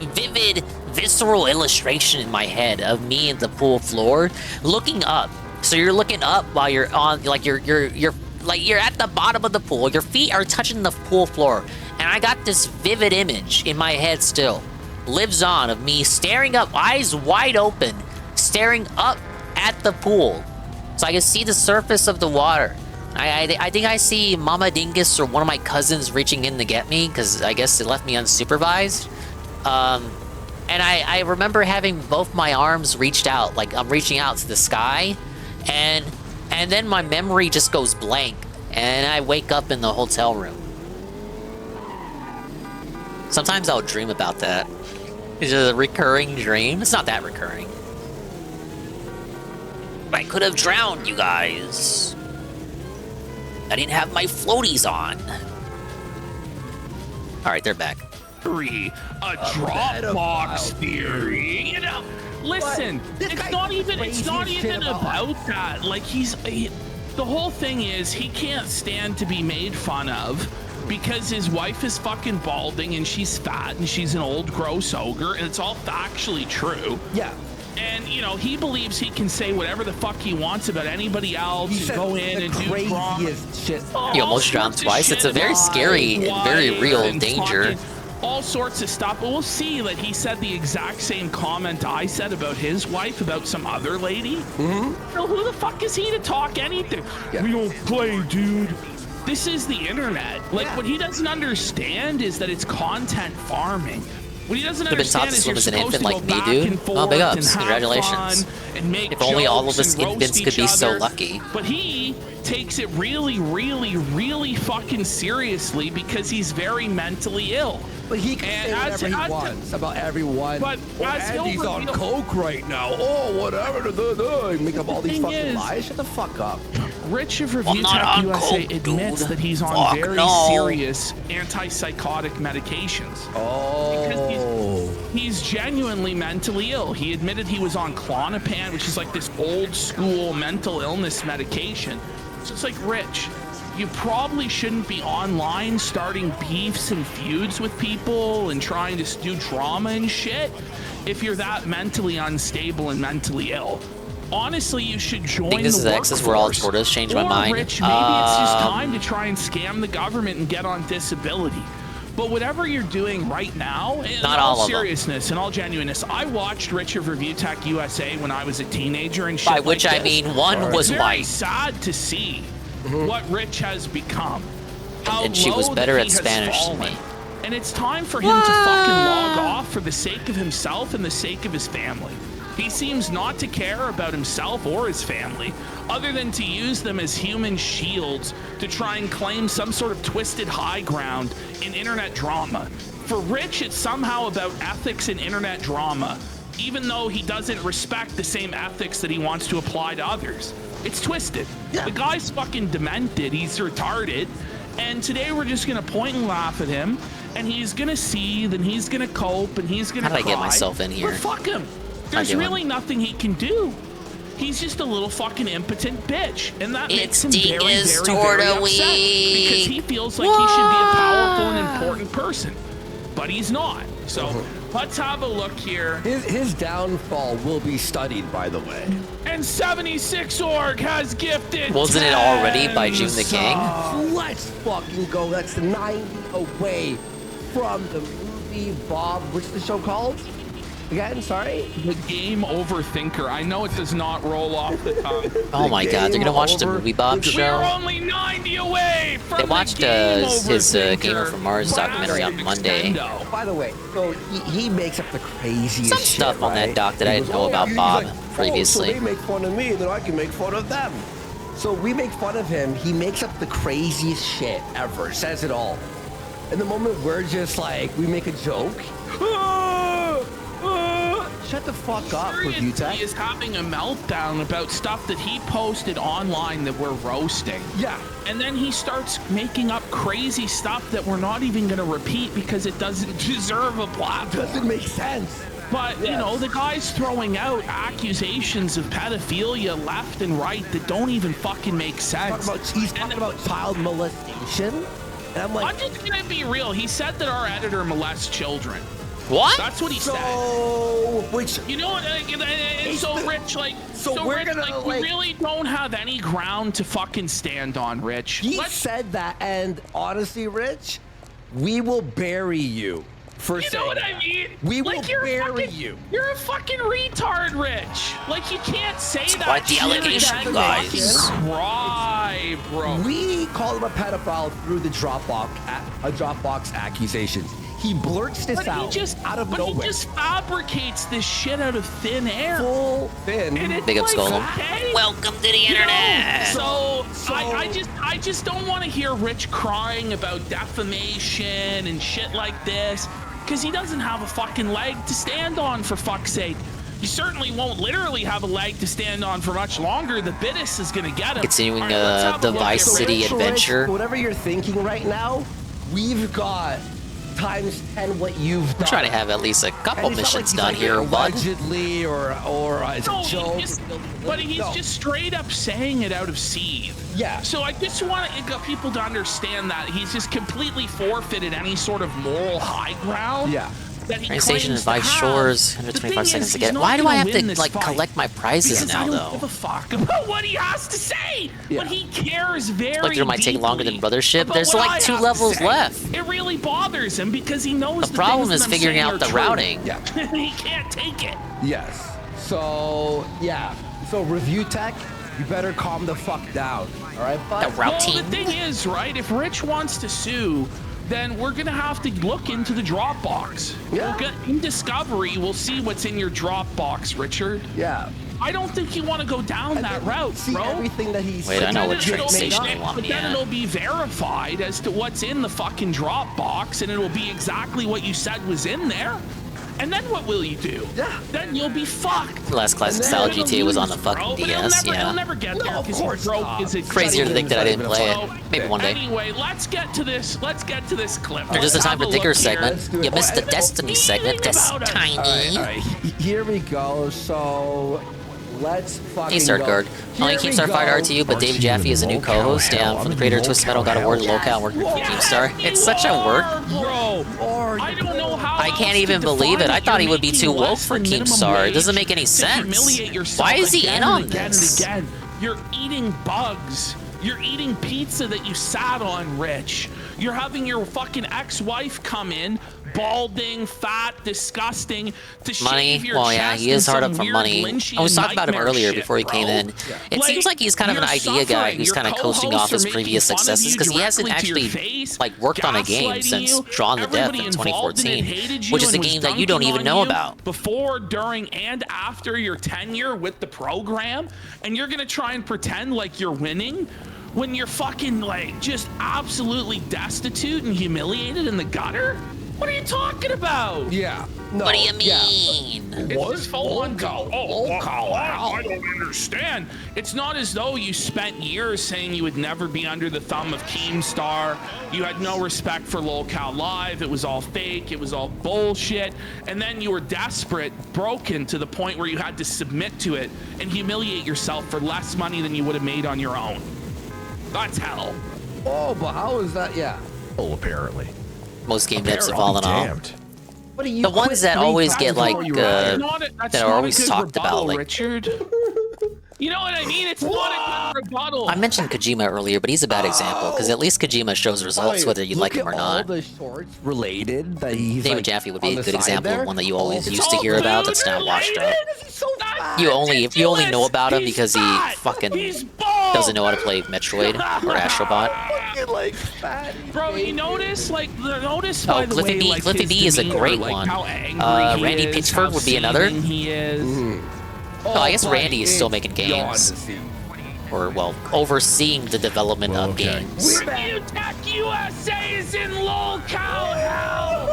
vivid, visceral illustration in my head of me in the pool floor, looking up. So you're looking up while you're on, like, you're at the bottom of the pool. Your feet are touching the pool floor. And I got this vivid image in my head still. Lives on of me staring up, eyes wide open, staring up at the pool. So I can see the surface of the water. I think I see Mama Dingus or one of my cousins reaching in to get me, because I guess they left me unsupervised. And I remember having both my arms reached out, like I'm reaching out to the sky, and then my memory just goes blank, and I wake up in the hotel room. Sometimes I'll dream about that. It's a recurring dream. It's not that recurring. I could have drowned, you guys. I didn't have my floaties on. All right, they're back. A Dropbox theory. You know, listen, it's not even about that. Like the whole thing is he can't stand to be made fun of because his wife is fucking balding and she's fat and she's an old gross ogre, and it's all factually true. Yeah. And, you know, he believes he can say whatever the fuck he wants about anybody else and go in and do craziest shit. You almost drowned twice. It's a very scary and very real danger. All sorts of stuff. But we'll see that he said the exact same comment I said about his wife, about some other lady. Mm-hmm. Well, who the fuck is he to talk anything? Yeah. We don't play, dude. This is the internet. Like, what he doesn't understand is that it's content farming. What he doesn't understand is you're supposed to go back and forth big ups. and have Congratulations. fun and make if only all of jokes us and roast infants could each be so other. lucky. But he takes it really, really, really fucking seriously because he's very mentally ill. But he can say whatever he wants about everyone. But Andy's on coke right now. Oh, whatever. Make up all these fucking lies. Shut the fuck up. Rich of Review Tech USA admits that he's on very serious antipsychotic medications. Oh. Because he's genuinely mentally ill. He admitted he was on Klonopin, which is like this old school mental illness medication. So it's like, Rich, you probably shouldn't be online starting beefs and feuds with people and trying to do drama and shit if you're that mentally unstable and mentally ill. Honestly, you should join I think this is X's where all Tortoise changed my mind. Rich, maybe it's just time to try and scam the government and get on disability. But whatever you're doing right now, in all seriousness and all genuineness, I watched Rich of Review Tech USA when I was a teenager and shit. By which like I mean one was very white. Sad to see what Rich has become. And she was better at Spanish than me. And it's time for him to fucking log off for the sake of himself and the sake of his family. He seems not to care about himself or his family, other than to use them as human shields to try and claim some sort of twisted high ground in internet drama. For Rich, it's somehow about ethics in internet drama, even though he doesn't respect the same ethics that he wants to apply to others. It's twisted. Yeah. The guy's fucking demented. He's retarded. And today we're just going to point and laugh at him, and he's going to seethe, and he's going to cope, and he's going to cry. How did I get myself in here? But fuck him. There's really nothing he can do. He's just a little fucking impotent bitch, and that makes him very, very, very upset because he feels like he should be a powerful and important person, but he's not. So let's have a look here. His downfall will be studied, by the way. And 76org has gifted. Wasn't it already by June the King? Let's fucking go. That's 90 away from the movie Bob. What's the show called? Again, sorry? The Game Overthinker. I know it does not roll off the tongue. Oh my god, they're gonna watch the movie Bob show? We're only 90 away from They watched his Gamer from Mars documentary on Monday. By the way, so he makes up the craziest Some stuff shit, on that doc that I didn't know about Bob previously. So they make fun of me, then I can make fun of them. So we make fun of him, he makes up the craziest shit ever, says it all. And the moment we're just like, we make a joke, shut the fuck up, Review Tech. He is having a meltdown about stuff that he posted online that we're roasting. Yeah. And then he starts making up crazy stuff that we're not even going to repeat because it doesn't deserve a platform. Doesn't make sense. But, you know, the guy's throwing out accusations of pedophilia left and right that don't even fucking make sense. He's talking about child molestation. And I'm like, I'm just going to be real. He said that our editor molests children. What? That's what he said. Which, you know what? And so Rich, like, we're Rich, gonna like, we really don't have any ground to fucking stand on, Rich. He said that, and honestly, Rich, we will bury you for You saying know what I that. mean? We will Like, you're a bury fucking- you. You're a fucking retard, Rich. Like, you can't say that. quite the shit. allegation, That's guys. fucking cry, bro. We call him a pedophile through the Dropbox accusations. He blurts this out out of nowhere. He just fabricates this shit out of thin air. Full thin. And it's Big up, like, Skull. okay. Welcome to the You know, internet. so I just don't want to hear Rich crying about defamation and shit like this, because he doesn't have a fucking leg to stand on, for fuck's sake. He certainly won't literally have a leg to stand on for much longer. The Bitis is gonna get him. Continuing All right, let's have a the look Vice at City Rich. adventure. Whatever you're thinking right now, we've got times 10 what you've done. I'm trying to have at least a couple And it's not missions like done he's here, like bud. allegedly or it's No, a joke. but he's No. just straight up saying it out of seed. Yeah. So I just want people to understand that he's just completely forfeited any sort of moral high ground. Yeah. That he Train station claims and to Vice have. Shores, The 125 thing seconds is, to he's get. not Why do I gonna have win to this like fight. collect my prizes Because now I don't though? give a fuck about what he has to say. Yeah. But he cares very Like, it might take longer than deeply Brothership. about There's what like I 2 have to levels say. left. It really bothers him because he knows The problem things is that I'm figuring saying out are the true. routing. Yeah. He can't take it. Yes. So, yeah. So, review tech, you better calm the fuck down. All right, bud? The Well, routing. the thing is, right, if Rich wants to sue, then we're gonna have to look into the Dropbox. Yeah. We'll get in Discovery, we'll see what's in your Dropbox, Richard. Yeah. I don't think you want to go down that route, See bro. everything that he's Wait, I know Then what train it'll station be- they want but me then at. it'll be verified as to what's in the fucking Dropbox, and it'll be exactly what you said was in there. And then what will you do? Yeah. Then you'll be fucked. Last classic And then style It'll GTA was on the lose, fucking bro, but DS, It'll yeah. never get No, there of because course he broke not. his Crazier to think that I didn't play it. So, Maybe one day. Anyway, let's get to this. Let's get to this clip. Or just in Let's time have for a Dicker look here. segment. do it. You missed the Oh, Destiny segment. That's about it. tiny. All right. Here we go. So, let's fucking Hey, Start go. Guard. Only Here we Keemstar fired go. RTU, but David Jaffe is a new co-host. Down from the creator of Twisted Metal, got awarded Locale Work Keemstar. It's such a work. Bro, I don't know how I can't else even to believe it. define I thought he You're would be too making woke less for than minimum Keemstar. It wage doesn't make any to sense. humiliate yourself Why is he again in and on again this? And again. You're eating bugs. You're eating pizza that you sat on, Rich. You're having your fucking ex-wife come in, balding, fat, disgusting, to Money? shave your Well, yeah, chest he is in hard some up for weird money. Lynchian I was talking about him nightmare earlier shit, before he came bro. in. It seems like he's kind of an you're idea guy suffering. who's Your kind of coasting co-hosts off his are making previous fun of successes you because he hasn't directly to your actually face, like worked on a game gaslighting since you. Drawn to Death Everybody in involved in it 2014, hated you which is a and was game that you don't dunking even on know you about. Before, during, and after your tenure with the program, and you're gonna try and pretend like you're winning when you're fucking like just absolutely destitute and humiliated in the gutter? What are you talking about? Yeah. No, What do you yeah. mean? It's just full on go. I don't understand. It's not as though you spent years saying you would never be under the thumb of Keemstar. You had no respect for Locale Live. It was all fake. It was all bullshit. And then you were desperate, broken to the point where you had to submit to it and humiliate yourself for less money than you would have made on your own. That's hell. Oh, but how is that? Yeah. Oh, apparently. Most game devs have I'll be fallen off. damned. What are you The ones that quit 3 always times get like before you were hired? That's that are not always a good talked about, rebuttal, like Richard. You know what I mean? It's not a good rebuttal. I mentioned Kojima earlier, but he's a bad example because at least Kojima shows results whether you like him or All not. the shorts related that he's David like, Jaffe would be on a the good side example there. of one that you always It's used to all hear about food that's not washed up. related. So that's You only know about him He's because he fat. fucking He's bald. doesn't know how to play Metroid or Astrobot. Fucking like fat. Bro, you notice, like, notice Oh, by the Cliffy way, B- like, Cliffy his B is a demeanor, great like, one. How angry he Randy is, Pitchford how would be another. seething He is. Oh, I guess buddy, Randy is still it's making beyond games. the sea. Or, well, overseeing the development of Okay. games. Review Tech USA is in locale hell.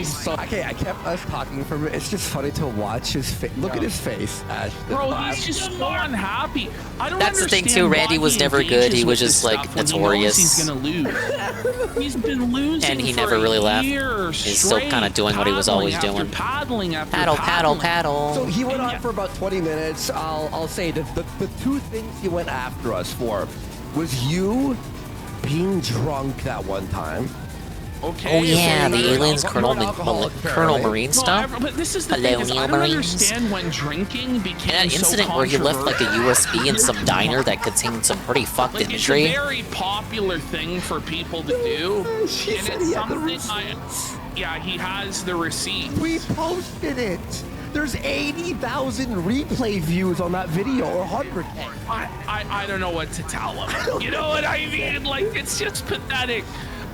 So I kept us talking for a minute. It's just funny to watch his face. Look at his face, Ash. Bro, he's just so unhappy. I don't That's the thing, understand too. Randy why was he never good. engages He was with just, this like, stuff when he knows notorious. He's gonna lose. He's been losing And he for never a really left. year He's still straight, kind of doing what he was always paddling doing. after paddling after Paddle, paddle, paddling. paddle. So he went on for about 20 minutes. I'll say the 2 things he went after us for was you being drunk that one time. Okay. Oh yeah, so the you're aliens, an Colonel alcoholic, Colonel apparently. Marine No, stuff. but this is the Hello, thing is, I Neil don't Marines. understand when drinking became And that so incident where he left like a controversial. USB in some diner that contained some pretty fucked Like, it's a imagery. very popular thing for people to do, and it's something Yeah, he has the receipt. We posted it. There's 80,000 replay views on that video, or 100K. I don't know what to tell him. You know what I mean? Like, it's just pathetic.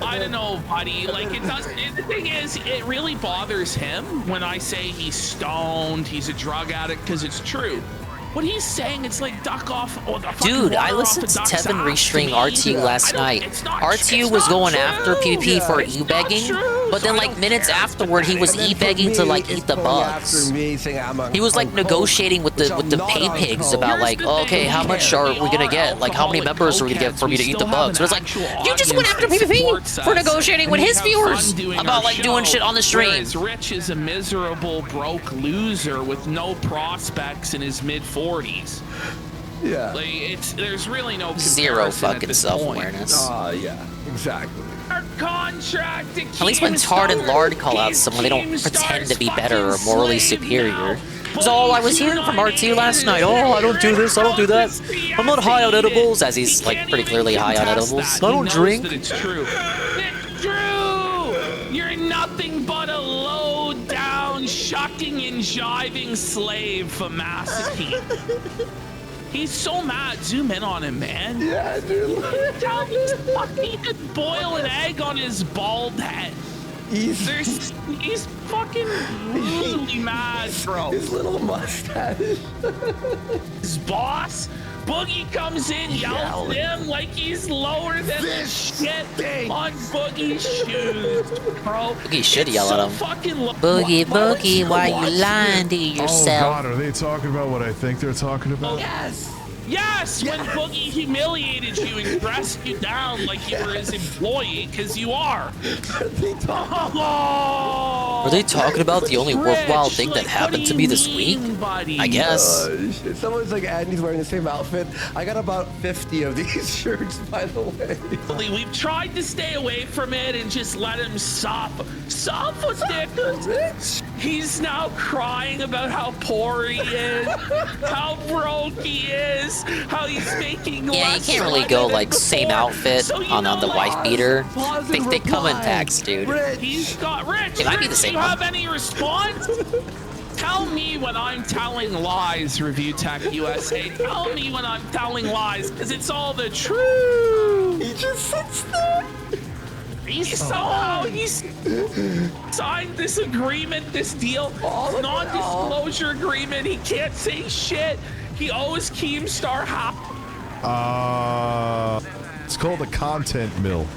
I don't know, buddy. Like, it does. The thing is, it really bothers him when I say he's stoned, he's a drug addict, because it's true. What he's saying, it's like duck off. Oh, Dude, I listened to Tevin restream RTU last night. RTU was going after PvP for e-begging, but then like minutes afterward, he was e-begging to like eat the bugs. He was like negotiating with the pay pigs about like, oh, okay, how much are we gonna get? Like, how many members are we gonna get for me to eat the bugs? But it's like, you just went after PvP for negotiating with his viewers about like doing shit on the stream. Whereas Rich is a miserable, broke loser with no prospects in his mid-40s. Yeah. Like, there's really no Zero comparison fucking self-awareness. Yeah, exactly. Our contract. At least when Tard and Lard call out someone, they don't pretend to be better or morally superior. That's all I was hearing from RT last night. Oh, I don't do this, I don't do that. I'm not high on edibles, as he's like pretty clearly high on edibles. I don't drink. It's true. It's true. You're nothing but a low-down, shucking and jiving slave for Masaki. He's so mad. Zoom in on him, man. Yeah, dude. He could boil an egg on his bald head. He's fucking really mad, bro. His little mustache. His boss, Boogie, comes in, yells at him like he's lower than the shit on Boogie's shoes, bro. Boogie should yell at him. Boogie, Boogie, why you lying to yourself? Oh God, are they talking about what I think they're talking about? Yes, when Boogie humiliated you and dressed you down like you were his employee, because you are. Were they talking about the only worthwhile thing that happened to me this week? I guess. Someone's like, Andy's wearing the same outfit. I got about 50 of these shirts, by the way. We've tried to stay away from it and just let him suffer. Suffer, Nicholas. He's now crying about how poor he is, how broke he is, how he's making Yeah, you can't really go like same outfit on the wife beater. They come in packs, dude. He's got Rich. It might be the same Do you one. have any response? Tell me when I'm telling lies, Review Tech USA. Tell me when I'm telling lies, because it's all the truth. He just sits there. He's signed this agreement, this deal, non-disclosure agreement. He can't say shit. He owes Keemstar half. It's called a content mill.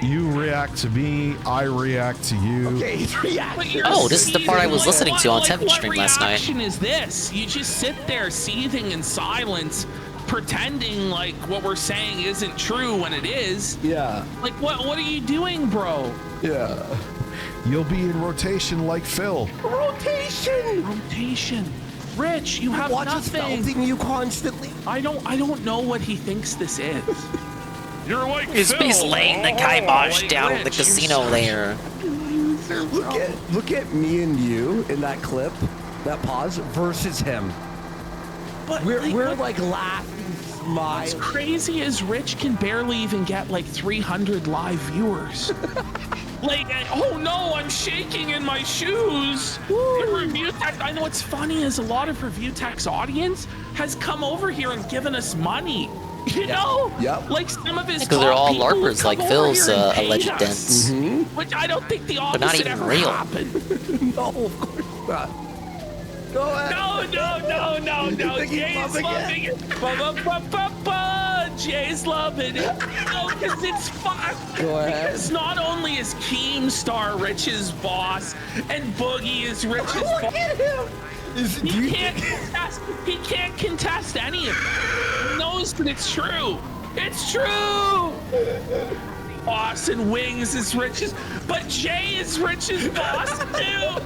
You react to me, I react to you. Okay, he's reacting. Oh, this is the part I was listening to on Tevin stream last night. What reaction is this? You just sit there seething in silence, pretending like what we're saying isn't true when it is. Yeah. Like, what are you doing, bro? Yeah. You'll be in rotation like Phil. Rotation. Rich, you have nothing. Watches you constantly. I don't know what he thinks this is. You're like He's laying the kibosh down in the casino there. Look at me and you in that clip, that pause, versus him. But we're like laughing, smiling. What's crazy is Rich can barely even get like 300 live viewers. Like, oh no, I'm shaking in my shoes. Review Tech. I know what's funny is a lot of Review Tech's audience has come over here and given us money. You know? Yep. Like some of his Because they're all people would LARPers like come Phil's over here and pay alleged us. dents. Which I don't think the But opposite not even ever real. happened. No, of course not. Go ahead. No. Jay's loving it. Jay's loving it. No, because it's fun. Go ahead. Because not only is Keemstar Rich's boss and Boogie is Rich's boss. Look at him. He can't contest any of it. He knows that it's true. It's true. Boss and Wings is Rich's, but Jay is Rich's boss too.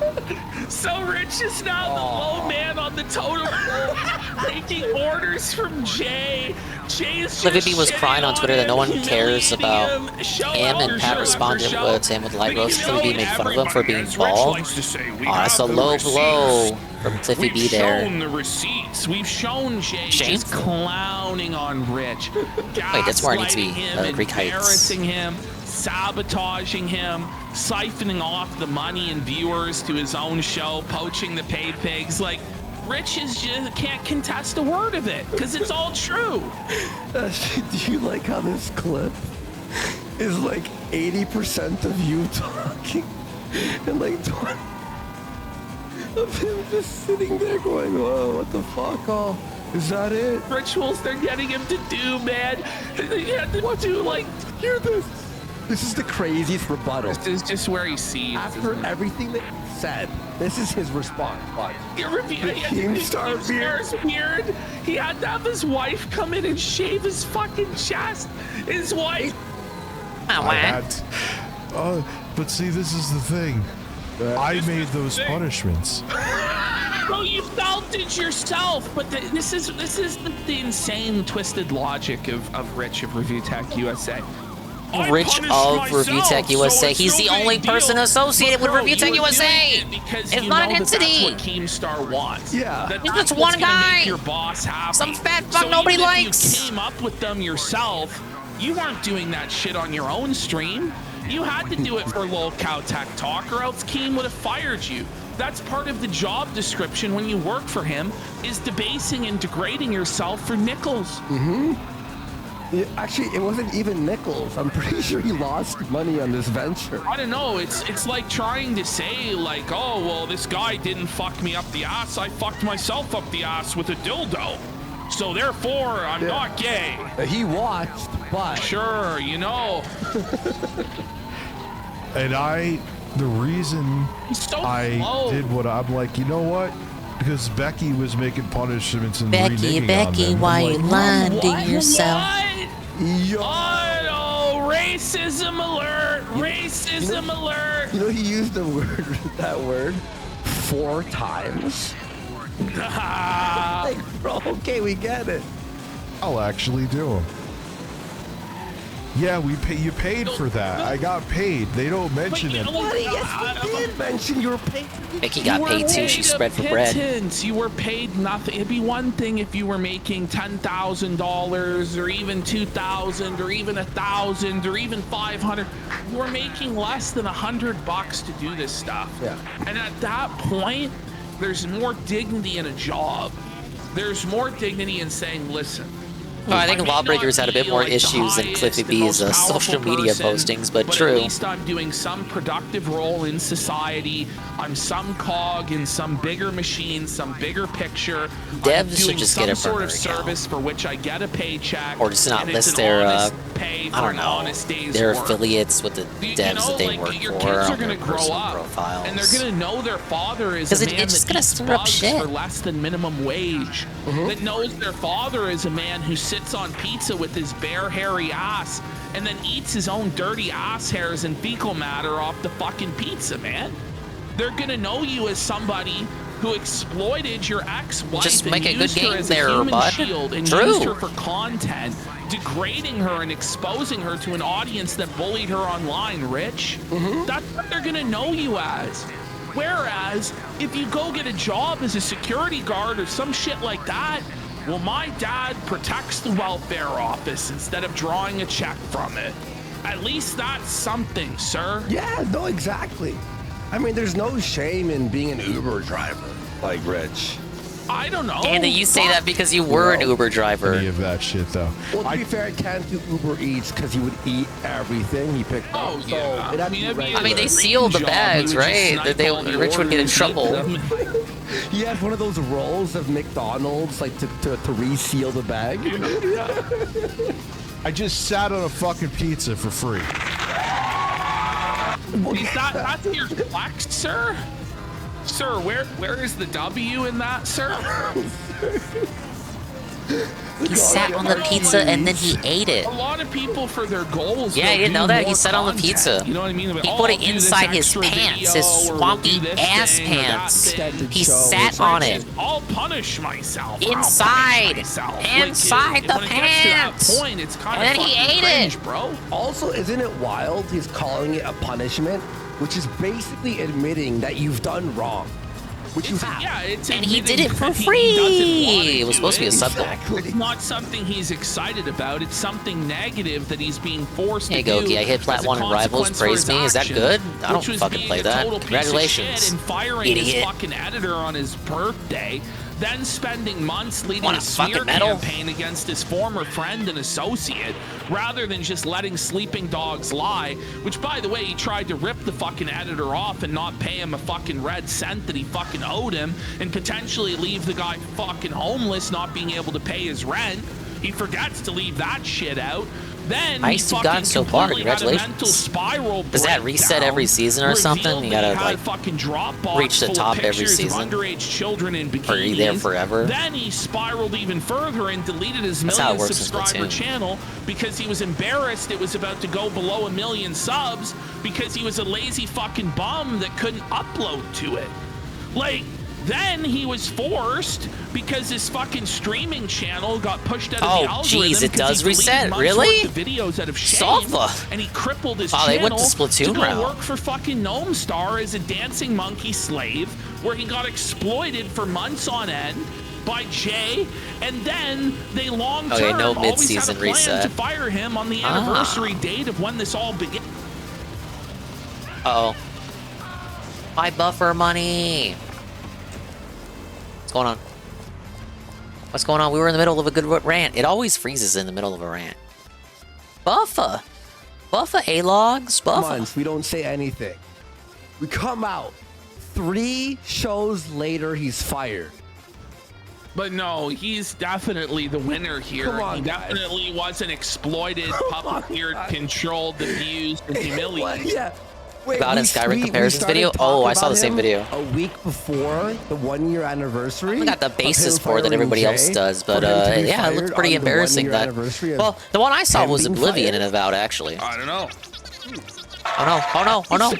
So Rich is now the low man on the totem pole, taking orders from Jay. Livy B was crying on Twitter that no one cares about him, and Pat responded with him with light roast. Livy B made fun of him for being bald. Oh, that's a low blow from Tiffy B there. We've shown the receipts. We've shown Jay just clowning on Rich. Wait, that's where it needs to be. Greek Heights. Embarrassing him, sabotaging him, siphoning off the money and viewers to his own show, poaching the paid pigs. Like, Rich is just can't contest a word of it because it's all true. Do you like how this clip is like 80% of you talking and like 20 of him just sitting there going, "Oh, what the fuck? Oh, is that it?" Rituals they're getting him to do, man. He had to do like, hear this. This is the craziest rebuttal. This is just where he sees. After everything that he said, this is his response. Watch. The Keemstar beard. He had to have his wife come in and shave his fucking chest. His wife. But see, this is the thing. I made those punishments. No, you felt it yourself, but this is the insane, twisted logic of Rich of Review Tech USA. Rich of Review Tech USA. He's the only person associated with Review Tech USA. It's not an entity. That's what Keemstar wants. Yeah. He's just one guy. Make your boss happy. Some fat fuck nobody even likes. If you came up with them yourself, you weren't doing that shit on your own stream. You had to do it for Lolcow Tech Talk, or else Keem would have fired you. That's part of the job description when you work for him, is debasing and degrading yourself for nickels. Mm-hmm. Yeah, actually, it wasn't even nickels. I'm pretty sure he lost money on this venture. I don't know. It's like trying to say, like, oh, well, this guy didn't fuck me up the ass. I fucked myself up the ass with a dildo. So therefore, I'm not gay. He watched, but... Sure, you know. And the reason I did what I'm like, you know what? Because Becky was making punishments and reneging on them. Why I'm you like, lying to yourself? Yo. Oh, racism alert! Racism alert! You know, he used that word 4 times. Like, bro, okay, we get it. I'll actually do them. Yeah, you paid for that. I got paid. They don't mention it. Yes, we did mention you were paid. Becky got paid too. She spread for bread. You were paid nothing. It'd be one thing if you were making $10,000 or even $2,000 or even $1,000 or even $500. You were making less than $100 to do this stuff. Yeah. And at that point, there's more dignity in a job. There's more dignity in saying, listen. Oh, I think Lawbreakers had a bit more issues than Cliffy B's social media postings, but true. At least I'm doing some productive role in society. I'm some cog in some bigger machine, some bigger picture. Devs should just get a some sort burner of service for which I get a paycheck. Or just not list their, I don't know, their affiliates with the devs that they work for on their personal profiles. And they're gonna know their father is a man that eats bugs for less than minimum wage. That knows their father is a man who sits on pizza with his bare hairy ass and then eats his own dirty ass hairs and fecal matter off the fucking pizza, man. They're gonna know you as somebody who exploited your ex-wife Just make and a good used her game as there, a human bud. shield and True. used her for content, degrading her and exposing her to an audience that bullied her online, Rich. That's what they're gonna know you as. Whereas, if you go get a job as a security guard or some shit like that, well, my dad protects the welfare office instead of drawing a check from it. At least that's something, sir. Yeah, no, exactly. I mean, there's no shame in being an Uber driver, like Rich. I don't know. Andy, you say that because you were an Uber driver. Any of that shit, though. Well, to be fair, I can't do Uber Eats because he would eat everything he picked up. So it had to be regular. I mean, they sealed the bags, right? Rich would get in trouble. He had one of those rolls of McDonald's, like to reseal the bag. I just sat on a fucking pizza for free. That's your flex, sir? Sir, where is the W in that, sir? He sat on the pizza and then he ate it. A lot of people for their goals. Yeah, you didn't know that? He sat on the pizza. You know what I mean? He put it inside his pants, his swampy ass pants. He sat on it. I'll punish myself. Inside the when pants. It gets to that point, it's kind And of then he ate cringe, it. bro. Also, isn't it wild? He's calling it a punishment, which is basically admitting that you've done wrong. which you have. Yeah, it's And he did admitting it for that he free. doesn't want It was do supposed to be a sub goal. It's not something he's excited about. It's something negative that he's being forced Hey, to do. Goki, I hit plat as a 1 in Rivals. consequence for Praise his me. Is that actions, good? I don't which was fucking being play a that. total piece of Congratulations. shit and firing his Idiot. fucking editor on his birthday. Then spending months leading Want a a fucking smear medal? campaign against his former friend and associate, rather than just letting sleeping dogs lie, which, by the way, he tried to rip the fucking editor off and not pay him a fucking red cent that he fucking owed him, and potentially leave the guy fucking homeless, not being able to pay his rent. He forgets to leave that shit out. Then Nice, he you've gotten fucking so far. completely had a mental Congratulations. spiral Does that reset breakdown, every season or something? revealed You that gotta, he had like, a fucking Dropbox reach the full of top every pictures of season? underage children in bikinis. Or are you there forever? Then he spiraled even further and deleted his That's how it million works in subscriber Splatoon. channel because he was embarrassed it was about to go below 1 million subs because he was a lazy fucking bum that couldn't upload to it. Like, then he was forced because his fucking streaming channel got pushed out of the Oh, algorithm. jeez, it 'cause does he deleted reset? months Really? worth of videos out of shame, Salva. and he crippled his Oh, channel they went to Splatoon go route. work for fucking Gnome Star as a dancing monkey slave, where he got exploited for months on end by Jay, and then they long term Okay, no always had a mid-season plan reset. to fire him on the Ah. anniversary date of when this all began. Uh-oh. My buffer money. What's going on? What's going on? We were in the middle of a good rant. It always freezes in the middle of a rant. Buffa. Buffa A-logs. Buffa. Months, we don't say anything. We come out. 3 shows later, he's fired. But no, he's definitely the winner here. Come on, he guys. definitely wasn't exploited, puppeteered, controlled, abused, and humiliated. Yeah. Wait, About in Skyrim comparison started video? talking Oh, I saw about the same him video. A week before the 1-year anniversary. I got the of basis him for it that firing everybody else Jay, does, but for him to be yeah, it looked fired pretty on the embarrassing 1-year that. anniversary of Well, the one I saw him was being Oblivion fired. and Avowed, actually. I don't know. Oh no! Oh no! Oh no!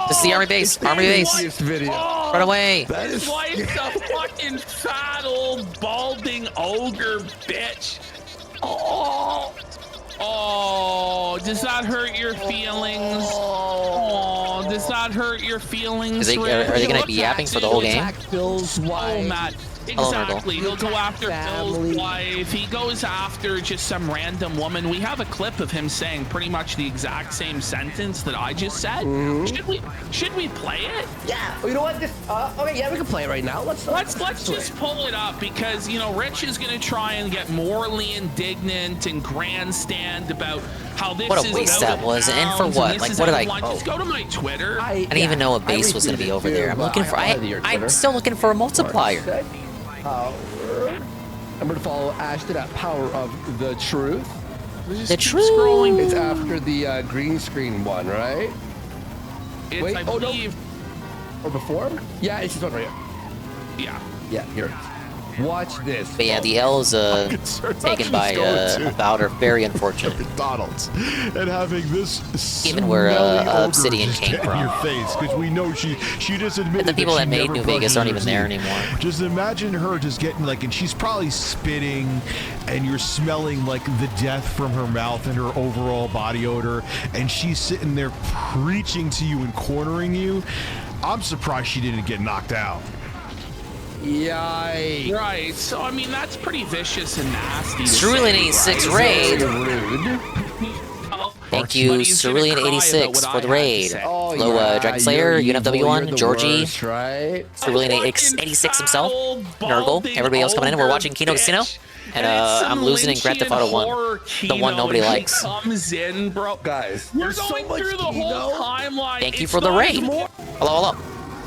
This is the army base. Army base. Video. Run away! His wife's a fucking fat old balding ogre bitch. Oh, oh, does that hurt your feelings? Oh, does that hurt your feelings? Are they gonna be yapping for the whole game? Bill's wife. Oh, Matt. Hello, Myrtle. Exactly. He'll go after Bill's wife. He goes after just some random woman. We have a clip of him saying pretty much the exact same sentence that I just said. Should we play it? Yeah. Oh, you know what? This. Okay. Yeah, we can play it right now. Let's just pull it up because you know Rich is gonna try and get morally indignant and grandstand about how this What a is waste out that of was, and for bounds, what? this Like, is what did out of I- line. Just go to my Twitter. I didn't even know a base was gonna be over there. I'm looking for. I'm still looking for a multiplier. Power. I'm going to follow Ashton at Power of the Truth. The truth. It's after the green screen one, right? It's, Wait, I oh believe. No. Or before? Yeah, it's this one right here. Yeah. Yeah, here it is. Watch this. But yeah, the L's taken by Avowed are very unfortunate. McDonald's and having this Given where smelly ogre Obsidian just came get in from. your face, because we know she just admitted the people that, that made New Vegas aren't even there anymore. Just imagine her just getting like, and she's probably spitting, and you're smelling like the death from her mouth and her overall body odor, and she's sitting there preaching to you and cornering you. I'm surprised she didn't get knocked out. Yikes. Right. So I mean that's pretty vicious and nasty. Cerulean 86 raid. Thank you, Cerulean 86 for the raid. Hello, Dragon Slayer, UNFW1, Georgie, right? Cerulean 86 himself, Nurgle, everybody else coming in. We're watching Kino Casino, and I'm losing in Grand Theft Auto 1, the one nobody likes. Comes in, bro. Guys, we're going through the whole timeline. Thank you for the raid. Hello, hello.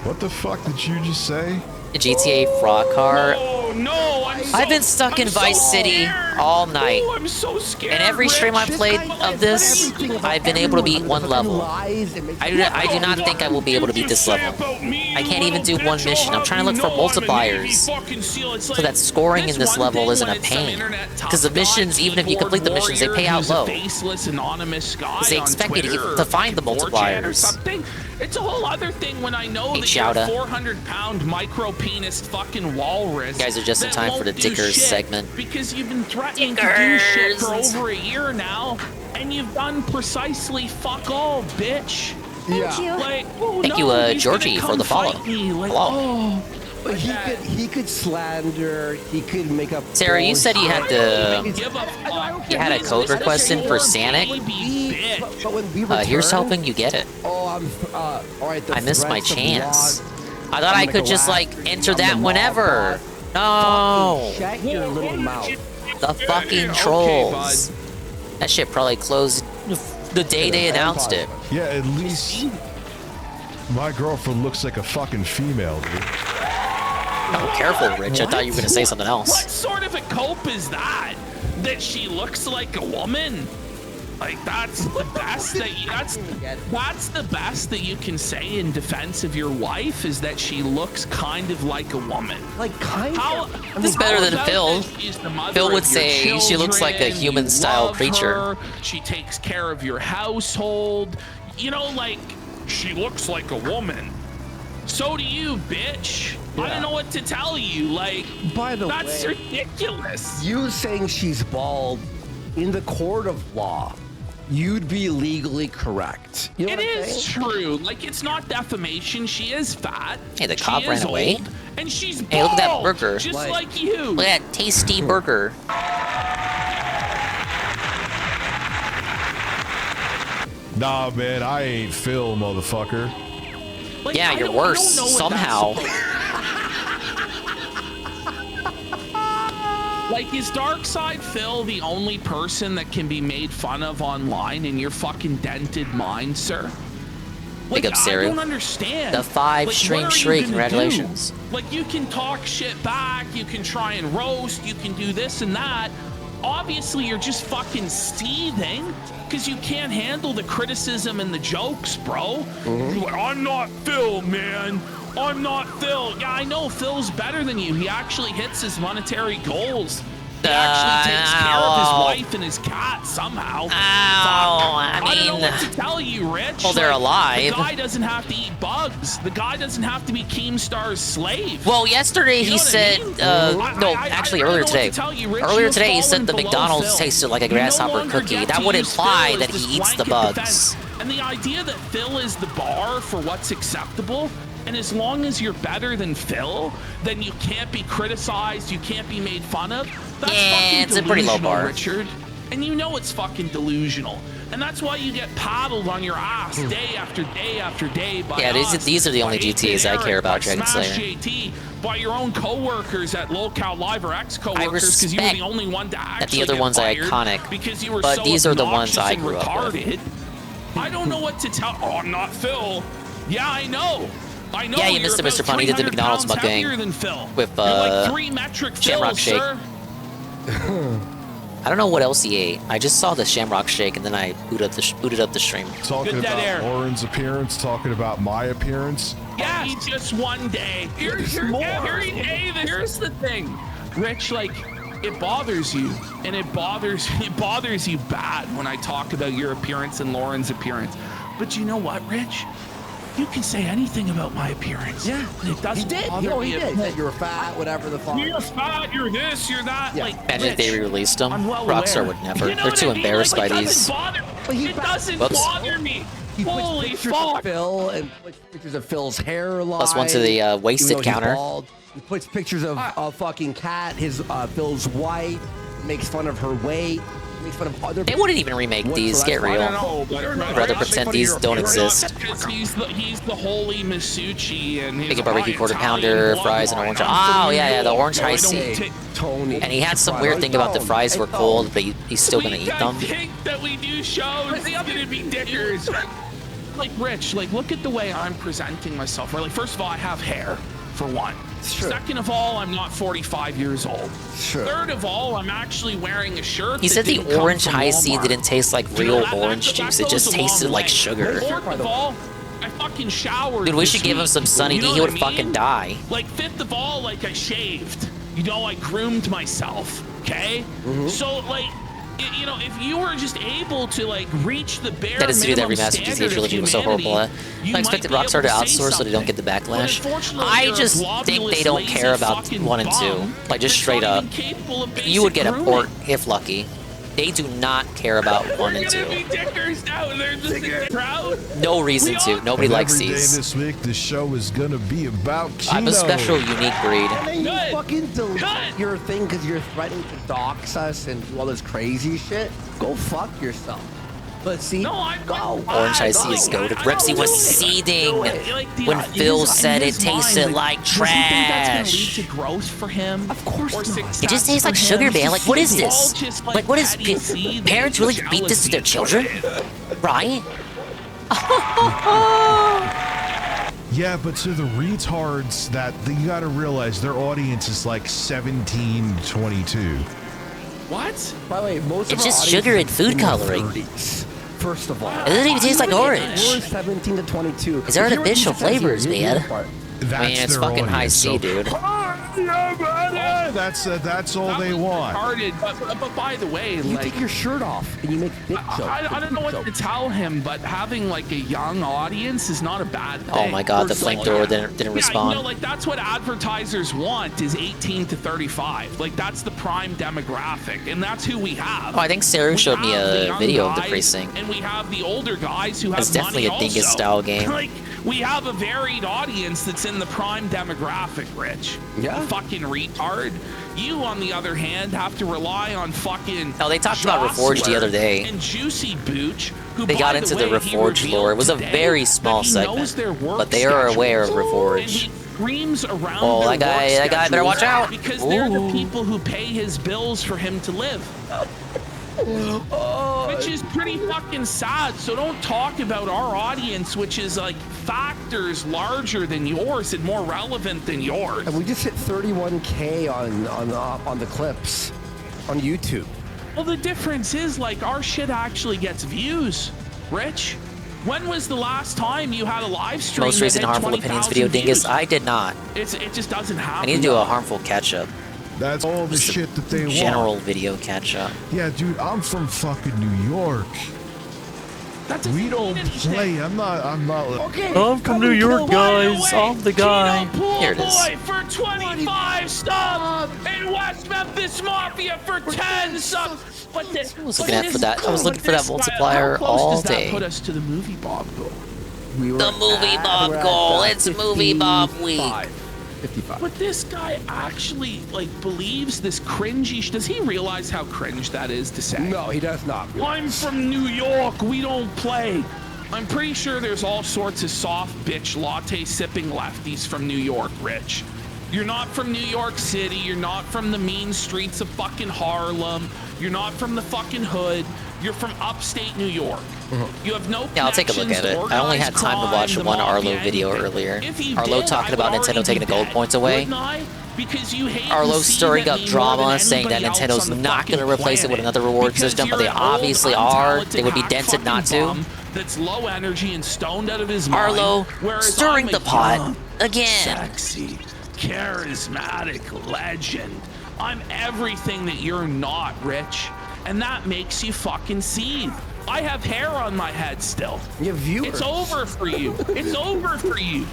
What the fuck did you just say? GTA Frog Car. No, I've been stuck in Vice City all night. Oh, I'm so scared. And every stream I played of this, I've been able to beat one level. I do not think I will be able to beat this level. I can't even do one mission. I'm trying to look for multipliers so that scoring in this level isn't a pain. Because the missions, even if you complete the missions, they pay out low. Because they expect you to find the multipliers. It's a whole other thing when I know that you're a 400-pound micro-penis fucking walrus. You guys are just in time for the Dickers segment. Because you've been threatening to do shit for over a year now, and you've done precisely fuck all, bitch. Thank you. Like, Thank you, Georgie, for the follow. Like, Hello. oh, But he could slander. He could make up. Sarah, you said you had you had a code request in for Sanic. But when we return, Here's hoping you get it. Oh, all right. I missed my threats of chance. law- I thought I I'm could gonna just go like after you. enter I'm that the mob whenever. boss. No. Shut your little mouth. The fucking trolls. That shit probably closed the day they announced it. Yeah, at least my girlfriend looks like a fucking female, dude. Oh, careful, Rich. I thought you were gonna say something else. What sort of a cope is that? That she looks like a woman? Like that's the best that's the best that you can say in defense of your wife is that she looks kind of like a woman. Like kind of. This is better than Phil. Phil would say she looks like a human-style creature. She takes care of your household. You know, like she looks like a woman. So do you, bitch. I don't know what to tell you. Like, by the that's way, ridiculous. You saying she's bald in the court of law, you'd be legally correct. You know It is true. Like, it's not defamation. She is fat. Hey, the She cop ran is away. old, and she's bald. Hey, look at that burger. Just like you. Look at that tasty burger. Nah, man, I ain't Phil, motherfucker. Like, Yeah, I you're don't worse know what somehow. Like, is Darkside Phil the only person that can be made fun of online in your fucking dented mind, sir? Like, Big up, I Saru. don't understand. The 5 Like, stream what are you streak. gonna Congratulations. do? Like, you can talk shit back, you can try and roast, you can do this and that. Obviously, you're just fucking seething because you can't handle the criticism and the jokes, bro. You're like, I'm not Phil, man. I'm not Phil. Yeah, I know Phil's better than you. He actually hits his monetary goals. He actually takes care of his wife and his cat somehow. I don't know mean, what to tell you, Rich. well, they're alive. The guy doesn't have to eat bugs. The guy doesn't have to be Keemstar's slave. Well, yesterday You he know what I said, mean? no, I actually don't know earlier what today. to tell you, Rich. Earlier You've today he said fallen the below McDonald's Phil. tasted like a You no grasshopper longer cookie. get That to would use imply Phil that as he this eats the blanket bugs. defense. And the idea that Phil is the bar for what's acceptable, and as long as you're better than Phil, then you can't be criticized, you can't be made fun of. That's fucking it's a pretty low delusional, bar. Richard. And you know it's fucking delusional. And that's why you get paddled on your ass day after day after day by Yeah, us, these are the only by GTAs I care about, by Dragon Smash Slayer. JT, by your own coworkers at Locale Live or ex-coworkers because you were the only one to actually that the other get ones are fired iconic, because you were but so these are the ones obnoxious I and grew up with. retarded. I don't know what to tell. Oh, I'm not Phil. Yeah, I know. I know. Yeah, you you're missed it, about Mr. Funny. He did the 300 McDonald's pounds heavier mukbang than Phil. with You're like 3 metric Shamrock Phils, Shake. sir. I don't know what else he ate. I just saw the Shamrock Shake and then I booted up the stream. Talking about Lauren's appearance, talking about my appearance. Yeah, just one day. Here's the thing, Rich. Like, it bothers you, and it bothers you bad when I talk about your appearance and Lauren's appearance. But you know what, Rich? You can say anything about my appearance. Yeah, it doesn't he did. bother me. He did. That you're fat, whatever the fuck. You're fat. You're this. You're that. Yeah. Like, Imagine if they Rich, re-released them. I'm well Rockstar aware. would never. You know They're what too I mean? embarrassed Like, by it these. doesn't bother. It doesn't Whoops. bother me. He puts Holy pictures fuck. of Phil and puts pictures of Phil's hairline. Plus one to the wasted even though he's counter. bald. He puts pictures of fucking Cat, his Phil's wife. Makes fun of her weight. Makes fun of other. They wouldn't even remake these. Get real. I'd rather pretend these don't exist. Because he's the holy Masucci and his Make a barbecue high quarter Italian pounder, fries, and orange. Oh yeah, the orange high C. Tony. And he had some weird thing about the fries were cold, but he's still gonna eat them. I think that we do shows. It's gonna be dickers. Like, Rich, like, look at the way I'm presenting myself. Right? Like, first of all, I have hair, for one. Second of all, I'm not 45 years old. Third of all, I'm actually wearing a shirt. He said the didn't come orange from high C Walmart. didn't taste like You know, real that orange juice. It goes just a tasted long like way. sugar. Fourth of all, I fucking showered. Dude, we this should give him week. some Sunny You D. know He what would I fucking mean? die. Like, fifth of all, like, I shaved. You know, I groomed myself. Okay. So, like, you know, if you were just able to, like, reach the bare That is to do that minimum remastered GTA standard of trilogy was so horrible. humanity, you I expected might be Rockstar to able say outsource so they don't get the something. backlash. But unfortunately, I you're a just think they globulous, don't lazy care about fucking 1 and 2. bum Like, just that's straight not up. even capable of You would basic get a grooming. port if lucky. They do not care about 1 and 2. They're gonna be dickers now. They're just proud. No reason to. Nobody likes Every day these. this week, the show is gonna be about Kino. I'm a special, unique breed. And then you fucking delete your thing because you're threatening to dox us and do all this crazy shit. Go fuck yourself. But see, go. Orange Icy is goated. Repsy was seething when Phil said it tasted like trash. Lead to growth for him. Of course not. It just tastes like sugar, man. Like, what is this? Like, what is... Parents really beat this to their children? Right? Yeah, but to the retards, you gotta realize their audience is like 17 to 22. What? By the way, most It's of our just audience sugar and is food in their coloring. 30s, First of all, It doesn't even taste like orange. We're 17 to 22. It's artificial flavors, man. That's I mean, it's their fucking high audience, C, so- dude. That's all they want. Retarded, but by the way, You like take your shirt off and you make dick jokes. I don't know what to tell him, but having like a young audience is not a bad thing. Oh my god, the flamethrower didn't Yeah, respond. you know, like that's what advertisers want is 18 to 35. Like that's the prime demographic, and that's who we have. Oh, I think Sarah We showed me have the a young video of the guys, precinct. and we have the older guys who have It's definitely money a dingus also. style game. Like we have a varied audience that's in the prime demographic, Rich. Yeah. You fucking retard. You, on the other hand, have to rely on fucking. Oh, they talked about Reforged the other day. And Juicy Booch, who They by got into the way, he Reforged lore. It was a revealed very today small that he knows segment, their work but they are aware of schedules, and Reforged. he screams around Oh, their that guy work better watch schedules out. because they're the Ooh. people who pay his bills for him to live. Which is pretty fucking sad. So don't talk about our audience, which is like factors larger than yours and more relevant than yours. And we just hit 31K on the clips on YouTube. Well, the difference is like our shit actually gets views, Rich. When was the last time you had a live stream? Most that recent hit Harmful Opinions 20,000 video, Dingus. views? I did not. It just doesn't happen. I need to do a harmful catch-up. That's all the Just a shit that they General want. video catch-up. Yeah, dude, I'm from fucking New York. We don't play. I'm not. Okay. I'm from New York, guys. I'm the guy. Pool Here it is. Boy for 25 subs and West Memphis Mafia for 10 subs. But this, I was looking for that multiplier all Does that day. put us to the movie Bob goal? The movie Bob goal. It's movie Bob week. 55. But this guy actually like believes this cringy. Does he realize how cringe that is to say? No, he does not. I'm from New York. We don't play. I'm pretty sure there's all sorts of soft bitch latte sipping lefties from New York, Rich. You're not from New York City. You're not from the mean streets of fucking Harlem. You're not from the fucking hood. You're from upstate New York. You have no Yeah, I'll take a look at it. I only had time to watch one Arlo video earlier. Arlo talking about Nintendo taking the gold points away. Arlo stirring up drama, saying that Nintendo's not going to replace it with another reward system, but they obviously are. They would be dented not to. That's low energy and stoned out of his mind. Arlo whereas stirring I'm the a pot young, again. Sexy, charismatic legend. I'm everything that you're not, Rich. And that makes you fucking seethe. I have hair on my head still. You have viewers. It's over for you. It's over for you.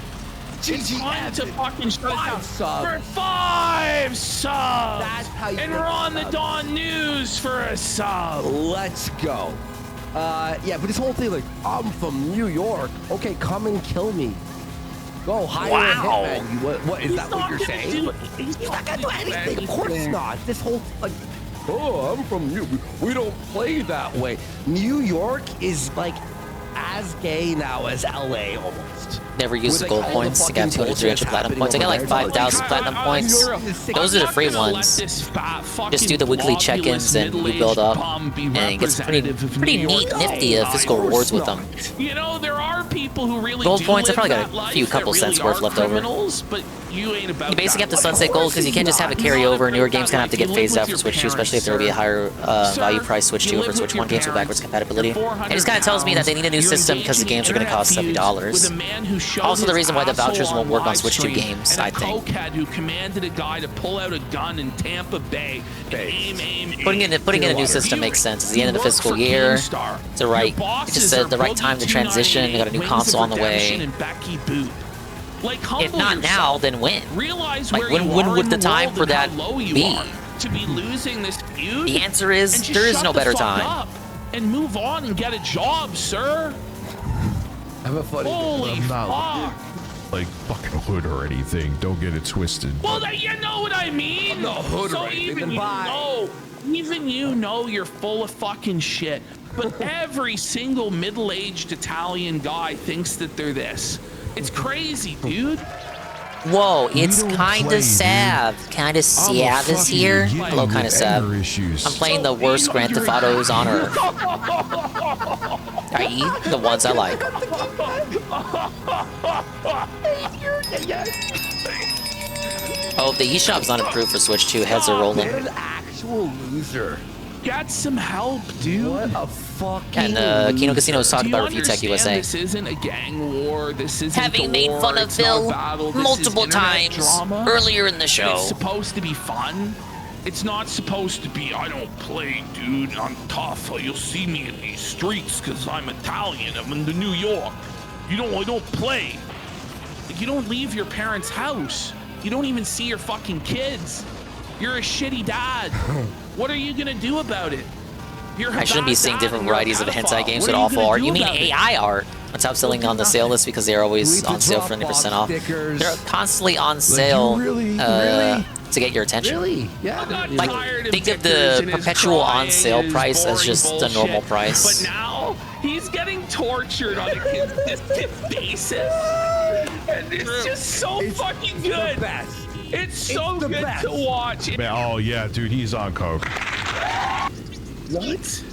It's time to fucking shut it down. For 5 subs. That's how you And get we're on the subs. Dawn News for a sub. Let's go. Yeah, but this whole thing, like, I'm from New York. Okay, come and kill me. Go hire a hitman. What is that what you're saying? He's not gonna do anything. Of course not. This whole like, oh, I'm from New. We don't play that way. New York is like as gay now as LA almost. Never used the Where they gold call the points. I got fucking 200, 300 platinum bullshit points. I got like happening over there. 5,000 platinum points. Those are the free ones. Just do the weekly check-ins and you build up. And it gets pretty neat, nifty physical rewards with them. You know, there are people who really Gold do points, I live probably that got a life few that couple really cents worth are left over. criminals, but you ain't about You basically have that to sunset life. gold because you can't just have a carryover. Newer games kind of have to get phased out for Switch 2, especially if there would be a higher value price Switch 2 over Switch 1 games with backwards compatibility. It just kind of tells me that they need a new system because the games are going to cost $70. Also, the reason why the vouchers won't work on Switch 2 games, I think. Who commanded a guy to pull out a gun in Tampa Bay and aim. Putting in a new system makes sense. It's the end of the fiscal year. It's the right time to transition. They got a new console on the way. If not now, then when? Realize Like when would the time for that be? to be losing this feud? The answer is And just there is shut no the better fuck time. up and move on and get a job, sir. I'm a funny. Holy I'm not fuck. like fucking hood or anything. Don't get it twisted. Well, you know what I mean. I'm not hood so or anything, even then bye. even you know you're full of fucking shit. But every single middle-aged Italian guy thinks that they're this. It's crazy, dude. Whoa, it's don't kind play, of sad. Kind of sad is here. Hello, kind of sad. I'm playing the worst Grand Theft Autos on Earth. I.e., the ones I like. Oh, the eShop's not improved for Switch 2. Heads are rolling. You're an actual loser. Get some help, dude. What a fucking. And Kino Casino was talking Do you about Review Tech understand USA. This isn't a gang war. This isn't Having a made war, fun of it's not Phil a battle, this is multiple internet times drama. earlier in the It's show. supposed to be fun. It's not supposed to be, I don't play, dude. I'm tough. You'll see me in these streets because I'm Italian. I'm in New York. I don't play. Like, you don't leave your parents' house. You don't even see your fucking kids. You're a shitty dad. What are you gonna do about it? I shouldn't be seeing different varieties of hentai games with awful art. You mean AI art? On top selling on the sale list because they're always on sale for 90% off. They're constantly on sale to get your attention. Really? Yeah. Like, think of the perpetual on sale price as just the normal price. But now he's getting tortured on a consistent basis. And it's just so fucking good. It's so good to watch. Man, oh yeah, dude, he's on coke. What?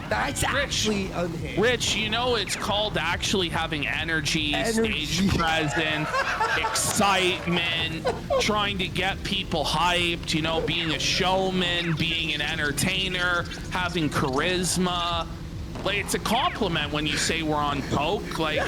That's actually unhinged. Rich, you know it's called actually having energy. Stage presence, excitement, trying to get people hyped, you know, being a showman, being an entertainer, having charisma. Like, it's a compliment when you say we're on coke. Like,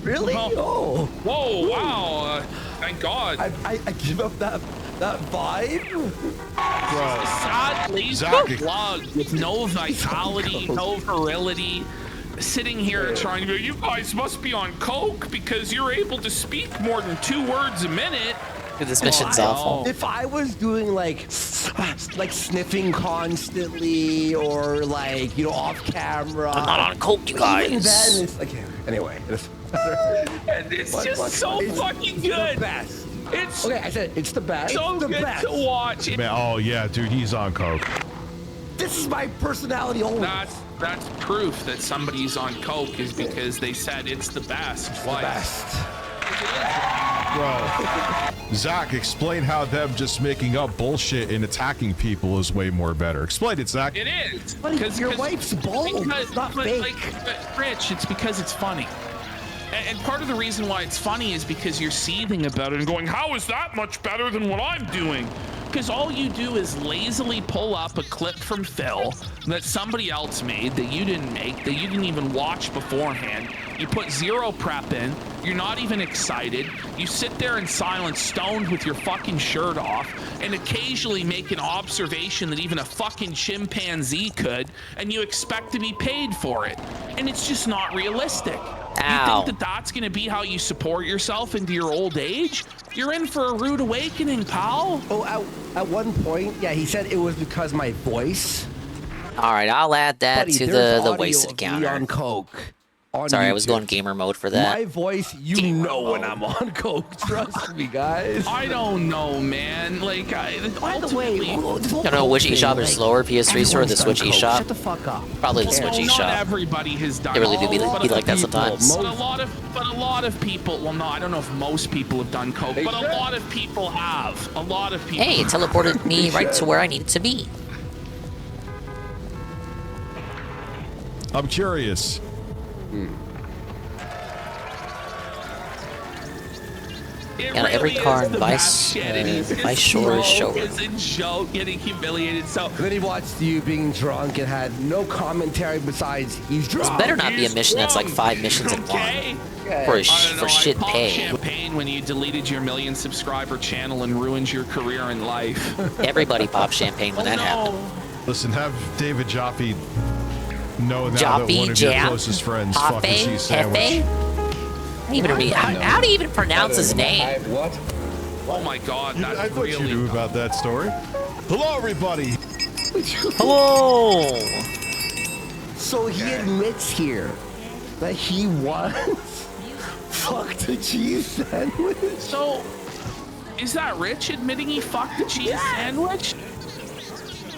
really? Oh. Whoa, wow. Thank God. I give up that vibe. Bro. Sadly, Zach, plug with no vitality, no virility. Sitting here trying to go, you guys must be on coke because you're able to speak more than 2 words a minute. Dude, this mission's awful. If I was doing like sniffing constantly or like, you know, off camera. I'm not on coke, you guys. Even then it's like, anyway. And it's just so fucking good. The best. It's okay. I said it's the best. So it's the good best. to watch. Man, oh yeah, dude, he's on coke. This is my personality only. That's proof that somebody's on coke is because they said it's the best. It's the best. Bro, Zach, explain how them just making up bullshit and attacking people is way more better. Explain it, Zach. It is. Because your wife's bald. It's not fake. But Rich, it's because it's funny. And part of the reason why it's funny is because you're seething about it and going, how is that much better than what I'm doing? Because all you do is lazily pull up a clip from Phil that somebody else made that you didn't make, that you didn't even watch beforehand. You put zero prep in. You're not even excited. You sit there in silence, stoned with your fucking shirt off, and occasionally make an observation that even a fucking chimpanzee could, and you expect to be paid for it. And it's just not realistic. Ow. You think that that's going to be how you support yourself into your old age? You're in for a rude awakening, pal. Oh, at one point, yeah, he said it was because my voice. All right, I'll add that Buddy, to there's the audio wasted of me counter. on coke. On Sorry, I YouTube. was going gamer mode for that. My voice, you know when I'm on coke. Trust me, guys. I don't know, man. Like, by the way, I don't know which eShop is slower, PS3 store or the Switch eShop. Shut the fuck up. Probably the Switch Not eShop. everybody has done. They really do be but like that sometimes. But a lot of people. Well, no, I don't know if most people have done coke, but a lot of people have. A lot of people. Hey, it teleported me right to where I needed to be. I'm curious. And every car in Vice Shore is showroom. It's a joke, getting humiliated. So then he watched you being drunk and had no commentary besides he's drunk. This better not be a mission that's like 5 missions in one. For shit I pay. champagne when you deleted your 1 million subscriber channel and ruined your career in life. Everybody pops champagne when that happened. Listen, have David Jaffe know now that Jaffe, one of your Jam, closest friends Jaffe, fucking cheese sandwich. Hefe? How do you even pronounce his name? What? Oh my God, that's I thought really you knew about that story. Hello, everybody. Hello. So he admits here that he once fucked a cheese sandwich. So, is that Rich admitting he fucked a cheese sandwich?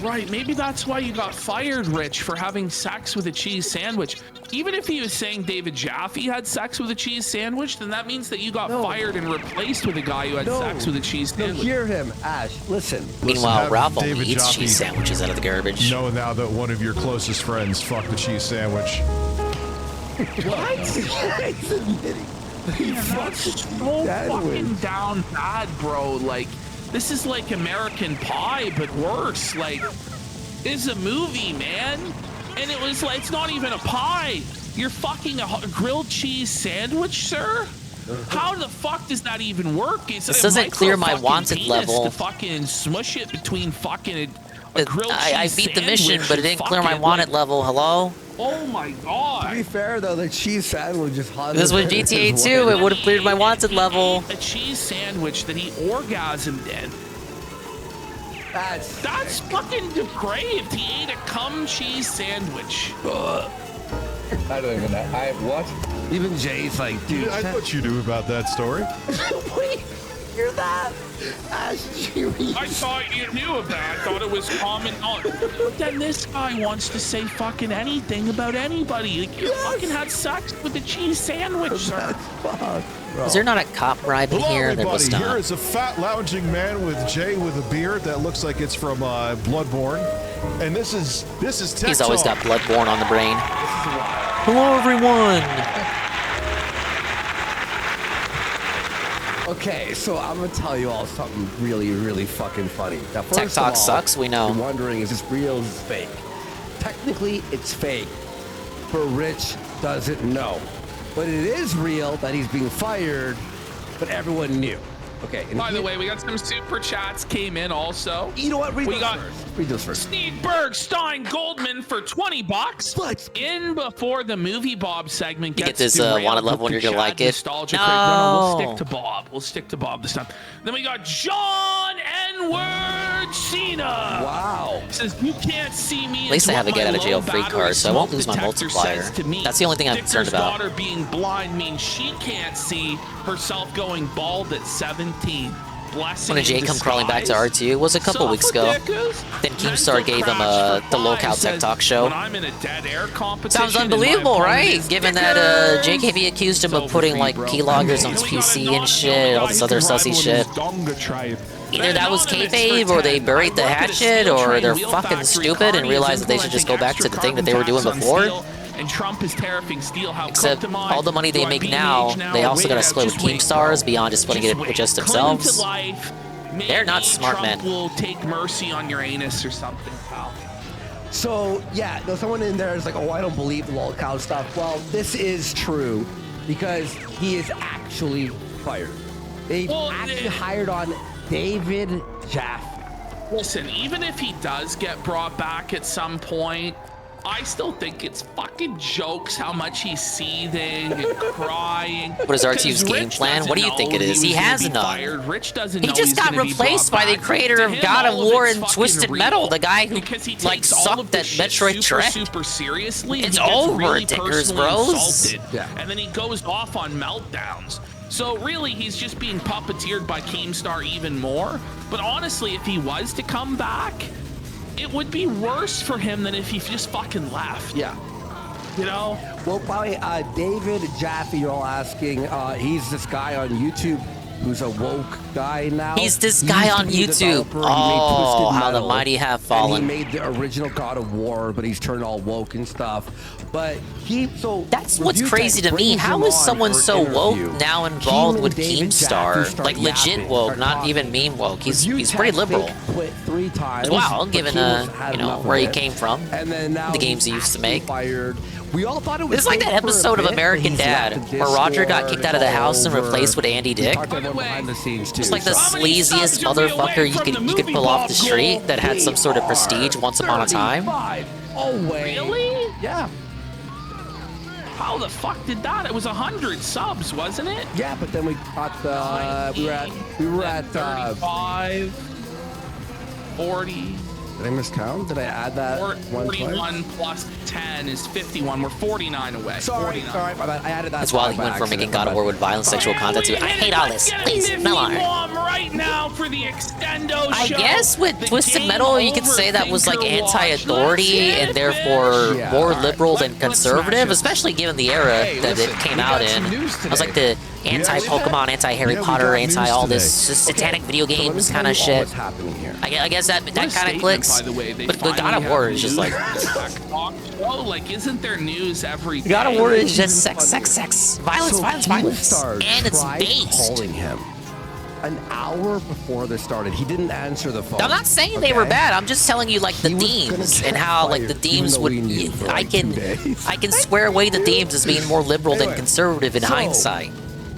Right, maybe that's why you got fired, Rich, for having sex with a cheese sandwich. Even if he was saying David Jaffe had sex with a cheese sandwich, then that means that you got fired and replaced with a guy who had sex with a cheese sandwich. No, hear him, Ash. Listen. Meanwhile, Ralph only David eats Jaffe cheese sandwiches out of the garbage. Know now that one of your closest friends fucked a cheese sandwich. What? He's admitting. He Man, that's so fucking down bad, bro. Like, this is like American Pie, but worse. Like, it's a movie, man. And it was like, it's not even a pie. You're fucking a grilled cheese sandwich, sir? How the fuck does that even work? Is This it a doesn't clear my micro wanted fucking level. penis to fucking smush it between fucking a grilled cheese I beat the mission, sandwich but it and didn't clear my fucking, wanted like, level. Hello? Oh my God. To be fair, though, the cheese sandwich is hot. This was GTA 2. It would have cleared my wanted level. A cheese sandwich that he orgasmed in. That's fucking depraved. He ate a cum cheese sandwich. I don't even know. What? Even Jay's like, dude. I thought you knew about that story. Wait, hear that? Ash, I thought you knew of that. I thought it was common knowledge. But then this guy wants to say fucking anything about anybody. Like, you fucking had sex with a cheese sandwich, sir. Is there not a cop bribe in Hello, here? There was everybody. Here not. is a fat lounging man with Jay with a beard that looks like it's from Bloodborne, and this is Tech He's always Talk. got Bloodborne on the brain. Hello, everyone. Okay, so I'm gonna tell you all something really, really fucking funny. Now, first Tech of Talk all, sucks, we know. You're wondering, is this real? Is this fake? Technically, it's fake, but Rich doesn't know. But it is real that he's being fired, but everyone knew. Okay. And By the way, we got some super chats came in also. You know what? Read we those got first. Read those first. Sneedberg Stein Goldman for $20. In before the movie Bob segment You gets get this derailed wanted level with and the you're gonna chat like it. nostalgia No. crate. No, we'll stick to Bob. We'll stick to Bob this time. Then we got John N-Word Cena. Wow. Says you can't see me. At least I into have a what get my out of jail low free battery card, so I won't smoke lose my detector multiplier. says to me. That's the only thing I'm concerned Dicker's about. daughter being blind means she can't see herself going bald at 17. Blessing When did Jay in come crawling back to disguise. R2? It was a couple weeks ago. Then Keemstar gave him the Locale Tech Talk show. When I'm in a dead air competition, Sounds and my unbelievable, opponent right? is Given that JKB accused him of putting like keyloggers on his PC and shit, all this other sussy shit. Either that was kayfabe, or they buried the hatchet, or they're fucking stupid and realized that they should just go back to the thing that they were doing before. And Trump is tariffing steel. How Except all the money they make now, they also gotta split with Keemstars beyond just splitting it with just themselves. They're not smart Trump men. will take mercy on your anus or something, pal. So, yeah, there's someone in there is like, oh, I don't believe the lolcow stuff. Well, this is true because he is actually fired. They actually hired on David Jaffe. Listen, even if he does get brought back at some point, I still think it's fucking jokes how much he's seething and crying. What is R2's game plan? What do you think it is? He has none. Rich doesn't He know just he's got gonna be replaced brought by the back. creator To of him, God of all War it's and fucking Twisted real. Metal, the guy who Because he like takes all sucked of the at shit Metroid Dread. super seriously. and It's he gets over, really Dickers personally Bros. insulted, Yeah. And then he goes off on meltdowns. So really, he's just being puppeteered by Keemstar even more. But honestly, if he was to come back, it would be worse for him than if he just fucking left. Yeah. You know? Well, probably David Jaffe, you're all asking. He's this guy on YouTube who's a woke guy now. He's this He guy used to on be a YouTube. developer. He made Oh, Twisted how the Metal, mighty have and fallen. he made the original God of War, but he's turned all woke and stuff. But That's what's Review crazy Tech to me. brings How him is on someone for an so woke interview. now involved Him with and David Jaffe Keemstar? start Like legit yapping, woke, start not talking. even meme woke. He's Review pretty Tech liberal. quit 3 times. As well, but given Keemstar had you know enough of where he it. came from, and then now the games he he's used to actually make. Fired. We all thought it was This is like that fake for a episode of bit, but American he's Dad, left the where Roger got Discord, kicked out of the it's all house and over. replaced with Andy We Dick. talked to everyone behind the scenes too. Just like the so- sleaziest motherfucker you could pull off the street that had some sort of prestige once upon a time. Always. Really? Yeah. How the fuck did that? It was 100 subs, wasn't it? Yeah, but then we got the we were at 35, 40. Did I miscount? Did I add that? 41 plus 10 is 51. We're 49 away. Sorry, my bad. I added that. That's why he went from making God of War with violent sexual content to I hate all this. Please, Mellar. Right now for the extendo I show. guess with Twisted Metal, you could say that was like anti-authority and therefore more liberal than conservative, especially given the era that it came out in. It was like the anti-Pokemon, anti-Harry Potter, anti-all this satanic video games kind of shit. I guess that kind of clicks. By the way, but God of War is just like. Oh, like, isn't there news every day? God of War is just sex, violence, violence, and it's based. Calling him an hour before this started. He didn't answer the phone. I'm not saying they were bad. I'm just telling you like the themes and how like the themes would. I can square away the themes as being more liberal than conservative in hindsight.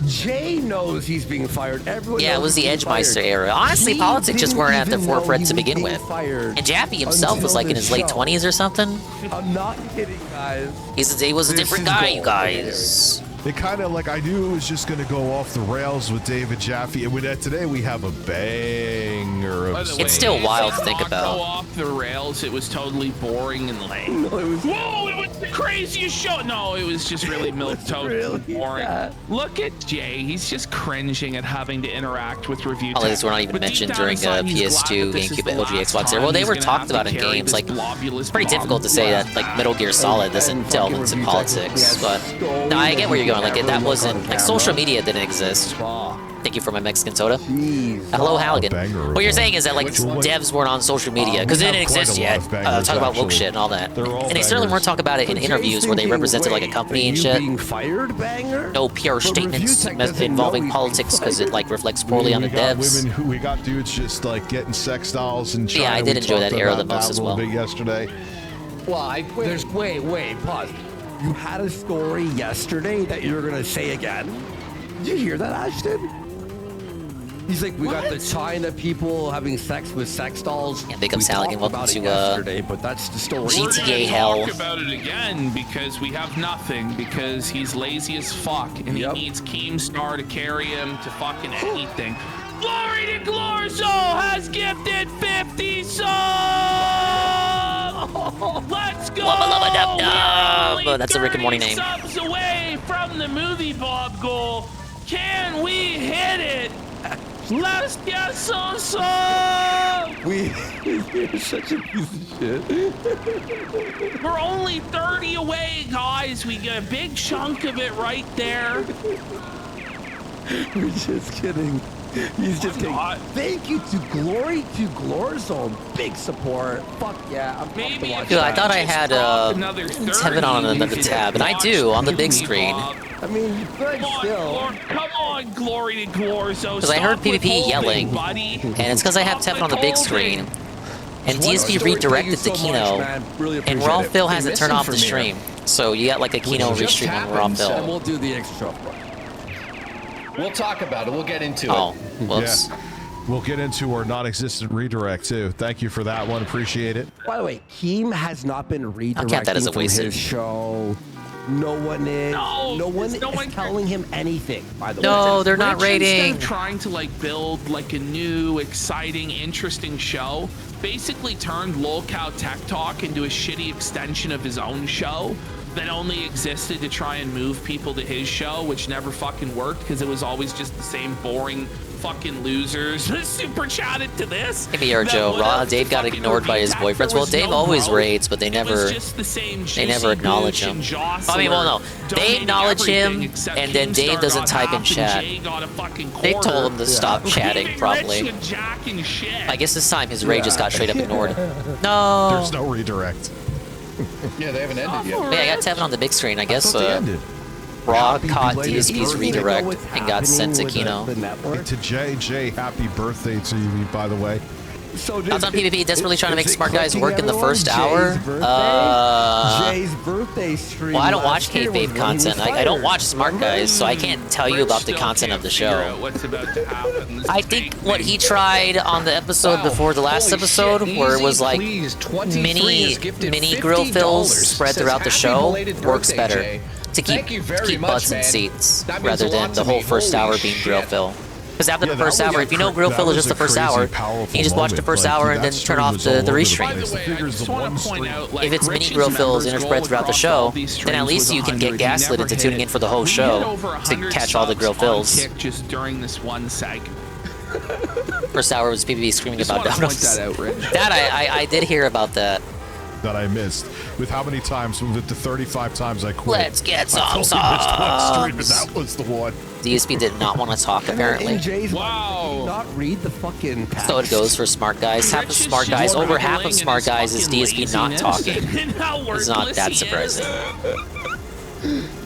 Jay knows he's being fired. Everyone yeah, it was the Edgemeister era. Honestly, politics just weren't at the forefront to begin with. And Jaffe himself was like in his late 20s or something. I'm not kidding, guys. He was a different guy, you guys. It kind of like I knew it was just going to go off the rails with David Jaffe, and with that today we have a banger of. It's still wild to think about. Go off the rails. It was totally boring and lame. No, it was. Whoa! It was the craziest show. No, it was just really milquetoast boring. Yeah. Look at Jay. He's just cringing at having to interact with review. All these were not even mentioned during PS2, GameCube, and LG, Xbox era. Well, they were talked about in games. Like, it's pretty difficult to say that like Metal Gear Solid doesn't delve into politics, but no, I get where you're going. Like that wasn't like social media didn't exist. Thank you for my Mexican soda. Hello, Halligan. What you're saying is that like devs weren't on social media because it didn't exist yet. Talk about woke shit and all that, and they certainly weren't talking about it in interviews where they represented like a company and shit. Being fired, banger? No PR statements involving politics because it like reflects poorly on the devs. Women who we got dudes just like getting sex dolls and China. Yeah, I did enjoy that era the most as well. Big yesterday. Well, there's wait, pause. You had a story yesterday that you were gonna say again. Did you hear that, Ashton? He's like, we got the China people having sex with sex dolls. Yeah, big up Halligan. Welcome to yesterday, but that's the story. GTA hell. Talk about it again because we have nothing because he's lazy as fuck and he needs Keemstar to carry him to fucking anything. Glory to Glorzo has gifted 50 subs. Let's go! Oh, that's a Rick and Morty name. Subs away from the movie Bob goal. Can we hit it? Let's get some subs! You're such a piece of shit. We're only 30 away, guys. We get a big chunk of it right there. We're just kidding. He's just kidding. Thank you to Glory to Glorzone. Big support. Fuck yeah. I'm Maybe Dude, I thought I had Tevin on another tab, and I do on the big screen. I mean, you could still. Come on, Glory to Glorzo. Because I heard PvP yelling, and it's because I have Tevin on the big screen. And DSP redirected the Kino, and Raw Phil hasn't turned off the stream. So you got like a Kino restream on Raw Phil. And we'll do the extra. We'll talk about it. We'll get into it. Whoops. Yeah. We'll get into our non-existent redirect too. Thank you for that one. Appreciate it. By the way, Keem has not been redirecting I'll count that as a from wasted. his show. No one is. No one is telling him anything. By the way, no, they're not rating. Instead of trying to like build like a new, exciting, interesting show, basically turned Lolcow Tech Talk into a shitty extension of his own show that only existed to try and move people to his show, which never fucking worked because it was always just the same boring fucking losers super chatted to this. Maybe or Joe. Dave got ignored by his boyfriends. Well, Dave always raids, but they never acknowledge him. I mean, well, no, they acknowledge him, and then Dave doesn't type in chat. They told him to stop chatting, probably. I guess this time his raid just got straight up ignored. No. There's no redirect. Yeah, they haven't ended yet. Yeah, I got Tevin on the big screen. I guess Raw caught DSP's redirect and got sent to Kino. To JJ, happy birthday to you, by the way. So I was on PvP, desperately trying to make smart guys work in the first hour. Jay's birthday stream. Well, I don't watch kayfabe content. I don't watch smart guys, so I can't tell you about the content of the show. I think what he tried on the episode before the last episode, where it was like mini grill fills spread throughout the show, works better. to keep Thank you very keep much, butts in man. seats That means rather a than lot the to whole me. first Holy hour being grill shit. fill. Because after Yeah, the that first was hour, a if you know cra- grill that fill is was just the a first crazy, hour, powerful you just watch the moment. first Like, hour that and then turn stream off was all the over the restream. place. By the way, I Figures just the want one to point stream. out, like, If it's mini Rich's grill fills members interspread goal throughout the across show, all these then at streams least was you can get 100. He gaslit never into tuning hit. in for the whole We hit show over to 100 catch all the grill subs on fills. Kick just during this one segment. First hour was PBB screaming Just about wanna point donuts. that out, Rich. That I did hear about that. That I missed. With how many times? With the 35 times I quit. Let's get some I only missed one stream, and subs. that was the one. DSP did not want to talk apparently. In Jay's wow. Not read the fucking text. So it goes for smart guys. Half of smart guys, over half of smart guys is DSP not talking. It's not that surprising.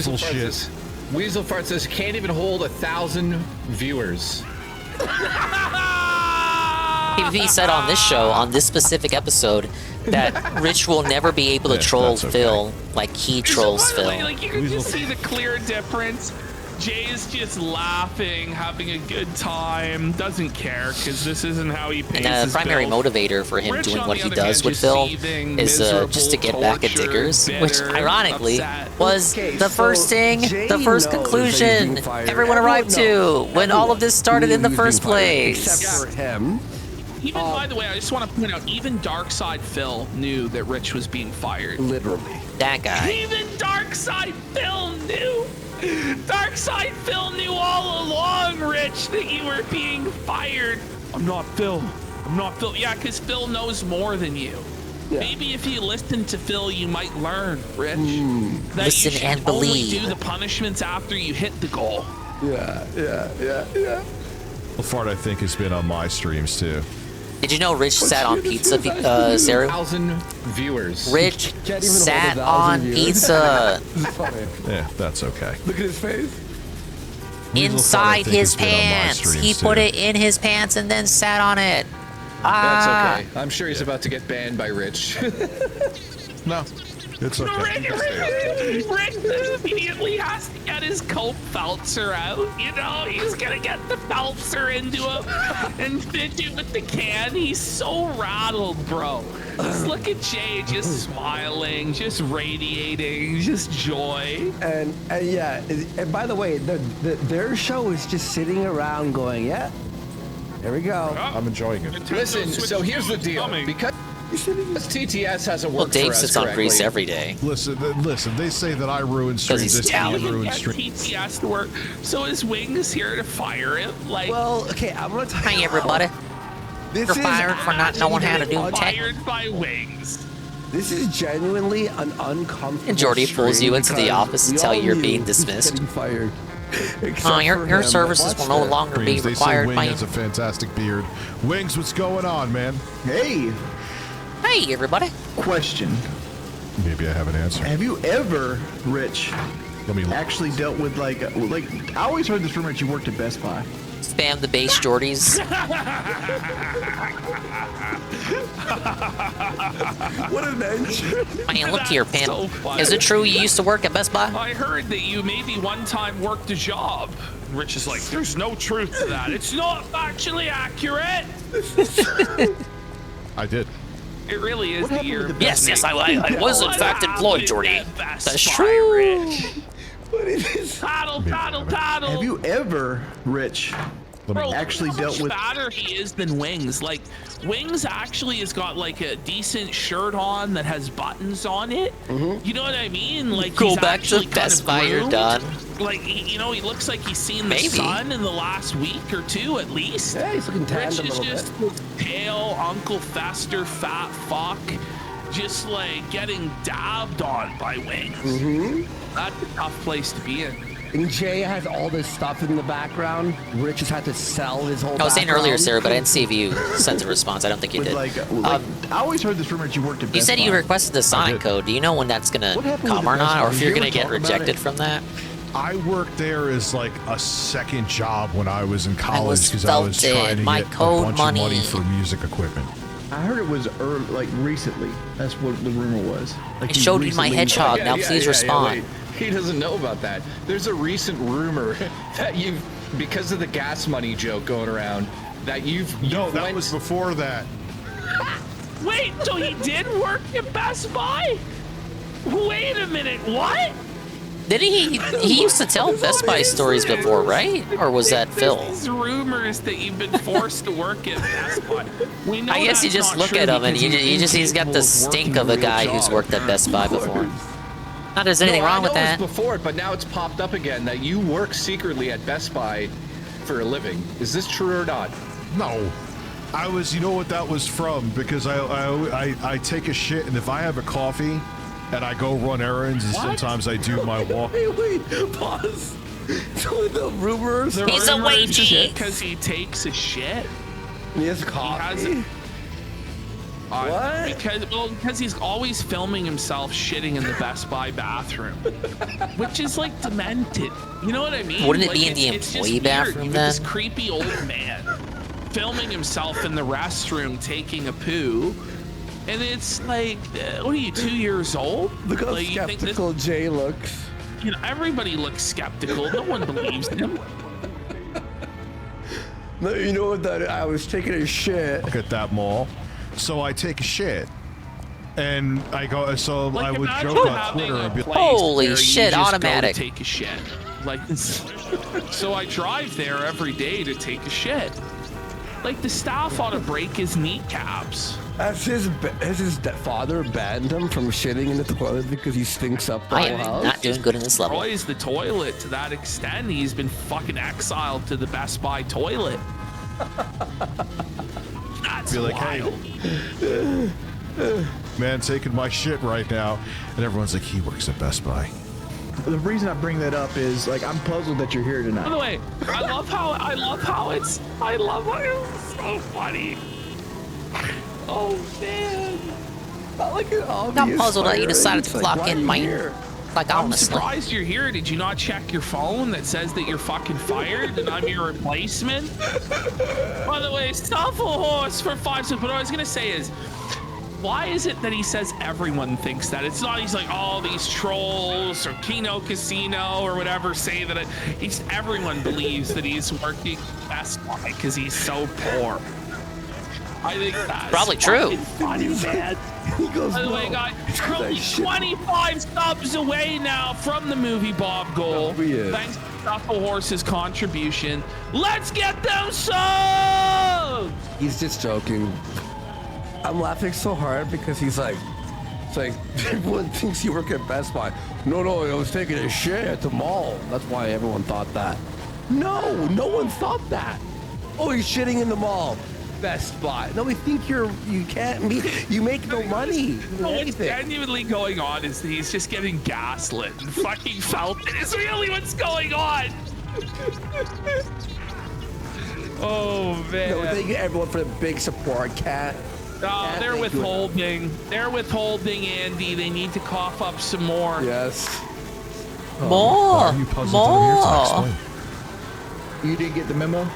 Bullshit. Weasel Fart says can't even hold 1,000 viewers. He said on this show, on this specific episode, that Rich will never be able to troll Phil like he trolls So, by the way, Phil. like, you can just see the clear difference. Jay is just laughing, having a good time, doesn't care because this isn't how he pays And his the primary bills. motivator for him Rich, doing on what the he other does hand, with just Phil seething, is just to get back at miserable, Diggers, tortured, which bitter, ironically upset. was Okay, the first so thing, Jay the first knows that he's conclusion being fired. everyone arrived to Everyone when all of this started in the knew he was first being fired, place. except for him. Even, by the way, I just want to point out, even Darkside Phil knew that Rich was being fired. Literally. That guy. Even Darkside Phil knew. Darkside Phil knew all along, Rich, that you were being fired. I'm not Phil. I'm not Phil. Yeah, because Phil knows more than you. Yeah. Maybe if you listen to Phil, you might learn, Rich. That Listen you should and only believe. do the punishments after you hit the goal. Yeah. Well, Fart, I think, has been on my streams too. Did you know Rich sat on pizza, Sarah? 1,000 viewers. Rich Can't even hold sat 1,000 on viewers. pizza Yeah, that's okay. Look at his face. inside his has been on my pants. streams, He put too. it in his pants and then sat on it. That's Ah. okay. I'm sure he's about to get banned by Rich. No, it's okay. Rick immediately has to get his Coke Feltzer out. You know, he's gonna get the Feltzer into him and fit it with the can. He's so rattled, bro. Just look at Jay, just smiling, just radiating, just joy. And yeah, and by the way, their show is just sitting around going, yeah, there we go. I'm enjoying it. Listen, so here's the deal. Because TTS hasn't Well, worked for Dave us sits on correctly. Grease every day. Listen. They say that I ruin streams. he's This Italian. team ruins Get streams. TTS to work. So is Wings here to fire him? Like, Well, okay, I'm gonna tell you. Hi, everybody. This You're is fired for not knowing how to do tech. fired by Wings. This is genuinely an uncomfortable. And Jordy pulls stream you into the because office to we tell all you you're knew being he was dismissed. getting fired. Oh, your services will no longer be They say required Wing by has a fantastic beard. Wings, what's going on, man? Hey, Hey, everybody. question. Maybe I have an answer. Have you ever, Rich, Let me look. actually dealt with like I always heard this rumor that you worked at Best Buy. Spam the base Jordies. What an edge. Man, look here, pimp. so funny. Is it true you used to work at Best Buy? I heard that you maybe one time worked a job. Rich is like, there's no truth to that. It's not factually accurate. I did. It really is the year. of Yes, business. I was in What fact employed, happened Jordy. at Best That's Buy, true. Rich? What is this? Paddle, paddle, paddle. Have you ever, Rich, Bro, actually look how dealt much with? fatter he is than Wings. Like, Wings actually has got like a decent shirt on that has buttons on it. You know what I mean? Like, Go he's back to actually kind Best of Buy, you're groomed. done. Like, he looks like he's seen the Maybe. sun in the last week or two at least. Yeah, he's looking tanned Rich a is little just bit. this pale Uncle Fester fat fuck, just like getting dabbed on by Wings. That's a tough place to be in. And Jay has all this stuff in the background. Rich has had to sell his whole. I was saying earlier, background. Sarah, but I didn't see if you sent a response. I don't think you With did. like I always heard this rumor that you worked at Best You said Buy. you requested the Sonic code. Do you know when that's gonna What happened come with or the Best not, or Buy? if Did you're you gonna ever get talk about rejected it? from that? I worked there as like a second job when I was in was college because I was felted. trying to My get code a bunch money. of money for music equipment. I heard it was like recently. That's what the rumor was. Like I you showed you my recently- hedgehog. Now please respond. wait. He doesn't know about that. There's a recent rumor that you've, because of the gas money joke going around, that you've No, that went- was before that. Wait, so he did work at Best Buy? Wait a minute, what? Didn't he used to tell Best Buy stories before, right? Or was that Phil? These rumors that you've been forced to work at Best Buy. We know I guess you that's just not look true at him and because he's got the stink of a guy who's worked at Best Buy before. Not there's anything wrong with that. It was before, but now it's popped up again that you work secretly at Best Buy for a living. Is this true or not? No. I was, you know what that was from? Because I take a shit, and if I have a coffee and I go run errands, and sometimes I do my walk. Wait, pause. So the rumors. He's a wagey. Because he takes a shit. He has coffee. What? Because he's always filming himself shitting in the Best Buy bathroom, which is like demented. You know what I mean? Wouldn't it like, be in the it's employee just bathroom weird. then? This creepy old man filming himself in the restroom taking a poo. And it's like, what are you, 2 years old? Look how like, skeptical Jay looks. You know, everybody looks skeptical. No one believes him. No, you know what? That I was taking a shit. Look at that mall. So I take a shit, and I go. So Like, I would imagine joke on having Twitter a and be place like, Holy where you shit, just go to automatic. take a shit. Like, so I drive there every day to take a shit. Like, the staff ought to break his kneecaps. Has his father banned him from shitting in the toilet because he stinks up the I whole am house? not doing good in this level. Destroys the toilet to that extent. He's been fucking exiled to the Best Buy toilet. That's be like, wild. hey, man, taking my shit right now, and everyone's like, he works at Best Buy. The reason I bring that up is like I'm puzzled that you're here tonight. By the way, I love how it's so funny. Oh man. Not like an I'm obvious puzzled that you fire. decided to It's like, clock why in are you my. here? Like, I'm honestly. surprised you're here. Did you not check your phone that says that you're fucking fired and I'm your replacement? By the way, stop a horse for 5 seconds. But what I was gonna say is, why is it that he says everyone thinks that? It's not he's like, oh, these trolls or Kino Casino or whatever say that everyone believes that he's working Best Buy because he's so poor. I think that's Probably true. Funny, man. He goes, By the way, guys, we're only 25 subs away now from the movie Bob Goal. Thanks to Stuffle Horse's contribution. Let's get them subs! He's just joking. I'm laughing so hard because he's like, it's like everyone thinks you work at Best Buy. No, I was taking a shit at the mall. That's why everyone thought that. No, no one thought that. Oh, he's shitting in the mall. Best Buy. No, we think you make no money. What's genuinely going on is he's just getting gaslit and fucking felt it is really what's going on. Oh man. No, thank you everyone for the big support, Cat. Oh, they're withholding. They're withholding, Andy. They need to cough up some more. Yes. More. More. You didn't get the memo?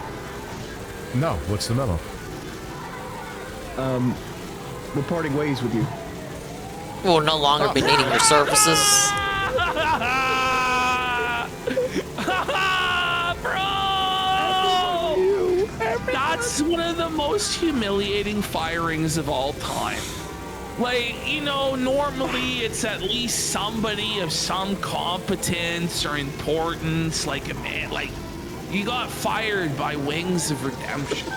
No, what's the memo? We're parting ways with you. We'll no longer be needing your services. Bro! That's one of the most humiliating firings of all time. Like, you know, normally it's at least somebody of some competence or importance, like a man, like you got fired by Wings of Redemption.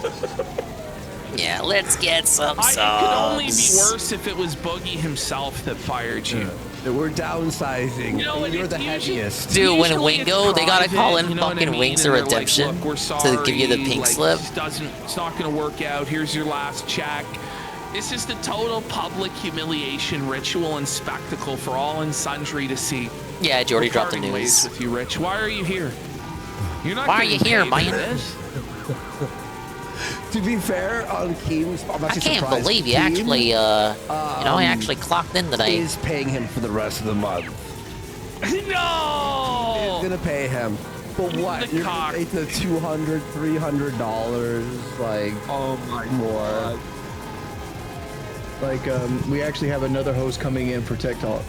Yeah, let's get some subs. It could only be worse if it was Boogie himself that fired you. We're downsizing. You know, You're the heaviest. Dude, when Wingo, they gotta call in fucking Wings of Redemption to give you the pink slip. It's not gonna work out. Here's your last check. It's just a total public humiliation ritual and spectacle for all and sundry to see. Yeah, Jordy dropped the Parting ways news. with you, Rich. Why are you here? You're not. Why are you here, man? man? To be fair, on Keem's, I'm I actually can't surprised believe you Keem, actually, I actually clocked in today. is paying him for the rest of the month. No! He's gonna pay him. But what? You're gonna pay the $200, $300, like, oh my more. God. Like, we actually have another host coming in for Tech Talk.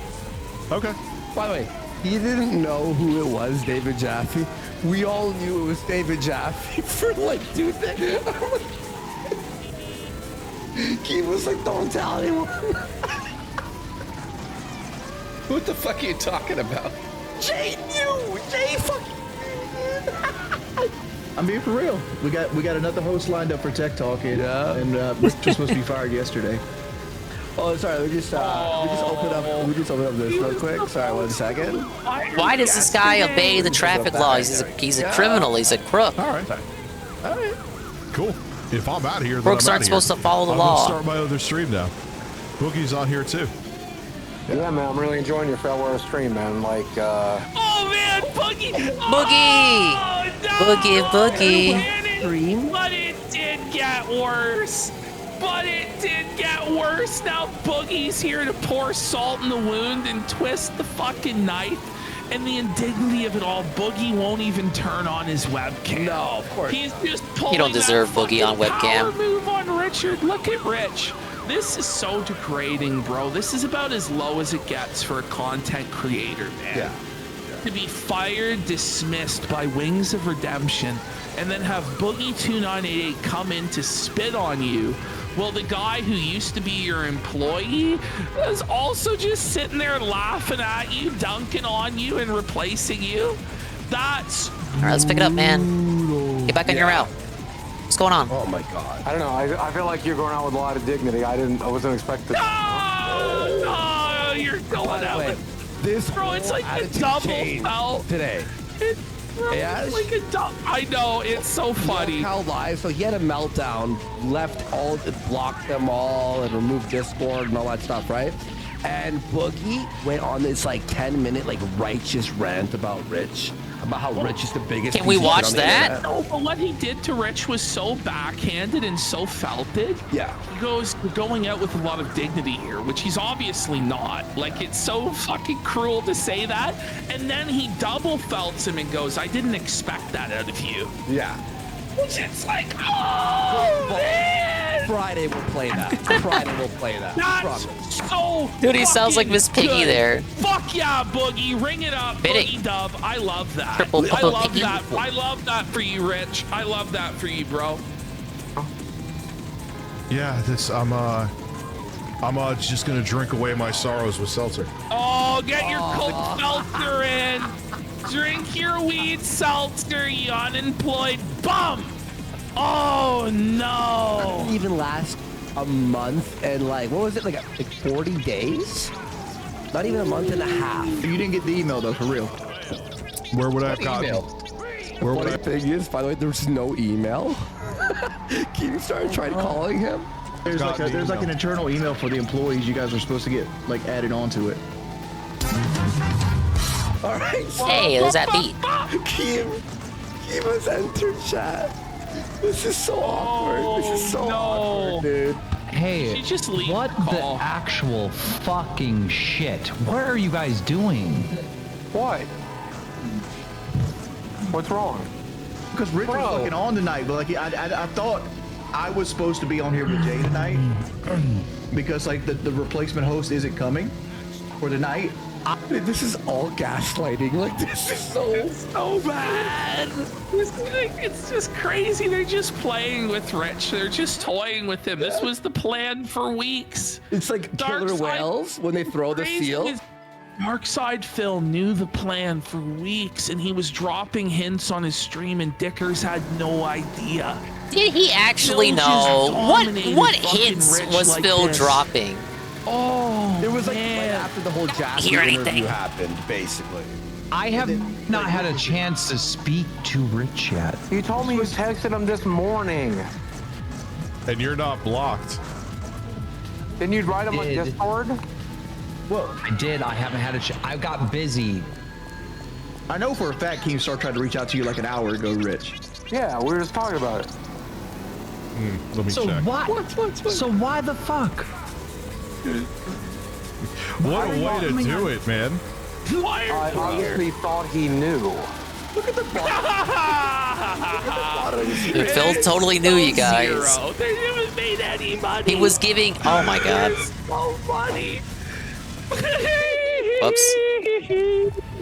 Okay. By the way, he didn't know who it was, David Jaffe. We all knew it was David Jaffe for like 2 things. He was like, don't tell anyone. What the fuck are you talking about? Jay knew. Jay fucking. I'm being for real. We got another host lined up for Tech Talk, and Rich was supposed to be fired yesterday. Oh, sorry. We just opened up this real quick. Sorry, 1 second. Why does this guy obey the traffic laws? He's a criminal. He's a crook. All right. Cool. If I'm out of here, then Crooks I'm aren't outta supposed here. to follow the I'm law. gonna start my other stream now. Boogie's on here too. Yeah, man, I'm really enjoying your farewell stream, man. Like, Oh man, Boogie! Boogie! Boogie. But it did get worse. Now Boogie's here to pour salt in the wound and twist the fucking knife. And the indignity of it all, Boogie won't even turn on his webcam. No, of course. He's just pulling You don't deserve that Boogie on fucking webcam. power move on Richard. Look at Rich. This is so degrading, bro. This is about as low as it gets for a content creator, man. Yeah. To be fired, dismissed by Wings of Redemption, and then have Boogie2988 come in to spit on you. Well, the guy who used to be your employee is also just sitting there laughing at you, dunking on you, and replacing you. That's All right, let's pick it up, man. Get back on your route. What's going on? Oh my god. I don't know. I feel like you're going out with a lot of dignity. I wasn't expecting. No, you're going out with this. Bro, it's like a attitude double changed felt. today. It's like a double. I know, it's so funny. How live? So he had a meltdown, blocked them all, and removed Discord and all that stuff, right? And Boogie went on this like 10-minute like righteous rant about Rich, about how Rich is the biggest. Can we piece of shit watch on the that? internet. No, but what he did to Rich was so backhanded and so felted. Yeah. He goes, "You're going out with a lot of dignity here," which he's obviously not. Like, it's so fucking cruel to say that. And then he double felts him and goes, "I didn't expect that out of you." Yeah. Which it's like, oh, man. Friday we'll play that. Friday we'll play that. That's so Dude, he sounds like Miss Piggy good. there. Fuck yeah, Boogie. Ring it up. Bit it. Boogie Dub. I love that. Triple I love Piggy. that. I love that for you, Rich. I love that for you, bro. Yeah, I'm just gonna drink away my sorrows with seltzer. Oh, get your cold seltzer in. Drink your weed seltzer, you unemployed bum. Oh, no. Didn't even last a month and like, what was it, like 40 days? Not even a month and a half. You didn't get the email though, for real. Where would I have gotten? Where would I thing is, by the way, there was no email. Can you start trying calling him? There's like an internal email for the employees. You guys are supposed to get like added onto it. All right. Hey, there's that beat. Keem has entered chat. This is so awkward. This is so awkward, dude. Hey, She just leave what the the call. actual fucking shit? What are you guys doing? what? What's wrong? Because Rich was fucking on tonight, but like I thought I was supposed to be on here with Jay tonight because like the replacement host isn't coming for tonight. This is all gaslighting. Like, this is so bad. It's just crazy. They're just playing with Rich. They're just toying with him. This was the plan for weeks. It's like Dark killer Side- whales when they throw the Crazy seal. is Darkside Phil knew the plan for weeks, and he was dropping hints on his stream, and Dickers had no idea. Did he actually Phil just know? dominated What fucking hints Rich was like Phil this. dropping? Oh, It was like man. right after the whole Jasper hear interview anything. happened, basically. I have not had a chance to speak to Rich yet. You told me you texted him this morning. And you're not blocked. Didn't you write him on Did. Discord? Well, I did. I haven't had a chance. I got busy. I know for a fact Keemstar tried to reach out to you like an hour ago, Rich. Yeah, we were just talking about it. Let me So check. why? So why the fuck? What a way to do it, man. Why I are you obviously thought he knew. Look at the Dude, Phil totally knew you guys. Zero. They haven't made any money. He was giving. Oh my god. So funny. Whoops.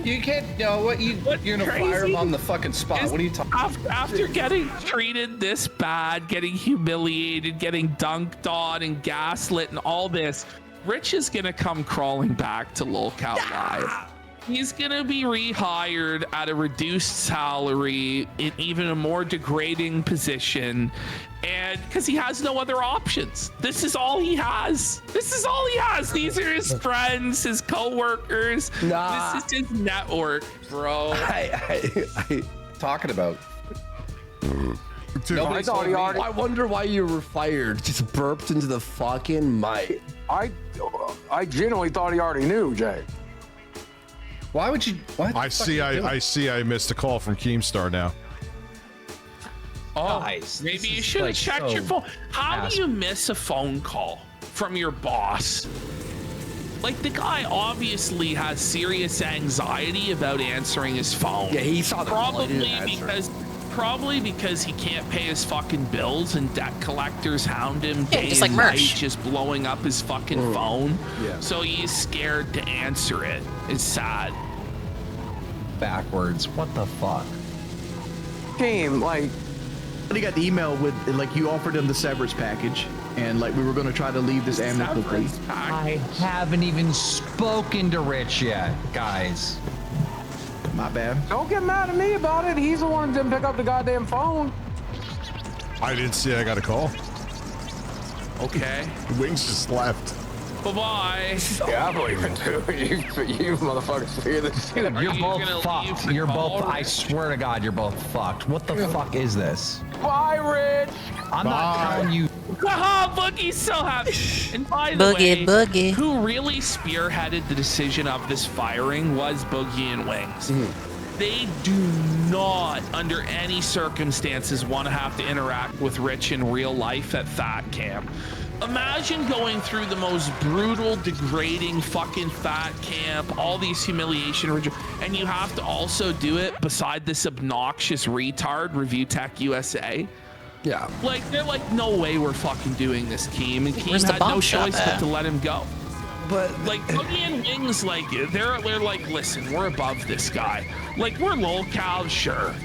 You can't. No, what you're gonna fire him on the fucking spot? What are you talking? After getting treated this bad, getting humiliated, getting dunked on and gaslit and all this, Rich is gonna come crawling back to Lolcat Live. He's gonna be rehired at a reduced salary in even a more degrading position, and because he has no other options. This is all he has. This is all he has. These are his friends, his co-workers. Nah. This is his network, bro. Talking about. Dude, I wonder why you were fired. Just burped into the fucking mic. I genuinely thought he already knew, Jay. Why would you? What? I see. I missed a call from Keemstar now. Oh, Guys, maybe you should have checked your phone. How do you miss a phone call from your boss? Like, the guy obviously has serious anxiety about answering his phone. Yeah, he saw the call, he didn't answer. Probably because he can't pay his fucking bills and debt collectors hound him day just and like night, Merch. just blowing up his fucking phone. Yeah. So he's scared to answer it. It's sad. Backwards. What the fuck? Team, like, He got the email with like you offered him the severance package, and like we were going to try to leave this amicably. I haven't even spoken to Rich yet, guys. My bad. don't get mad at me about it. He's the one that didn't pick up the goddamn phone. I didn't see I got a call. Okay. Wings just left. Bye-bye. Yeah, I believe it too. You motherfuckers figure this shit out. You're you both gonna fucked. leave the You're call, both. I Rich? swear to God, you're both fucked. What the fuck is this? Bye, Rich. I'm not telling you. Haha, Boogie's so happy. And by the way, Boogie. who really spearheaded the decision of this firing was Boogie and Wings. They do not, under any circumstances, want to have to interact with Rich in real life at Fat Camp. Imagine going through the most brutal, degrading fucking Fat Camp, all these humiliation, and you have to also do it beside this obnoxious retard, Review Tech USA. Yeah. Like, they're like, no way we're fucking doing this, Keem. And Keem Where's the had no bomb shot choice but at? to let him go. But Like, Boogie and Wings, like, they're like, listen, we're above this guy. Like, we're lolcow, sure.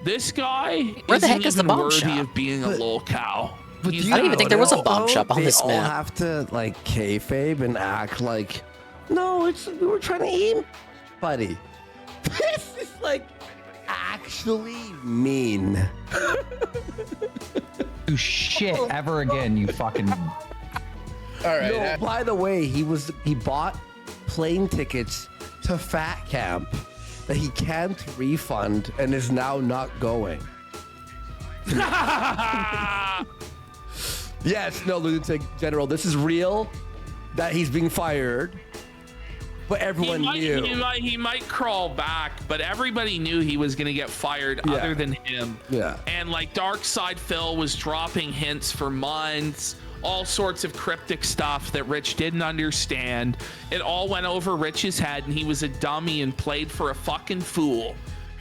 This guy Where the isn't heck is the even bomb worthy shot? of being a lolcow. But He's do I didn't even not. think there was a bomb know shop on they this all map. have to like kayfabe and act like, no, we were trying to aim, buddy. This is like actually mean. Do shit ever again, you fucking. All right. No, by the way, he bought plane tickets to Fat Camp that he can't refund and is now not going. Yes, no, Lunatic General, this is real that he's being fired, but everyone knew. He might crawl back, but everybody knew he was going to get fired other than him. Yeah. And like Darkside Phil was dropping hints for months, all sorts of cryptic stuff that Rich didn't understand. It all went over Rich's head, and he was a dummy and played for a fucking fool.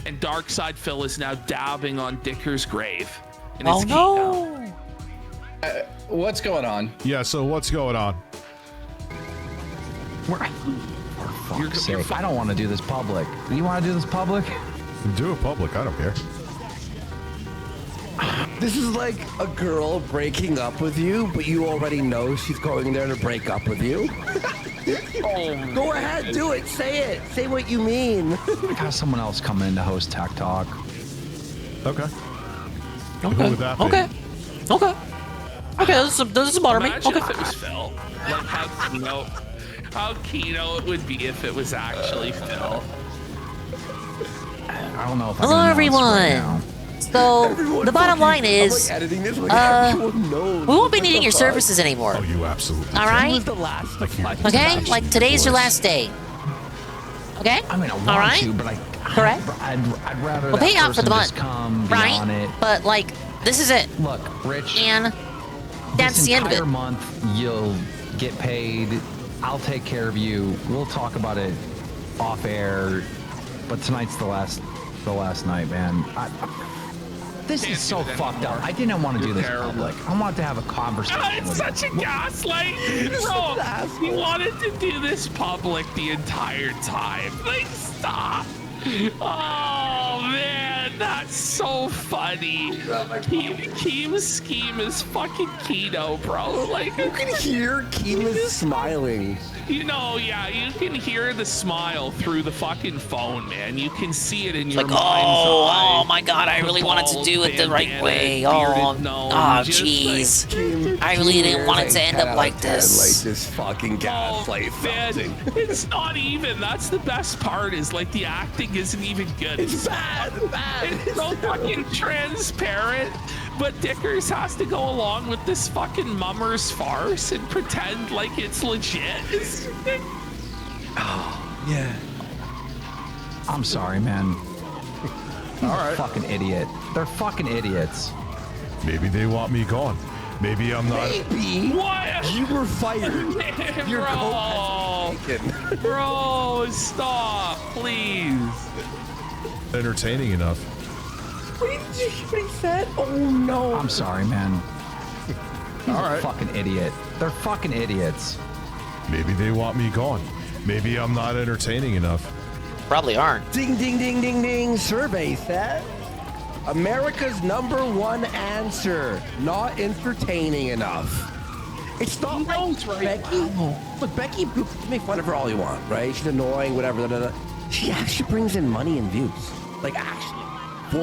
And Darkside Phil is now dabbing on Dicker's grave. And Oh it's no! What's going on? Yeah. So what's going on? For fuck's sake, I don't want to do this public. You want to do this public? Do it public. I don't care. This is like a girl breaking up with you, but you already know she's going there to break up with you. Go ahead, do it. Say it. Say what you mean. Have someone else come in to host Tech Talk. Okay. Okay. Who would that be? Okay. Okay. Okay, this doesn't bother me. Imagine Okay. if it was Phil. Like how Keno it would be if it was actually Phil. I don't know if I Hello, can announce everyone. right now. So the bottom line is, editing this like everyone knows. we won't be needing your services anymore. Oh, you absolutely. All Who right? was the last to fight? Okay, like today's your last day. Okay. I mean, I want All right. to, but Correct. I'd rather We'll that pay out for person the just month, come be right? on it. But like, this is it, Look, Rich. and that's this the end of entire it. month, you'll get paid. I'll take care of you. We'll talk about it off air. But tonight's the last night, man. This is so fucked up. I didn't want to do this public. I wanted to have a conversation It's with such a gaslight. Bro, he wanted to do this public the entire time. Like, stop. Oh, man. That's so funny. Keem's scheme is fucking Kino, bro. Like you can hear Keem is smiling. You know, yeah, you can hear the smile through the fucking phone, man. You can see it in your mind's eye. Oh my god, I really wanted to do it the right way. Jeez. I really didn't want it to end up like this. Like this fucking gaslight thing. It's not even. That's the best part is like the acting isn't even good. It's bad. It's so fucking transparent. But Dickers has to go along with this fucking mummers farce and pretend like it's legit. Yeah. I'm sorry, man. All right. Fucking idiot. They're fucking idiots. Maybe they want me gone. Maybe I'm not. Maybe. What? You were fired. Your Bro, stop, please. Entertaining enough. What did you hear what he said? Oh no. I'm sorry, man. All right. Fucking idiot. They're fucking idiots. Maybe they want me gone. Maybe I'm not entertaining enough. Probably aren't. Ding, ding, ding, ding, ding. Survey said America's #1 answer: not entertaining enough. It's not like Becky. Look, Becky, you can make fun of her all you want, right? She's annoying, whatever. She actually brings in money and views. Like, actually.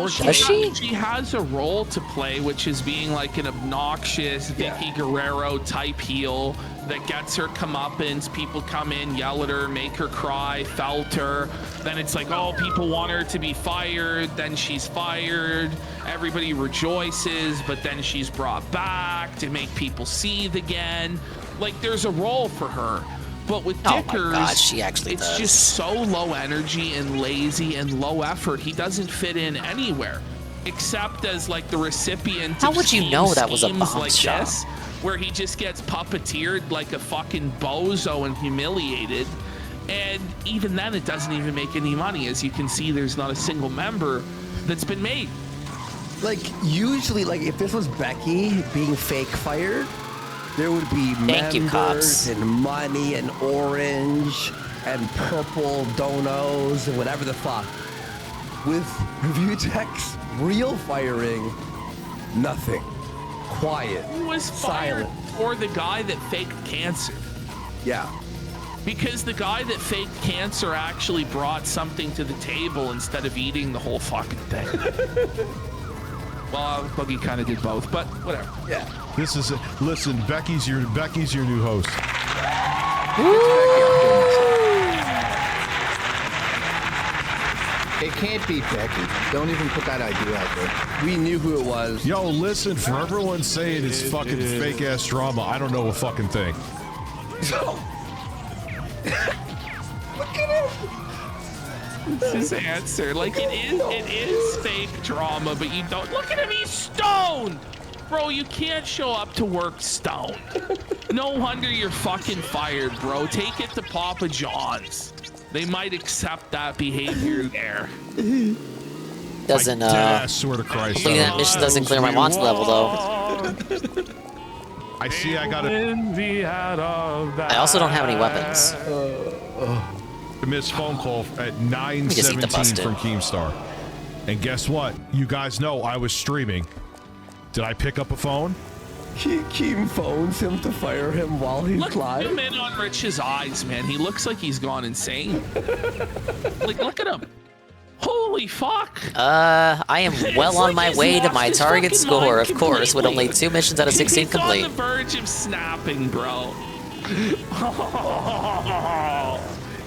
She has a role to play, which is being like an obnoxious Vicky Guerrero type heel that gets her comeuppance. People come in, yell at her, make her cry, felt her. Then it's like, oh, people want her to be fired. Then she's fired. Everybody rejoices, but then she's brought back to make people seethe again. Like, there's a role for her. But with Dickers, she actually it's just so low energy and lazy and low effort. He doesn't fit in anywhere, except as like the recipient. How would you know that was a schemes bomb like shot? this, where he just gets puppeteered like a fucking bozo and humiliated. And even then, it doesn't even make any money. As you can see, there's not a single member that's been made. Like, usually, like, if this was Becky being fake fired, there would be members and money and orange and purple donos and whatever the fuck. With Review Tech's real firing, nothing. Quiet. Who was fired for the guy that faked cancer? Yeah. Because the guy that faked cancer actually brought something to the table instead of eating the whole fucking thing. Well, Boogie kind of did both, but whatever. Yeah. This is listen. Becky's your new host. It can't be Becky. Don't even put that idea out there. We knew who it was. Yo, listen. For everyone saying it's fucking fake ass drama, I don't know a fucking thing. Look at him. His answer, like it is fake drama, but you don't look at him. He's stoned, bro. You can't show up to work stoned. No wonder you're fucking fired, bro. Take it to Papa John's. They might accept that behavior there. Doesn't swear to Christ. That mission doesn't clear my monster level though. I see. I got it. I also don't have any weapons. A missed phone call at 9:17 from Keemstar. And guess what? You guys know I was streaming. Did I pick up a phone? Keem phones him to fire him while he's live. Zoom in on Rich's eyes, man. He looks like he's gone insane. Like, look at him. Holy fuck. I am well on my way to my target score, of course, with only 2 missions out of 16 complete. He's on the verge of snapping, bro.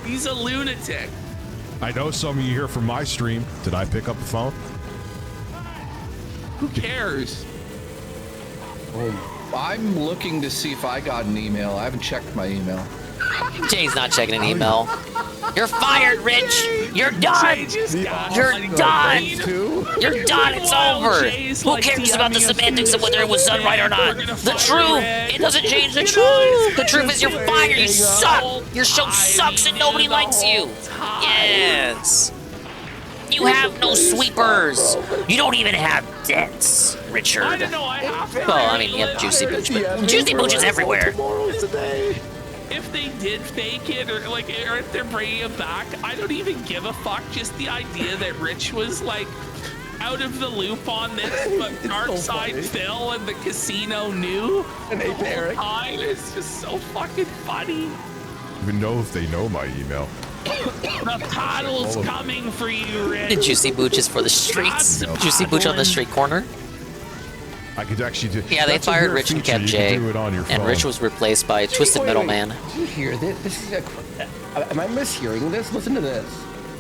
He's a lunatic. I know some of you here from my stream. Did I pick up the phone? Who cares? I'm looking to see if I got an email. I haven't checked my email. Jay's not checking an email. You're fired, Rich. You're done. You're done. You're done. It's over. Who cares about the semantics of whether it was done right or not? The truth. It doesn't change the truth. The truth is you're fired. You suck. Your show sucks and nobody likes you. Yes. You have no sweepers. You don't even have dents, Richard. I don't know. I have to. Well, I mean, you have Juicy Booch, but Juicy Booch is everywhere. If they did fake it, or like, or if they're bringing it back, I don't even give a fuck. Just the idea that Rich was like out of the loop on this, but Darkside Phil and the casino knew And the Ape whole Eric. time. It's just so fucking funny. Even know if they know my email. The paddle's coming for you, Rich. Did Juicy Booch is for the streets. Juicy Booch on the street corner. I could actually do. Yeah, they that's a fired weird Rich and feature. kept You Jay, can do it on your and phone. Rich was replaced by Twisted Wait, Middleman. Do you hear this? This is am I mishearing this? Listen to this.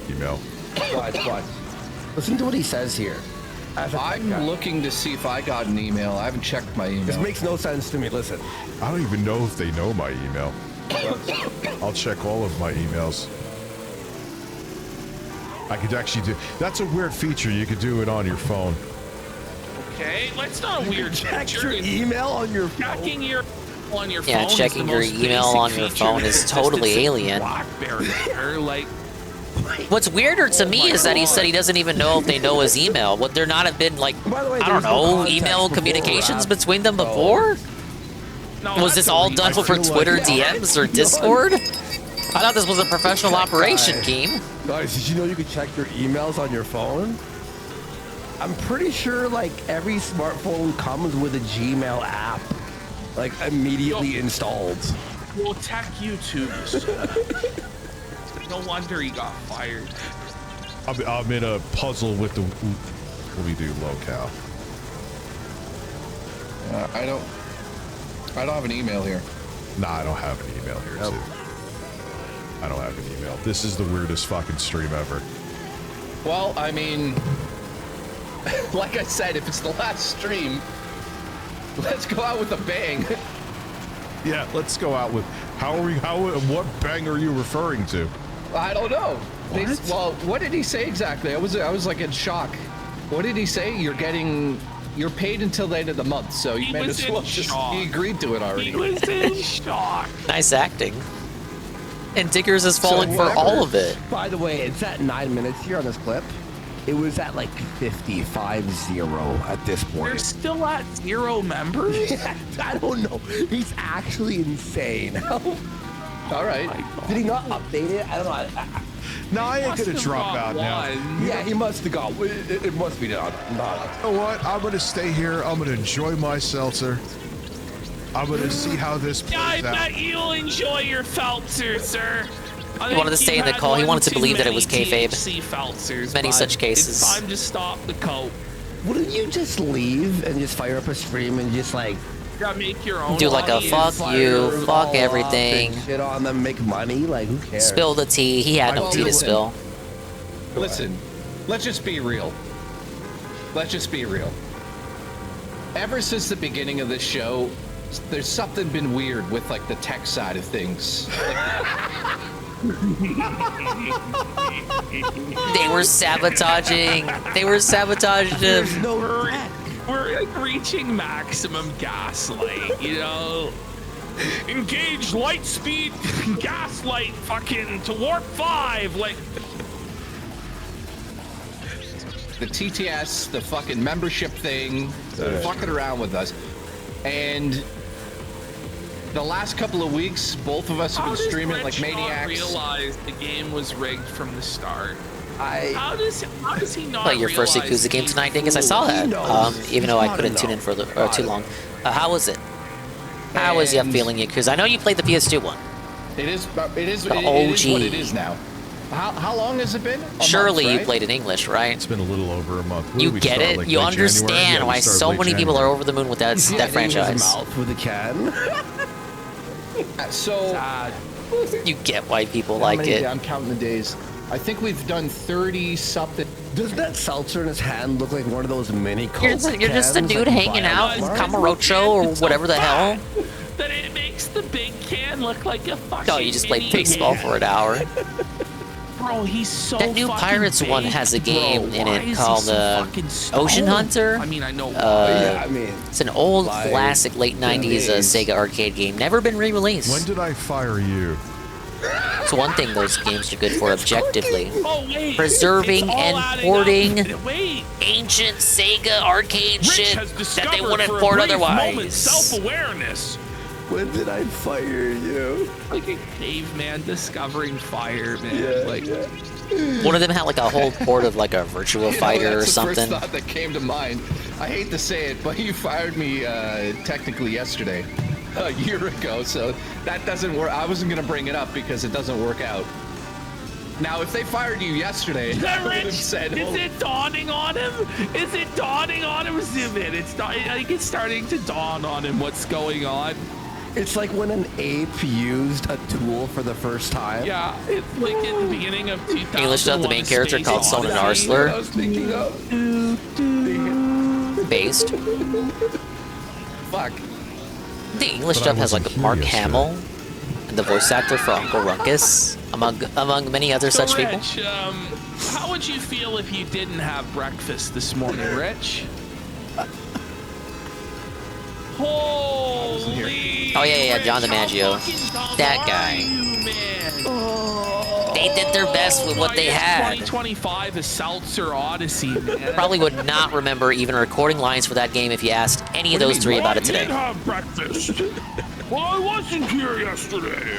Email. Watch. Listen to what he says here. I'm looking to see if I got an email. I haven't checked my email. This makes no sense to me. Listen. I don't even know if they know my email. I'll check all of my emails. I could actually do. That's a weird feature. You could do it on your phone. Okay, that's not a weird Check feature. your email on your Checking your on your Yeah, phone. checking your is the most email basic on your feature phone that is existed totally since alien. BlackBerry, or like. What's weirder to me is that he said he doesn't even know if they know his email. Would there not have been, like, By the way, I don't there's no know, context email before communications or between them before? No, Was this all done over Twitter DMs or Discord? I thought this was a professional operation, Keem. Guys, did you know you could check your emails on your phone? I'm pretty sure like every smartphone comes with a Gmail app, like immediately installed. Well, tech YouTubers. No wonder he got fired. I'm in a puzzle with the. What do we do? Locale. I don't have an email here. Nah, I don't have an email here too. I don't have an email. This is the weirdest fucking stream ever. Well, I mean, like I said, if it's the last stream, let's go out with a bang. Yeah, let's go out with. What bang are you referring to? I don't know. Well, what did he say exactly? I was like in shock. What did he say? You're paid until the end of the month, so you might as well just. He agreed to it already. He was in shock. Nice acting. And Diggers is falling for all of it. By the way, it's at 9 minutes here on this clip. It was at like 55-0 at this point. We're still at 0 members? I don't know. He's actually insane. All right. Did he not update it? I don't know. No, I ain't gonna drop out now. Yeah, he must have got. It must be done. You know what? I'm gonna stay here. I'm gonna enjoy my seltzer. I'm gonna see how this plays I out. bet you'll enjoy your Feltzer, sir. He wanted to stay in the call. He wanted to believe that it was kayfabe. Many such cases. It's time to stop the coke. Wouldn't you just leave and just fire up a stream and just like You gotta make your own. Do like a audience. fuck you, fuck everything. shit on them, make money? Like who cares? Spill the tea. He had no tea to spill. Listen, let's just be real. Let's just be real. Ever since the beginning of this show, there's something been weird with like the tech side of things. They were sabotaging. They were sabotaging him. We're like reaching maximum gaslight, you know? Engage light speed gaslight fucking to warp 5, like. The TTS, the fucking membership thing, fucking around with us. And the last couple of weeks, both of us have been streaming like maniacs. Realize the game was rigged from the start. How does he not? Play your first realize Yakuza game he's tonight, Dingus. I saw that. Even though I couldn't tune in for too long. How was it? How was you feeling Yakuza? I know you played the PS2 one. It is The it is OG. what it is now. How long has it been? Surely month, you right? played in English, right? It's been a little over a month. You get it. You understand why so many people are over the moon with that franchise. Mouth with a can. So you get why people like it. I'm counting the days. I think we've done 30 something. Doesn't that seltzer in his hand look like one of those mini Coke You're just a cans, dude like, hanging out with Walmart? Camarocho or whatever the hell. That it makes the big can look like a fucking. Oh, you just played mini baseball can. for an hour. Bro, he's so. That new fucking Pirates one big, has a bro. game in Why it is called he so fucking stoned? Ocean Hunter. I mean, I know. Yeah, I mean, it's an old like, classic late 90s Sega arcade game. Never been re-released. When did I fire you? It's one thing those games are good for objectively. Oh, wait. Preserving It's all and adding porting up. Wait. ancient Sega arcade Rich shit has that they discovered wouldn't for a port brief otherwise. moment self-awareness. When did I fire you? Like a caveman discovering fire, man. One of them had like a whole port of like a virtual fighter or that's something. The first thought that came to mind. I hate to say it, but you fired me technically yesterday, a year ago. So that doesn't work. I wasn't gonna bring it up because it doesn't work out. Now, if they fired you yesterday, I would have said, Is it dawning on him? Is it dawning on him? Zoom in. I think it's starting to dawn on him what's going on. It's like when an ape used a tool for the first time. Yeah, it's like at the beginning of 2001. English stuff, the main character called Sonnen Arsler. Based. Fuck. The English dub has like Mark Hamill, the voice actor for Uncle Ruckus, among many other such Rich, people. how would you feel if you didn't have breakfast this morning, Rich? Holy! Oh yeah, John DiMaggio. That guy. They did their best with what they had. 2025 is Seltzer Odyssey, man. Probably would not remember even recording lines for that game if you asked any of those three about it today. I did have breakfast. Well, I wasn't here yesterday.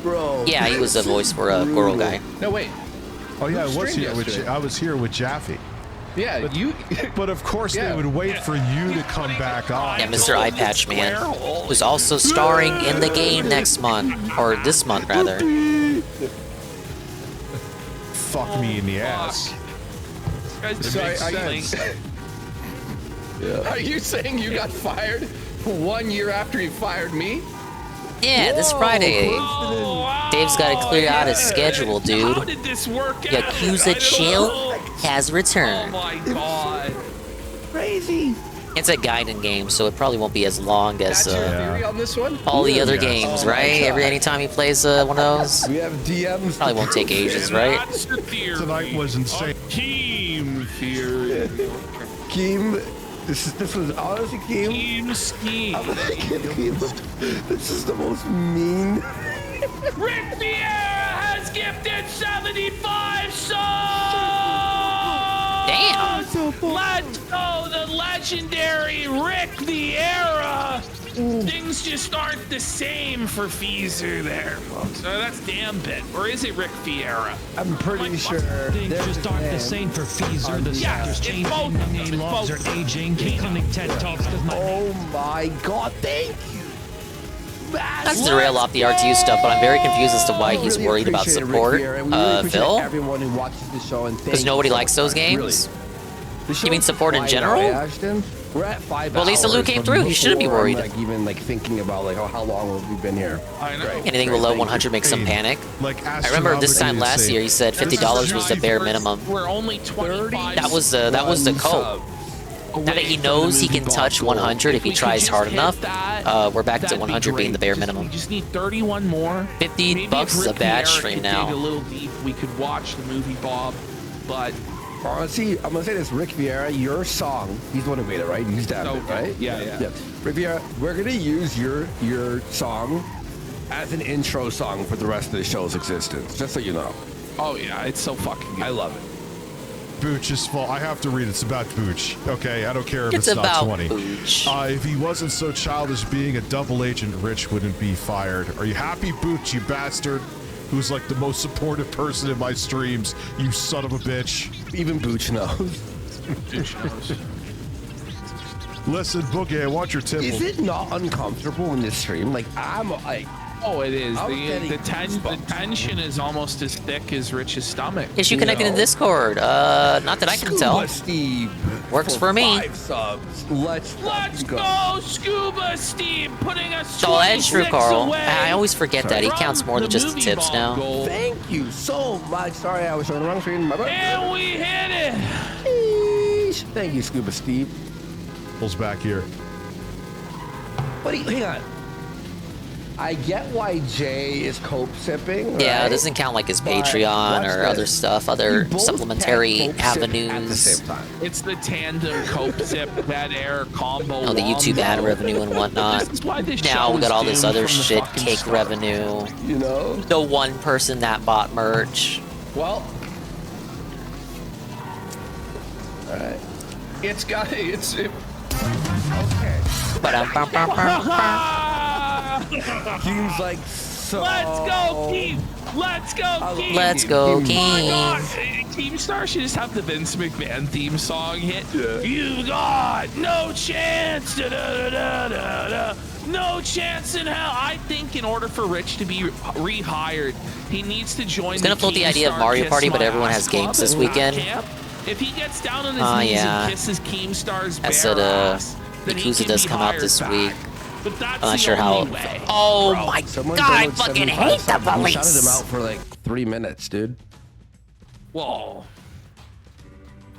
Bro. Yeah, he was a voice for a Goro guy. No, wait. Oh yeah, Who I was here with Jaffe. Yeah, but of course they would wait for you to come back on. Yeah, Mr. Eye Patch Man, who's also starring in the game next month, or this month rather. Fuck me in the ass. Are you saying you got fired 1 year after you fired me? Yeah, this Friday. Dave's got to clear out his schedule, dude. How did this work out? Yakuza Chill has returned. Oh my god. Crazy. It's a Gaiden game, so it probably won't be as long as That's your theory on this one? all the other games, right? Anytime he plays one of those. We have DMs. Probably won't take ages, right? Tonight was insane. Team theory. Keem, this was honestly Keem. Team scheme. This is the most mean. Rick Vieira has gifted 75 songs! Damn! Let's go, the legendary Rick Vieira! Things just aren't the same for Feezer there, folks. So that's Dambit. Or is it Rick Vieira? I'm pretty sure. Things just aren't the same for Feezer. The sector's changing, young logs are aging, becoming TED Talks does not. Oh my god, thank you. Not to derail off the RTU stuff, but I'm very confused as to why he's worried about support. Phil? Everyone who watches the show and Because nobody likes those games? You mean support in general? We're at 5 Well, Lisa Lu came through. He shouldn't be worried. Like even like thinking about like how long have we been here? I know. Anything below 100 makes him panic. Like I remember this time last year he said $50 was the bare minimum. We're only 25. That was the code. Now that he knows he can touch 100 if he tries hard enough, we're back to 100 being the bare minimum. We just need 31 more. $50 is a bad stream now. Dig a little deep, we could watch the movie Bob, but honestly, I'm gonna say this, Rick Vieira, your song, he's the one who made it, right? He's David, right? Yeah. Rick Vieira, we're gonna use your song as an intro song for the rest of the show's existence, just so you know. Oh yeah, it's so fucking good. I love it. Booch's fault. I have to read. It's about Booch. Okay, I don't care if It's it's not about 20. Booch. If he wasn't so childish, being a double agent, Rich wouldn't be fired. Are you happy, Booch, you bastard? Who's like the most supportive person in my streams? You son of a bitch. Even Booch knows. Listen, Boogie, I want your tip. Is it not uncomfortable in this stream? Like I'm like. Oh, it is. I'm The getting tension is almost as thick as Rich's stomach. Issue connected in Discord. Not that I can tell. Steve Works for me. 5 subs. Let's go, Scuba Steve, putting us So edge through 26 Carl. away I always forget that he counts more than just the movie tips bomb now. goal. Thank you so much. Sorry, I was showing the wrong screen. My bad. And we hit it. Sheesh. Thank you, Scuba Steve. Pulls back here. Buddy, hang on. I get why Jay is cope sipping. Yeah, right? it doesn't count like his But Patreon watch or this. other stuff, other You both supplementary can cope sip at the avenues. same time. It's the tandem cope zip bad air combo. Oh, the YouTube ad wombo. revenue and whatnot. This is why this Now show we got is all this doomed other from the shit, fucking cake start. revenue. You know? The one person that bought merch. Well, All right. it's got it's. Ba-dum-bum-bum-bum. Seems like so. Let's go, Keith. Let's go, King. Let's go, My King. God. Keemstar should just have the Vince McMahon theme song hit. You've got no chance. Da, da, da, da, da. No chance in hell. I think in order for Rich to be rehired, he needs to join. He's gonna float the idea of Mario Party, but everyone has games this weekend. If he gets down on his knees and kisses Keemstar's bare ass, then he Yakuza can does be come out hired this back. week. But that's I'm not the sure how. only way. Oh my Someone god, I downloaded fucking 75 hate the songs. We police. shouted him out for like 3 minutes, dude. Whoa.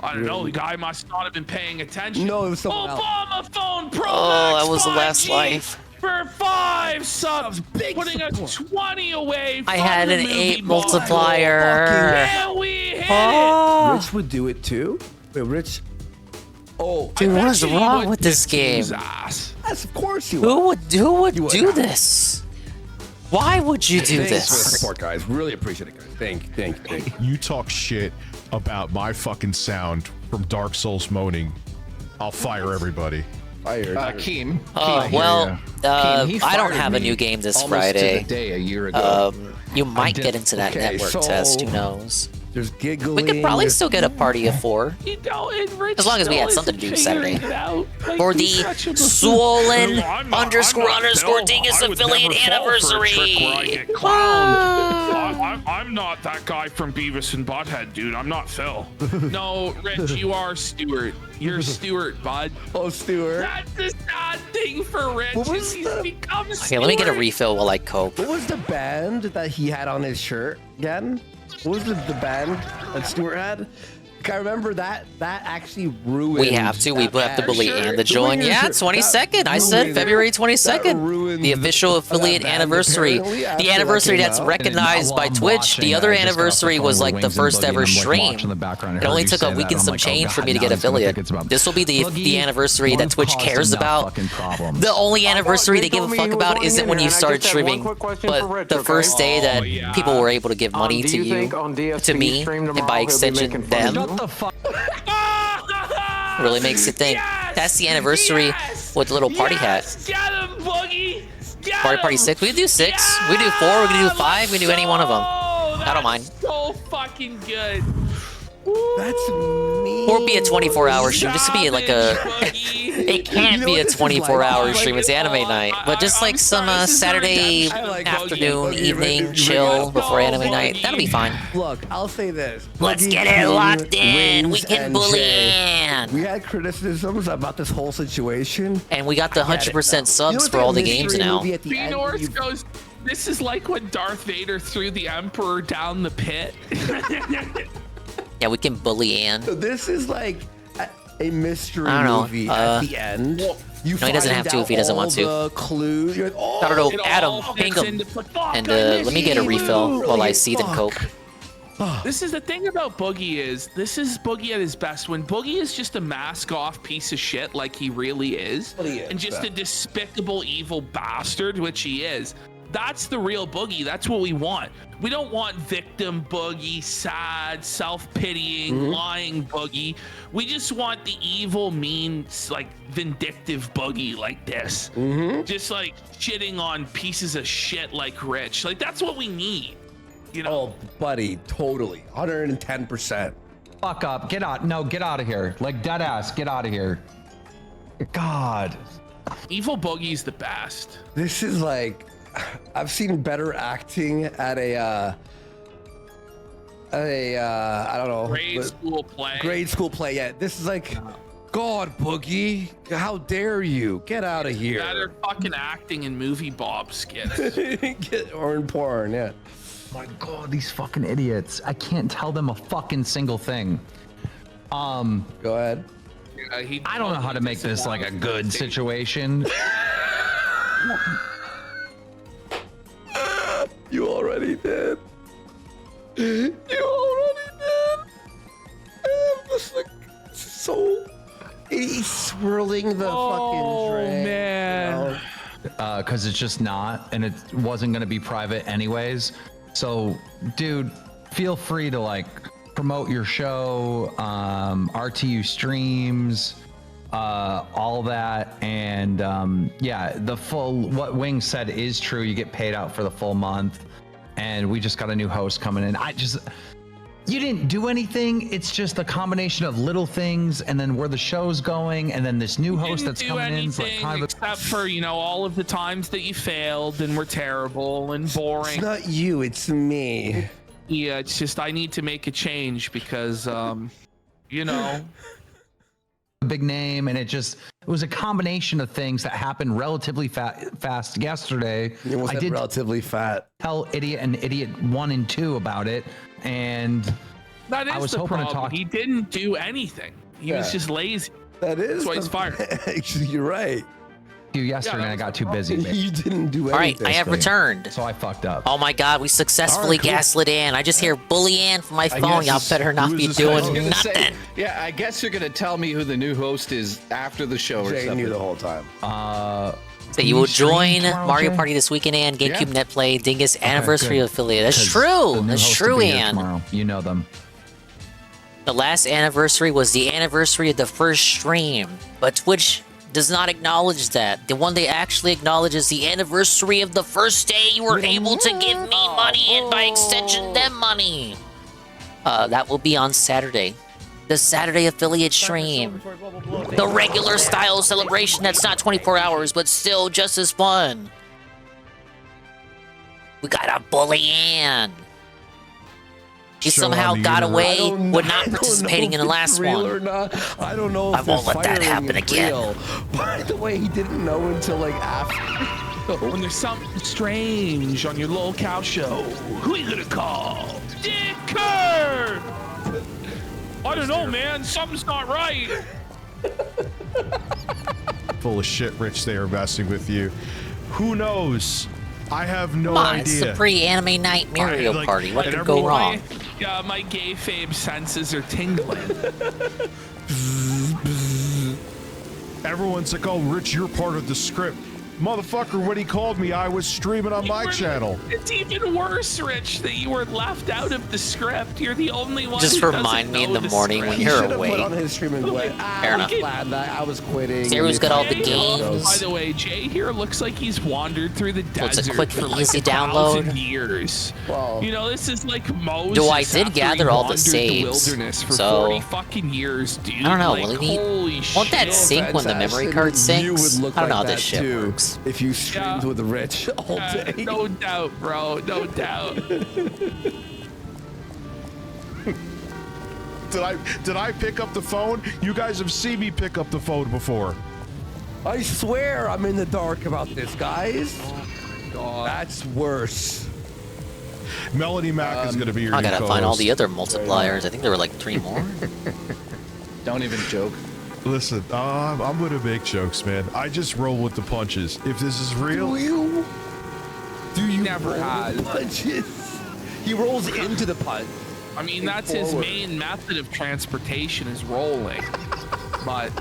I don't know. The guy must not have been paying attention. No, it was someone else. Obama phone Pro Oh, Max that was the last 5G life. for 5 subs, putting a 20 away. From I had the an movie 8 box. multiplier. Yeah, we hit Oh. Rich would do it too. Wait, Rich. Oh, Dude, what is bet you he wrong would with this kick game? his ass. yes, of course you Who would. would You would do not. this? Why would you do Thanks for the this? support, guys. Really appreciate it, guys. Thank you. You talk shit about my fucking sound from Dark Souls moaning, I'll fire everybody. Fired. Keem. Oh, well, Keem, he I don't fired have a me new game this almost Friday. to the day a year ago. You might did- get into that okay, network so- test. Who knows? There's giggling. We could probably still get a party of 4. You know, and Rich As long as we still had something to isn't do Saturday. figuring it out. Like, For he's the such a swollen No, I'm not underscore Phil. dingus I would affiliate never fall for a trick anniversary. where I get clowned. I'm not that guy from Beavis and Butthead, dude. I'm not Phil. No, Rich, you are Stuart. You're Stuart, bud. Oh, Stuart. That's the sad thing for Rich. What Is was he's become Okay, let me get a Stuart. refill while I cope. What was the band that he had on his shirt again? What was the band that Stuart had? I remember that actually ruined. We have to. We have to bully and the join. Ruined Yeah, your- 22nd. I that said ruined- February that 22nd. ruined The official affiliate band, anniversary. apparently, after The that anniversary came that's out. recognized by Twitch. The other anniversary was like the first ever stream. It only took a week and some change for me to get affiliate. This will be the anniversary that Twitch cares about. The only anniversary they give a fuck about isn't when you started streaming, but the first day that people were able to give money to you, to me, and by extension them. Shut the fuck. Really makes it think. That's the anniversary with the little party hat. Get him, Boogie. Get Party him. 6. We can do 6. We can do 4. We can do 5. We can do any one of them. I don't mind. So fucking good. That's me. Or be a 24-hour stream. Just to be like a. It can't be a 24-hour stream. It's anime night. But just like some Saturday afternoon, evening chill before anime night. That'll be fine. Look, I'll say this. Let's Boogie get it King, locked in. We Wings, can and bully Jay, in. We had criticisms about this whole situation. And we got the 100% subs for all the games now. Norris goes, this is like when Darth Vader threw the Emperor down the pit. Yeah, we can bully in. So this is like a mystery I don't know, movie at the end. No, he doesn't have to if he doesn't want to. The clues. You're like, oh, I don't know, Adam, ping him. And let me get a refill while I see them cope. This is the thing about Boogie is, this is Boogie at his best. When Boogie is just a mask-off piece of shit like he really is, and just a despicable, evil bastard, which he is, that's the real Boogie. That's what we want. We don't want victim Boogie, sad, self-pitying, lying Boogie. We just want the evil, mean, like vindictive Boogie like this. Just like shitting on pieces of shit like Rich. Like that's what we need. You know? Oh, buddy, totally. 110%. Fuck up. Get out. No, get out of here. Like dead ass. Get out of here. God. Evil Boogie's the best. This is like, I've seen better acting at a I don't know. Grade school play. Grade school play. Yeah, this is like, God, Boogie, how dare you? Get out of here. Better fucking acting in movie Bob skits. Or in porn, yeah. My God, these fucking idiots. I can't tell them a fucking single thing. Go ahead. I don't know how to make this like a good situation. You already did. You already did. I'm just like so. He's swirling the fucking drink. Man. Because it's just not, and it wasn't gonna be private anyways. So, dude, feel free to like promote your show, RTU streams, all that, and yeah, the full what Wing said is true. You get paid out for the full month. and we just got a new host coming in. You didn't do anything. It's just a combination of little things, and then where the show's going, and then this new host that's coming in. For except for all of the times that you failed and were terrible and boring. It's not you, it's me. Yeah, it's just I need to make a change because, you know. A big name, and it was a combination of things that happened relatively fast yesterday. I did relatively fat. Tell Idiot and Idiot 1 and 2 about it, and that is I was the hoping problem. to talk. He didn't do anything. He was just lazy. That's why he's fired. Actually, you're right. Yesterday, and I got too busy. You didn't do anything. All right, I have returned. So I fucked up. Oh my god, we successfully gaslit Ann. I just hear bully Ann from my phone. Y'all better not be doing nothing. Yeah, I guess you're gonna tell me who the new host is after the show or Jay something. knew the whole time. So you will join Mario Party this weekend, Ann. GameCube Net Play, Dingus Anniversary good. Affiliate. That's 'Cause true. the new That's host will true, be here Ann. tomorrow. You know them. The last anniversary was the anniversary of the first stream, but Twitch does not acknowledge that. The one they actually acknowledge is the anniversary of the first day you were able to give me money and by extension them money. That will be on Saturday. The Saturday affiliate stream. The regular style celebration that's not 24 hours, but still just as fun. We got a bully Ann. She somehow got away with not participating in the last one. Or not. I don't know if I won't let that happen again. Real. By the way, he didn't know until like after. When there's something strange on your locale show, who you gonna call? Dicker! I don't know, man. Something's not right. Full of shit, Rich. They are messing with you. Who knows? I have no Come on, idea. it's a pre-anime night Mario Party. What could go wrong? My kayfabe senses are tingling. Everyone's like, "Oh, Rich, you're part of the script." Motherfucker, when he called me, I was streaming on my channel. It's even worse, Rich, that you were left out of the script. You're the only one. Just who remind me in the morning when He you're should have awake. put on his stream and went, Fair enough. glad that I was quitting. Zero's got all the By games. the way, Jay here looks like he's wandered through the So it's a desert quick for and like easy 1,000 download. years. Well, This is like Moses. Though I did after gather he all the wandered saves, The wilderness for so 40 fucking years, dude. I don't know. Like, Will it holy won't that shit. sync when the memory card syncs? You would look I don't know like how this that shit too works. if you streamed with Rich all day. No doubt, bro. No doubt. Did I pick up the phone? You guys have seen me pick up the phone before. I swear I'm in the dark about this, guys. Oh God. That's worse. Melanie Mac is going to be your I new gotta find all co-host. the other multipliers. I think there were like 3 more. Don't even joke. Listen, I'm going to make jokes, man. I just roll with the punches. If this is real, Do you never roll had the punches? He rolls into the punch. I mean, that's his main method of transportation is rolling. But,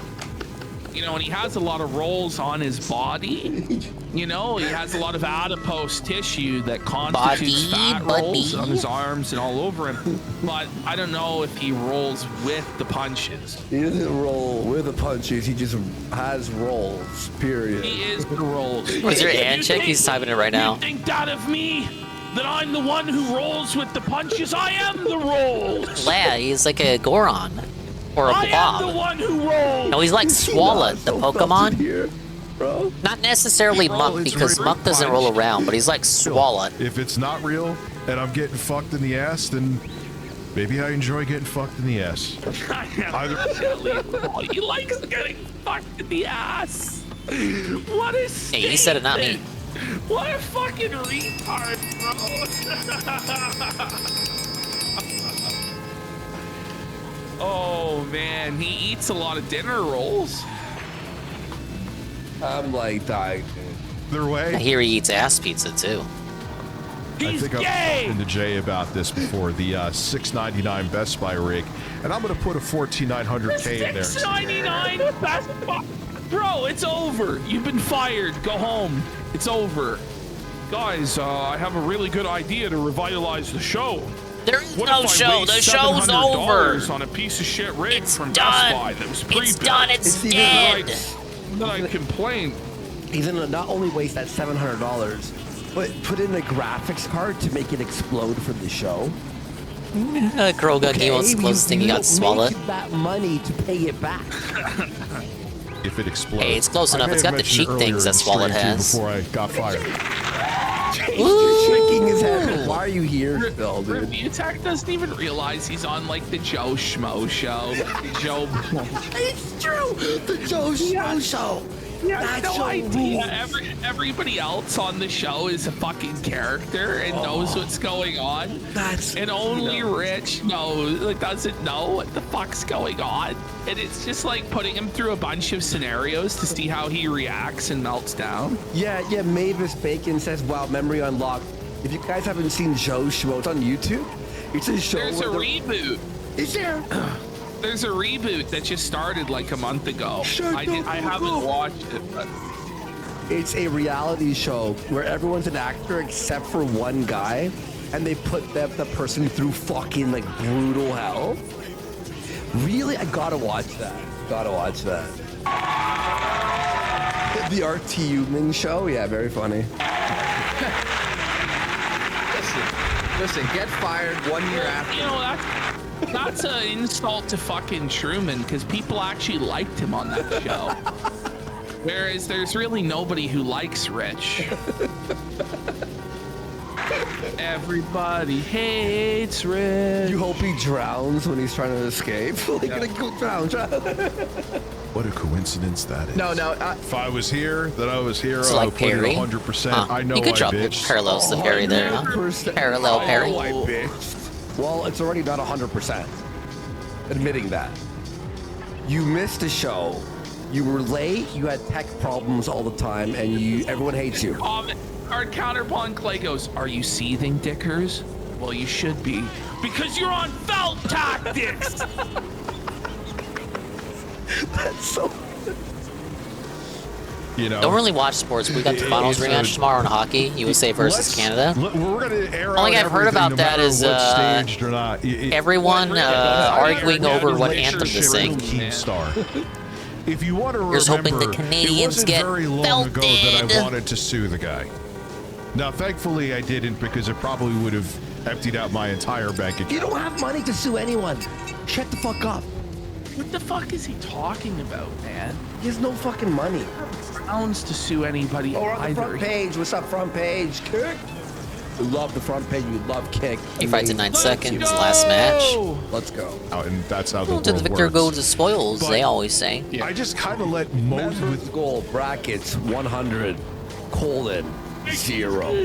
and he has a lot of rolls on his body. He has a lot of adipose tissue that constitutes fat rolls on his arms and all over him. But I don't know if he rolls with the punches. He doesn't roll with the punches. He just has rolls, period. He is the rolls. Was there Ann check? He's typing it right now. You think that of me? That I'm the one who rolls with the punches? I am the rolls! Yeah, he's like a Goron. Or a I am the Blob. one who rolls! No, he's like Swallow, the Pokemon. Here, bro. Not necessarily Muck, it's because real. Muck doesn't roll around, but he's like Swallow. if it's not real and I'm getting fucked in the ass, then maybe I enjoy getting fucked in the ass. He likes getting fucked in the ass. What is? Hey, he said it, not me. What a fucking retard, bro. Oh man, he eats a lot of dinner rolls. I'm like dying. Either way, I hear he eats ass pizza too. I think I've spoken to Jay about this before, the $699 Best Buy rig, and I'm going to put a $1,400K in there. $6.99 Best Buy. Bro, it's over. You've been fired. Go home. It's over. Guys, I have a really good idea to revitalize the show. There is What no if I show. waste The show's over. $700 on a piece of shit rig from done. Best Buy that was pre-built? It's done. It's even dead. like- Then I complain. He's gonna not only waste that $700, but put in a graphics card to make it explode for the show. Girl got Guillaume's closest thing he got swallowed. That money to pay it back. If it explodes. Hey, it's close enough. It's got the cheek things that Swallowed has. Before I got fired. He's shaking his head. Why are you here, Phil, dude? Attack doesn't even realize he's on like the Joe Schmo show. Joe. It's true. The Joe Schmo show. Yeah, That's no idea. rules. Everybody else on the show is a fucking character and knows what's going on. And only Rich doesn't know what the fuck's going on. And it's just like putting him through a bunch of scenarios to see how he reacts and melts down. Yeah, Mavis Bacon says, wow, memory unlocked. If you guys haven't seen Joe Schmo, it's on YouTube. It's a show. There's a reboot. Is there? There's a reboot that just started like a month ago. I haven't watched it, but it's a reality show where everyone's an actor except for one guy, and they put the person through fucking like brutal hell. Really, I gotta watch that. The RTU Ming show, yeah, very funny. Listen, get fired 1 year after. You know, that's an insult to fucking Truman because people actually liked him on that show. Whereas there's really nobody who likes Rich. Everybody hates Rich. You hope he drowns when he's trying to escape. Like, go drown. What a coincidence that is. No. If I was here, then I was here. It's I like would put it Perry. 100%. Huh. I know You could I drop bitched. parallels to Perry there, huh? Parallel Perry. I bitched. Well, it's already not 100%. Admitting that. You missed a show. You were late. You had tech problems all the time, and everyone hates you. Our counterpunk Clay goes, "Are you seething, Dickers?" Well, you should be, because you're on felt tactics. That's so. You know, Don't really watch sports. We got the finals rematch tomorrow in hockey. USA versus Canada. We're gonna air Only out I've heard about everything, no that matter is what's staged or not. everyone arguing over what anthem to sing. Keemstar. If you want to Here's remember, hoping the Canadians it wasn't get very long ago that felted. I wanted to sue the guy. Now, thankfully, I didn't because it probably would have emptied out my entire bank account. You don't have money to sue anyone. Shut the fuck up. What the fuck is he talking about, man? He has no fucking money. Grounds to sue anybody Or on the either. front page. What's up, front page? Kick. You love the front page. You love kick. He fights in 9 seconds. Last match. Let's go. And that's how the To the world victor works. go the spoils, they always say. I just kind of let most Members goal brackets 100:0.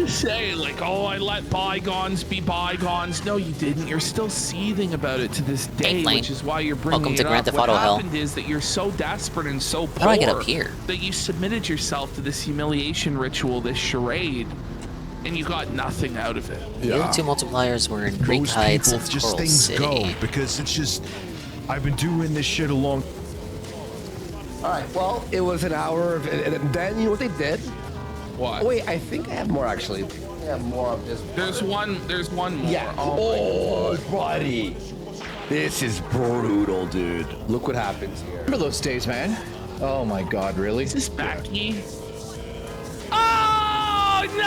Say like, oh, I let bygones be bygones. No, you didn't. You're still seething about it to this day, Flame. which is why you're bringing Welcome it to Grand up. Theft What Auto Hell. happened is that you're so desperate and so How poor do I get up here? that you submitted yourself to this humiliation ritual, this charade, and you got nothing out of it. The other two multipliers were in Greek most Heights people and just Coral things City. go because it's just I've been doing this shit a long. All right. Well, it was an hour of, and then you know what they did? What? Oh, wait, I think I have more actually. I have more of this. There's one more. Yeah. Oh, buddy. This is brutal, dude. Look what happens here. Remember those days, man? Oh my God, really? Is this Becky? Oh no!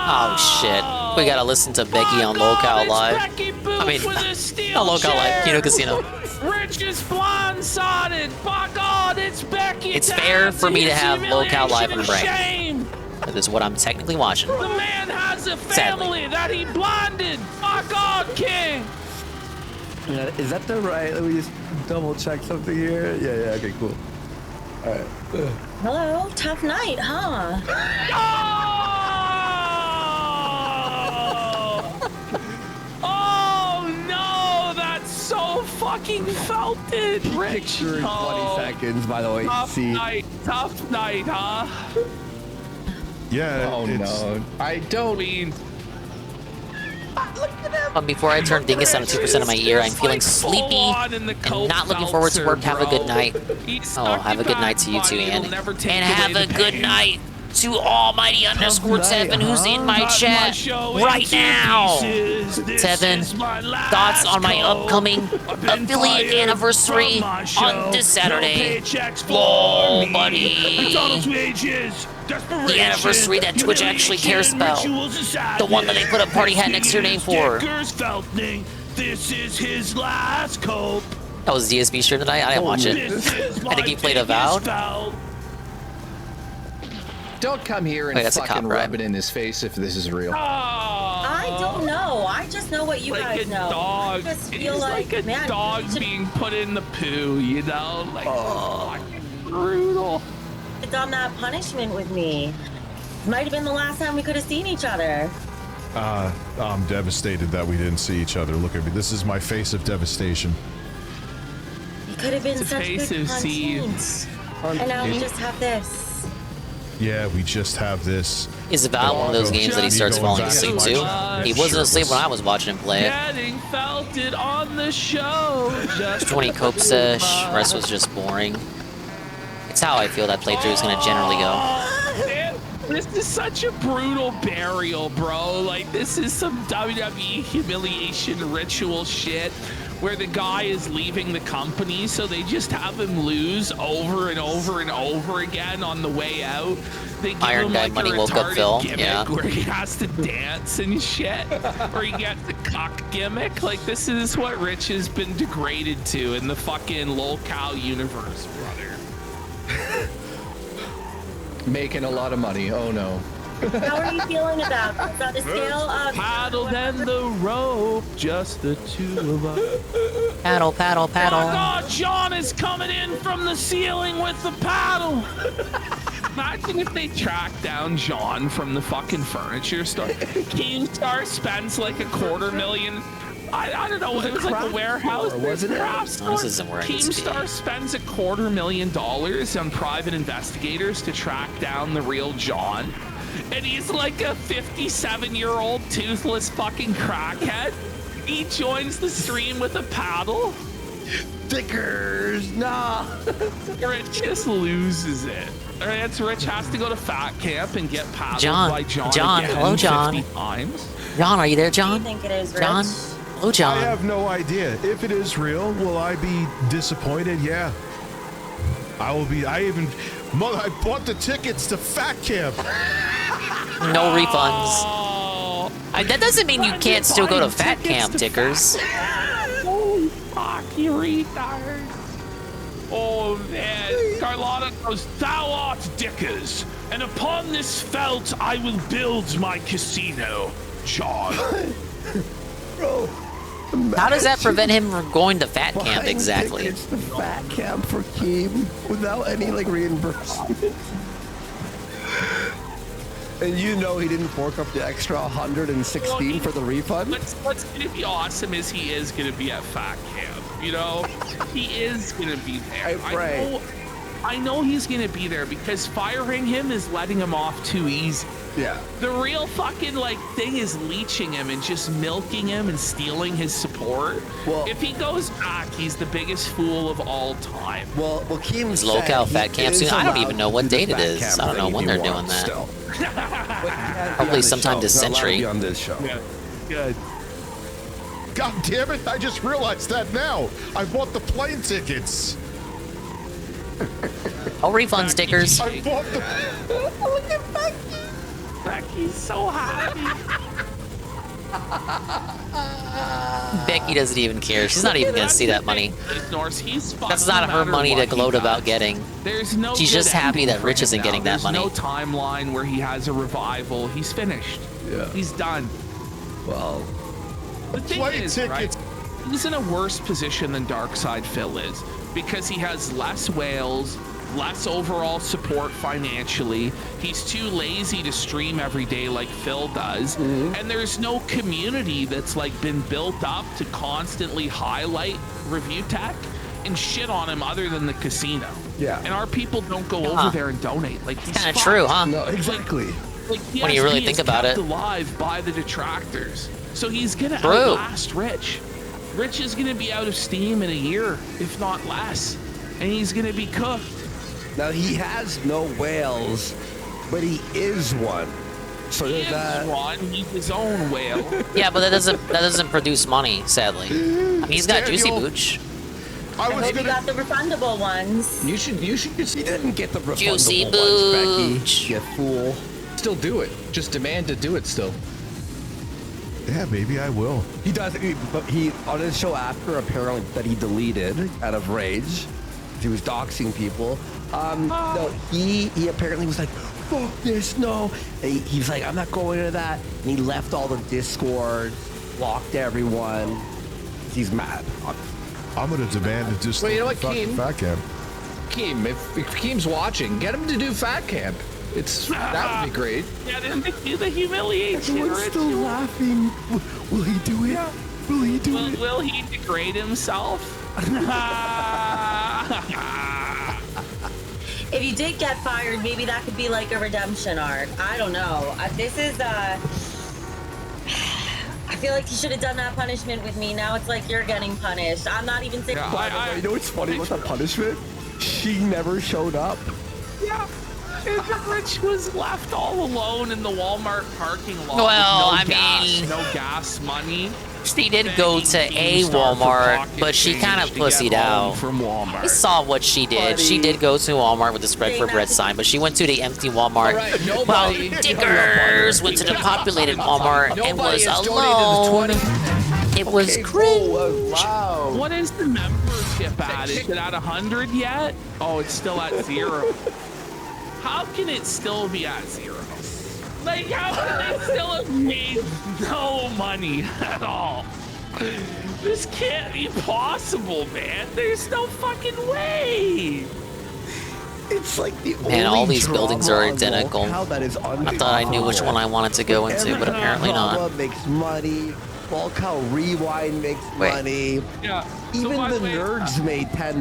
Oh shit. We gotta listen to Becky on Locale Live. Becky Boop I mean, with a steel not Locale Live, chair. Kino Casino. Rich is blindsided. By God, it's Becky. It's fair for me to have Locale Live on the brain. Shame. That is what I'm technically watching. The man has a family that he blinded. My God, King. Yeah, is that the right? Let me just double check something here. Yeah, okay, cool. All right. Hello, tough night, huh? Oh no, that's so fucking felted, Rich. Picture in 20 seconds, by the way. Tough night, huh? Yeah. Oh no, I don't mean. But before I turn Dingus down to 2% of my ear, I'm feeling sleepy and not looking forward to work. Have a good night. Oh, have a good night to you too, and have a good night. to Almighty _ Tevin, who's in my chat right now. Tevin, thoughts on my upcoming affiliate anniversary on this Saturday. Whoa, buddy. The anniversary that Twitch actually cares about. The one that they put a party hat next to your name for. This is his last cope. That was DSB stream tonight? I didn't watch it. I think he played Avowed. Don't come here and fucking rub it in his face if this is real. I don't know. I just know what you guys know. Dog. I just feel It's like a man, dog you should being put in the poo, you know? Like, fucking brutal. have done that punishment with me. Might have been the last time we could have seen each other. I'm devastated that we didn't see each other. Look at me. This is my face of devastation. You could have been It's a such face good of teams. And now we just have this. Yeah, we just have this. Is Avowed one of those games that he starts falling asleep to? He wasn't asleep when I was watching him play it. Getting felted on the show. Just 20 cope sesh, rest was just boring. It's how I feel that playthrough is gonna generally go. Man, this is such a brutal burial, bro. Like, this is some WWE humiliation ritual shit where the guy is leaving the company, so they just have him lose over and over and over again on the way out. They give Iron him Guy like Money a woke up retarded Phil, gimmick yeah. where he has to dance and shit, or he gets the cock gimmick. Like, this is what Rich has been degraded to in the fucking lolcow universe, brother. Making a lot of money. Oh no. How are you feeling about this? On the scale of Paddle and the rope, just the two of us. Paddle, paddle, paddle. Oh God, John is coming in from the ceiling with the paddle. Imagine if they tracked down John from the fucking furniture store. Keemstar spends like $250,000. I don't know. It was like the warehouse, wasn't it? craft store. This isn't where I need to be. Keemstar spends $250,000 on private investigators to track down the real John. And he's like a 57-year-old toothless fucking crackhead. He joins the stream with a paddle. Stickers, nah. Rich just loses it. All right, it's Rich has to go to fat camp and get paddled John, by John again hello, John. 50 times. John, are you there, John? What do you think it is, Rich? John? Hello, John. I have no idea. If it is real, will I be disappointed? Yeah. I will be. I bought the tickets to Fat Camp. No refunds. That doesn't mean you can't still go to Fat Camp, Tickers. Holy fuck, you retard. Oh man, Carlotta goes, thou art Dickers, and upon this felt I will build my casino, John. Bro. How does that prevent him from going to Fat Camp exactly? It's the Fat Camp for Keem without any like reimbursement. And you know he didn't fork up the extra 116 for the refund? What's gonna be awesome is he is gonna be at Fat Camp. You know, he is gonna be there. I know he's gonna be there because firing him is letting him off too easy. Yeah. The real fucking like thing is leeching him and just milking him and stealing his support. Well, if he goes back, he's the biggest fool of all time. Well, Keem's Is local Fat Camp soon? I don't even know what date it is. I don't know when they're doing that. Probably sometime this century. On this show. Yeah. Good. God damn it! I just realized that now. I bought the plane tickets. Oh, refund stickers. I bought the. Look at Becky. Becky's so happy. Becky doesn't even care. She's not even gonna see that money. That's not her money to gloat about getting. There's no. She's just happy that Rich isn't getting that money. There's no timeline where he has a revival. He's finished. Yeah. He's done. Well, the thing is, right, he's in a worse position than Darkside Phil is because he has less whales, less overall support financially. He's too lazy to stream every day like Phil does. And there's no community that's like been built up to constantly highlight review tech and shit on him other than the casino. Yeah. And our people don't go over there and donate. Like, he's Kind of true, huh? No, exactly. Like, When you really think about it. Alive by the detractors. So he's gonna True. outlast Rich. Rich is gonna be out of steam in a year, if not less. And he's gonna be cooked. Now he has no whales but he is one. So He there's that. is one. He's his own whale. Yeah, but that doesn't produce money, sadly. I mean, he's got Juicy Booch. I hope you got the refundable ones. You should just. He didn't get the refundable Juicy ones, Booch. Becky. You fool. Still do it. Just demand to do it still. Yeah, maybe I will. He does. But he on his show after apparently that he deleted out of rage. He was doxing people. No, he apparently was like, fuck this, no. He's like, I'm not going into that. And he left all the Discord, blocked everyone. He's mad. I'm gonna demand to just Well, you know what, fucking Keem? Fat Camp. Keem, if Keem's watching, get him to do Fat Camp. That would be great. Get him to do the humiliation. Everyone's still laughing. Will he do it? Yeah. Will he do it? Will he degrade himself? If you did get fired, maybe that could be like a redemption arc. I don't know. This is I feel like you should have done that punishment with me. Now it's like you're getting punished. I'm not even saying. You know what's funny about the punishment? She never showed up. Yeah. And Rich was left all alone in the Walmart parking lot. Well, with I mean, no gas money. She did go to a Walmart, but she kind of pussied out. From Walmart. I saw what she did. She did go to Walmart with the spread for bread sign, but she went to the empty Walmart. While Dickers went to the populated Walmart and was alone. It was cringe. Wow. What is the membership at? Is it at 100 yet? Oh, it's still at 0. How can it still be at 0? Like, how can they still have made no money at all? This can't be possible, man. There's no fucking way. It's like the Man, all these only buildings drama are on identical. Locale that is I thought I knew which one I wanted to go into, but apparently not. Makes money. Volcal Rewind makes money. Yeah. Even by the way, nerds made $10.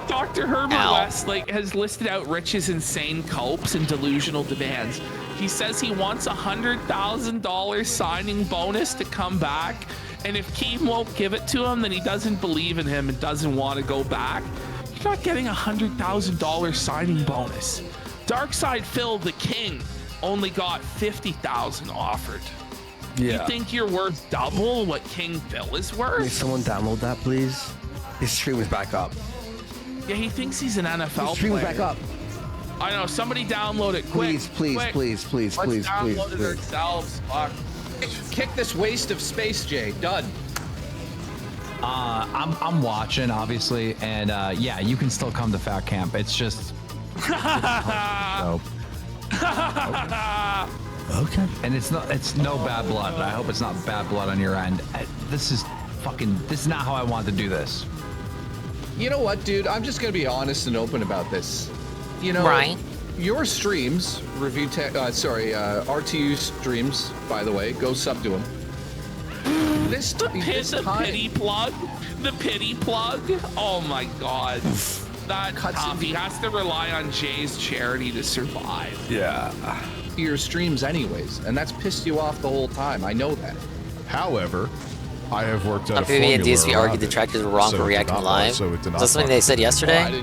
Dr. Herbert West has listed out Rich's insane copes and delusional demands. He says he wants $100,000 signing bonus to come back, and if Keem won't give it to him, then he doesn't believe in him and doesn't want to go back. You're not getting $100,000 signing bonus. Darkside Phil the King only got $50,000 offered. Yeah. You think you're worth double what King Phil is worth? May someone download that, please? His stream is back up. Yeah, he thinks he's an NFL His stream is player. back up. I know. Somebody download it quick. Please. Let's download it ourselves. Fuck. Kick this waste of space, Jay. Done. I'm watching, obviously, and yeah, you can still come to Fat Camp. It's just. So. Okay. And it's no bad blood. I hope it's not bad blood on your end. This is not how I wanted to do this. You know what, dude? I'm just gonna be honest and open about this. You know, Right. Your streams, RTU streams, by the way, go sub to them. The pity plug. The pity plug. Oh my god. That Coffee has to rely on Jay's charity to survive. Yeah. Your streams anyways, and that's pissed you off the whole time. I know that. However, I have worked out a PvP and DSP formula argued around detractors were it, wrong so for it did reacting not live. bug, so it did Is not that something bug. they said yesterday?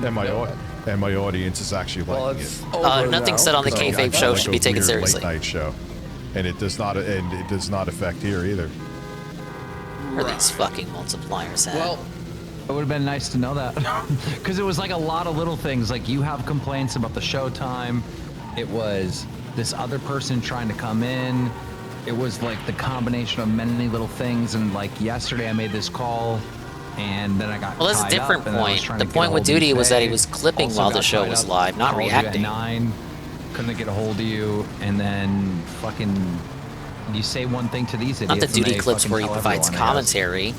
And my audience is actually liking it. Nothing said on the kayfabe show should be taken seriously. Late night show, and it does not affect here either. Or these fucking multipliers at? Well, it would have been nice to know that, because it was like a lot of little things. Like, you have complaints about the show time. It was this other person trying to come in. It was like the combination of many little things. And like yesterday, I made this call, and then I got. Well, that's a tied different up, and I was point. trying The to get point a with hold of Duty you was that he today. was clipping Also while the got show tied was up, live, not called you at reacting. 9, couldn't get a hold of you, and then fucking you say one thing to these idiots. Not the and Duty they clips fucking where he tell provides everyone, I guess. commentary.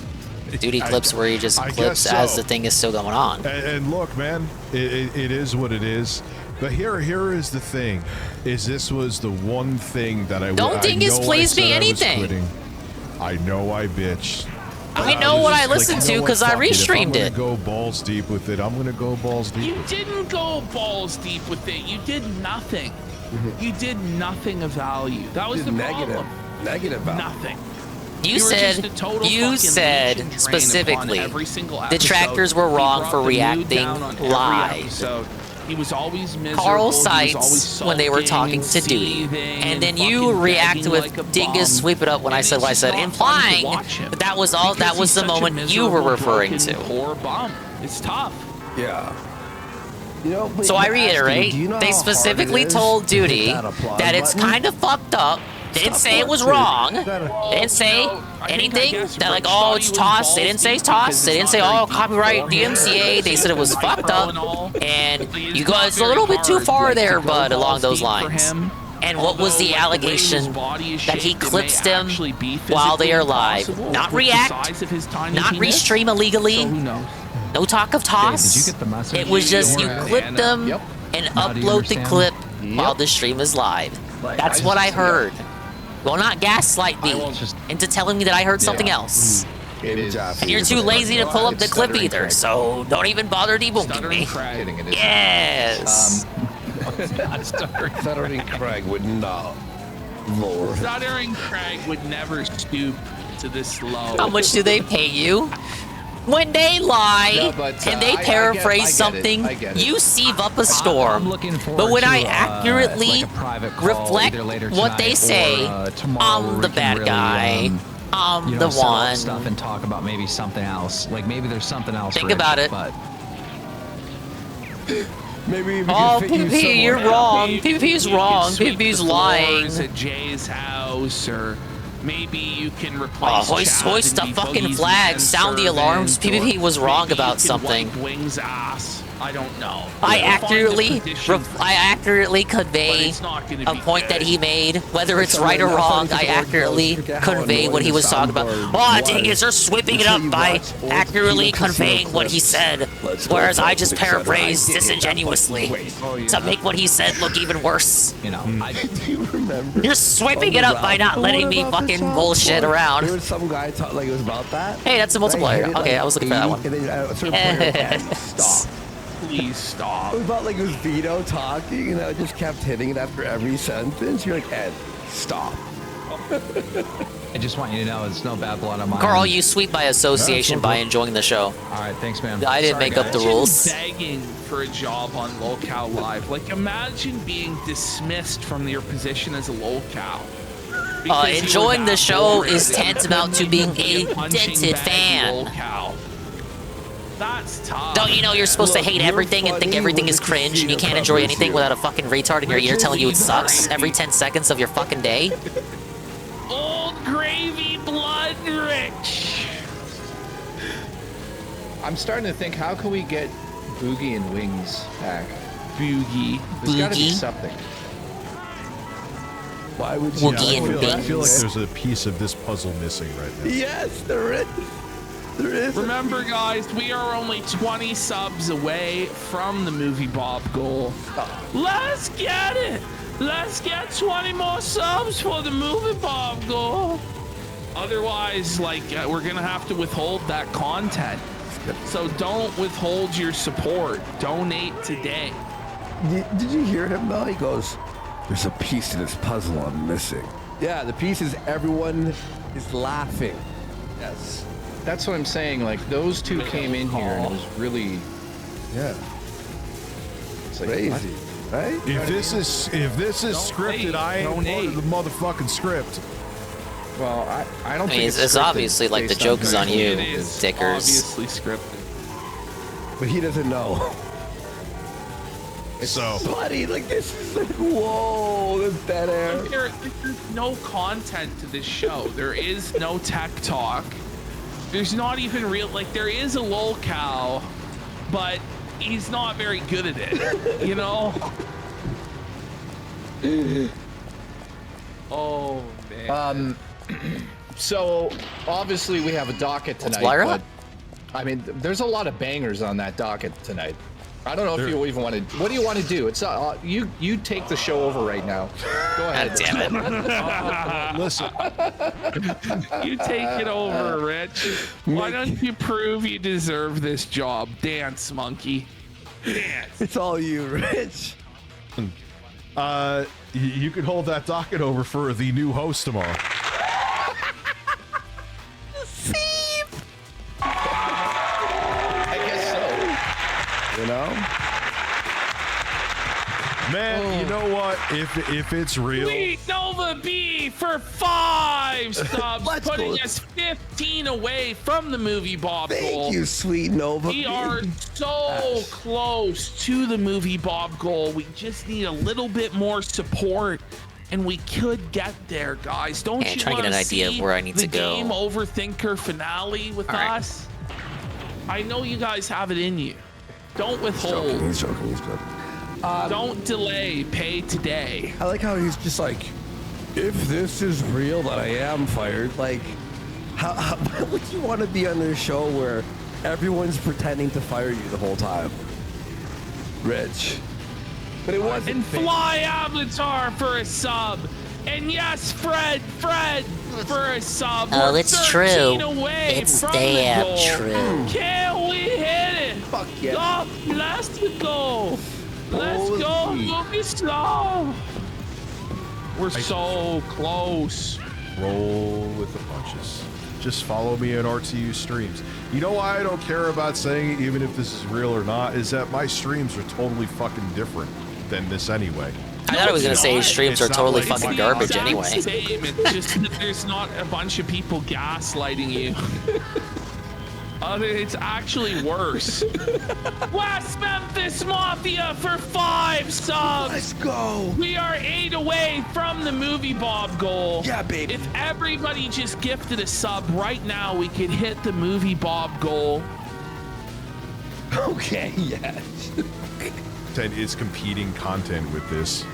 Duty clips where he just I clips guess as so. the thing is still going on. And look, man, it is what it is. But here is the thing: is this was the one thing that I Don't Dingus please me anything. I know I bitched. I know what I was listened like, to you know what, because I fuck it. If restreamed it. I'm gonna go balls deep with it. I'm gonna go balls deep. You didn't go balls deep with it. You did nothing. You did nothing of value. That was the problem. Negative value. Nothing. You were said just a total fucking leech and said drain specifically upon every single detractors episode. were We wrong brought for the mood reacting down on every live. episode. He was always miserable. Carl's he was always sides when they were sulking talking and to Duty, seething and then fucking you react begging with like a dingus bum. sweep it up when I And said it's what I just said, not fun to implying watch him that that was all. That because was he's the such a moment you were miserable, referring broken, to. Poor bum. It's tough. Yeah. You know, but So I Aston, reiterate, do you know they how hard it specifically is told to hit Duty that applause that it's button? kind of fucked up. They didn't say it was wrong. They didn't say anything that like, oh, it's tossed. They didn't say it's tossed. They didn't say, oh, copyright DMCA. They said it was fucked up. And you guys a little bit too far there, bud, along those lines. And what was the allegation? That he clips them while they are live. Not react, not restream illegally. No talk of toss. Did you get the message? It was just you clip them and Now do you upload the understand? clip while the stream is live. That's what I heard. Well, not gaslight me into telling me that I heard something else. It is. And you're too lazy to pull up the clip either, so don't even bother debunking me. Yes. Stuttering Craig would not. Lord. Stuttering Craig would never stoop to this low. How much do they pay you? When they lie No, but, and they I get paraphrase it. something, I get it. you sieve up a storm. I'm looking forward But when to, I accurately like a private call reflect either later what they tonight say, or, tomorrow where I'm we the can bad really, guy. I'm you know, the set up one. stuff and talk about maybe something else. Like maybe there's something else. Think Rich, about it. But maybe we Oh, can fit you PvP, you're somewhere. wrong. PvP's wrong. Sweep PvP's the lying. floors at Jay's house, or maybe you can Oh, replace. hoist the fucking flag. Sound the alarms. PvP was wrong about something. Wings ass. I don't know. I We'll find a petition. accurately convey a point that he made, whether it's right or wrong. I accurately convey what he was talking about. Oh, dang it, they're sweeping it up by accurately conveying what he said, whereas I just paraphrased disingenuously to make what he said look even worse. you know, Do you remember? You're sweeping it up by not letting me fucking bullshit around. There was some guy talking like it was about that. Hey, that's a multiplier. Okay, I was looking for that one. And then a certain player had stop. Please stop. It was about like it was Vito talking, and I just kept hitting it after every sentence. You're like, Ed, stop. I just want you to know it's no bad blood on my Carl, end. you sweep by association by enjoying the show. All right, thanks, man. I didn't Sorry, make up the guys. rules. Begging for a job on Locale Live. Like, imagine being dismissed from your position as a locale. Because you were Enjoying the that show boring is that tantamount to being a punching dented bag fan. locale. That's tough. Don't you know you're supposed to hate everything and think everything is cringe and you can't enjoy anything without a fucking retard in your ear telling you it sucks every 10 seconds of your fucking day? Old gravy blood rich. I'm starting to think, how can we get Boogie and Wings back? Boogie. There's got to be Boogie? something. Why would you? Woogie and I feel like Bings. there's a piece of this puzzle missing right now. Yes, there is. There is. Remember, guys, we are only 20 subs away from the Movie Bob goal. Let's get it. Let's get 20 more subs for the Movie Bob goal. Otherwise, like, we're gonna have to withhold that content. So don't withhold your support. Donate today. Did you hear him though? He goes, "There's a piece to this puzzle I'm missing." Yeah, the piece is everyone is laughing. Yes. That's what I'm saying. Like, those two came in here and it was really, Yeah. it's like, Crazy, what? right? If this is scripted, I ain't part of the motherfucking script. Well, I don't I mean, think it's obviously like the based joke is on you, It is dickers. obviously scripted. But he doesn't know. So, Buddy, like this is like, whoa, that's dead air. There's no content to this show. There is no tech talk. There's not even real, like, there is a lolcow, but he's not very good at it, you know? Oh, man. So obviously we have a docket tonight. Lyra? But, I mean, there's a lot of bangers on that docket tonight. I don't know if you even want to. What do you want to do? It's you take the show over right now. Go ahead. God damn it. listen. You take it over, Rich. Why don't you prove you deserve this job? Dance, monkey. Dance. It's all you, Rich. You could hold that docket over for the new host tomorrow. I guess so. You know? Man, you know what? If it's real, Sweet Nova B for 5 subs, putting us 15 away from the movie Bob goal. Thank you, Sweet Nova. We are so close to the movie Bob goal. We just need a little bit more support, and we could get there, guys. Don't you trying to get an idea of where I need to go. The Game Overthinker finale with us? I know you guys have it in you. Don't withhold. He's joking. Don't delay. Pay today. I like how he's just like, if this is real that I am fired, like, how would you want to be on this show where everyone's pretending to fire you the whole time? Rich. But it wasn't. And Fly Avatar for a sub. And yes, Fred for a sub. Oh, We're it's 13 true. away It's from damn the goal. true. Can we hit it? Fuck yeah. God bless the goal. Let's go, movie star. We're so close. roll with the punches. Just follow me on RTU streams. You know why I don't care about saying it, even if this is real or not, is that my streams are totally fucking different than this anyway. I thought I was gonna say streams are totally fucking garbage anyway. Same. It's just that there's not a bunch of people gaslighting you. It's actually worse. West Memphis Mafia for 5 subs. Let's go. We are 8 away from the movie Bob goal. Yeah, baby. If everybody just gifted a sub right now, we could hit the movie Bob goal. Okay, yes. It's competing content with this.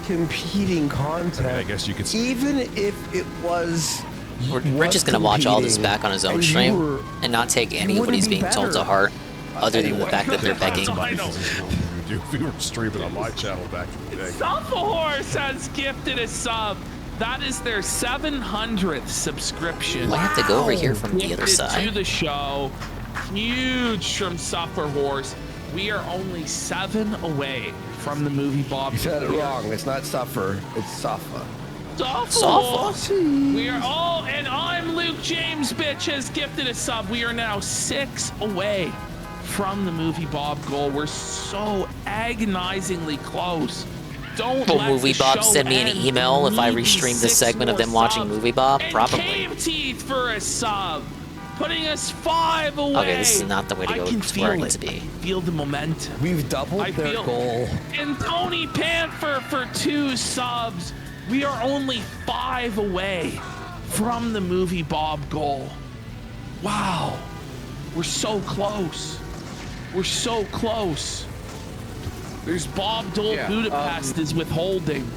Competing content. I guess you could say. Even if it was. Rich is gonna watch all this back on his own stream and not take any of what he's being told to heart, other than the fact that they're begging. If we were streaming on my channel back in the day. Horse has gifted a sub. That is their 700th subscription. I have to go over here from the other Gifted side. to the show. Huge from Suffer Horse. We are only 7 away from the movie Bob. You said it wrong. It's not suffer. It's suffer. Suffer. We are all, and I'm Luke James. Bitch has gifted a sub. We are now 6 away from the movie Bob goal. We're so agonizingly close. Don't Will let Movie the Bob show send me an end. email if I We need restream this 6 segment of more them watching subs. Movie Bob? And Probably. Cave Teeth for a sub, putting us 5 away. Okay, this is not the way to go. I can It's where I feel need to be. Feel the momentum. We've doubled their goal. And Tony Panther for 2 subs. We are only 5 away from the movie Bob goal. Wow. We're so close. We're so close. There's Bob Dole Budapest is withholding.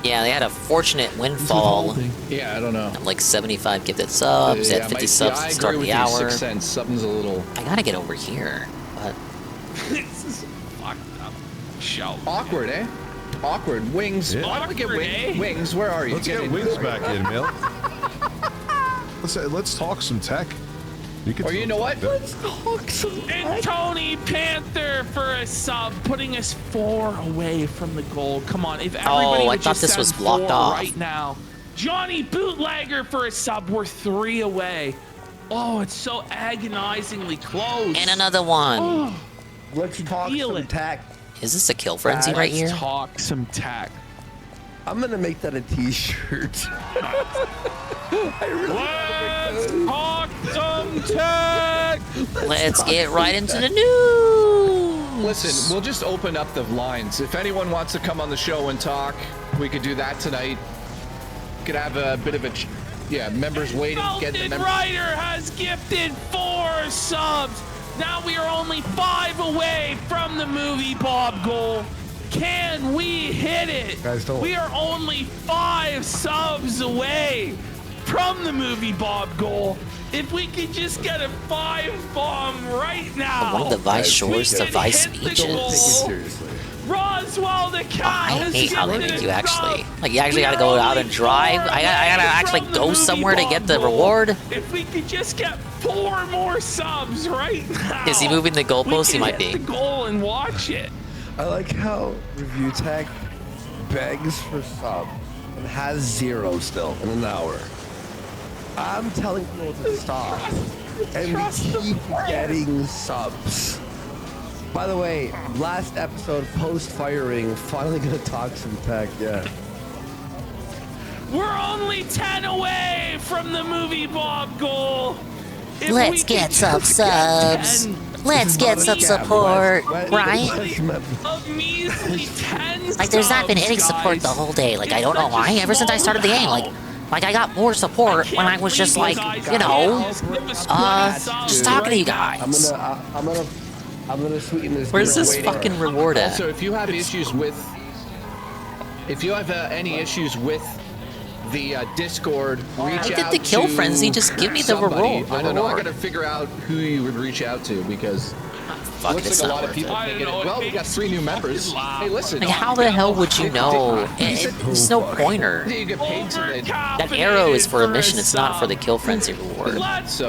Yeah, they had a fortunate windfall. Yeah, I don't know. Like 75 gifted subs, Yeah, at 50 subs I to start agree the with you, hour. 6 cents. Something's a little. I gotta get over here, but This is fucked up. Show. Awkward, eh? Awkward. Wings. Yeah. Why don't we get Awkward, eh? Wings, where are you? Let's get Wings back in, Mill. Let's talk some tech. Or you know what? Let's talk some. And Tony Panther for a sub, putting us 4 away from the goal. Come on, if everybody I would thought just this was send blocked 4 off. right now. Johnny Bootlegger for a sub, we're 3 away. Oh, it's so agonizingly close. and another one. Oh, Let's talk Feel some it. tech. Is this a kill frenzy right here? Let's talk some tech. I'm gonna make that a t-shirt. Let's talk some tech. Let's get right into the news. Listen, we'll just open up the lines. If anyone wants to come on the show and talk, we could do that tonight. Could have a bit of a, members waiting. Get the Melted members. Rider has gifted 4 subs. Now we are only 5 away from the movie Bob goal. Can we hit it? Guys, don't. We are only 5 subs away from the movie Bob goal. If we could just get a 5 bomb right now. One of the Vice shores to we could Vice hit the speeches. goal. Seriously. Roswell the cat I has hate how they gifted make you a actually, sub. like you actually We gotta are go out only and drive. 4 I gotta away actually from the go movie somewhere to Bob get the goal. reward. If we could just get 4 more subs right now. Is he moving the goalpost? We He might can hit be. the goal and watch it. I like how Review Tech begs for sub and has 0 still in an hour. I'm telling people to stop, and we keep getting subs. By the way, last episode post-firing, finally gonna talk some tech, yeah. We're only 10 away from the movie Bob goal. If we Let's can get some just get subs. 10 Let's get some support, right? A measly 10 Like, there's not been any subs, support the guys. whole day. Like, I don't know why. Ever since I started the game, like I got more support when I was just like, you know, just talking to you guys. I'm gonna sweeten this. Where's this fucking reward at? Also, if you have issues with, any issues with the Discord, reach out I did the kill to frenzy. Just give me the somebody. reward. I don't know. I gotta figure out who you would reach out to because Fuck, looks it's like a not lot of worth people. it. Thinking, well, we got 3 new members. Hey, listen. Like, how the hell would you know? There's no pointer. You get paid today. That arrow is for a mission. It's not for the kill frenzy reward. So.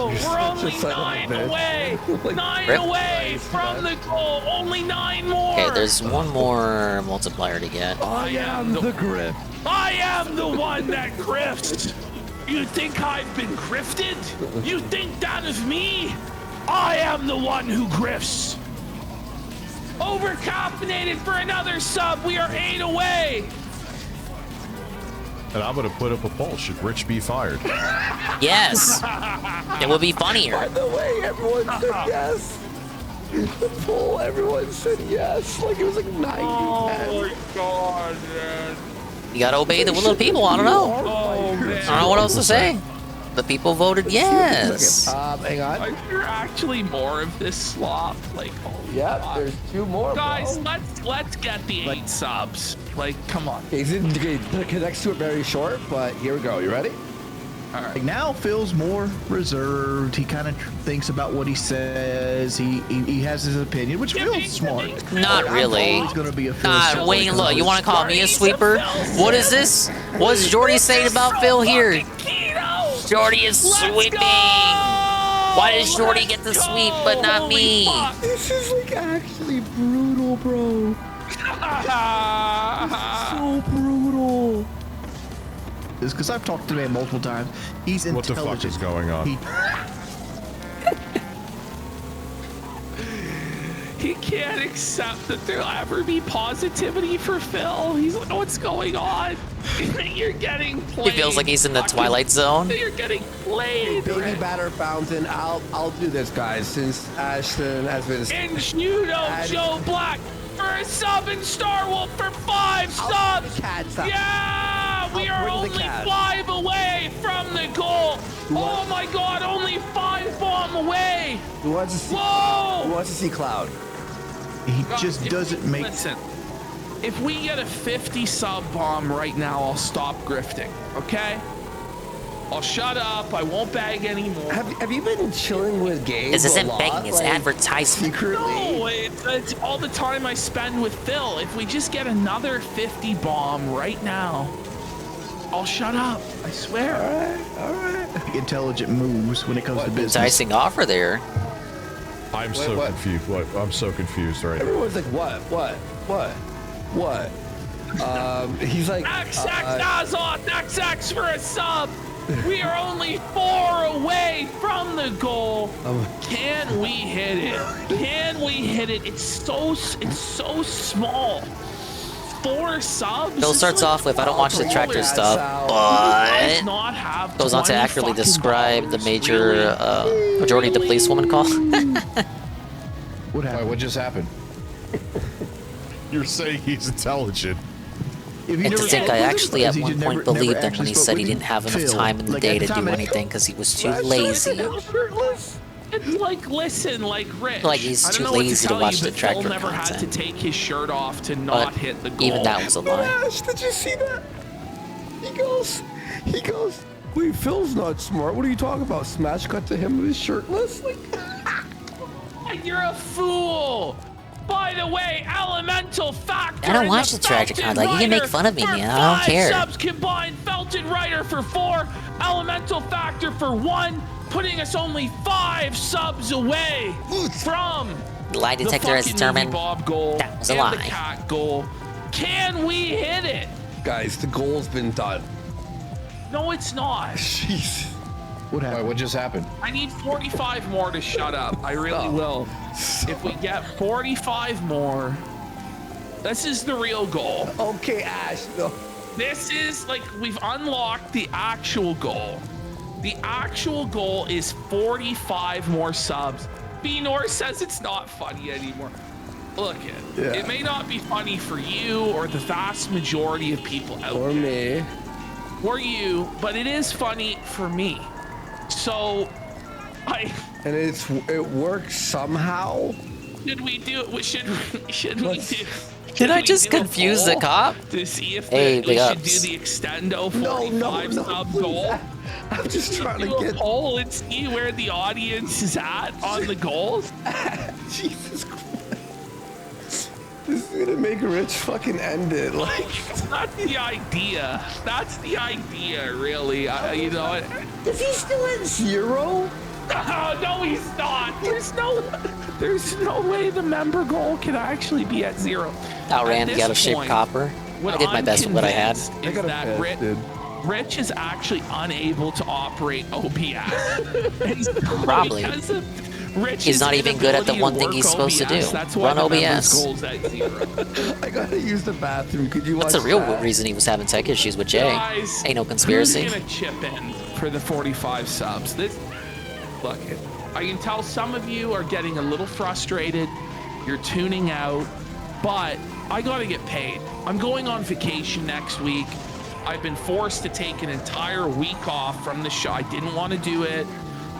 We're only 9 away. 9 Rip. away from the goal. Only 9 more. Okay, there's one more multiplier to get. I am the grip. I am the one that grifts. You think I've been grifted? You think that of me? I am the one who grifts. Overcaffeinated for another sub. We are 8 away. And I'm gonna put up a poll. Should Rich be fired? Yes. It would be funnier. By the way, everyone said yes. The poll, everyone said yes. Like it was like 90. Oh my god, man. You gotta obey the will of the people. I don't know. Oh, man. I don't know what else to say. The people voted yes. Hang on. Are there actually more of this slop? Like, Yep, there's 2 more. guys, bro. let's get the 8 subs. Like, come on. It connects to it very short, but here we go. You ready? All right. Like now Phil's more reserved. He kind of thinks about what he says. He has his opinion, which feels smart. Not I'm really. always gonna be a Phil Not supporter Wayne, because look, you want to call me a sweeper? What is this? What's Jordy saying about Phil here? Jordy is sweeping. Why does Jordy get the sweep but not me? This is like actually brutal, bro. So brutal. Is because I've talked to him multiple times. He's What the intelligent. fuck is going on? He can't accept that there'll ever be positivity for Phil. He's like, what's going on? You're getting played. He feels like he's in the Twilight Zone. You're getting played. Baby batter fountain. I'll do this, guys. Since Ashton has been. And judo Joe Black for a sub and Star Wolf for 5 subs. Yeah, we are only 5 away from the goal. Oh my God, only 5 bomb away. Who wants to see? Whoa! Who wants to see Cloud? He just doesn't make. Listen, if we get a 50 sub bomb right now, I'll stop grifting. Okay? I'll shut up. I won't beg anymore. Have you been chilling with Gabe? This isn't a lot, begging, it's like, advertisement. Secretly? No, it's all the time I spend with Phil. If we just get another 50 bomb right now, I'll shut up. I swear. All right. Intelligent moves when it comes to business. Enticing offer there. I'm so confused. I'm so confused right now. Everyone's like, what? He's like, XX Azoth, XX for a sub. We are only 4 away from the goal. Can we hit it? Can we hit it? It's so small. 4 subs. Phil starts off with, I don't watch the tractor stuff, but goes on to accurately describe the majority of the policewoman call. What happened? What just happened? You're saying he's intelligent. And to think I actually at one point believed him when he said he didn't have enough time in the day to do anything because he was too lazy. It's like, listen, like Rich. Like he's I don't too know what lazy to tell watch you, the but Phil tractor never had to content. take his shirt off to not hit the goal. Even that was a lie. Ash, did you see that? He goes, wait, Phil's not smart. What are you talking about? Smash cut to him with his shirtless? Like, You're a fool. By the way, Elemental Factor. I don't watch the tragic content. Like, you can make fun of me, man. I don't care. 5 subs combined. Felton Rider for 4. Elemental Factor for 1. Putting us only 5 subs away from The lie detector has the fucking determined Bob goal that was a and lie. the cat goal. Can we hit it? guys, the goal's been done. No, it's not. Jeez. What happened? What just happened? I need 45 more to shut up. I really will. If we get 45 more, this is the real goal. Okay, Ash. No. This is like we've unlocked the actual goal. The actual goal is 45 more subs. B-Nor says it's not funny anymore. Look, it may not be funny for you or the vast majority of people out there. Or me. Or you, but it is funny for me. So, And it works somehow. Should we do it? Should we do? Did I just confuse the cop? To see if Hey, we big should ups. do the extendo 45 sub goal. I'm just trying to do a get poll and see where the audience is at on the goals. Jesus Christ. This is gonna make Rich fucking end it. Like, That's the idea. That's the idea, really. You know. Is he still at 0? No, he's not. There's no way the member goal can actually be at 0. Outran the out of shape copper. I did my best with what I had. Is that Rich is actually unable to operate OBS. Probably. He's not even good at the one thing he's supposed to do. Run OBS. I gotta use the bathroom. Could you watch That's the real that? reason he was having tech issues with Jay. Guys, Ain't no conspiracy. Who's gonna chip in for the 45 subs? Look, I can tell some of you are getting a little frustrated. You're tuning out, but I gotta get paid. I'm going on vacation next week. I've been forced to take an entire week off from the show. I didn't want to do it.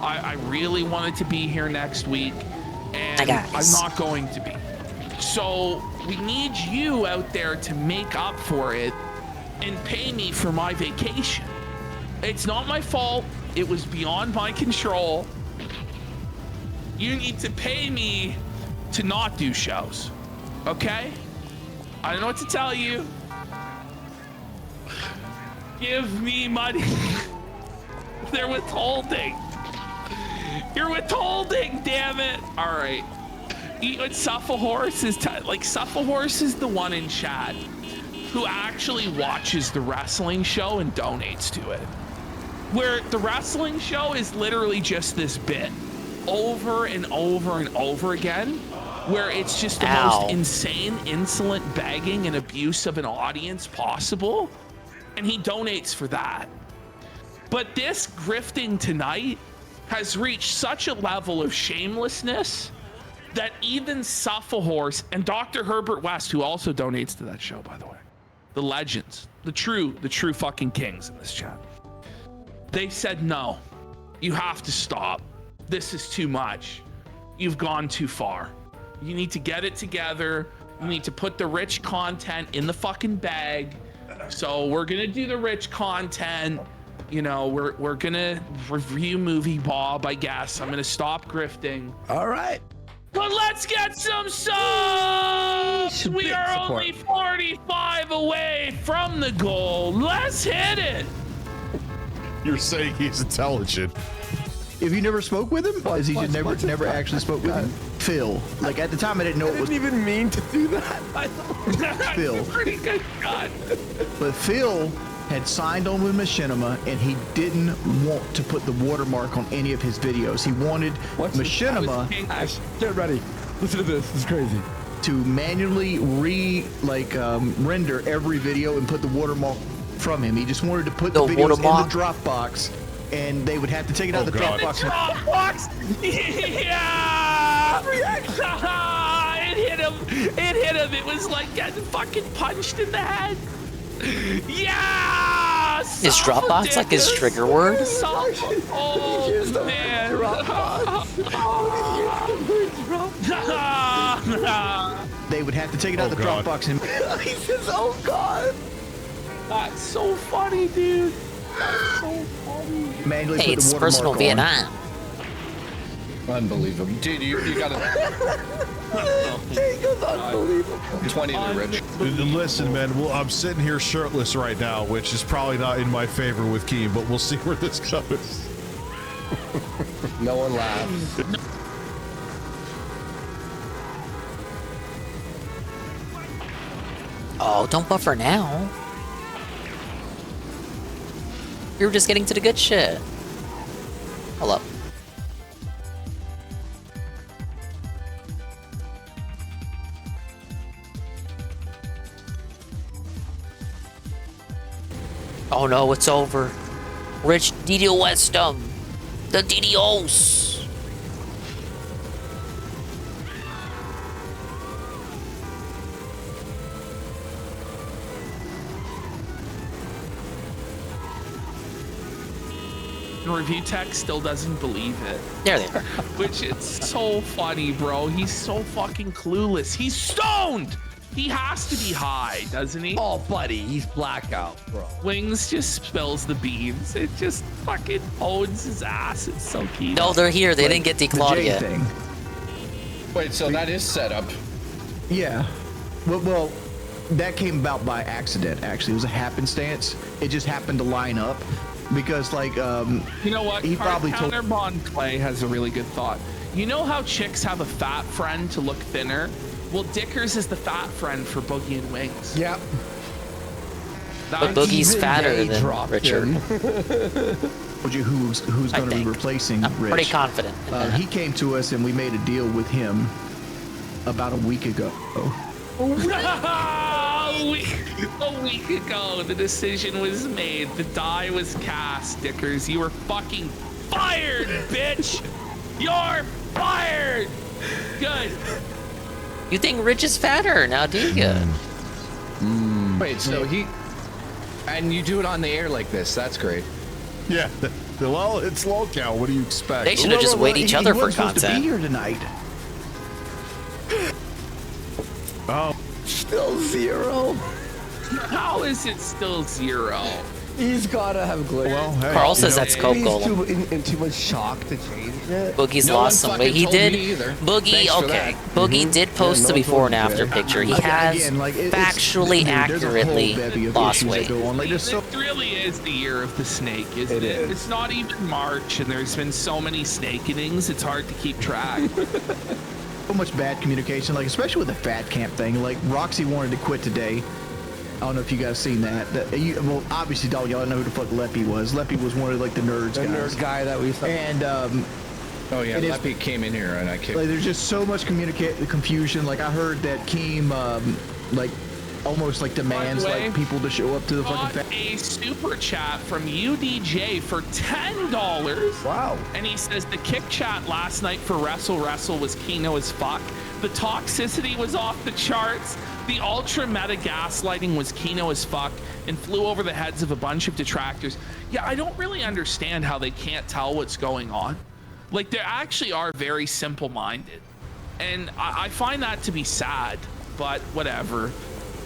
I really wanted to be here next week, and I'm not going to be. So we need you out there to make up for it and pay me for my vacation. It's not my fault. It was beyond my control. You need to pay me to not do shows, okay? I don't know what to tell you. Give me money. They're withholding. You're withholding, damn it. All right. Suffahorse is Suffahorse is the one in chat who actually watches the wrestling show and donates to it. Where the wrestling show is literally just this bit over and over and over again, where it's just the most insane, insolent begging and abuse of an audience possible. And he donates for that. But this grifting tonight has reached such a level of shamelessness that even Suffahorse and Dr. Herbert West, who also donates to that show, by the way, the legends, the true fucking kings in this chat, they said, no, you have to stop. This is too much. You've gone too far. You need to get it together. You need to put the rich content in the fucking bag. So we're gonna do the rich content. You know, we're gonna review Movie Bob, I guess. I'm gonna stop grifting. All right. But let's get some subs! We are only 45 away from the goal. Let's hit it! You're saying he's intelligent. If you never spoke with him, is he just never actually spoke with him? Phil. Like at the time, I didn't know it was. I didn't even mean to do that. Phil. Pretty good cut. But Phil had signed on with Machinima, and he didn't want to put the watermark on any of his videos. He wanted Machinima. Ash, get ready. Listen to this. This is crazy. To manually render every video and put the watermark from him. He just wanted to put the videos in the Dropbox, and they would have to take it out of the Dropbox. Yeah! It hit him. It hit him. It was like getting fucking punched in the head. Yeah! Is Dropbox like his trigger word? Oh, man. They would have to take it out of the Dropbox. And He says, oh, God. That's so funny, dude. That's so funny. Manually Hey, put it's the personal watermark on. Vietnam. Unbelievable. Dude, you gotta... Unbelievable. 20 to Rich. Listen, man, I'm sitting here shirtless right now, which is probably not in my favor with Keen, but we'll see where this goes. No one laughs. Oh, don't buffer now. We were just getting to the good shit. Hello. Oh no, it's over. Rich Didio Westum. The DDOs. Review tech still doesn't believe it. There they are. Which is so funny, bro. He's so fucking clueless. He's stoned. He has to be high, doesn't he? Oh, buddy, he's blackout, bro. Wings just spills the beans. It just fucking owns his ass. It's so key. No, they're here. They didn't get declawed yet. Thing. Wait, so that is set up? Yeah. Well, that came about by accident. Actually, it was a happenstance. It just happened to line up. Because, like, you know what? He probably told. Counterbond Clay has a really good thought. You know how chicks have a fat friend to look thinner? Well, Dickers is the fat friend for Boogie and Wings. Yep. But Boogie's fatter than Richard. Told you who's going to be replacing I'm Rich. pretty confident. He came to us and we made a deal with him about a week ago. A week ago, the decision was made. The die was cast, Dickers. You were fucking fired, bitch! You're fired! Good. You think Rich is fatter now, do you? Wait, so he... And you do it on the air like this. That's great. Yeah. Well, it's low count. What do you expect? They should have just weighed each other for supposed to be content. here tonight. Oh. Still 0. How is it still 0? He's gotta have glitch. Well, hey, Carl says that's Coke He's Golem. in too much shock to change it. Boogie's lost some weight. He did. Boogie, okay. Boogie did post a before and after picture. He has factually accurately lost weight. It really is the year of the snake, isn't it? It's not even March, and there's been so many snake innings, it's hard to keep track. So much bad communication, like especially with the fat camp thing. Like Roxy wanted to quit today. I don't know if you guys seen that. Well, obviously, y'all know who the fuck Leppy was. Leppy was one of like the nerds guys. The nerd guy that we saw. And oh yeah, Leppy came in here and I kicked. Like, there's just so much confusion. Like I heard that Keem like almost like demands like people to show up to the fucking a super chat from UDJ for $10. Wow. And he says the kick chat last night for Wrestle was Kino as fuck. The toxicity was off the charts. The ultra meta gaslighting was Kino as fuck and flew over the heads of a bunch of detractors. Yeah, I don't really understand how they can't tell what's going on. Like, they actually are very simple-minded. And I find that to be sad, but whatever.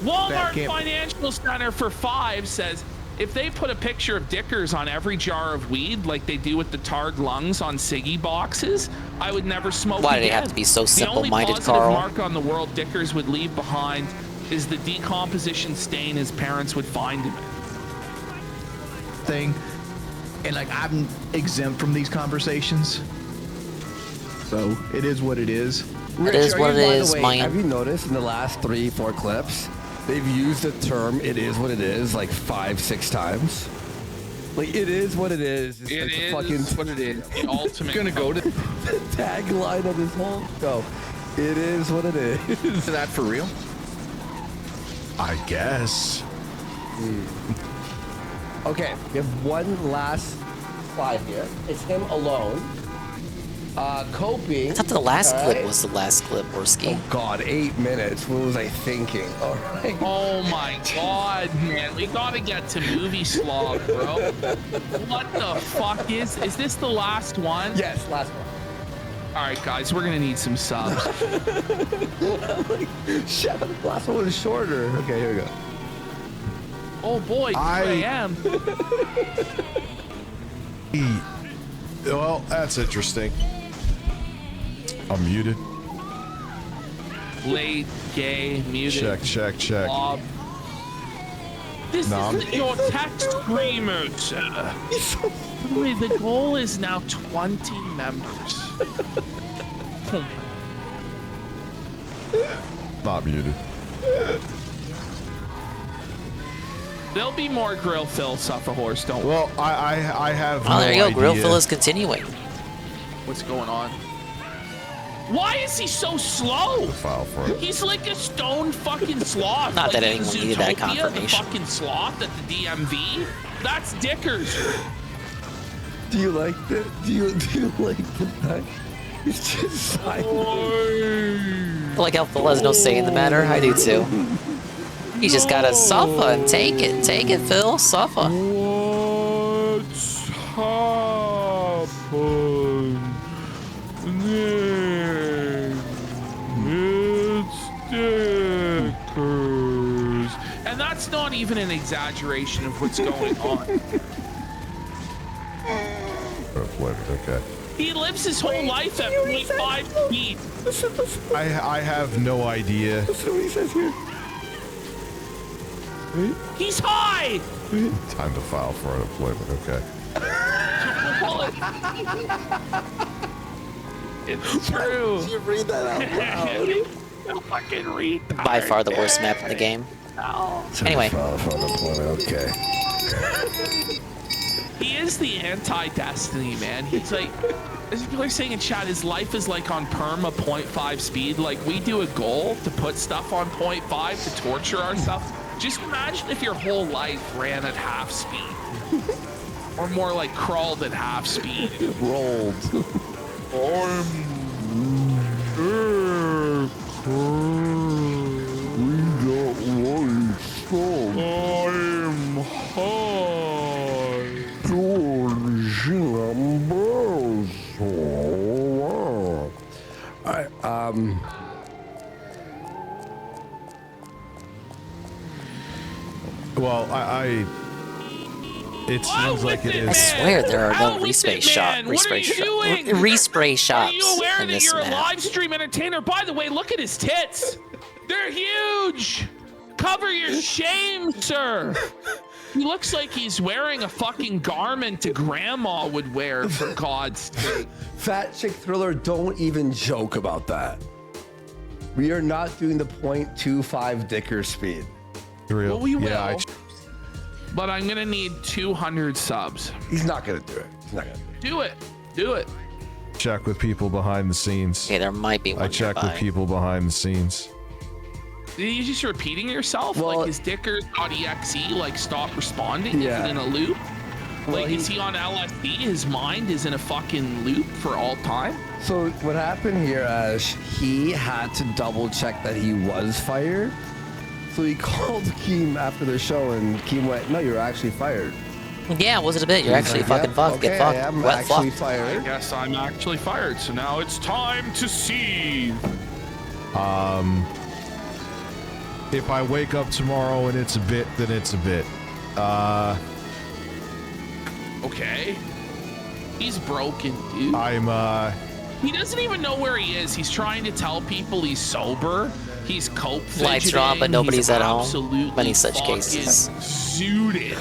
Walmart Financial Center for 5 says, if they put a picture of Dickers on every jar of weed like they do with the tarred lungs on Siggy boxes, I would never smoke Why again. do they have to be so simple-minded, The only positive Carl? mark on the world Dickers would leave behind is the decomposition stain his parents would find him in. thing. And like I'm exempt from these conversations. So it is what it is. It is what it is, man. Have you noticed in the last 3-4 clips, they've used the term "it is what it is" like 5-6 times? Like, it is what it is. It's It like is the fucking what it is. The ultimate. Gonna go to the tagline of this whole show. It is what it is. Is that for real? I guess. Okay, we have one last slide here. It's him alone. Coping. I thought the last clip was the last clip, Worski. Oh God, 8 minutes. What was I thinking? All right. Oh my God, man. We gotta get to movie slog, bro. What the fuck is this the last one? Yes, last one. All right, guys, we're gonna need some subs. Shut up. The last one was shorter. Okay, here we go. Oh boy, 2 a.m. Well, that's interesting. I'm muted. Late, gay, muted. Check. Bob. This isn't your text screamer, sir. Wait, the goal is now 20 members. Not muted. There'll be more Grill Phil Suffer Horse, don't worry. Well, I have Oh, there you go. Grill idea. Phil is continuing. what's going on. Why is he so slow? File for it. He's like a stone fucking sloth. Not that like anyone in needed that Zootopia, confirmation. The fucking sloth at the DMV. That's Dickers. Do you like that? Do you like the fact it's just silent? I like how Phil has no say in the matter. I do too. You just gotta suffer and take it. Take it, Phil. Suffer. What's happened? It's Dickers. And that's not even an exaggeration of what's going on. Okay. He lives his whole life at 0.5 speed. I have no idea. Listen to what he says here. He's high! Time to file for unemployment. Okay. It's true. You read that out loud. Fucking read. By far the worst map in the game. Anyway. File for unemployment. Okay. He is the anti-Destiny, man. He's like, as people are saying in chat, his life is like on perma 0.5 speed. Like, we do a goal to put stuff on 0.5 to torture ourselves. Just imagine if your whole life ran at half speed. Or more like crawled at half speed. Rolled. I'm high. Well, it seems like it is. I swear there are no respray shops Are you aware in that this you're a map. live stream entertainer? By the way, look at his tits. They're huge. Cover your shame, sir. He looks like he's wearing a fucking garment a grandma would wear, for God's sake. Fat Chick Thriller, don't even joke about that. We are not doing the 0.25 Dicker speed. Well, we will. Yeah, But I'm gonna need 200 subs. He's not gonna do it. He's not gonna do it. Do it. check with people behind the scenes. Okay, there might be one I check with nearby. people behind the scenes. Are you just repeating yourself? Like, is Dickers.exe like stop responding? Yeah. Is it in a loop? Well, Like, is he on LSD? His mind is in a fucking loop for all time? So what happened here, Ash, he had to double check that he was fired. So he called Keem after the show and Keem went, no, you're actually fired. Yeah, was it a bit? You're He's actually like, fucking "Yep, fucked. okay, Get fucked. I'm Wet actually fucked. fired. I guess I'm actually fired, so now it's time to see. If I wake up tomorrow and it's a bit, then it's a bit. Okay. He's broken, dude. I'm, He doesn't even know where he is. He's trying to tell people he's sober. He's cope Lights are on, but fidgeting. nobody's He's at home. absolutely Many such fucking cases. Zooted.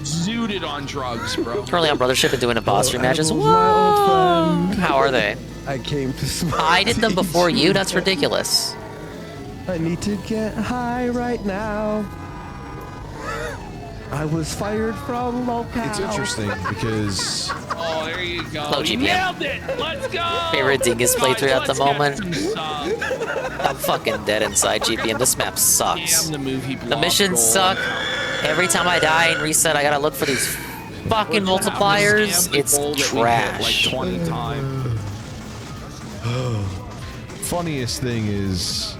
Zooted on drugs, bro. Currently on Brothership and doing a boss rematches. My old friend. How are they? I came to smoke. I did them before you? That's ridiculous. I need to get high right now. I was fired from locale. it's interesting because Oh, there you go. Hello, You GPM. nailed it. Let's go. Favorite Dingus playthrough at the Let's get moment. some subs. I'm fucking dead inside GPM. This map sucks. Damn, the movie The block missions roll. suck. Every time I die and reset, I gotta look for these fucking multipliers. Scam the It's goal that we hit trash. Like 20 times. funniest thing is,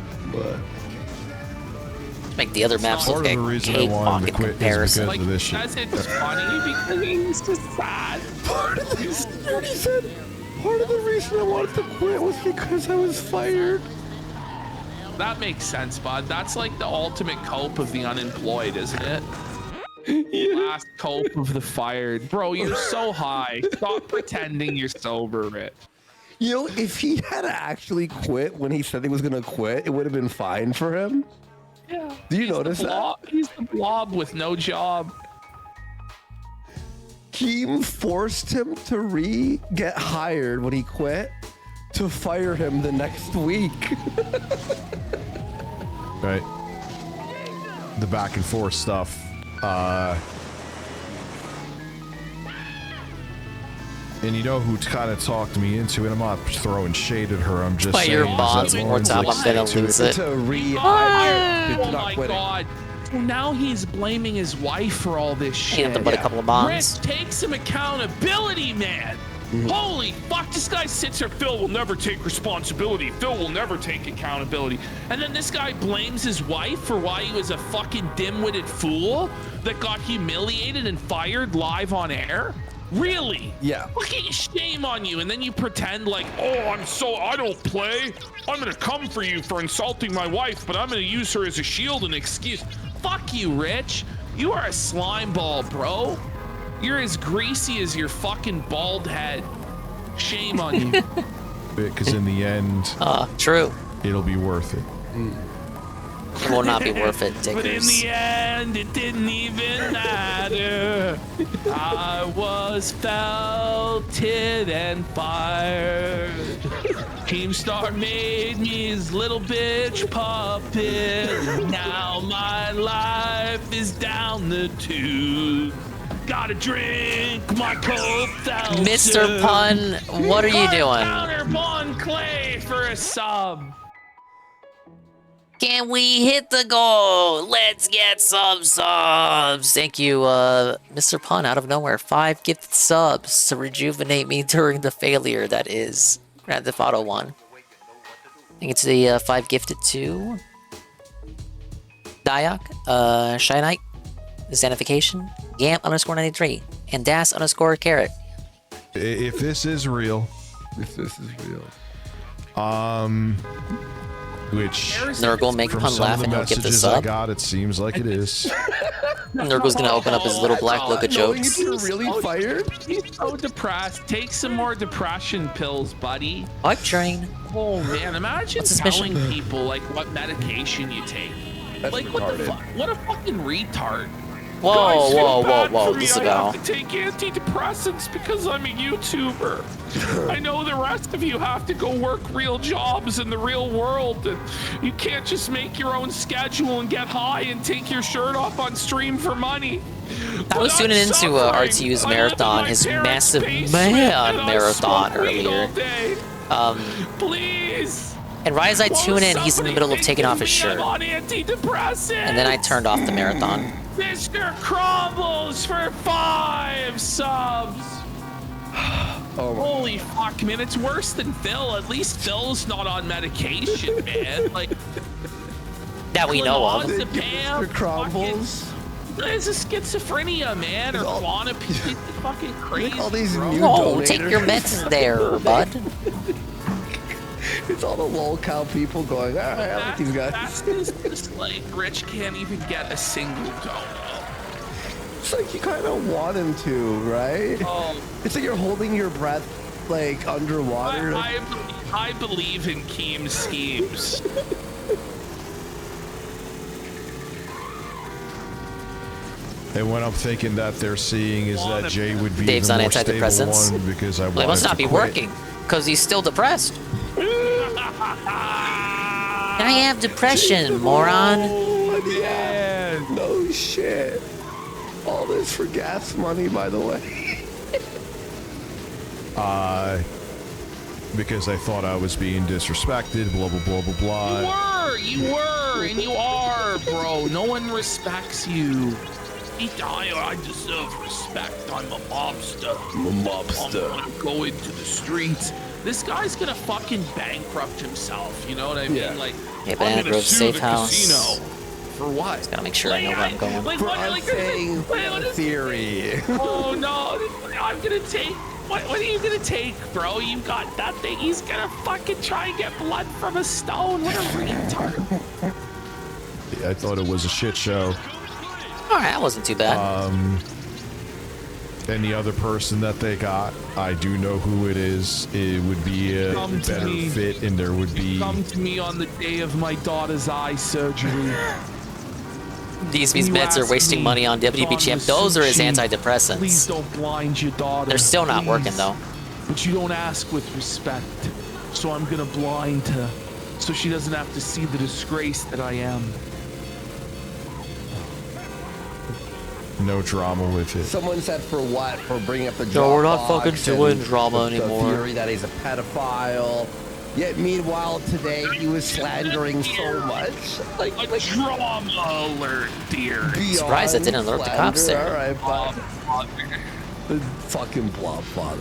Make the other maps part look of the like reason I cakewalk wanted in to quit is comparison. because of this shit. That's it's funny because it's just sad. Part of this, he said, part of the reason I wanted to quit was because I was fired. That makes sense, bud. That's like the ultimate cope of the unemployed, isn't it? Last cope of the fired. Bro, you're so high. Stop pretending you're sober, Rich. You know, if he had actually quit when he said he was gonna quit, it would have been fine for him. Yeah. Do you notice that? He's the blob with no job. Keem forced him to get hired when he quit to fire him the next week. Right. The back and forth stuff. And you know who kind of talked me into it? I'm not throwing shade at her. I'm just By saying. your is bonds that more Lauren's time, I'm gonna listening lose to it. To re Oh my god. So now he's blaming his wife for all this shit. Ain't nothing but a couple of bonds. Rick, take some accountability, man. Holy fuck, this guy sits here, Phil will never take responsibility. Phil will never take accountability. And then this guy blames his wife for why he was a fucking dim-witted fool that got humiliated and fired live on air? Really? Yeah. Fucking shame on you. And then you pretend like, oh, I don't play. I'm gonna come for you for insulting my wife, but I'm gonna use her as a shield and excuse. Fuck you, Rich. You are a slime ball, bro. You're as greasy as your fucking bald head. Shame on you. Because in the end, true. It'll be worth it. It will not be worth it, But in Dickers. the end, it didn't even matter. I was felted and fired. Keemstar made me his little bitch puppet. Now my life is down the tube. Gotta drink my Coke seltzer. Mr. Pun, what are you doing? Counter Bon Clay for a sub. Can we hit the goal? Let's get some subs. Thank you, Mr. Pun, out of nowhere. 5 gifted subs to rejuvenate me during the failure that is Grand Theft Auto 1. Thank you to the 5 gifted to Diok, Shy Knight, Xanification, Gamp _93, and Das _Carrot. If this is real, which Nurgle make from Pun some laugh of and the he'll get the messages I sub. got, it seems like it is. Nurgle's gonna open up his little black book of jokes. He's so depressed. Take some more depression pills, buddy. Hype train. Oh man, imagine What's his telling mission? people like what medication you take. That's like what the retarded. fuck? What a fucking retard. Whoa, Guys, feel whoa, bad whoa, for me. this is I about. have to take antidepressants because I'm a YouTuber. I know the rest of you have to go work real jobs in the real world, and you can't just make your own schedule and get high and take your shirt off on stream for money. I was tuning into RTU's marathon, his massive marathon earlier. Please. And right as I tune in, he's in the middle of taking off his shirt. On antidepressants. And then I turned off the marathon. Mr. Crumbles for 5 subs. Holy fuck, man, it's worse than Phil. At least Phil's not on medication, man. Like that we know of. Mr. Crumbles. It's a schizophrenia, man, or clonopy. Fucking crazy. All these bro. new Whoa, take your meds there, bud. It's all the lol-cow people going, all right, I like these guys. That's just like Rich can't even get a single donut. It's like you kind of want him to, right? Oh. It's like you're holding your breath, like, underwater. I believe in Keem's schemes. And what I'm thinking that they're seeing is that Jay would be Dave's the on more stable antidepressants. one because I Well, he wanted must to not be quit. working, because he's still depressed. I have depression, moron. Oh, yeah. No shit. All this for gas money, by the way. Because I thought I was being disrespected, blah, blah, blah, blah, blah. You were, and you are, bro. No one respects you. I deserve respect. I'm a mobster. I'm gonna go into the streets. This guy's gonna fucking bankrupt himself. You know what I mean? Yeah. Like, Yeah, I'm Banana gonna Grove sue safe the house. casino. For what? Just gotta make sure I know where I'm going. Like, For what, us like, saying what is- theory. Oh no! I'm gonna take. What are you gonna take, bro? You got that thing. He's gonna fucking try and get blood from a stone. What a retard. I thought it was a shit show. Alright, that wasn't too bad. And the other person that they got, I do know who it is. It would be a Come to better me. fit, and there would be. Come to me on the day of my daughter's eye surgery. These You meds are ask wasting me money on if WB I'm Champ. the Those are his sushi. antidepressants. Please don't blind your daughter. They're still not working, please. though. But you don't ask with respect. So I'm gonna blind her. So she doesn't have to see the disgrace that I am. No drama with it. Someone said for what? For bringing up the No, we're not Dropbox fucking doing and drama the anymore. theory that he's a pedophile. Yet meanwhile today he was slandering so much. Like drama alert, dear. Surprised that didn't alert the cops there. Alright, the fucking blob father.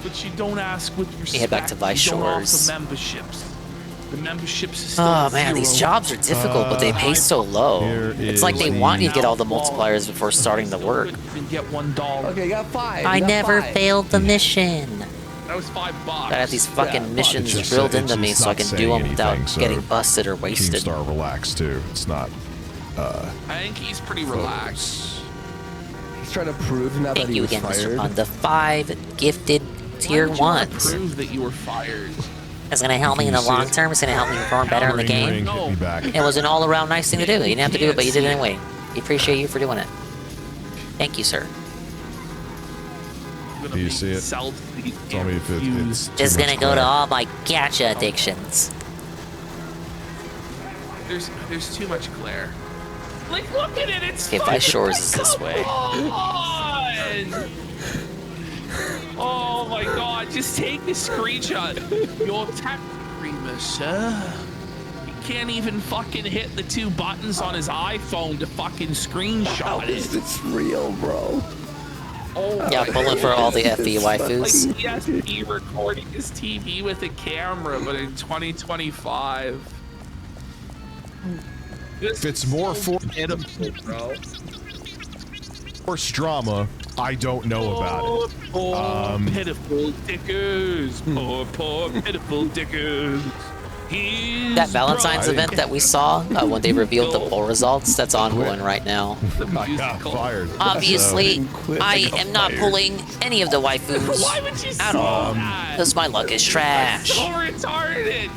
But you don't ask with respect. Head back to Vice you don't offer Shores. memberships. The memberships is still Oh man, these zero. jobs are difficult, but they pay so low. It's like they want you to get all the multipliers before starting the work. You get $1. Okay, you got 5. I you got never 5. failed the mission. That was $5. Gotta have these fucking missions It's drilled it's into me so I not can do saying them without anything, so getting busted or wasted. Keemstar, relax too. It's not. I think he's pretty relaxed. He's trying to prove now that Thank he you was again, Mr. fired. Panda. 5 gifted tier Why would you wanna 1s. prove that you were fired. It's gonna help me in the long term. It's gonna help me perform better in the game. Hit me back. It was an all-around nice thing to do. You didn't have to do it, but you did it anyway. We appreciate you for doing it. Thank you, sir. Do you see it? Tell me if it's. Just gonna go to all my gacha addictions. There's too much glare. Like, look at it. It's Okay, Vice Shores is this way. Oh my god, just take the screenshot. Your tech streamer, sir. He can't even fucking hit the 2 buttons on his iPhone to fucking screenshot it. It's real, bro. Oh Yeah, my pulling for all the God. FE waifus. Like, yes, he recording his TV with a camera, but in 2025. If it's more pitiful, bro. force drama, I don't know about it. Poor pitiful dickers. Poor pitiful dickers. That Valentine's event that we saw when they revealed the poll results, that's ongoing right now. I got fired. Obviously, I am not pulling any of the waifus Why would you at say all, that? because my luck is trash. So retarded.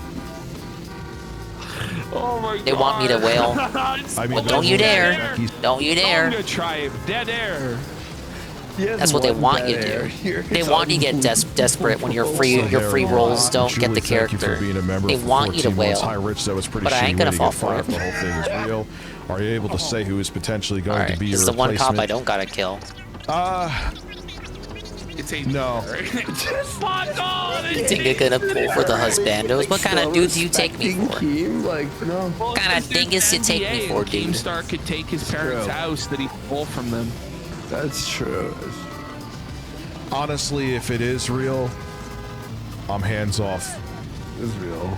Oh my god. They want me to wail. Well, don't you dare. Don't you I'm dare. gonna try it. Dead air. That's what they want you to do. They want you to get desperate when your free rolls don't get the character. They want you to wail. Hi, Rich. That was pretty But I ain't shitty gonna way to fall get for fired it. if the whole thing is real. Are you able to say who is potentially going Alright, to be this is your the one cop I replacement? don't gotta kill. It's a No. Fuck on You think you're gonna pull for the husbandos? What kind of dude do you take me for? What kind of dingus you take me for, dude? Keemstar could take his parents' house that he stole from them. That's true. Honestly, if it is real, I'm hands off. It's real.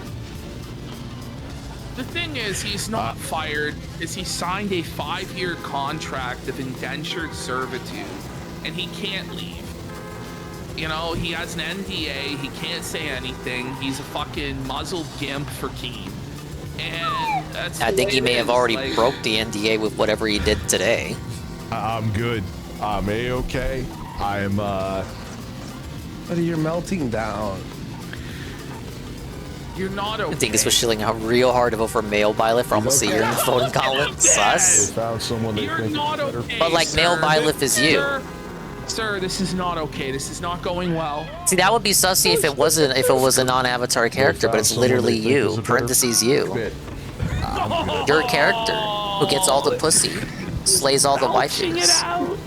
The thing is, he's not fired, is he signed a 5-year contract of indentured servitude, and he can't leave. You know, he has an NDA, he can't say anything, he's a fucking muzzled gimp for Keem. And that's I the think way he it may have is, already like- broke the NDA with whatever he did today. I'm good. I'm A-okay. I'm, Buddy, you're melting down. You're not okay. I think this was chilling out real hard to vote for male Byleth for almost a year in the voting column. Sus. They found someone they You're think not is better. okay, But like male sir. Byleth is you. Sir, this is not okay. This is not going well. See, that would be sussy if it was a non-avatar character, but it's literally you. Parentheses you. You're a character who gets all the pussy, slays all the Belching it waifus. out.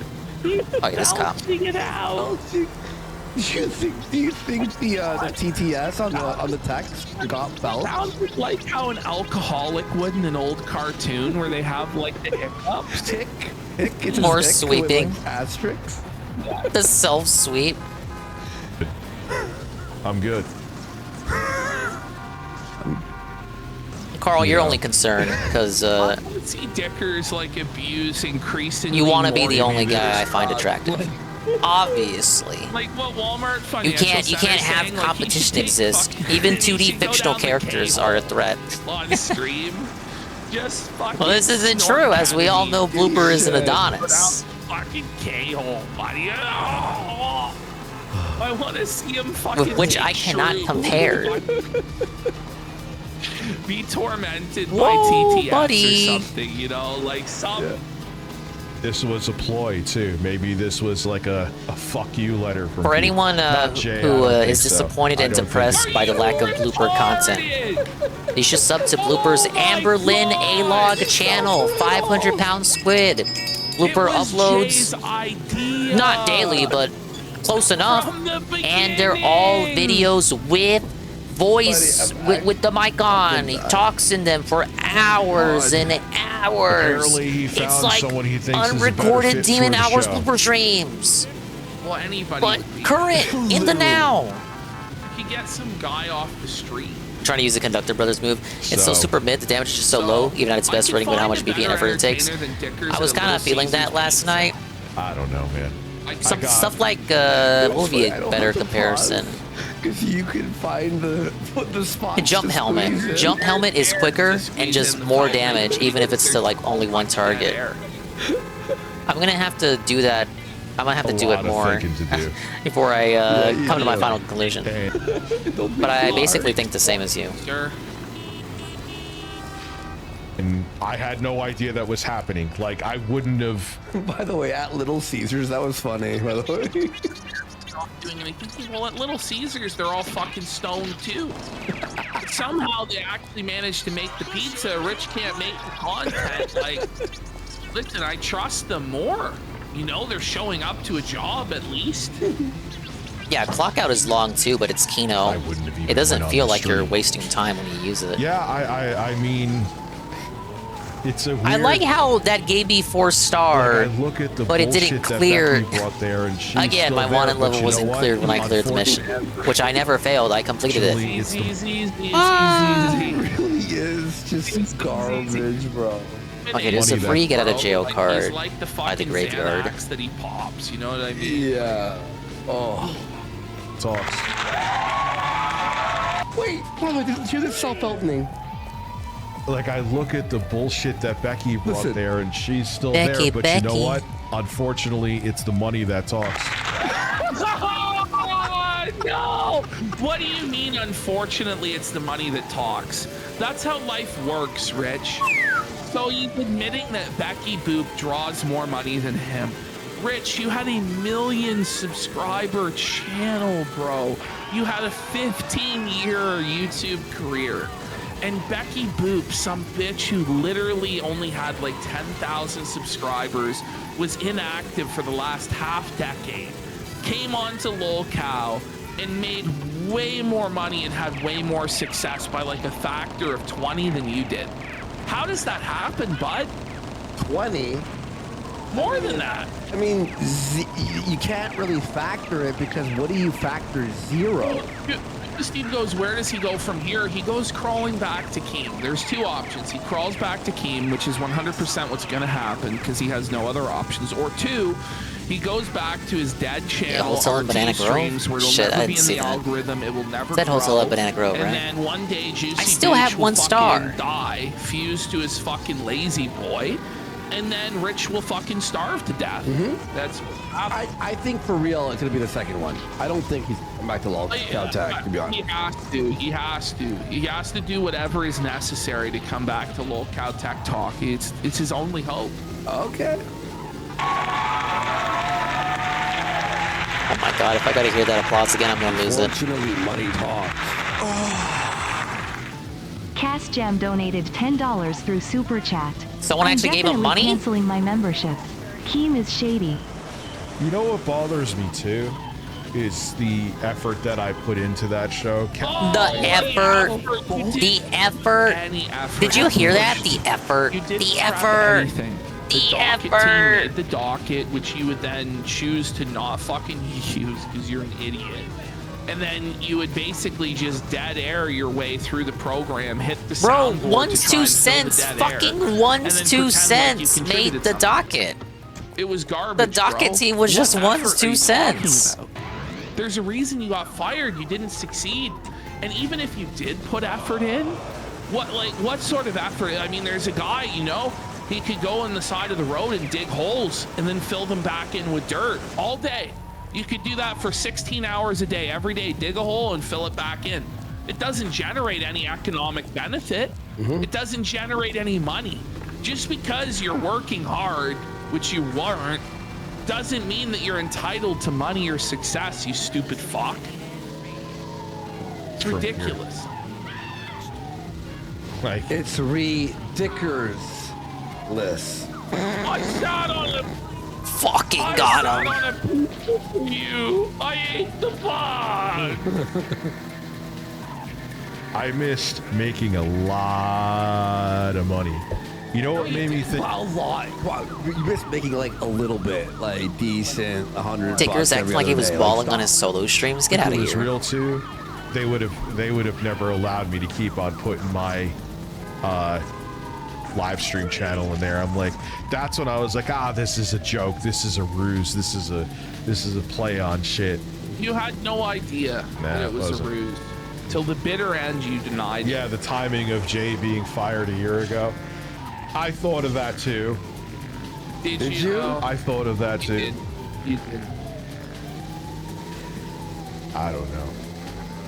Oh, yeah, this cop. Belching it out. Do you think the TTS on the text got belt? Sounds like how an alcoholic would in an old cartoon where they have like the hiccups. Tick. It's a More stick with, sweeping. like, asterisks. The self-sweep. I'm good. Carl, you're only concerned because I see Dickers like abuse increasingly. you want to be more the only into guy I this find stuff. obviously. Obviously. Like what Walmart You Financial can't Center have saying, like, competition he should exist. fucking- Even he 2D should go fictional down the characters cable are a threat. on stream. Just fucking. Well, this isn't snort true, as we all know Blooper is an Shit. Adonis. Put out fucking K-hole, buddy. Oh, I want to see him fucking. With which I take cannot shrew. compare. Be tormented Whoa, by TTS buddy. or something, you know, like some. This was a ploy too. Maybe this was like a fuck you letter from For people. anyone Not Jay, who I don't think is so. disappointed I and don't think depressed it's- by the lack of blooper content, you should sub to Blooper's Amberlynn A-Log channel, 500-pound squid. blooper uploads. Jay's idea. Not daily, but close enough. And they're all videos with voice, with the mic on. He talks in them for hours and hours. Apparently he found it's like someone he thinks is a better unrecorded fit Demon for the Hours show. blooper streams. Well, anybody. But would be. current, in the now. You could get some guy off the street. Trying to use the Conductor Brothers move. It's so So- super mid, the damage is just so low, even at its best rating with how much BP and effort it takes. I was kind of feeling that last night. I don't know, man. Some stuff like, what would be a better comparison? Because you can find the spot. Jump helmet. Jump helmet is quicker and just more damage, even if it's to like only one target. I'm gonna have to do that. I'm gonna have to do it more before I come to my final conclusion. But I basically think the same as you. Sure. And I had no idea that was happening. Like, I wouldn't have. By the way, at Little Caesars, that was funny. By the way. Stop doing anything. Well, at Little Caesars, they're all fucking stoned too. Somehow they actually managed to make the pizza. Rich can't make the content. Like, listen, I trust them more. You know, they're showing up to a job at least. Yeah, clock out is long too, but it's Kino. It doesn't feel like you're wasting time when you use it. Yeah, I mean, it's a weird. I like how that gave me 4-star, Like, I look at the but it didn't bullshit that clear. Becky brought there, and she's Again, still my there, wanted but level you wasn't know what? cleared when I cleared the mission, which I never failed. I completed it. Easy. It really is just garbage, bro. Okay, there's a free get out of jail He's card like the by the fucking graveyard. Xanax that he pops. You know what I mean? Yeah. Oh. Talks. Wait, brother, did you hear this self-opening? Like, I look at the bullshit that Becky brought Listen. there, and she's still Becky, there. But you know Becky. what? Unfortunately, it's the money that talks. No! What do you mean, unfortunately, it's the money that talks? That's how life works, Rich. So he's admitting that Becky Boop draws more money than him. Rich, you had a 1 million subscriber channel, bro. You had a 15-year YouTube career. And Becky Boop, some bitch who literally only had like 10,000 subscribers, was inactive for the last half decade, came onto LolCow and made way more money and had way more success by like a factor of 20 than you did. How does that happen, bud? 20? More than that. I mean, you can't really factor it because what do you factor? Zero. Steve goes, where does he go from here? He goes crawling back to Keem. There's two options. He crawls back to Keem, which is 100% what's going to happen because he has no other options. Or two, he goes back to his dead channel, Wholesale at Banana Grove? streams, where it'll Shit, I never be didn't in see the that. algorithm. It will never Said Wholesale grow. at Banana Grove, and right? then one day, Juicy I still Beach have will 1 star. fucking die, fused to his fucking lazy boy, and then Rich will fucking starve to death. That's I think for real, it's gonna be the second one. I don't think he's coming back to LolCow Tech, to be honest. He has to do whatever is necessary to come back to LolCow Tech Talk. It's his only hope. Okay. Oh my god, if I gotta hear that applause again, I'm gonna lose it. Fortunately, money talks. Cast Jam donated $10 through Super Chat. Someone I'm actually gave him definitely money? Canceling my membership. Keem is shady. You know what bothers me too? Is the effort that I put into that show. The effort. The effort. Did you hear that? The effort. The effort. The docket team made the docket, which you would then choose to not fucking use because you're an idiot. And then you would basically just dead air your way through the program, hit the Bro, soundboard to 1 try 2 and fill the cents. dead air, Fucking and 1 then 2 pretend like you cents contributed made the something. docket. It was garbage. The docket bro. team was just What 1 effort are 2 you talking cents. about? There's a reason you got fired. You didn't succeed. And even if you did put effort in, what sort of effort? I mean, there's a guy, you know, he could go on the side of the road and dig holes and then fill them back in with dirt all day. You could do that for 16 hours a day, every day, dig a hole and fill it back in. It doesn't generate any economic benefit. It doesn't generate any money. Just because you're working hard, which you weren't, doesn't mean that you're entitled to money or success, you stupid fuck. It's ridiculous. It's ridiculous. I sat on a Fucking got him. I sat on a you. I ate the bug. I missed making a lot of money. You know what made me think? A lot. You missed making like a little bit, like decent, $100. Dicker's acting like he was balling on his solo streams. Get out of If it was here. real too, they would have never allowed me to keep on putting my live stream channel in there. I'm like, that's when I was like, this is a joke, this is a ruse, this is a play on shit. You had no idea that it was a ruse. Till the bitter end, you denied it. Yeah, the timing of Jay being fired a year ago. I thought of that too. Did you? Know? I thought of that too. You did. I don't know.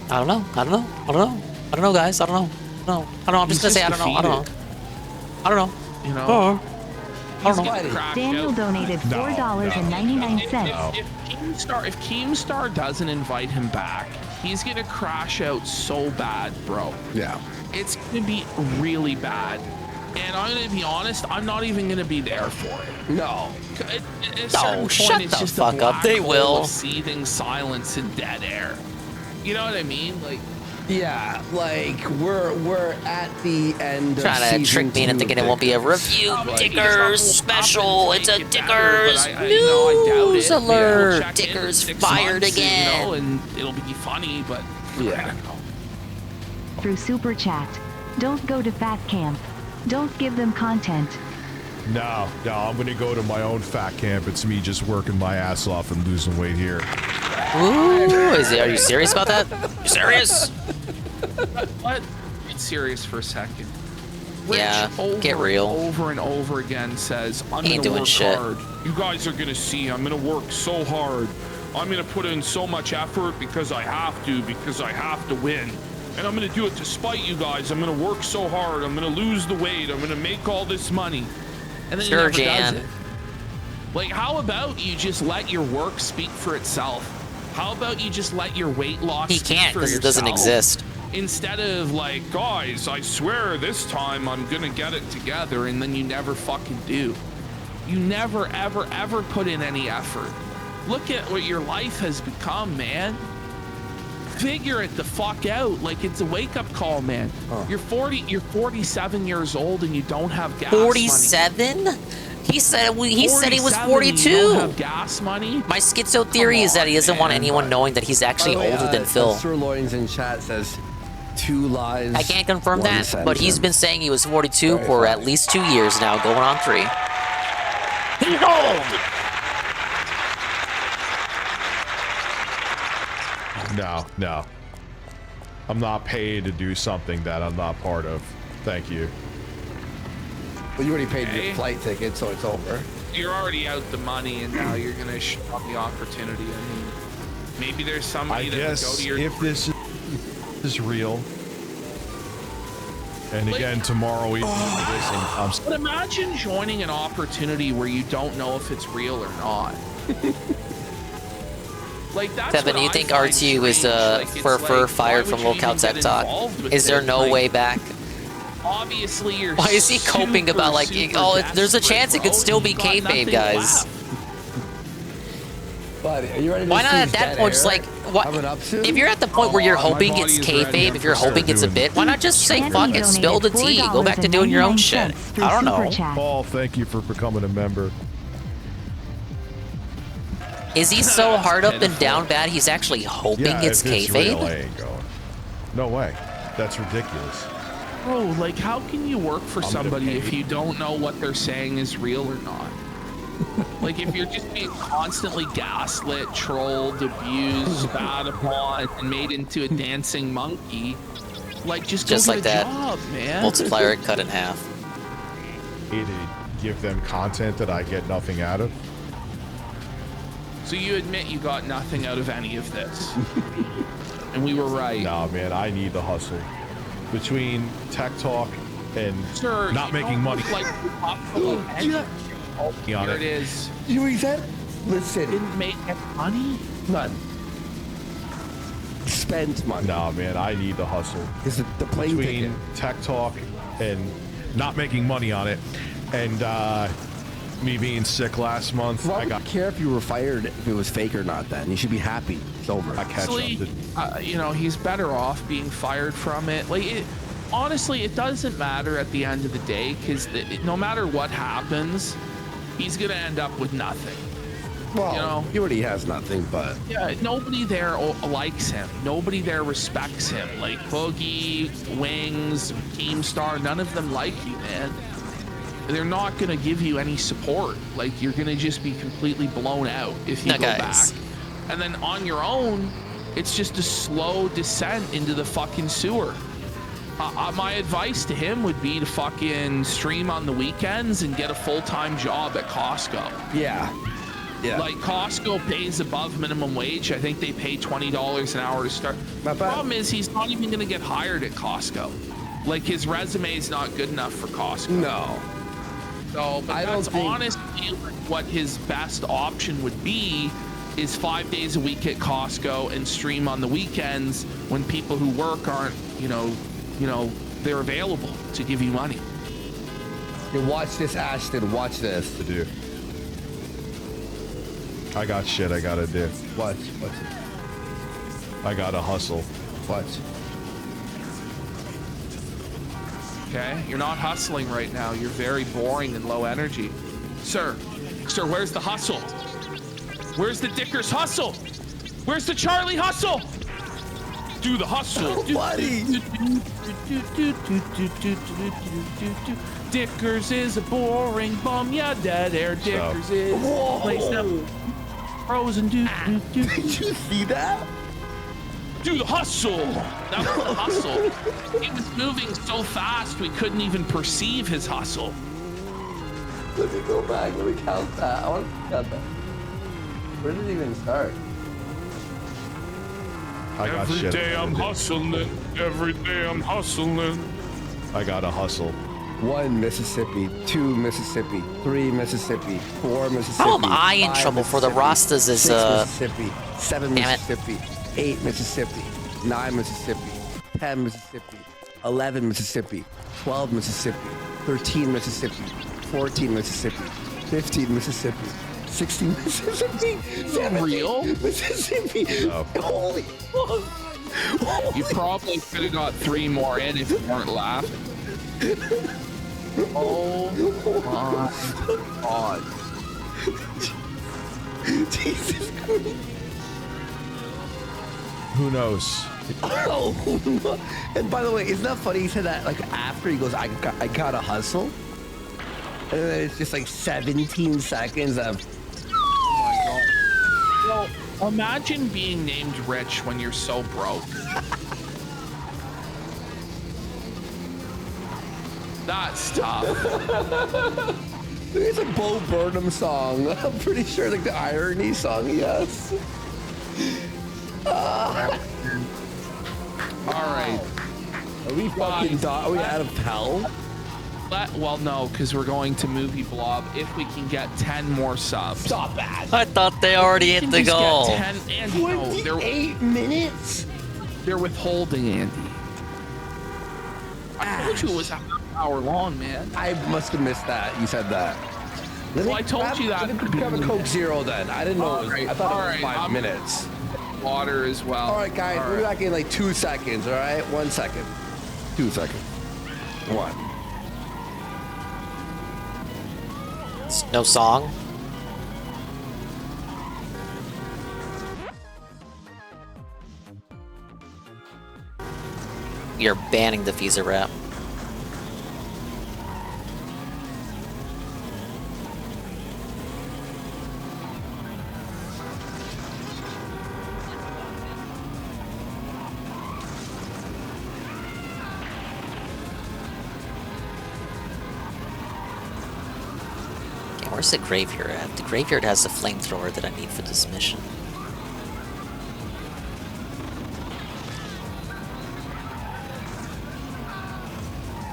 I don't know, guys. I don't know. I'm just gonna say I don't know. You know. I don't know. Daniel donated $4.99. If Keemstar doesn't invite him back, he's gonna crash out so bad, bro. Yeah. It's gonna be really bad. And I'm gonna be honest, I'm not even gonna be there for it. No. At a certain point, shut it's the just fuck a up. black They hole will. of seething silence and dead air. You know what I mean? Like, yeah, like we're at the end of Trying to trick me into thinking it won't be a review. Dickers special. It's a Dickers news alert. Dickers fired again. You know, and it'll be funny, but yeah. Through Super Chat. Don't go to Fat Camp. Don't give them content. No, I'm gonna go to my own fat camp. It's me just working my ass off and losing weight here. Ooh, are you serious about that? You serious? What? Get serious for a second. Rich Yeah, over get real. And over and over again says, I'm Ain't gonna doing work shit. hard. You guys are gonna see, I'm gonna work so hard. I'm gonna put in so much effort because I have to win. And I'm gonna do it to spite you guys. I'm gonna work so hard. I'm gonna lose the weight. I'm gonna make all this money. And then he never does it. Like, how about you just let your work speak for itself? How about you just let your weight loss He speak can't for because it yourself? doesn't exist. Instead of like, guys, I swear this time I'm gonna get it together, and then you never fucking do. You never, ever, ever put in any effort. Look at what your life has become, man. Figure it the fuck out. Like, it's a wake-up call, man. You're 47 years old and you don't have gas 47? He said he was 42. You don't have gas money? My schizo theory is that he doesn't want anyone knowing that he's actually older than Phil. Sirloins in chat says 2 lies. I can't confirm one that, but he's sentence. been saying he was 42 for at least 2 years now, going on 3. He's old! No. I'm not paid to do something that I'm not part of. Thank you. Well, you already paid your flight ticket, so it's over. You're already out the money, and now you're gonna shop the opportunity. I mean, maybe there's somebody I that would go guess to your. if this is real, and again tomorrow evening, But imagine joining an opportunity where you don't know if it's real or not. Like, that's Kevin, what you I think find RTU is strange. Like, it's like, fired why from would you Locale even Tech get Talk? involved with Is there it? no Like, way back? Obviously, you're. Why is he coping super, about like, super there's a desperate, chance it could bro. still be You've got kayfabe, nothing guys. left. Buddy, are you ready to Why not see at that dead point, just air like, what? coming up soon? If you're at the point where you're hoping it's kayfabe, if you're hoping it's a bit, why not just say fuck it, spill the tea, go back to doing your own shit? I don't know. Paul, thank you for becoming a member. Is he so hard up and down bad he's actually hoping it's if it's real, I kayfabe? ain't going. No way. That's ridiculous. Bro, like, how can you work for I'm somebody gonna if pay. you don't know what they're saying is real or not? Like, if you're just being constantly gaslit, trolled, abused, spat upon, and made into a dancing monkey, like, just go Just get like a that. job, man. Multiplier it cut in half. To give them content that I get nothing out of. So you admit you got nothing out of any of this. And we were right. Nah, man, I need the hustle. Between tech talk and Sir, not you making don't money. look like On here it. it is. You know what he said? Listen. Didn't make any money? None. Spent money. Nah, man, I need the hustle. Is it the plane Between ticket? tech talk and not making money on it, and Me being sick last month. Why would you care if you were fired if it was fake or not? Then you should be happy. It's over. I catch Honestly, you know, he's better off being fired from it. Like, honestly, it doesn't matter at the end of the day, because no matter what happens, he's gonna end up with nothing. Well, you know, he already has nothing, but yeah, nobody there likes him. Nobody there respects him. Like Boogie, Wings, Keemstar, none of them like you, man. They're not gonna give you any support. Like, you're gonna just be completely blown out if you go back. And then on your own, it's just a slow descent into the fucking sewer. My advice to him would be to fucking stream on the weekends and get a full-time job at Costco. Yeah. Like, Costco pays above minimum wage. I think they pay $20 an hour to start. The problem is he's not even going to get hired at Costco. Like, his resume is not good enough for Costco. No. So, but that's honestly what his best option would be, is 5 days a week at Costco and stream on the weekends when people who work aren't, you know, they're available to give you money. You watch this, Ashton. Watch this. Dude. I got shit I gotta do. Watch. I gotta hustle. Watch. Okay, you're not hustling right now. You're very boring and low energy. Sir, where's the hustle? Where's the Dickers hustle? Where's the Charlie hustle? Do the hustle. Buddy. Dickers is a boring bum. Yeah, dead air. Dickers is place them frozen. Did you see that? Do the hustle. That was the hustle. He was moving so fast we couldn't even perceive his hustle. Let me go back. Let me count that. I want to count that. Where did it even start? Every day I'm hustling. Every day I'm hustling. I gotta hustle. 1 Mississippi, 2 Mississippi, 3 Mississippi, 4 Mississippi. How am I in trouble for the Rastas? Is 6 Mississippi, 7 Mississippi, 8 Mississippi, 9 Mississippi, 10 Mississippi, 11 Mississippi, 12 Mississippi, 13 Mississippi, 14 Mississippi, 15 Mississippi, 16 Mississippi, 17 Mississippi. No. Holy fuck. You probably could have got 3 more in if you weren't laughing. Oh my God. Jesus Christ. Who knows? Oh, and by the way, isn't that funny? He said that like after he goes, I gotta hustle, and then it's just like 17 seconds of. Oh my God. Well, imagine being named Rich when you're so broke. That's tough. It's a Bo Burnham song. I'm pretty sure, like the irony song. Yes. All right. Are we fucking are we out of hell? Well, no, because we're going to Movie Blob if we can get 10 more subs. Stop that. I thought they already hit the goal. 28 minutes? They're withholding, Andy. I told you it was an hour long, man. I must have missed that. You said that. Well, I told you that. Let me grab a Coke Zero then. I didn't know. I thought it was 5 minutes. Water as well. All right, guys. We'll be back in like 2 seconds. All right, 1 second. 2 seconds. 1. No song? You're banning the Visa rap. Where's the graveyard at? The graveyard has the flamethrower that I need for this mission.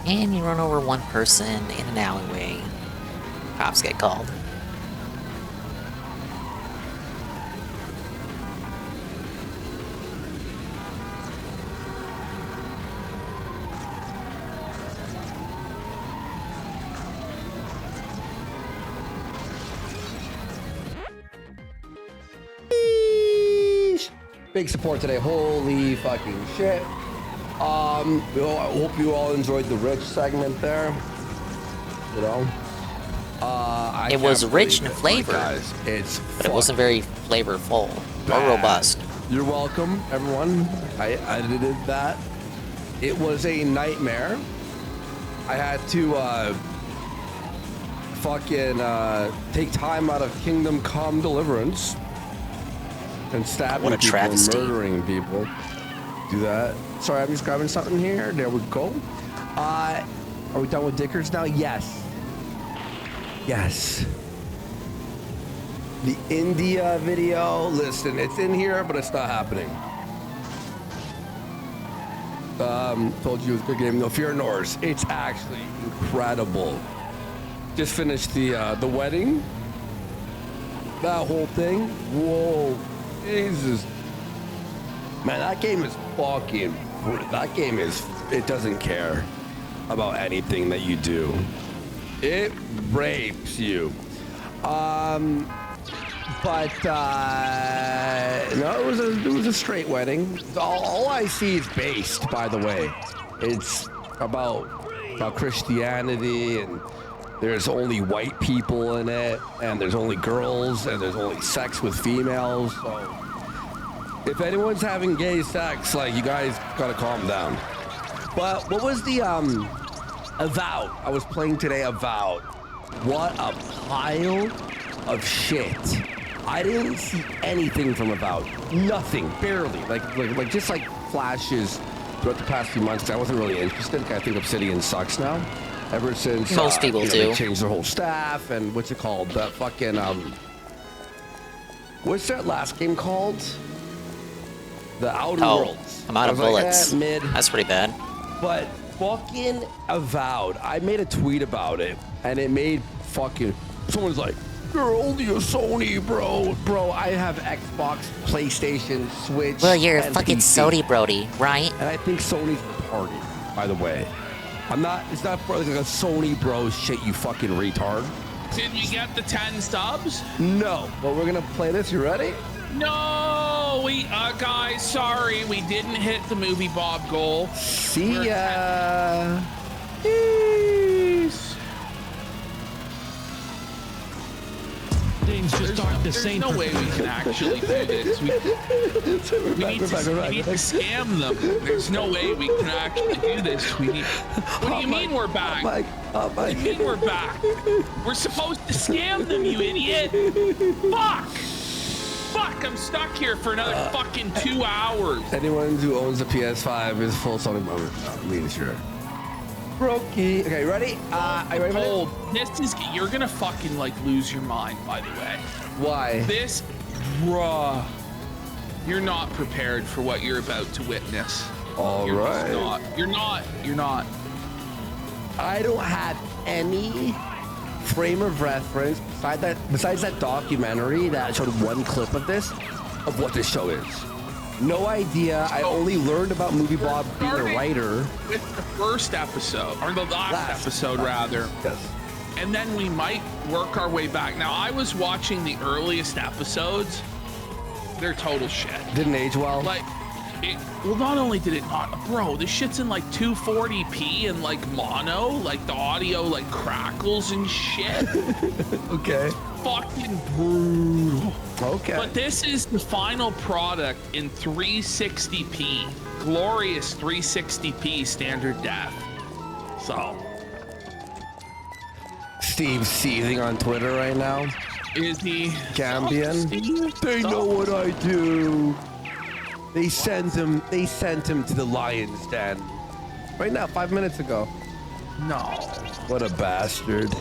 And you run over one person in an alleyway. Cops get called. big support today. Holy fucking shit. I hope you all enjoyed the Rich segment there. You know, It was rich in flavor, guys. but it wasn't very flavorful or robust. You're welcome, everyone. I edited that. It was a nightmare. I had to take time out of Kingdom Come Deliverance and stabbing people and murdering people. Do that. Sorry, I'm just grabbing something here. There we go. Are we done with Dickers now? Yes. Yes. The India video. Listen, it's in here, but it's not happening. Told you it was a good game. No fear, Norse. It's actually incredible. Just finished the wedding. That whole thing. Whoa, Jesus, man, that game is fucking. That game is. It doesn't care about anything that you do. It rapes you. But no, it was a straight wedding. All I see is based, by the way. It's about Christianity, and there's only white people in it, and there's only girls, and there's only sex with females. So if anyone's having gay sex, like, you guys gotta calm down. But what was the Avowed? I was playing today Avowed. What a pile of shit. I didn't see anything from Avowed. Nothing, barely. Like just like flashes throughout the past few months. I wasn't really interested. I think Obsidian sucks now. Ever since most people do. They changed their whole staff and what's it called? That fucking what's that last game called? The Outer Worlds. I'm out of bullets. Mid. That's pretty bad. But fucking Avowed. I made a tweet about it, and it made fucking someone's like, "You're only a Sony, bro." Bro, I have Xbox, PlayStation, Switch. Well, you're a and fucking PC. Sony Brody, right? And I think Sony's retarded, by the way. It's not like a Sony bro shit, you fucking retard. Did we get the 10 subs? No, but we're gonna play this. You ready? No, guys, sorry, we didn't hit the movie Bob goal. See ya. Peace. There's no way we can actually do this. We need to scam them. There's no way we can actually do this. What do you mean we're back? What do you mean we're back? We're supposed to scam them, you idiot. Fuck, I'm stuck here for another fucking 2 hours. Anyone who owns a PS5 is full Sony moment. Mean sure. Brokey. Okay, ready? Are you ready for this? You're gonna fucking like lose your mind, by the way. Why? This, bruh. You're not prepared for what you're about to witness. All right. You're not. I don't have any frame of reference besides that documentary that showed one clip of what this show is. No idea. I only learned about Movie Bob being a writer with the first episode, or the last episode rather. Yes. And then we might work our way back. Now, I was watching the earliest episodes. They're total shit. Didn't age well. Well, not only did it not, bro, this shit's in like 240p and like mono, like the audio like crackles and shit. Okay. Fucking brutal. Okay. But this is the final product in 360p, glorious 360p standard def. So. Steve's seething on Twitter right now. Is he? Cambion. They know what I do. They sent him to the lion's den. Right now, 5 minutes ago. No. What a bastard.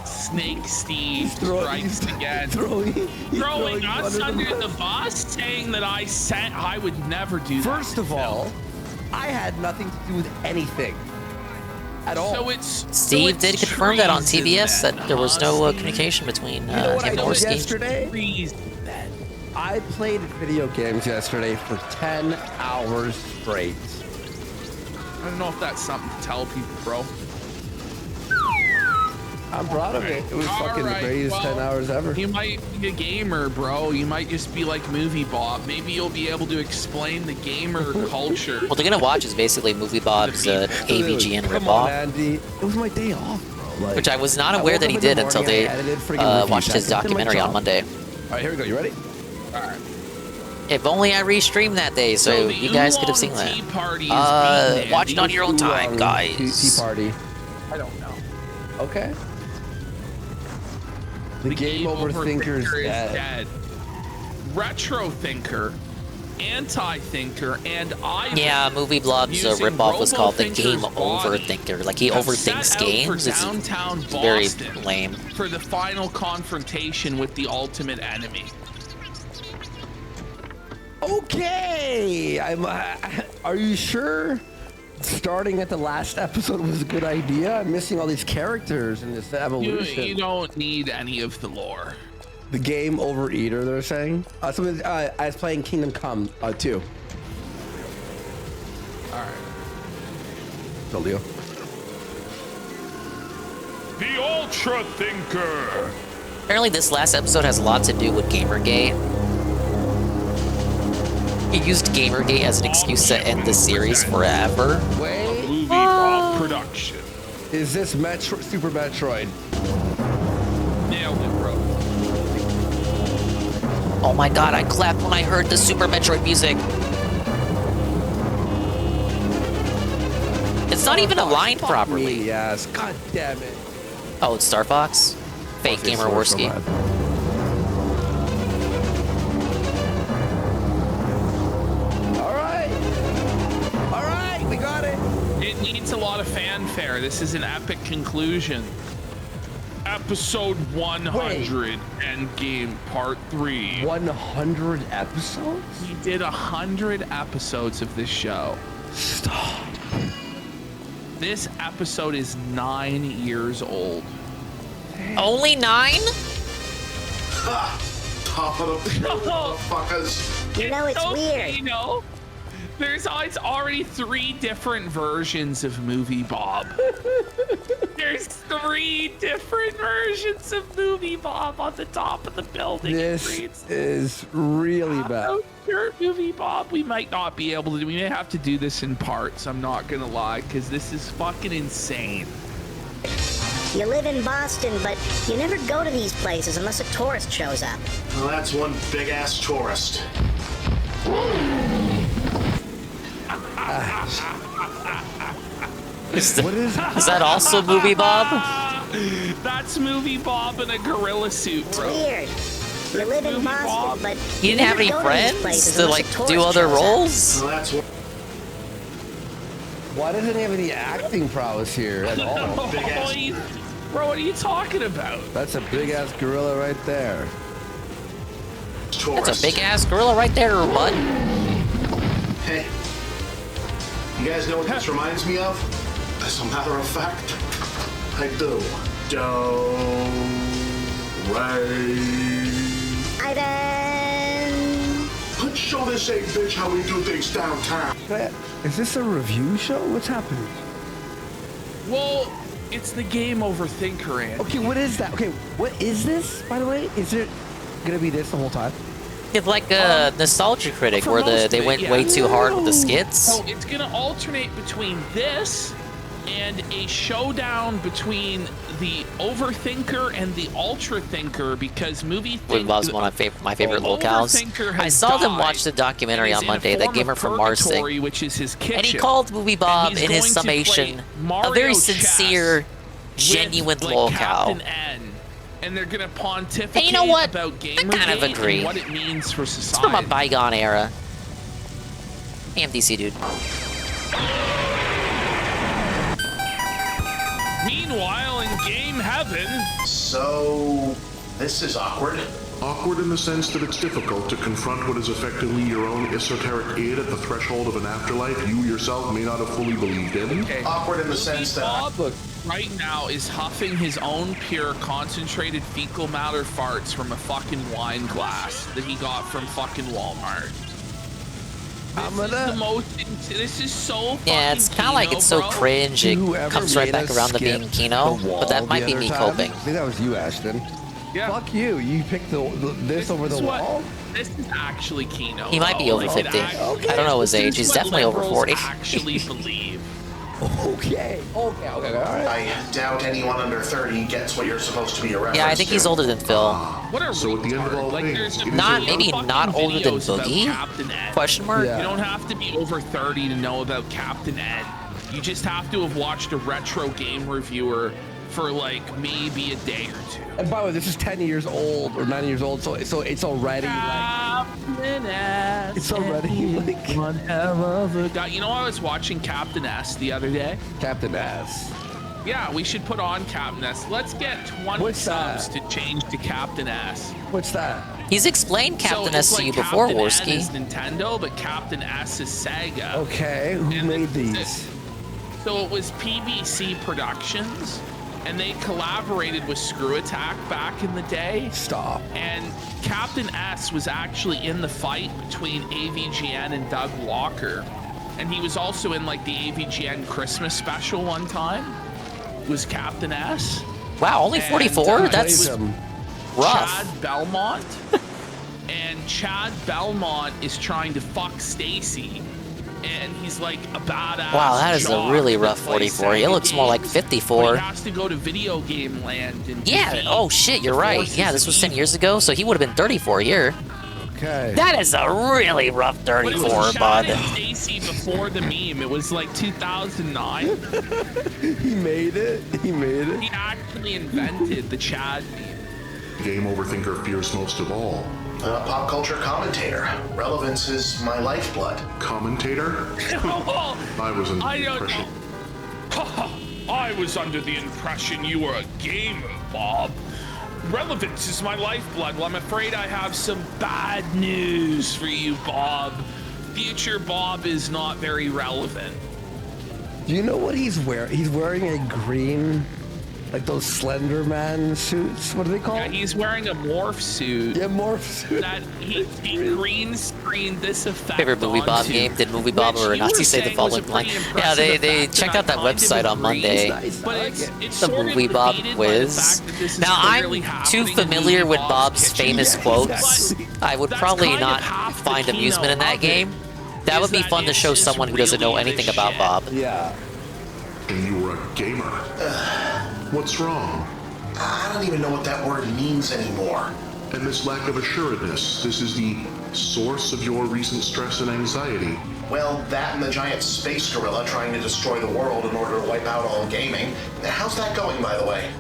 Snake Steve strikes again. Throwing us under the bus, saying that I would never do that. First of all, I had nothing to do with anything. At all. Steve did confirm that on TBS that there was no communication between him or Steve. Yesterday? I played video games yesterday for 10 hours straight. I don't know if that's something to tell people, bro. I'm proud of it. It was fucking the greatest 10 hours ever. You might be a gamer, bro. You might just be like Movie Bob. Maybe you'll be able to explain the gamer culture. What they're gonna watch is basically Movie Bob's AVGN Come on, ripoff, Andy. It was my day off, bro. Like, which I was not aware that he did until they watched his documentary on Monday. All right, here we go. You ready? All right. If only I restreamed that day, so you guys could have seen that. Watch it on your own time, guys. Tea party. I don't know. Okay. The game over thinker is dead. Retro thinker, anti-thinker, and I. Yeah, Movie Blob's ripoff was called the Game Over Thinker. Like he overthinks games. It's downtown very Boston lame. For the final confrontation with the ultimate enemy. Okay. Are you sure? Starting at the last episode was a good idea. I'm missing all these characters in this evolution. You don't need any of the lore. The game over eater, they're saying. I was playing Kingdom Come 2. All right. Still deal. The Ultra Thinker. Apparently, this last episode has a lot to do with Gamergate. He used Gamergate as an excuse to end the series forever. Wait. Movie Bob production. Is this Super Metroid? Nailed it, bro. Oh my god, I clapped when I heard the Super Metroid music. It's not even aligned properly. Yes, god damn it. Oh, it's Star Fox? Fake Gamer Warski. We got it. It needs a lot of fanfare. This is an epic conclusion. Episode 100, Endgame Part 3. 100 episodes? We did 100 episodes of this show. Stop. This episode is 9 years old. Only 9? Top of the motherfuckers. You know, it's weird. You know? There's already 3 different versions of Movie Bob. There's 3 different versions of Movie Bob on the top of the building. This is really bad. Oh, sure, Movie Bob. We might not be able to. We may have to do this in parts. I'm not gonna lie, because this is fucking insane. You live in Boston, but you never go to these places unless a tourist shows up. Well, that's one big ass tourist. Is that also Movie Bob? That's Movie Bob in a gorilla suit, bro. Weird. You live in Boston, but he didn't have any friends to like do other roles. Well, that's why doesn't he have any acting prowess here at all? Bro, what are you talking about? That's a big ass gorilla right there. That's a big ass gorilla right there, bud. Hey, you guys know what this reminds me of? As a matter of fact, I do. Let's show this ain't bitch how we do things downtown. Is this a review show? What's happening? Well, it's the Game Over Thinker, Andy. Okay, what is that? Okay, what is this, by the way? Is it gonna be this the whole time? It's like a Nostalgia Critic where they went way too hard with the skits. So it's gonna alternate between this and a showdown between the Overthinker and the Ultra Thinker, because Bob's one of my favorite locales. I saw them watch the documentary on Monday, that Gamer from Mars thing, which is his kitchen, and he called Movie Bob in his summation a very sincere, genuine locale. And they're gonna pontificate hey, you know what? about Gamergate I kind of agree. and what it means for It's society. from a bygone era. AMDC, dude. Meanwhile, in game heaven... So, this is awkward. Awkward in the sense that it's difficult to confront what is effectively your own esoteric id at the threshold of an afterlife you yourself may not have fully believed in. Okay. Awkward in the sense that... Bob right now is huffing his own pure concentrated fecal matter farts from a fucking wine glass that he got from fucking Walmart. This is so. Yeah, it's kind of like it's so cringe. It comes right back around to being Kino, but that might be me coping. I think that was you, Ashton. Yeah. Fuck you. You picked this over the wall? This is actually Kino. He might be over 50. I don't know his age. He's definitely over 40. Actually believe. Okay, all right. I doubt anyone under 30 gets what you're supposed to be a reference Yeah, I think he's older than Phil. What are so at the end of all things, Maybe not older than Boogie? Question mark? You don't have to be over 30 to know about Captain Ed. You just have to have watched a retro game reviewer for like maybe a day or two. And by the way, this is 10 years old or 9 years old, so it's already Captain it's already like one hell of a guy. You know, I was watching Captain S the other day. Captain S. Yeah, we should put on Captain S. Let's get 20 subs to change to Captain S. What's that? He's explained Captain So S it's to you like before, Captain N Worski. is Nintendo, but Captain S is Sega. Okay, who made these? So it was PBC Productions, and they collaborated with Screw Attack back in the day. Stop. And Captain S was actually in the fight between AVGN and Doug Walker. And he was also in like the AVGN Christmas special one time. It was Captain S. Wow, only 44? And, That's it was rough. Chad Belmont. And Chad Belmont is trying to fuck Stacy. And he's like a badass. Wow, that is a jock really that rough plays 44. He Sega looks more like games, 54. but he has to go to video game land and Yeah, defeat oh shit, you're the right. forces Yeah, this of was 10 evil. years ago, so he would have been 34 here. Okay. That is a really rough But it 34, was Chad bud. and Stacy before the meme. It was like 2009. He made it. He made it. He actually invented the Chad meme. Game overthinker fears most of all. Pop culture commentator. Relevance is my lifeblood. Commentator? I was under the impression. I was under the impression you were a gamer, Bob. Relevance is my lifeblood. Well, I'm afraid I have some bad news for you, Bob. Future Bob is not very relevant. Do you know what he's wearing? He's wearing a green, like those Slender Man suits. What are they called? Yeah, he's wearing a morph suit. Yeah, morph suit. That he green screened this effect. Favorite Movie Bob onto, game? Did Movie Bob or which you Nazi were say the saying was a following line? pretty Yeah, they impressive checked effect, out that and I kind website of on agree. Monday. But it's The sort of Movie Bob defeated by the quiz. fact that this is Now, I'm clearly too happening in familiar Movie with Bob's Bob's kitchen. famous quotes. I would That's probably kind of not half the find amusement in that keynote of it, game. That would be is fun to that show it's someone who doesn't know really anything the about shit. Bob. Yeah. And you were a gamer. What's wrong? I don't even know what that word means anymore. And this lack of assuredness, this is the source of your recent stress and anxiety. Well, that and the giant space gorilla trying to destroy the world in order to wipe out all gaming. How's that going, by the way?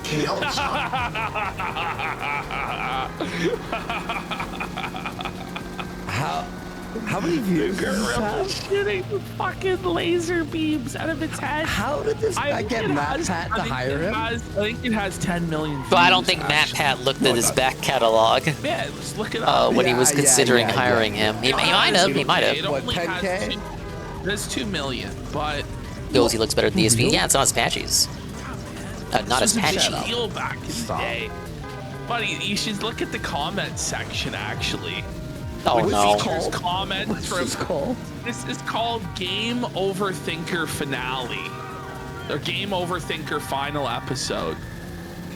Can you help me stop? How many views does this Gorilla have? shooting the fucking laser beams out of its head. How did this guy get Matt Pat to hire him? I think it has 10 million views. But I don't think Matt Pat looked at his back catalog Yeah, let's look it up. when he was Yeah, considering yeah. hiring him. He might have. He might It have. What, only 10K? There's 2 million, but Goes, he looks better than DSP. Yeah, it's not as patches. Not as this was a patchy. big deal back in the day. Buddy, you should look at the comments section, actually. Oh Which no. features comments What's from this called? This is called Game Overthinker Finale. Or Game Overthinker Final Episode.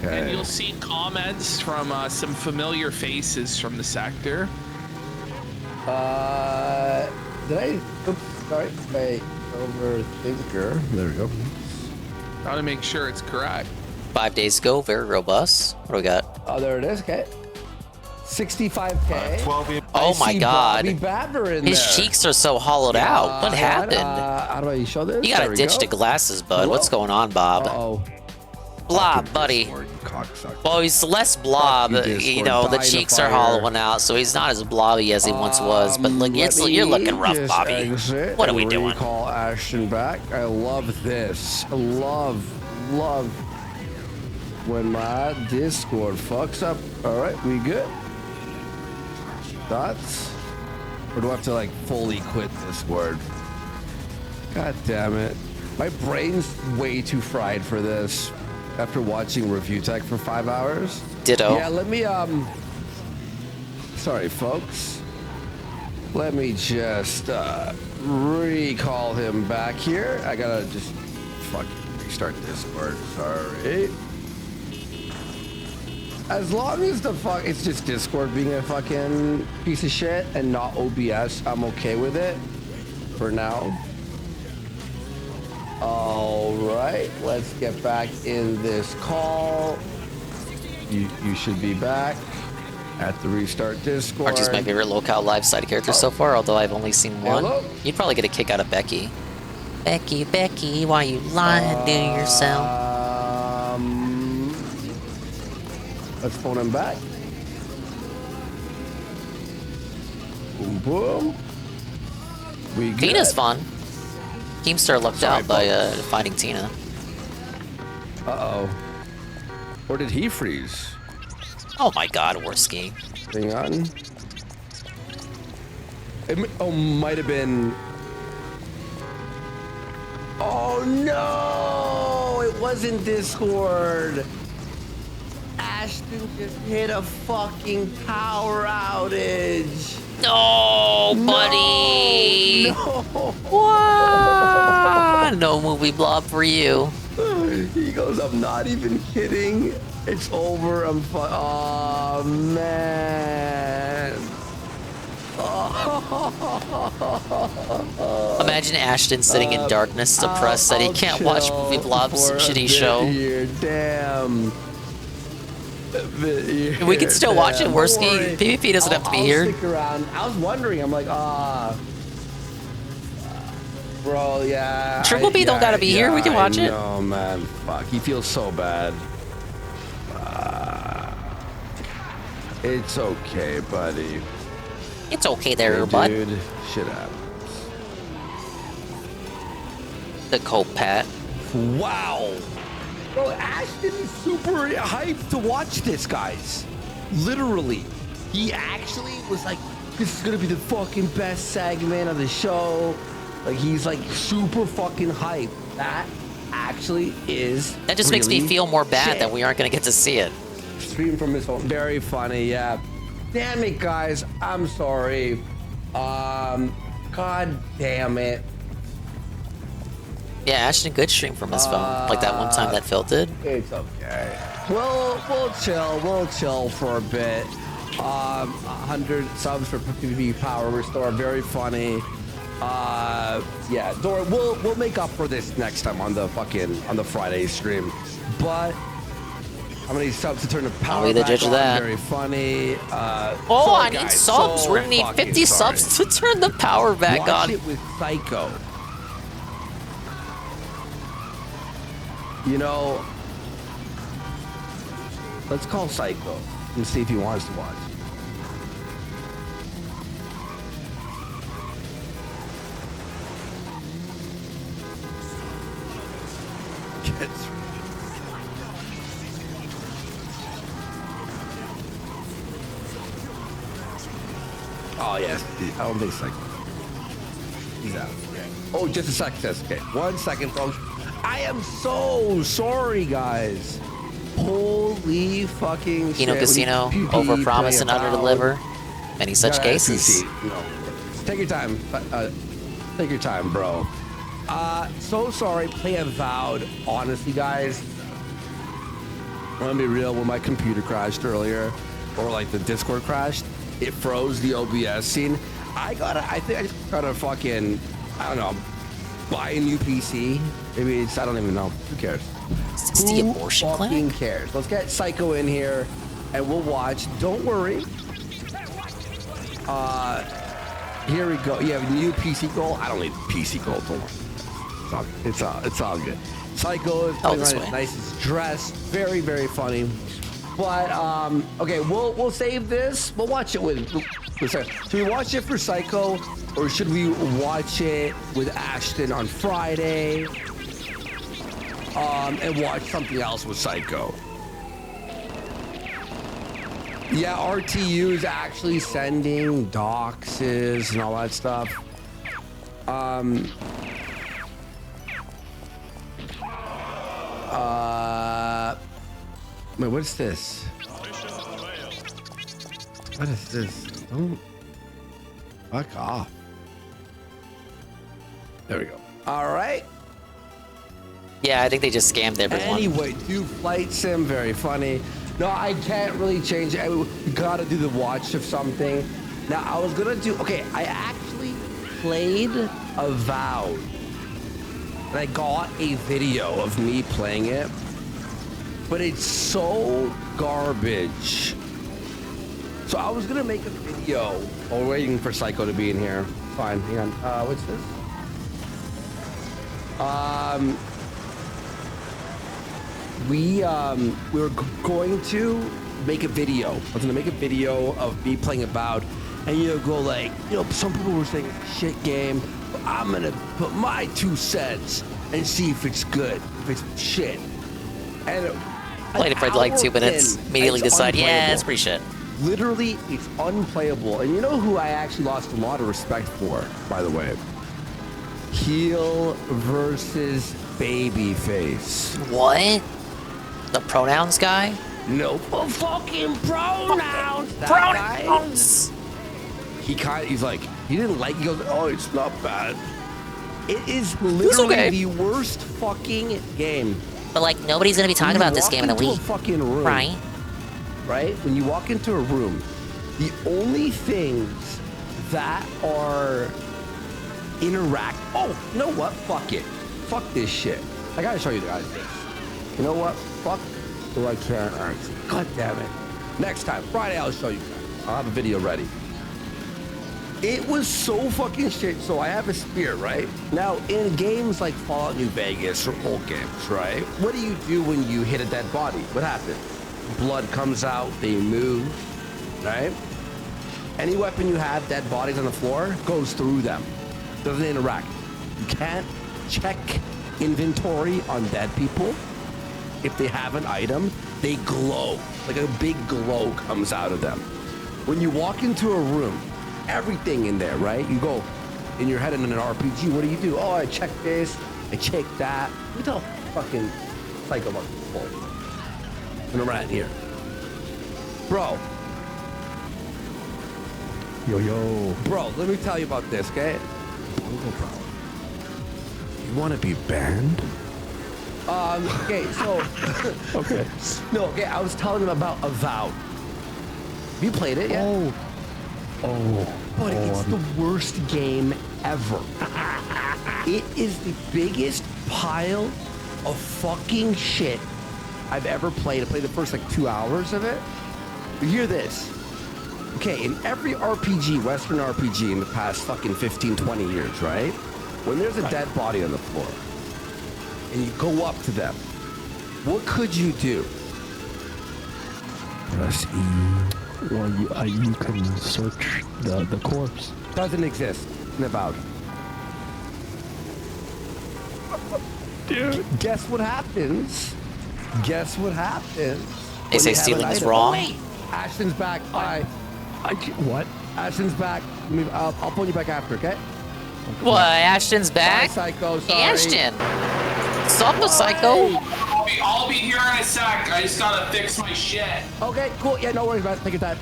And Okay. you'll see comments from some familiar faces from the sector. Did I? Oops, sorry. Wait. Overthinker. There we go. Gotta make sure it's correct. 5 days ago, very robust. What do we got? Oh, there it is. Okay. 65K. Oh my god. Bobby Babber in His there. cheeks are so hollowed out. What happened? How do I show this? You There gotta we ditch go. the glasses, bud. What's going on, Bob? Uh-oh. Blob, buddy. Cocksucker. Well, he's less blob. Fuck you, Discord. You know, the Die in a cheeks are fire. hollowing out, so he's not as blobby as he once was. But look, you're looking rough, just Bobby. exit What are we and doing? Recall Ashton back. I love this. I love when my Discord fucks up. All right, we good? Thoughts? Or do I have to like fully quit Discord? God damn it. My brain's way too fried for this after watching Review Tech for 5 hours. Ditto. Yeah, let me Sorry, folks. Let me just recall him back here. I gotta just fucking restart Discord. Sorry. As long as it's just Discord being a fucking piece of shit and not OBS, I'm okay with it for now. All right, let's get back in this call. You should be back at the restart Discord. Archie's my favorite locale live side character so far, although I've only seen one. Hello? You'd probably get a kick out of Becky. Becky, why you lying to yourself? Let's phone him back. Boom, boom. Tina's fun. Keemstar lucked out by finding Tina. Uh-oh. Or did he freeze? Oh my god, Worski. Hang on. Might have been... Oh no! It wasn't Discord. Ashton just hit a fucking power outage. No, buddy. No. What? No movie blob for you. He goes, I'm not even kidding. It's over. I'm fine. Oh, man. Imagine Ashton sitting in darkness, depressed that he can't watch movie blob's shitty show. Here. Damn. We can still watch it, Worski. PvP doesn't have to be here. Stick around. I was wondering. I'm like, bro, yeah. Triple B don't gotta be here. We can watch it. No, man. Fuck. He feels so bad. It's okay, buddy. It's okay there, hey, bud. Dude, shit happens. The cope pat. Wow. Bro, Ashton is super hyped to watch this, guys. Literally. He actually was like, this is gonna be the fucking best segment of the show. Like, he's like super fucking hyped. That actually is That just makes me really feel more bad shit. that we aren't gonna get to see it. Stream from his phone. Very funny, yeah. Damn it, guys. I'm sorry. God damn it. Yeah, Ashton good stream from his phone. Like that one time that Phil did. It's okay. We'll chill for a bit. 100 subs for PvP Power Restore. Very funny. Yeah, Dora, we'll make up for this next time on the Friday stream. But how many subs to turn the power I'll be the back judge of on? that. Very funny. Oh, sorry, I need guys. subs. So We're gonna need fucking 50 sorry. subs to turn the power back Watch on. it with Psycho. You know, let's call Psycho and see if he wants to watch. Kids. Oh yes, I don't think Psycho. He's out. Oh, just a second. Okay, 1 second, folks. I am so sorry, guys. Holy fucking Kino shit. Casino, PP, overpromise play and avowed. underdeliver. Many such Yeah, cases. PC. No. Take your time. Take your time, bro. So sorry. Play Avowed. Honestly, guys, I'm gonna be real. When my computer crashed earlier, or like the Discord crashed, it froze the OBS scene. I think I just gotta fucking, I don't know, buy a new PC. Maybe it's, I don't even know. Who cares? Is the abortion Who fucking clinic? cares? Let's get Psycho in here and we'll watch. Don't worry. Here we go. You have a new PC goal. I don't need PC goal. Don't worry. It's all good. Psycho is putting on his nicest dress. Very, very funny. But okay, we'll save this. We'll watch it with. Should we watch it for Psycho, or should we watch it with Ashton on Friday? And watch something else with Psycho. Yeah, RTU is actually sending doxes and all that stuff. Wait, what's this? What is this? Don't. Fuck off. There we go. All right. Yeah, I think they just scammed everyone. Anyway, do Flight Sim, very funny. No, I can't really change it. We gotta do the watch of something. Now, I was gonna do, okay, I actually played Avowed. And I got a video of me playing it. But it's so garbage. So I was gonna make a video. Oh, we're waiting for Psycho to be in here. Fine, hang on. What's this? We were going to make a video. I was gonna make a video of me playing Avowed, and go like, some people were saying it's a shit game, but I'm gonna put my 2 cents and see if it's good, if it's shit. And played it for like 2 minutes, immediately decide, yeah, it's pretty shit. Literally, it's unplayable. And you know who I actually lost a lot of respect for, by the way? Heel versus Babyface. What? The pronouns guy? No fucking pronouns. Pronouns. He's like, he didn't like. He goes, oh, it's not bad. It is literally the worst fucking game. But like, nobody's gonna be talking about this game in a week. Fucking room, right? Right? When you walk into a room, the only things that are interact. Oh, you know what? Fuck it. Fuck this shit. I gotta show you guys this. You know what? Fuck. Oh, I can't actually. God damn it. Next time, Friday, I'll show you guys. I'll have a video ready. It was so fucking shit. So I have a spear, right? Now, in games like Fallout New Vegas or old games, right? What do you do when you hit a dead body? What happens? Blood comes out, they move, right? Any weapon you have, dead bodies on the floor, goes through them. Doesn't interact. You can't check inventory on dead people. If they have an item, they glow. Like a big glow comes out of them. When you walk into a room, everything in there, right? You go in your head in an RPG, what do? Oh, I check this, I check that. Look at how fucking psycho about this. And I'm right here. Bro. Yo. Bro, let me tell you about this, okay? You want to be banned? Okay, so... okay. No, okay, I was telling him about Avowed. Have you played it yet? But it's the worst game ever. It is the biggest pile of fucking shit I've ever played. I played the first like 2 hours of it. But hear this. Okay, in every RPG, Western RPG in the past fucking 15, 20 years, right? When there's a dead body on the floor and you go up to them, what could you do? Press E. Well, you can search the corpse. Doesn't exist in Avowed. Dude. Guess what happens? Guess what happens? They say stealing is wrong. Wait, Ashton's back. What? Ashton's back. I'll pull you back after, okay? What? Ashton's back? Bye, Psycho. Sorry. Ashton. Sup with Psycho? I'll be here in a sec. I just gotta fix my shit. Okay, cool. Yeah, no worries, man. Take your time.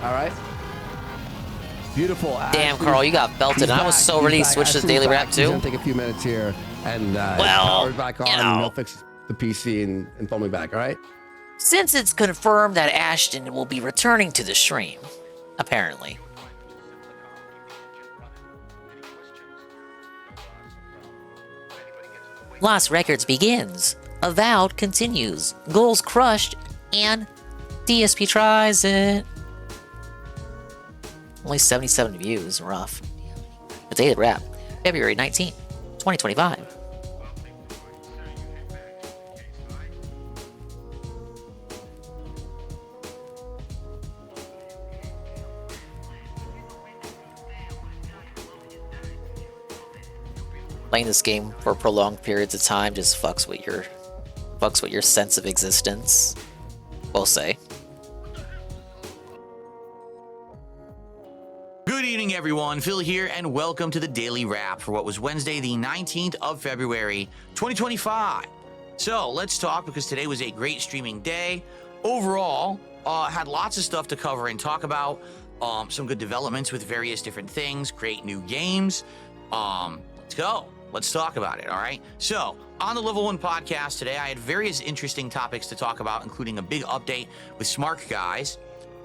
All right. Beautiful. Damn, Ashton. Carl, you got belted. He's I was back. so ready to He's switch back. to Ashton's daily back. rap He's too. gonna take a few minutes here, and power's back on. And he'll fix the PC and phone me back. All right. Since it's confirmed that Ashton will be returning to the stream, apparently. Lost Records begins. Avowed continues. Goals crushed, and DSP tries it. Only 77 views, rough. The Daily Rap, February 19th, 2025. Playing this game for prolonged periods of time just fucks with your sense of existence. We'll say. Good evening, everyone. Phil here, and welcome to the Daily Wrap for what was Wednesday, the 19th of February, 2025. So let's talk, because today was a great streaming day. Overall, had lots of stuff to cover and talk about. some good developments with various different things, create new games. Let's go. Let's talk about it, all right? So, on the Level 1 podcast today, I had various interesting topics to talk about, including a big update with NowGuise.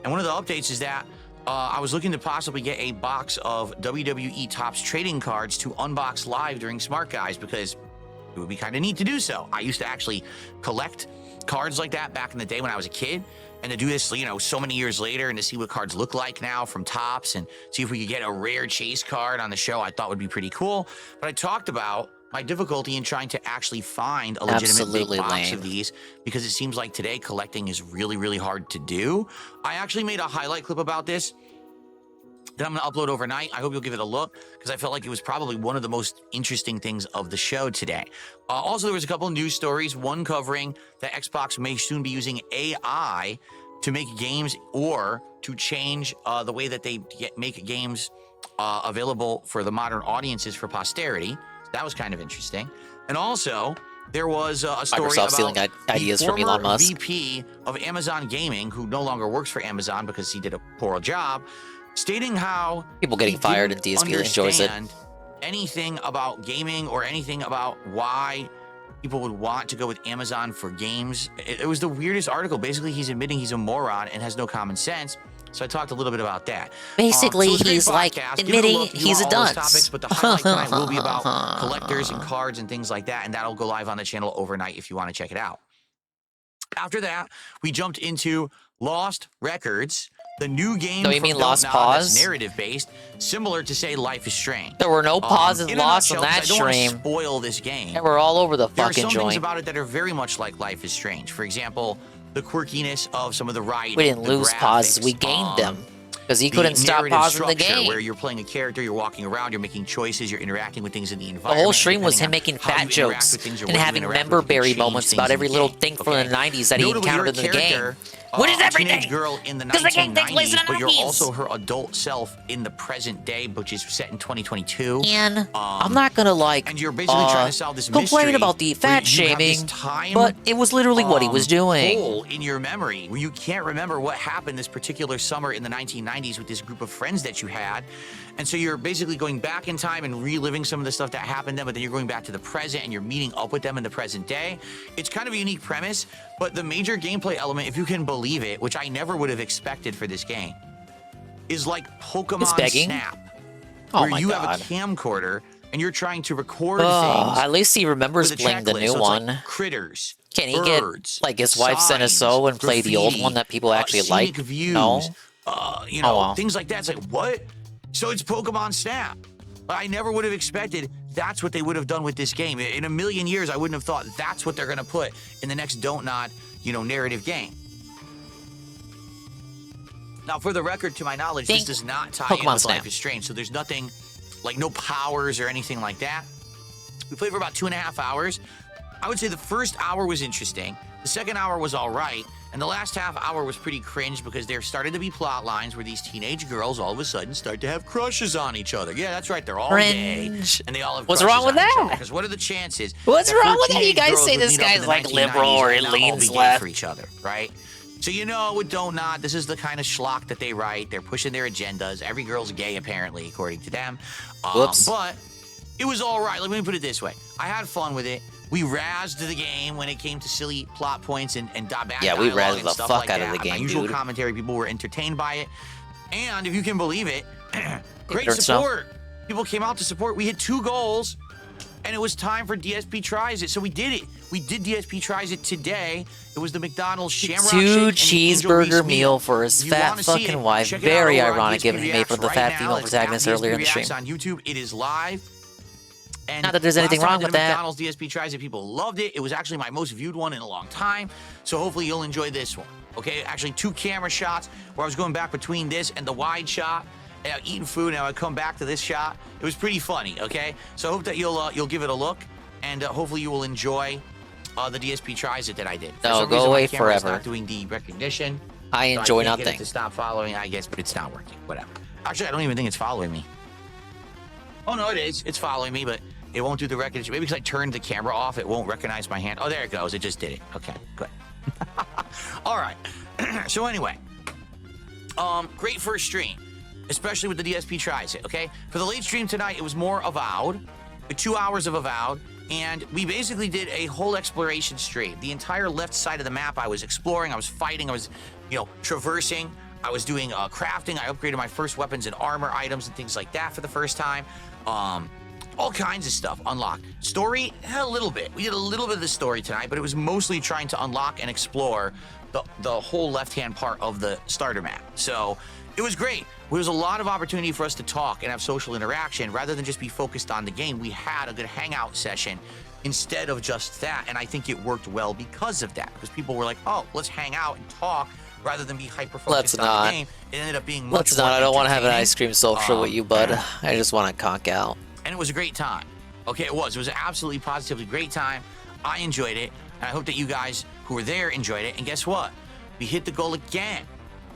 And one of the updates is that I was looking to possibly get a box of WWE Topps trading cards to unbox live during NowGuise because it would be kind of neat to do so. I used to actually collect cards like that back in the day when I was a kid. And to do this, you know, so many years later and to see what cards look like now from Topps and see if we could get a rare chase card on the show, I thought would be pretty cool. But I talked about my difficulty in trying to actually find a legitimate big box of these because it seems like today collecting is really, really hard to do. I actually made a highlight clip about this that I'm going to upload overnight. I hope you'll give it a look because I felt like it was probably one of the most interesting things of the show today. Also, there was a couple of news stories, one covering that Xbox may soon be using AI to make games or to change the way that they make games available for the modern audiences for posterity. That was kind of interesting. And also, there was a story Microsoft about stealing ideas from Elon Musk. VP of Amazon Gaming, who no longer works for Amazon because he did a poor job, stating how people getting fired and DSP enjoys it. Anything about gaming or anything about why people would want to go with Amazon for games. It was the weirdest article. Basically, he's admitting he's a moron and has no common sense. So I talked a little bit about that. Basically, so he's like admitting he's a dunce. Topics, but the highlight tonight will be about collectors and cards and things like that, and that'll go live on the channel overnight if you want to check it out. After that, we jumped into Lost Records, the new game. So you mean Lost Pause? Narrative-based, similar to say Life is Strange. There were no pauses lost on that I don't want to stream. spoil this game. They were all over the There are fucking some joint. things about it that are very much like Life is Strange. For example, the quirkiness of some of the writing. We didn't the lose pauses, we gained them. Because he couldn't stop pausing the game. Where you're playing a character, you're walking around, you're making choices, you're interacting with things in the The environment. whole stream was him making fat jokes and having member-berry moments about every little thing from the 90s that he encountered in the game. What is everything? Girl in the 1990s, but you're also her adult self in the present day, which is set in 2022. And I'm not gonna like and you're basically trying to solve this complain mystery about the fat where you have this shaming, time, but it was literally what he was doing. hole in your memory where you can't remember what happened this particular summer in the 1990s with this group of friends that you had. And so you're basically going back in time and reliving some of the stuff that happened then, but then you're going back to the present and you're meeting up with them in the present day. It's kind of a unique premise, but the major gameplay element, if you can believe it, which I never would have expected for this game, is like Pokemon Snap, where you have a camcorder and you're trying to record things. At least he remembers playing the new one. Like critters, Can he birds, get like his wife sent a so and play the old one that people actually like? Views, No. You know, things like that. It's like, what? So it's Pokemon Snap. I never would have expected that's what they would have done with this game. In a million years, I wouldn't have thought that's what they're going to put in the next Don't Nod, narrative game. Now, for the record, to my knowledge, this does not tie in with Life is Strange. So there's nothing, like no powers or anything like that. We played for about 2.5 hours. I would say the first hour was interesting. The second hour was all right. And the last half hour was pretty cringe because there started to be plot lines where these teenage girls all of a sudden start to have crushes on each other. Yeah, that's right. They're all gay. And they all have What's wrong with that? Because what are the chances? What's wrong with that? You teenage guys girls say would this meet up in guy's the like 1990s liberal or he and not all leans be gay left. for each other, right? So with Don't Nod, this is the kind of schlock that they write. They're pushing their agendas. Every girl's gay, apparently, according to them. Whoops. But it was all right. Let me put it this way. I had fun with it. We razzed the game when it came to silly plot points and bad Yeah, we dialogue razzed and the stuff fuck like out that. of the game, My usual dude. commentary, people were entertained by it. And if you can believe it, great Dirt stuff. support. People came out to support. We hit 2 goals, and it was time for DSP Tries It. So we did it. We did DSP Tries It today. It was the McDonald's Shamrock Shake and the Angel Two-cheeseburger Reese meal for his If you fat wanna see fucking it, wife. check it out Very over on ironic DSP given he made fun of the Reacts fat right female now. It's protagonist at earlier in the DSP stream. Reacts on YouTube. It is live. And Not that there's anything last time wrong I did with a that. McDonald's DSP Tries It, people loved it. It was actually my most viewed one in a long time. So hopefully you'll enjoy this one. Okay, actually 2 camera shots where I was going back between this and the wide shot, eating food, and I would come back to this shot. It was pretty funny. Okay, so I hope that you'll give it a look, and hopefully you will enjoy the DSP Tries It that I did. For No, some go reason, away my camera's forever. Not doing the recognition. I so enjoy can't get nothing. it to stop following, I guess, but it's not working. Whatever. Actually, I don't even think it's following me. Oh no, it is. It's following me, but it won't do the recognition. Maybe because I turned the camera off, it won't recognize my hand. Oh, there it goes. It just did it. Okay, good. All right. So anyway, great first stream. especially with the DSP tries it, okay? For the late stream tonight, it was more Avowed, 2 hours of Avowed, and we basically did a whole exploration stream. The entire left side of the map, I was exploring, I was fighting, I was, traversing, I was doing crafting, I upgraded my first weapons and armor items and things like that for the first time. All kinds of stuff unlocked. Story, a little bit. We did a little bit of the story tonight, but it was mostly trying to unlock and explore the whole left-hand part of the starter map. So it was great. There was a lot of opportunity for us to talk and have social interaction rather than just be focused on the game. We had a good hangout session instead of just that, and I think it worked well because of that, because people were like, oh, let's hang out and talk rather than be hyper-focused on the game. It ended up being much more I don't want to have an entertaining. ice cream social with you, bud. I just want to conk out. And it was a great time. Okay, it was. It was an absolutely positively great time. I enjoyed it, and I hope that you guys who were there enjoyed it. And guess what? We hit the goal again.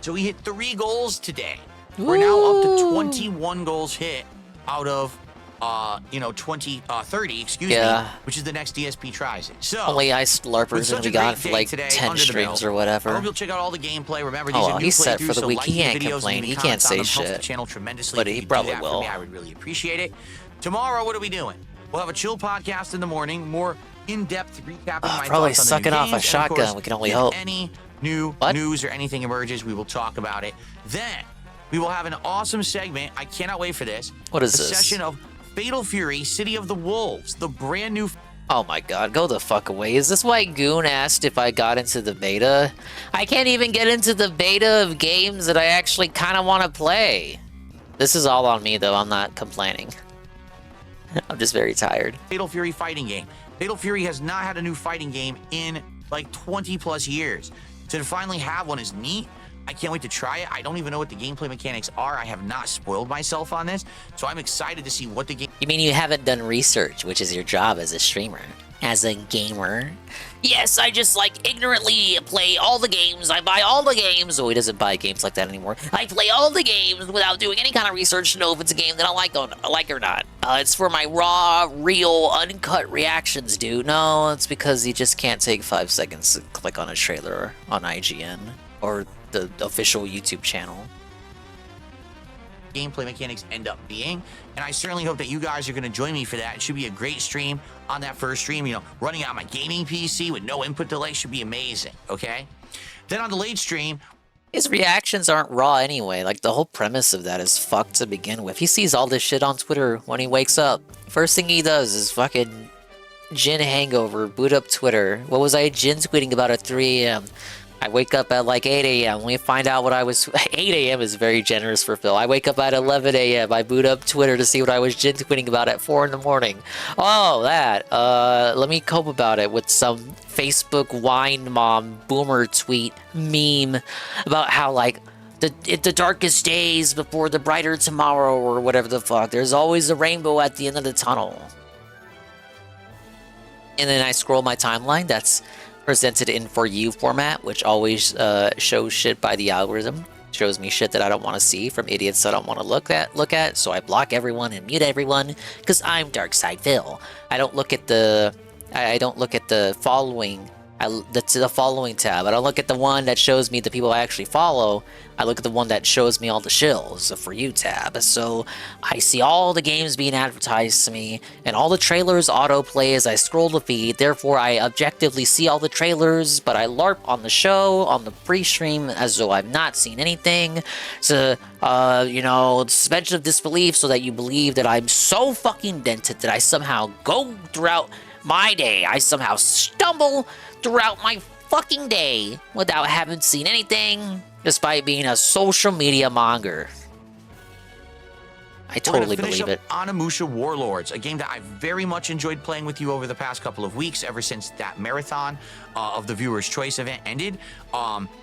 So we hit 3 goals today. We're now up to 21 goals hit out of 30, excuse me, which is the next DSP tries it. So only ice larpers gonna be gone for like 10 streams or I whatever. hope you'll check out all the gameplay. Remember, these are new he's set for playthroughs, the so week. like He can't the videos, complain. leave He comments can't on say them, helps the shit. channel tremendously. But If he you do probably that will. For me, I would really appreciate it. Tomorrow, what are we doing? We'll have a chill podcast in the morning, more in-depth recapping my probably thoughts on the sucking new off a games, and of shotgun. course, We can only if hope. any new news or anything emerges, we will talk about it. Then we will have an awesome segment. I cannot wait for this. What is a this? session of Fatal Fury, City of the Wolves, the brand new. Oh my god, go the fuck away. Is this why Goon asked if I got into the beta? I can't even get into the beta of games that I actually kind of want to play. This is all on me, though. I'm not complaining. I'm just very tired. Fatal Fury fighting game. Fatal Fury has not had a new fighting game in like 20 plus years. So to finally have one is neat. I can't wait to try it. I don't even know what the gameplay mechanics are. I have not spoiled myself on this. So I'm excited to see what the game... You mean you haven't done research, which is your job as a streamer? As a gamer? Yes, I just like ignorantly play all the games. I buy all the games. Oh, he doesn't buy games like that anymore. I play all the games without doing any kind of research to know if it's a game that I like or not. It's for my raw, real, uncut reactions, dude. No, it's because you just can't take 5 seconds to click on a trailer on IGN or the official YouTube channel. Gameplay mechanics end up being, and I certainly hope that you guys are going to join me for that. It should be a great stream on that first stream. Running out my gaming PC with no input delay should be amazing. Okay, then on the late stream, his reactions aren't raw anyway. Like, the whole premise of that is fucked to begin with. He sees all this shit on Twitter when he wakes up. First thing he does is fucking gin hangover, boot up Twitter. What was I gin tweeting about at 3 a.m.? I wake up at like 8 a.m. We find out what I was... 8 a.m. is very generous for Phil. I wake up at 11 a.m. I boot up Twitter to see what I was gin tweeting about at 4 in the morning. Oh, that. Let me cope about it with some Facebook wine mom boomer tweet meme about how, like, the darkest days before the brighter tomorrow or whatever the fuck. There's always a rainbow at the end of the tunnel. And then I scroll my timeline. That's presented in For You format, which always shows shit by the algorithm. Shows me shit that I don't want to see from idiots I don't want to look at. So I block everyone and mute everyone because I'm Darkside Phil. I don't look at the following. The following tab. I don't look at the one that shows me the people I actually follow. I look at the one that shows me all the shills, the For You tab. So I see all the games being advertised to me, and all the trailers autoplay as I scroll the feed. Therefore, I objectively see all the trailers, but I LARP on the show, on the pre-stream, as though I've not seen anything. So, suspension of disbelief, so that you believe that I'm so fucking dented that I somehow go throughout my day. I somehow stumble throughout my fucking day without having seen anything, despite being a social media monger. I totally believe it. Onimusha Warlords, a game that I very much enjoyed playing with you over the past couple of weeks, ever since that marathon of the Viewer's Choice event ended.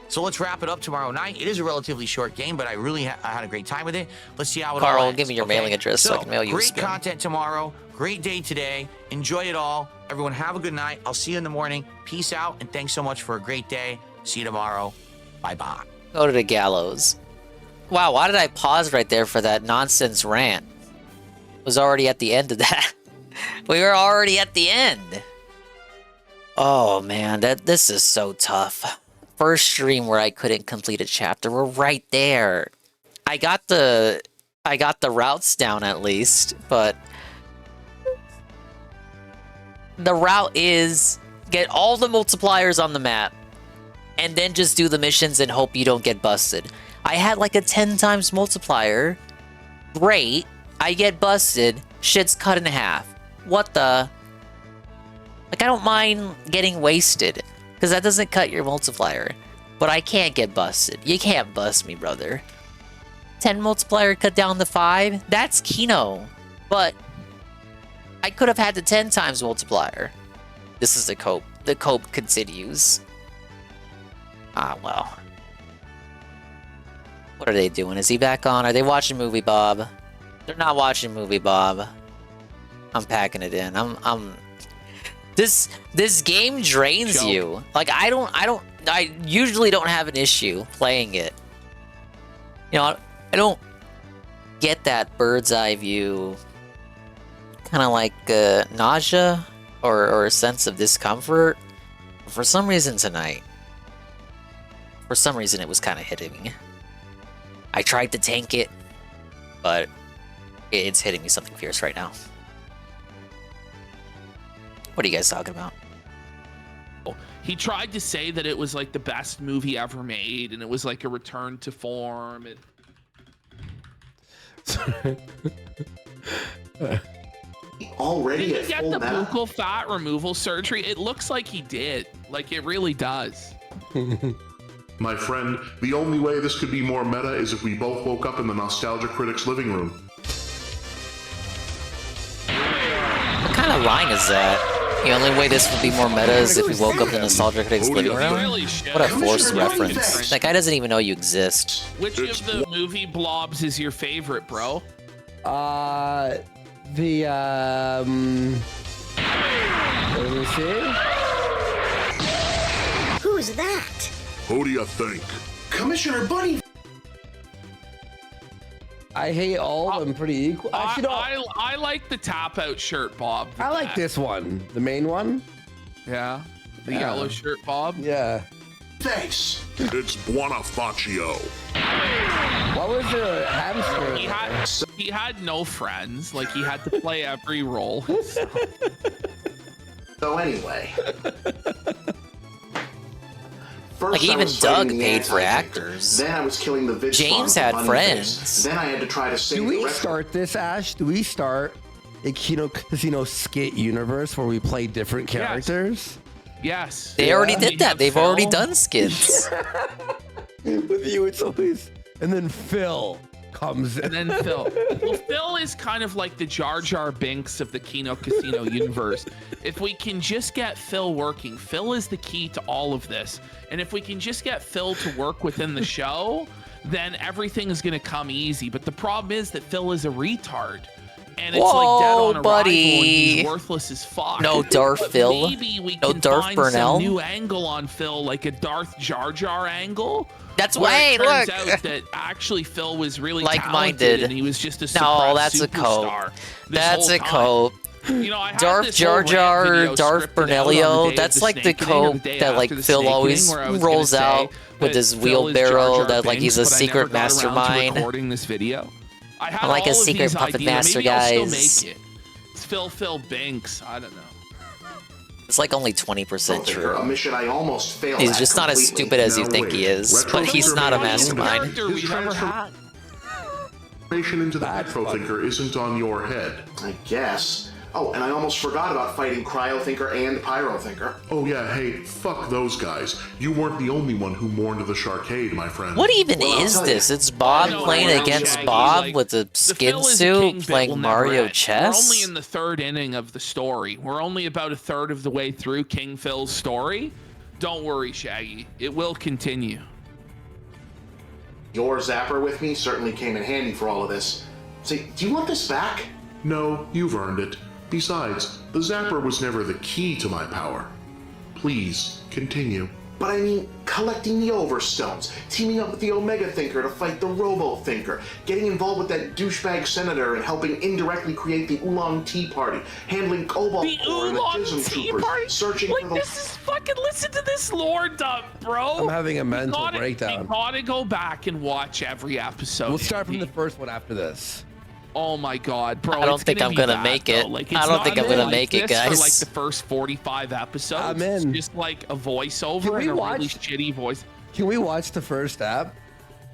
So let's wrap it up tomorrow night. It is a relatively short game, but I really had a great time with it. Let's see how it all Carl, ends. give me your mailing address so I can mail you a great spoon. content tomorrow. Great day today. Enjoy it all. Everyone have a good night. I'll see you in the morning. Peace out, and thanks so much for a great day. See you tomorrow. Bye-bye. Go to the gallows. Wow, why did I pause right there for that nonsense rant? Was already at the end of that. We were already at the end. Oh man, this is so tough. First stream where I couldn't complete a chapter. We're right there. I got the routes down at least, but the route is get all the multipliers on the map and then just do the missions and hope you don't get busted. I had like a 10 times multiplier. Great. I get busted. Shit's cut in half. What the? Like, I don't mind getting wasted, because that doesn't cut your multiplier. But I can't get busted. You can't bust me, brother. 10 multiplier cut down to 5? That's Kino. But I could have had the 10 times multiplier. This is the cope. The cope continues. Ah, well. What are they doing? Is he back on? Are they watching Movie Bob? They're not watching Movie Bob. I'm packing it in. This game drains you. Like, I usually don't have an issue playing it. You know, I don't get that bird's eye view, kind of like nausea or a sense of discomfort. For some reason tonight, it was kind of hitting me. I tried to tank it, but it's hitting me something fierce right now. What are you guys talking about? He tried to say that it was like the best movie ever made, and it was like a return to form. Already did at he get full the meta? buccal fat removal surgery? It looks like he did. Like, it really does. My friend, the only way this could be more meta is if we both woke up in the Nostalgia Critics living room. What kind of line is that? The only way this would be more meta is if we woke up in the Nostalgia Critics living room? What a forced reference. That guy doesn't even know you exist. Which of the movie blobs is your favorite, bro? Let me see. Who's that? Who do you think? Commissioner Bunny. I hate all of them pretty equal. I like the tap out shirt, Bob. I like this one, the main one. Yeah, the yellow shirt, Bob. Yeah. Thanks. It's Buonafaccio. What was the hamster? He had no friends. Like, he had to play every role. So anyway. First, Like, I even was fighting Doug the paid for anti-tank. actors. Then I was killing the Vid James spawns with had Bunny friends. Face. Then I had to try to save Do the we rest. start this, Ash? Do we start a Kino Casino skit universe where we play different characters? Yes. They already did that. They've already done skits. With you, it's always... And then Phil comes in. And then Phil. Well, Phil is kind of like the Jar Jar Binks of the Kino Casino universe. If we can just get Phil working, Phil is the key to all of this. And if we can just get Phil to work within the show, then everything is going to come easy. But the problem is that Phil is a retard. And it's like dead on arrival, and he's worthless as fuck. No Darth But Phil. Maybe we No can Darth find Burnell. some new angle on Phil, like a Darth Jar Jar angle. That's where why, it turns look. out that actually Phil was really Like-minded. talented, and he was just a No, suppressed that's a cope. superstar this That's whole a time. cope. You know, I had Darth this Jar whole rant Jar, video Darth scripted out on the Bernelio, day that's of like the Snakening, or cope day that like after the Phil Snakening, always where I was gonna rolls say out with that his Phil is Jar wheelbarrow Jar that like Binks, he's a but I never secret got around to mastermind. recording this video. I had Like a all of secret these puppet ideas. master, Maybe I'll guys. still make it. It's Phil Binks. I don't know. It's like only 20% A true. mission I almost failed He's at just not as completely. stupid as you Now think wait. he is, but he's not a mastermind. Character we've ever had. Transformation into the Petro Thinker isn't on your head. I guess. Oh, and I almost forgot about fighting Cryo Thinker and Pyro Thinker. Oh yeah, hey, fuck those guys. You weren't the only one who mourned the Sharkade, my friend. What even Well, I'll is tell you. this? It's Bob No, playing no, against Shaggy, Bob like, with a the skin Phil is a suit king bit playing will never Mario end. chess? We're only in the third inning of the story. We're only about a third of the way through King Phil's story. Don't worry, Shaggy. It will continue. Your zapper with me certainly came in handy for all of this. Say, do you want this back? No, you've earned it. Besides, the Zapper was never the key to my power. Please, continue. But I mean, collecting the Overstones, teaming up with the Omega Thinker to fight the Robo Thinker, getting involved with that douchebag senator and helping indirectly create the Oolong Tea Party, handling Cobalt Core and the Dism Troopers, searching for the... This is fucking, listen to this lore dump, bro. I'm having a mental breakdown. You gotta go back and watch every episode. We'll start from the first one after this. Oh my god, bro. I don't think I'm gonna make it. I don't think I'm gonna make it, guys. For like the first 45 episodes. I'm in. It's just like a voiceover and a really shitty voice. Can we watch the first app?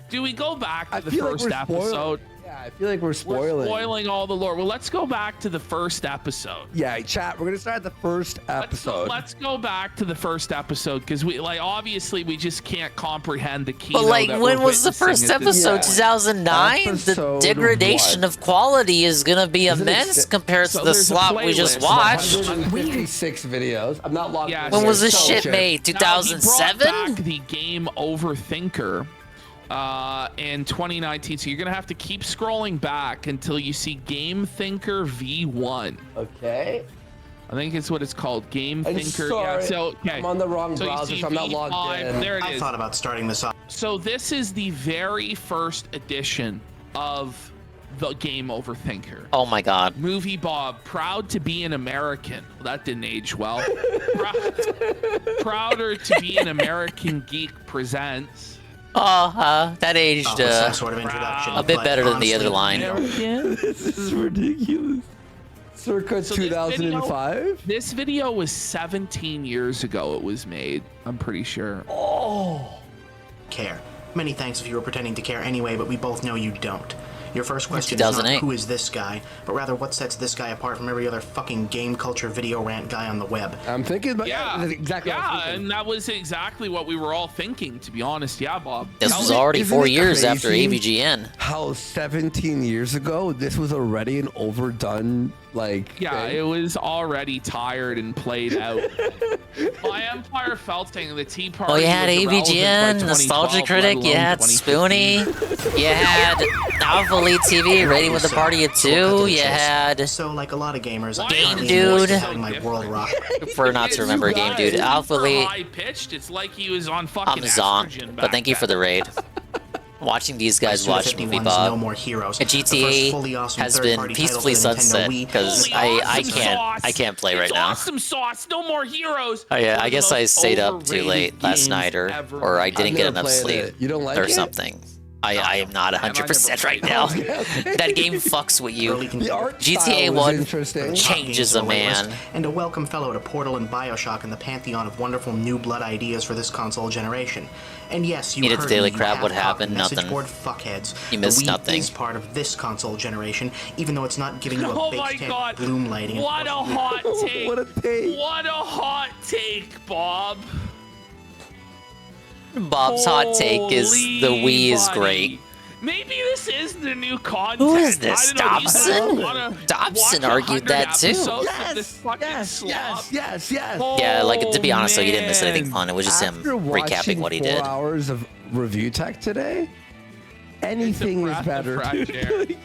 Do we go back to the first episode? Yeah, I feel like we're spoiling. We're spoiling all the lore. Well, let's go back to the first episode. Yeah, chat. We're gonna start at the first episode. Let's go back to the first episode because we obviously we just can't comprehend the key. But when was the first episode? 2009. The degradation of quality is gonna be immense compared to the slop we just watched. 156 videos. I'm not logged. When was this shit made? 2007. Back the Game Over Thinker. In 2019, so you're gonna have to keep scrolling back until you see Game Thinker V1. Okay. I think it's what it's called, Game I'm Thinker. sorry, Yeah, so okay. I'm on the wrong browser, so I'm not V5, logged in. There it I is. thought about starting this off. So this is the very first edition of the Game Over Thinker. Oh my god. Movie Bob, proud to be an American. Well, that didn't age well. Prouder to be an American Geek presents. That aged some sort of introduction, a bit but better than the other honestly, line. This is ridiculous. Circa 2005? This video was 17 years ago it was made, I'm pretty sure. Care. Many thanks if you were pretending to care anyway, but we both know you don't. Your first question is not 2008. who is this guy, but rather what sets this guy apart from every other fucking game culture video rant guy on the web. I'm thinking about exactly. Yeah, and that was exactly what we were all thinking, to be honest. Yeah, Bob. This was already 4 years after AVGN. How 17 years ago, this was already an overdone, like... Yeah, thing? it was already tired and played out. My Empire Felting, the Tea Party. Well, you had was irrelevant by AVGN, 2012, Nostalgia let Critic, alone you had 2015. Spoony, you had Alpha Elite TV, Rating with the Party of 2, you had... So, like a lot of gamers, Game Dude. having my world rock. For not to remember Game Dude, Alpha Elite, High pitched. It's like he was on fucking I'm Zonk, estrogen but back thank you for the raid. Watching these guys watch Movie No Bob. More Heroes. A GTA has been peacefully sunset because I can't play right now. Awesome sauce, no more heroes. Oh yeah, I guess I stayed up too late last night, or I didn't get enough sleep, You don't like or it? something. I am not 100% right now. That game fucks with you. GTA 1 changes a man. And a welcome fellow to Portal and BioShock in the pantheon of wonderful new blood ideas for this console generation. And yes, you Needed heard the Daily me, Crab, you what half-cocked happened? message Nothing. board fuckheads. You missed the Wii nothing. is part of this console generation, even though it's not giving you a Oh my baked god. bloom lighting. and What a hot take. What a take. What a hot take, Bob. Bob's hot take is the Wii is great. Maybe this is the new content. Who is this? I don't know, these guys Dobson? wanna Dobson watch argued 100 that too. episodes of this fucking slop? Yes. Yeah, like to be honest, though, he didn't miss anything fun. It was just him After recapping watching what he 4 did. hours of review tech today, anything is better.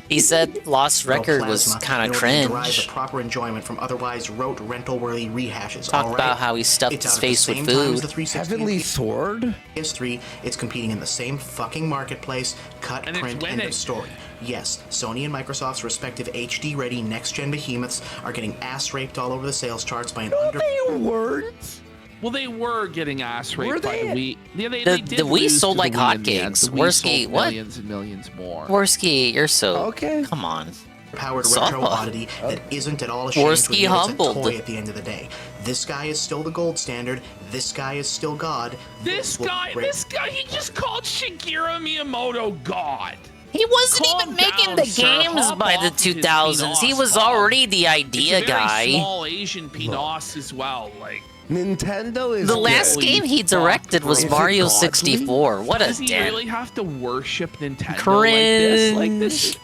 He said Lost Record was kind of Derive cringe. the proper enjoyment from otherwise rote rental-worthy rehashes. Talked all about right? how he stuffed It's his out at the face with same time as food. the 360 Heavenly Sword? PS3, it's competing in the same fucking marketplace, cut, And it's print, end winning. of story. Yes, Sony and Microsoft's respective HD-ready next-gen behemoths are getting ass-raped all over the sales charts by an under... They weren't. Well, they were getting ass raped by the Wii. Yeah, they The did Wii lose sold to like the Wii in the end. hotcakes. The Wii Worski, sold what? millions and millions more. Worski, you're so... Okay. Come on. powered Softball. retro oddity that isn't at all ashamed to Worski admit it's a humbled. toy at the end of the day. This guy is still the gold standard. This guy is still God. This guy, he just called Shigeru Miyamoto God. He wasn't Calm even making down, the sir. games Hop by off the of his 2000s. He penis, was Bob. already the idea It's a very guy. small Asian penis as well. Like Nintendo is The last game he directed was Mario 64. What a does he dick. really have to worship Nintendo Cringe. like this?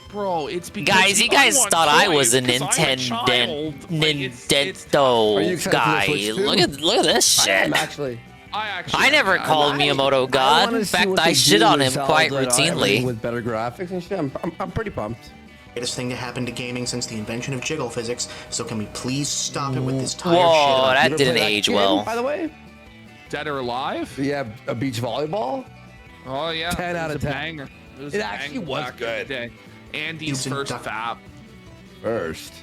Bro, it's because Guys, you guys want thought I toys was a because I'm a child. Nintendo Are you excited for the guy. Switch too? Look at this I shit. am actually. I never called Miyamoto God. In fact, I shit on him quite routinely. With better graphics and shit, I'm pretty pumped. Greatest thing to happen to gaming since the invention of jiggle physics. So can we please stop it with this tired shit? Whoa, about that you didn't play age Game, well. by the way, Dead or Alive? Yeah, a beach volleyball. Oh yeah, 10 out of 10. Banger. It actually was good. Andy's first fap. First.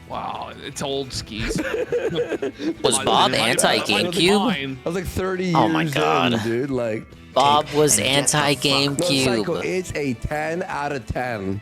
Wow, it's old skis. Was Bob anti-GameCube? I was like 30 years Oh my God. in, dude. Like Bob was No, Psycho, anti-GameCube. it's a 10 out of 10.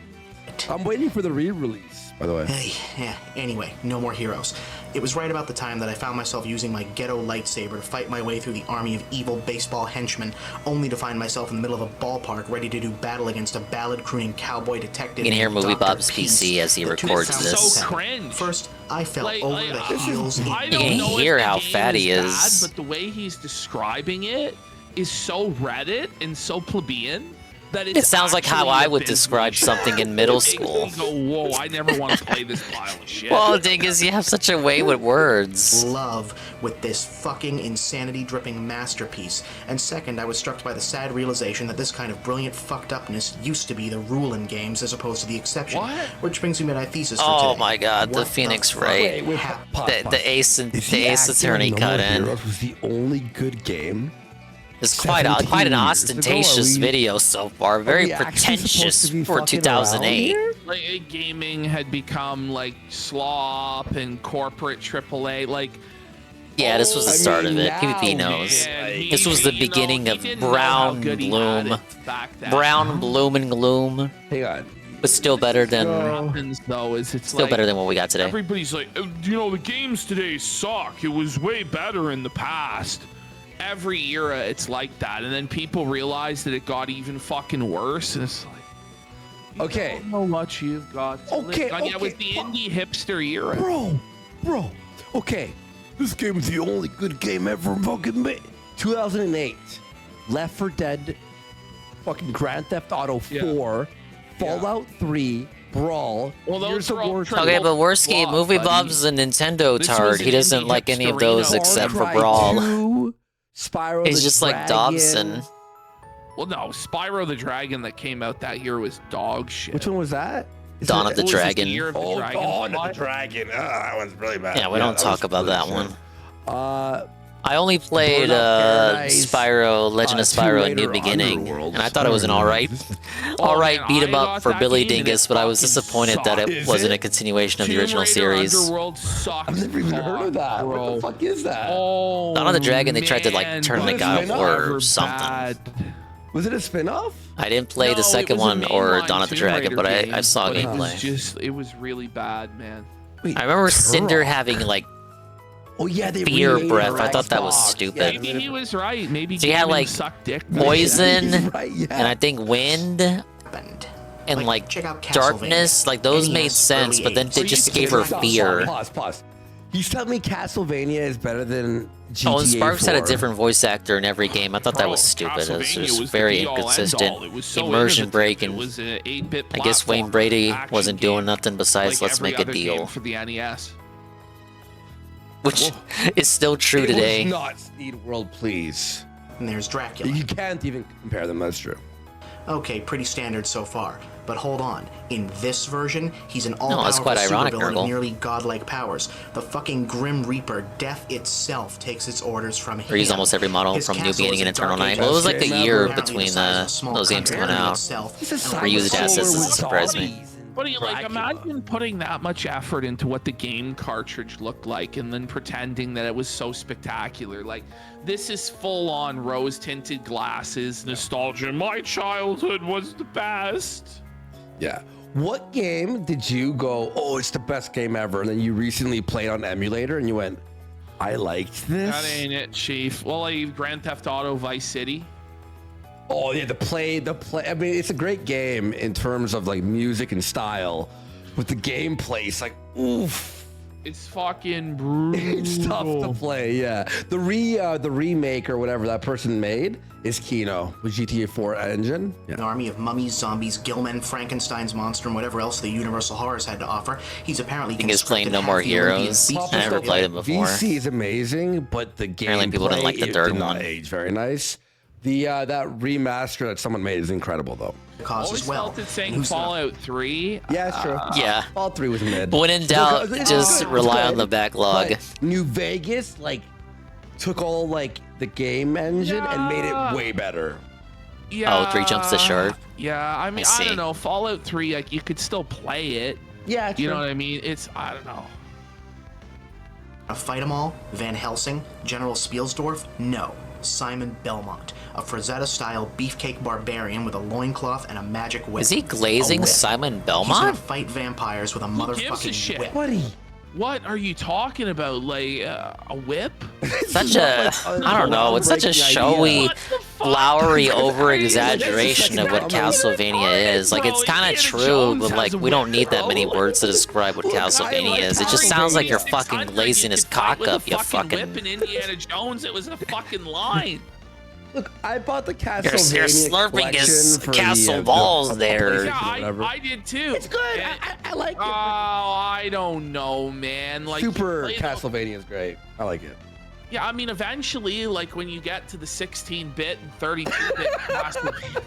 I'm waiting for the re-release, by the way. Hey, yeah, anyway, no more heroes. It was right about the time that I found myself using my ghetto lightsaber to fight my way through the army of evil baseball henchmen, only to find myself in the middle of a ballpark ready to do battle against a ballad-crooning cowboy detective. You can hear named Movie Dr. Bob's Peace. PC as he The two records sounds this. so cringe. First, I fell over the heels. I You don't can know hear if the how game fat he is is. bad, but the way he's describing it is so Reddit and so plebeian that It sounds like how I would describe something in middle It makes school. me go, whoa, I never want to play this pile of shit. Well, the thing is, you have such a way with words. Love with this fucking insanity-dripping masterpiece. And second, I was struck by the sad realization that this kind of brilliant fucked upness used to be the rule in games as opposed to the exception. What? Which brings me to my thesis for Oh today. my God, the What Phoenix fuck Wright, happened? the Ace Is Attorney No cut More in. Heroes was the only good game. It's quite an 17 years ostentatious ago, video so far. Very we actually pretentious supposed to be for fucking 2008. around Like, gaming had become like slop and corporate AAA. Like, Yeah, this was the start of it. PvP knows. This was the beginning of Brown Bloom. Brown Bloom and Gloom. Hang on. But still better than happens though is it's still like, better than what we got today. Everybody's like, "Oh, you know, the games today suck. It was way better in the past." Every era, it's like that, and then people realize that it got even fucking worse, and it's like, okay, don't know what you've got. To live on. Yeah, it was the indie hipster era, bro. Okay, this game is the only good game ever fucking made. 2008, Left 4 Dead, fucking Grand Theft Auto 4, Fallout 3, Brawl. Well, those are all Okay, but worst game, Movie Bob's a Nintendo tard. He doesn't like any of those except for Brawl. Spyro He's the just like Dragon. Dobson. Well, no, Spyro the Dragon that came out that year was dog shit. Which one was that? Dawn of the Dragon. Dawn of the Dragon. That one's really bad. Yeah, we don't talk about that one. I only played Paradise, Spyro, Legend of Spyro: A New Tomb Raider, Beginning, Underworld, and I thought it was an alright beat 'em up for Billy Dingus, but I was disappointed that it wasn't a continuation of the original series. Underworld sucks. I've never even heard of that. What the fuck is that? Oh, Dawn of the Dragon, they tried to like turn the God of War or something. Was it a spin-off? I didn't play the second one or Dawn of the Dragon, but I saw gameplay. It was really bad, man. I remember Cinder having like fear breath. I thought that was stupid. Maybe he was right. Maybe So you had gaming like sucked dick. poison yeah. and I think wind and like darkness. Like those made sense, but then they just gave her fear. Pause. You tell me Castlevania is better than GTA Oh, and Sparks 4. had a different voice actor in every game. I thought that was stupid. It was Castlevania just was the very be-all, inconsistent. end-all. It was so Immersion innovative. break, It and was an 8-bit I guess Wayne platform Brady action wasn't doing nothing besides like let's every make a other game deal, for the NES. which is still true today. It was not Speed World, please. And there's Dracula. You can't even compare them. That's true. Okay, pretty standard so far. But hold on. In this version, he's an that's all-powerful quite ironic, supervillain Nurgle. with nearly godlike powers. The fucking Grim Reaper, death itself, takes its orders from him. Or use almost every model His from New castle Beginning is and a Eternal dark Night. age Well, it was like a apparently year the size between of a small those games country coming out. itself. Or used assets doesn't surprise me. But like, imagine putting that much effort into what the game cartridge looked like and then pretending that it was so spectacular. Like, this is full-on rose-tinted glasses, nostalgia. My childhood was the best. Yeah. What game did you go, oh, it's the best game ever, and then you recently played on emulator and you went, I liked this? That ain't it, Chief. Well, like Grand Theft Auto Vice City. Oh yeah, the play. I mean, it's a great game in terms of like music and style, but the gameplay is like, oof. It's fucking brutal. It's tough to play. Yeah, the remake or whatever that person made is Kino with GTA 4 engine. Yeah. An army of mummies, zombies, gillmen, Frankenstein's monster, and whatever else the Universal Horrors had to offer. He's apparently I think he's playing No More Heroes. I never played it before. VC is amazing, but the game Apparently people didn't like the third did not one. age very nice. The that remaster that someone made is incredible though. Always felt it saying Fallout 3. Yeah, it's true. Yeah. Fallout 3 was mid. When in doubt, It's just good, rely it's on the good. backlog. But New Vegas, like took all like the game engine and made it way better. Yeah. Oh, 3 jumps the shark. Yeah, I mean, I don't know. Fallout 3, like, you could still play it. Yeah, you know what I mean? I don't know. Fight 'em all? Van Helsing? General Spielsdorf? No. Simon Belmont, a Frazetta-style beefcake barbarian with a loincloth and a magic whip. Is he glazing Simon He's gonna Belmont? fight vampires with a Who gives a motherfucking shit? whip. What are you talking about? Like a whip? Such a, I don't know, it's such a showy, flowery over-exaggeration of what Castlevania is. Like, it's kind of true, but like, we don't need that many words to describe what Castlevania is. It just sounds like you're fucking glazing his cock up, you fucking... Whip in Indiana Jones, it was a fucking line. Look, I bought the Castlevania You're slurping his collection for castle balls there. Yeah, I did too. It's good. I like it. Oh, I don't know, man. Like Super Castlevania is great. I like it. Yeah, I mean, eventually, like when you get to the 16-bit and 32-bit Castlevania,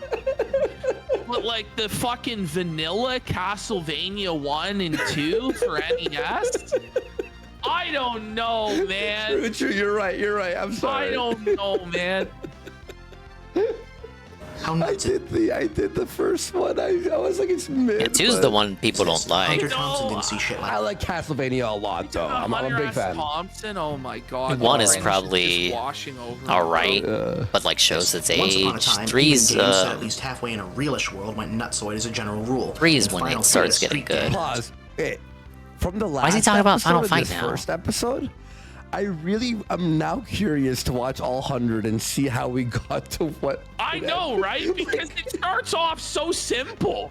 but like the fucking vanilla Castlevania 1 and 2 for NES. I don't know, man. True. You're right. I'm sorry. I don't know, man. I did the first one. I was like, it's mid. Yeah, 2's the one people don't like. Hunter Thompson didn't see shit like I like Castlevania a lot, though. I'm a big fan. Thompson, oh my god. 1 is probably alright, but like shows its Once upon a age. time, 3's even games set at least halfway in a realish world went nutsoid as a general rule. 3 is And when Final it starts Fight, a getting street game. good. Pause. Hey, from the last Why is he talking about episode Final of Fight this now? first episode, I really am now curious to watch all 100 and see how we got to what. I know, right? Because it starts off so simple,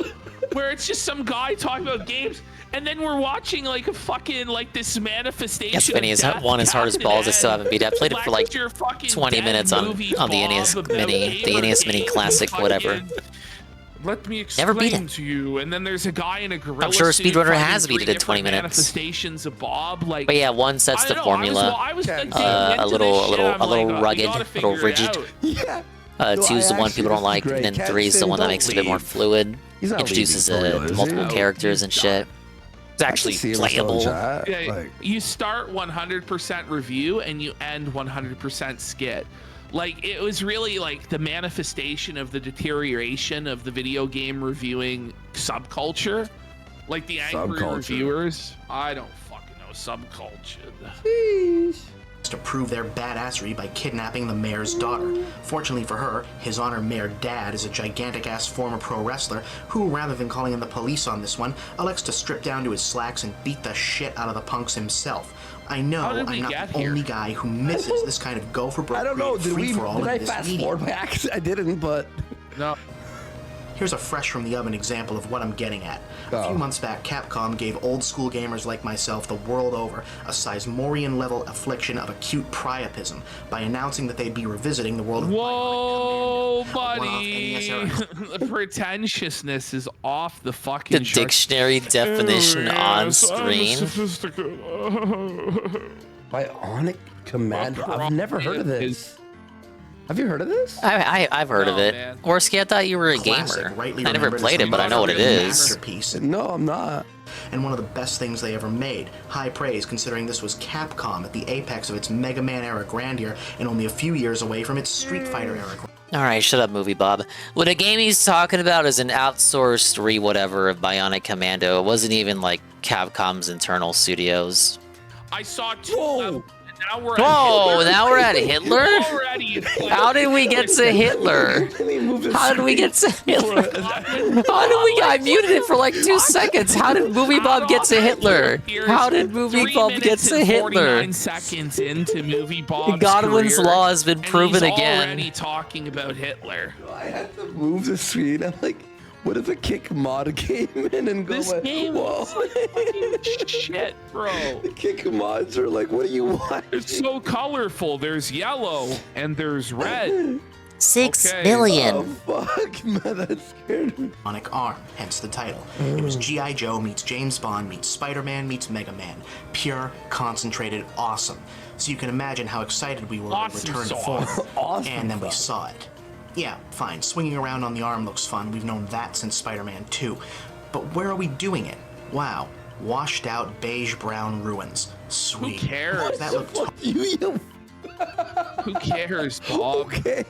where it's just some guy talking about games, and then we're watching like a fucking like this manifestation. Yes, Vinny, is that one as hard as balls? I still haven't beat it. I played it for like 20 minutes on the NES Mini, the NES Mini Classic, whatever. Let me Never beat explain it. to you. And then there's a guy in a gorilla I'm sure a suit speedrunner fighting has beat it in 20 three different minutes. Manifestations of Bob, like. But yeah, 1 sets the formula. I was like, a little rugged, a little rigid. Yeah. 2's the one people don't like, and then 3 is the one that makes it a bit more fluid. He's not Introduces leaving for real, is multiple he? characters and shit. It's actually playable. Yeah, you start 100% review and you end 100% skit. Like, it was really like the manifestation of the deterioration of the video game reviewing subculture. Like the angry reviewers. I don't fucking know subculture. To prove their badassery by kidnapping the mayor's daughter. Fortunately for her, His Honor Mayor Dad is a gigantic-ass former pro wrestler who, rather than calling in the police on this one, elects to strip down to his slacks and beat the shit out of the punks himself. I know I'm not the only guy who misses this kind of go for broke I don't know. Did free-for-all I in this fast medium. forward by accident? I didn't, but no. Here's a fresh from the oven example of what I'm getting at. A few months back, Capcom gave old school gamers like myself the world over a Seismorian level affliction of acute priapism by announcing that they'd be revisiting the world of Whoa, buddy. The pretentiousness is off the fucking The dictionary definition on screen. Bionic Commando. I've never heard of this. Have you heard of this? I've heard of it. Orsky, I thought you were a gamer. I never played it, but I know what it is. Masterpiece. No, I'm not. And one of the best things they ever made. High praise considering this was Capcom at the apex of its Mega Man era grandeur and only a few years away from its Street Fighter era grandeur. Alright, shut up, Movie Bob. What a game he's talking about is an outsourced re-whatever of Bionic Commando. It wasn't even like Capcom's internal studios. I saw 2. Now we're now we're at Hitler? How did we get to Hitler? How did we get to Hitler? I muted it for like 2 seconds. How did Movie Bob get to Hitler? How did Movie Bob get to Hitler? 49 seconds into Movie Bob's Godwin's career, Law has been proven and he's again. already talking about Hitler. I had to move the screen. I'm like, what if a kick mod came in and go This like, game whoa? is shit, bro. The kick mods are like, what do you want? It's so colorful. There's yellow and there's red. 6 million. Oh, fuck, man, that scared me. Bionic Arm, hence the title. It was G.I. Joe meets James Bond meets Spider-Man meets Mega Man. Pure, concentrated, awesome. So you can imagine how excited we were to return to form. And then we saw it. Yeah, fine, swinging around on the arm looks fun. We've known that since Spider-Man 2. But where are we doing it? Wow. Washed out beige-brown ruins. Sweet. Who cares? That looked Who cares, Bob? Okay.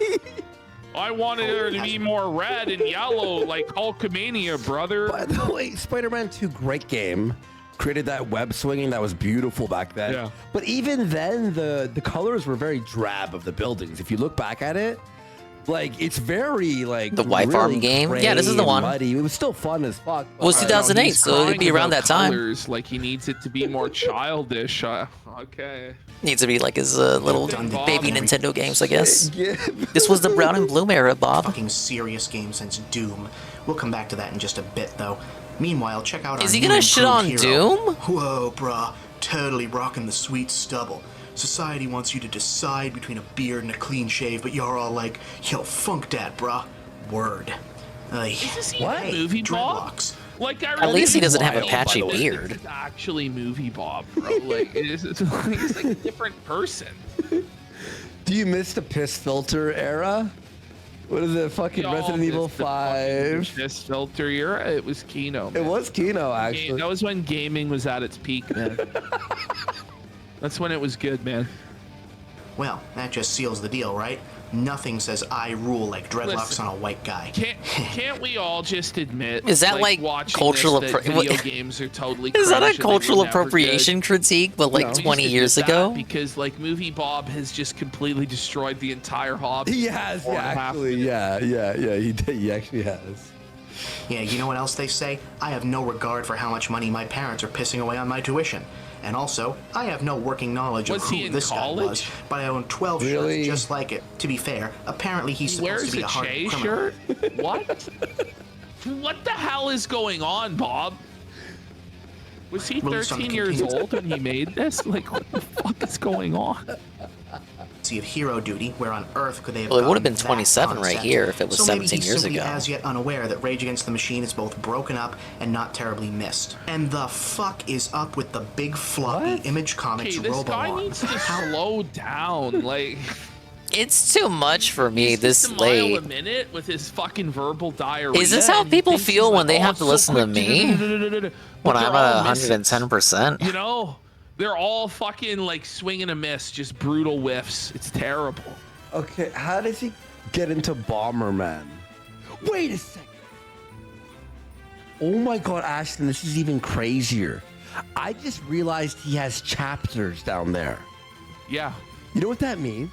I wanted her to be more red and yellow, like Hulkamania, brother. By the way, Spider-Man 2, great game. Created that web swinging that was beautiful back then. Yeah. But even then, the colors were very drab of the buildings. If you look back at it, like it's very like The Y Farm game? gray Yeah, this is the and one. Muddy. It was still fun as fuck. It was 2008, so it'd be around that time. Colors, like he needs it to be more childish. Okay. Needs to be like his little Bob. baby Nintendo games, I guess. Yeah. This was the brown and blue era, Bob. Fucking serious game since Doom. We'll come back to that in just a bit, though. Meanwhile, check out our Is he new gonna shit improved on hero. Doom? Whoa, brah. Totally rocking the sweet stubble. Society wants you to decide between a beard and a clean shave, but you're all like, yo, funk that, brah. Word. Is this even a movie, Bob? Like, I At least he doesn't have a wild, patchy by the way, beard. This is actually movie Bob, bro. Like, he's like a different person. Do you miss the piss filter era? What is it? Fucking Y'all Resident Evil missed the 5. This filter era, it was Kino. It was Kino, actually. That was when gaming was at its peak, man. That's when it was good, man. Well, that just seals the deal, right? Nothing says I rule like dreadlocks Listen, on a white guy. Can't we all just admit? Is that like watching cultural this, that appro- video games are totally Is that cringe a and they were cultural never appropriation good? critique, but like No. 20 We used to years do that ago? because like movie Bob has just completely destroyed the entire hobby. He has, yeah, actually, yeah, he did, he actually has. Yeah, you know what else they say? I have no regard for how much money my parents are pissing away on my tuition. And also, I have no working knowledge of Was he who in this college? guy was, but I own 12 Really? shirts just like it. To be fair, apparently he's He supposed wears to be a a hard Che criminal. shirt? What? What the hell is going on, Bob? Was he Released on the 13 years continued- old when he made this? Like, what the fuck is going on? See of hero duty, where on Earth could they have Well, it would have gotten been that 27 right concept? here if it was So maybe 17 he's years simply ago. as yet unaware that Rage Against the Machine is both broken up and not terribly missed. And the fuck is up with the big floppy Image Comics Okay, this guy Robo-On? needs to slow down. Like, It's too much for me he's this just a mile late. a minute with his fucking verbal diarrhea. Is this how and he people thinks feel he's when like, they "Oh, have it's to so listen to quick, me? but When they're I'm all at missing. 110%? You know, they're all fucking like swing and a miss, just brutal whiffs. It's terrible. Okay, how does he get into Bomberman? Wait a second. Oh my god, Ashton, this is even crazier. I just realized he has chapters down there. Yeah. You know what that means?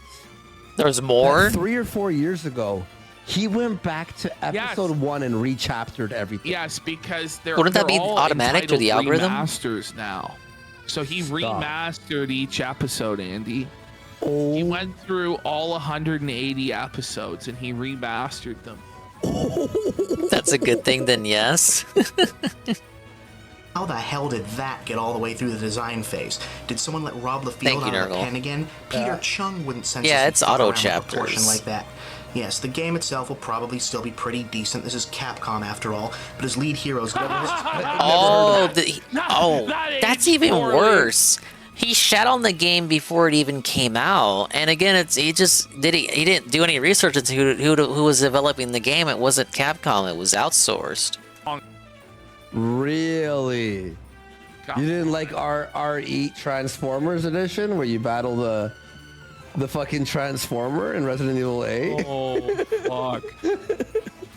There's more? That 3 or 4 years ago, he went back to episode 1 and rechaptered everything. Yes, because they're Wouldn't that they're be all automatic through the entitled algorithm? remasters now. So he remastered each episode, Andy. Oh. He went through all 180 episodes and he remastered them. That's a good thing, then yes. How the hell did that get all the way through the design phase? Did someone let Rob Thank LaField you, out of the Nurgle. pen again? Peter Chung wouldn't censor Yeah, some it's fuck auto around with a proportion chapters. like that. Yes, the game itself will probably still be pretty decent. This is Capcom after all, but his lead hero's Oh, that's even worse. He shat on the game before it even came out, and again, he didn't do any research into who was developing the game. It wasn't Capcom; it was outsourced. Really? You didn't like RE Transformers Edition, where you battle the fucking Transformer in Resident Evil 8? Oh, fuck.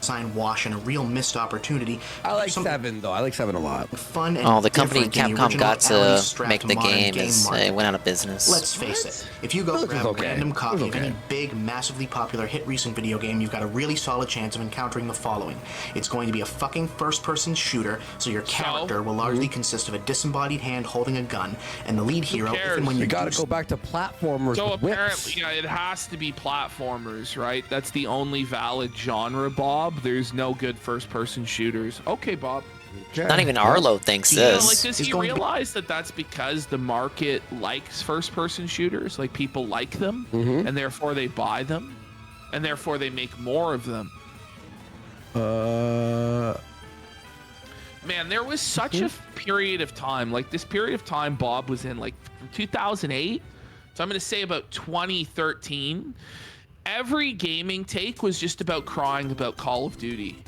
sign wash and a real missed opportunity. I like 7 though. I like 7 a lot. Fun and Oh, the company different than the Capcom original got to alley-strapped make the modern game game is market. it went out of business. Let's face it, if you go It was grab okay. a random It copy was of any okay. big, massively popular hit recent video game, you've got a really solid chance of encountering the following. It's going to be a fucking first-person shooter, so your character will largely consist of a disembodied hand holding a gun, and the lead hero, cares? even when you You gotta do go back to platformers So with whips. apparently, yeah, it has to be platformers, right? That's the only valid genre, Bob. There's no good first-person shooters. Okay, Bob. Not even Arlo thinks You know, this. like, does he realize that that's because the market likes first-person shooters? Like, people like them, and therefore they buy them, and therefore they make more of them. Man, there was such a period of time. Like, this period of time Bob was in, like, from 2008. So I'm going to say about 2013. Every gaming take was just about crying about Call of Duty.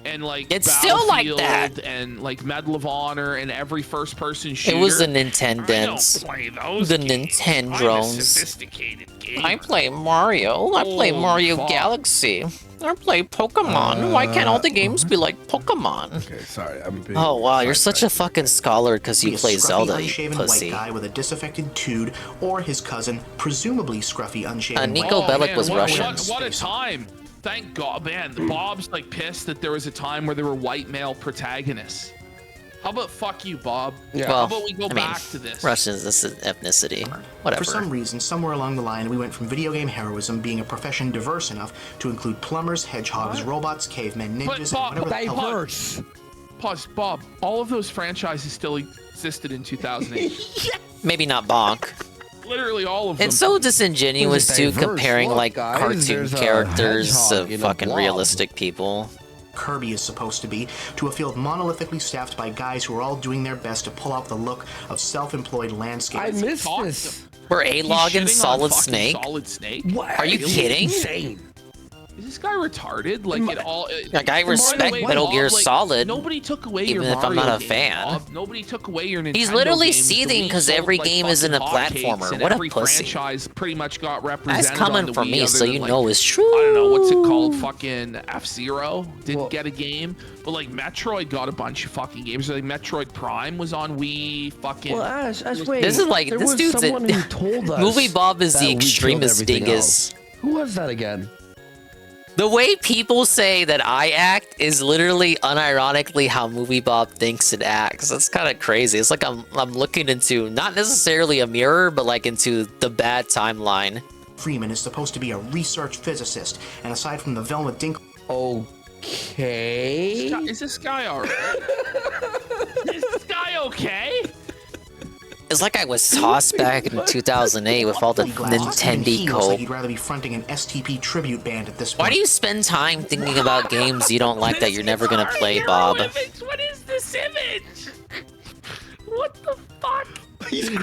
and like It's still like Battlefield that. and like Medal of Honor and every first-person shooter. It was the I Nintendance. don't play those The games. I'm a Nintendrones. sophisticated gamer. I play Mario. I play Holy Mario fuck. Galaxy. I play Pokemon. Why can't all the games be like Pokemon? Okay, sorry. I'm being Oh wow, you're such a fucking scholar because Be you a play scruffy, Zelda, you unshaven pussy. white guy with a disaffected tood, or his cousin, presumably scruffy, unshaven Nico white Bellic guy. was what, Russian. What a time! Thank God, man. Bob's like pissed that there was a time where there were white male protagonists. How about fuck you, Bob? Yeah. How Well, about we go I mean, back to this? Russians, this is ethnicity. Whatever. For some reason, somewhere along the line, we went from video game heroism being a profession diverse enough to include plumbers, hedgehogs, robots, cavemen, ninjas, But and whatever the hell. Pause, Bob. All of those franchises still existed in 2008. Maybe not Bonk. Literally all of them. It's so disingenuous There's a too, diverse comparing look, like guys. cartoon There's a characters hedgehog of in a fucking blob. realistic people. Kirby is supposed to be, to a field monolithically staffed by guys who are all doing their best to pull out the look of self-employed landscape. I missed this. We're A-Log and He's shitting on Solid fucking Snake. Solid Snake. What? Are you kidding? Insane. Is this guy retarded? Like it all. Like, I By the respect way, Metal Bob, Gear like, Solid, Nobody took away even your if I'm Mario not a game, fan. Bob. Nobody took away your Nintendo He's literally games. The seething Wii because sold every like game isn't a fucking hotcakes, platformer. and What a every pussy. franchise pretty much got represented. That's coming on the from Wii me, other so than, you like, know it's true. I don't know what's it called. Fucking F-Zero didn't get a game, but like Metroid got a bunch of fucking games. Like Metroid Prime was on Wii. Fucking. Well, Ash, wait. This is like there this was dude's someone who told us Movie Bob is that the we killed extremist everything dingus. else. Who was that again? The way people say that I act is literally unironically how Movie Bob thinks and acts. That's kind of crazy. It's like I'm looking into not necessarily a mirror, but like into the bad timeline. Freeman is supposed to be a research physicist, and aside from the Velma Dink. Okay. Is this guy alright? Is this guy okay? It's like I was tossed back in 2008 with all the Nintendo He looks like cope. he'd rather be fronting an STP tribute band at this point. Why do you spend time thinking about games you don't like that you're never gonna play, Bob? What is this image? What the fuck?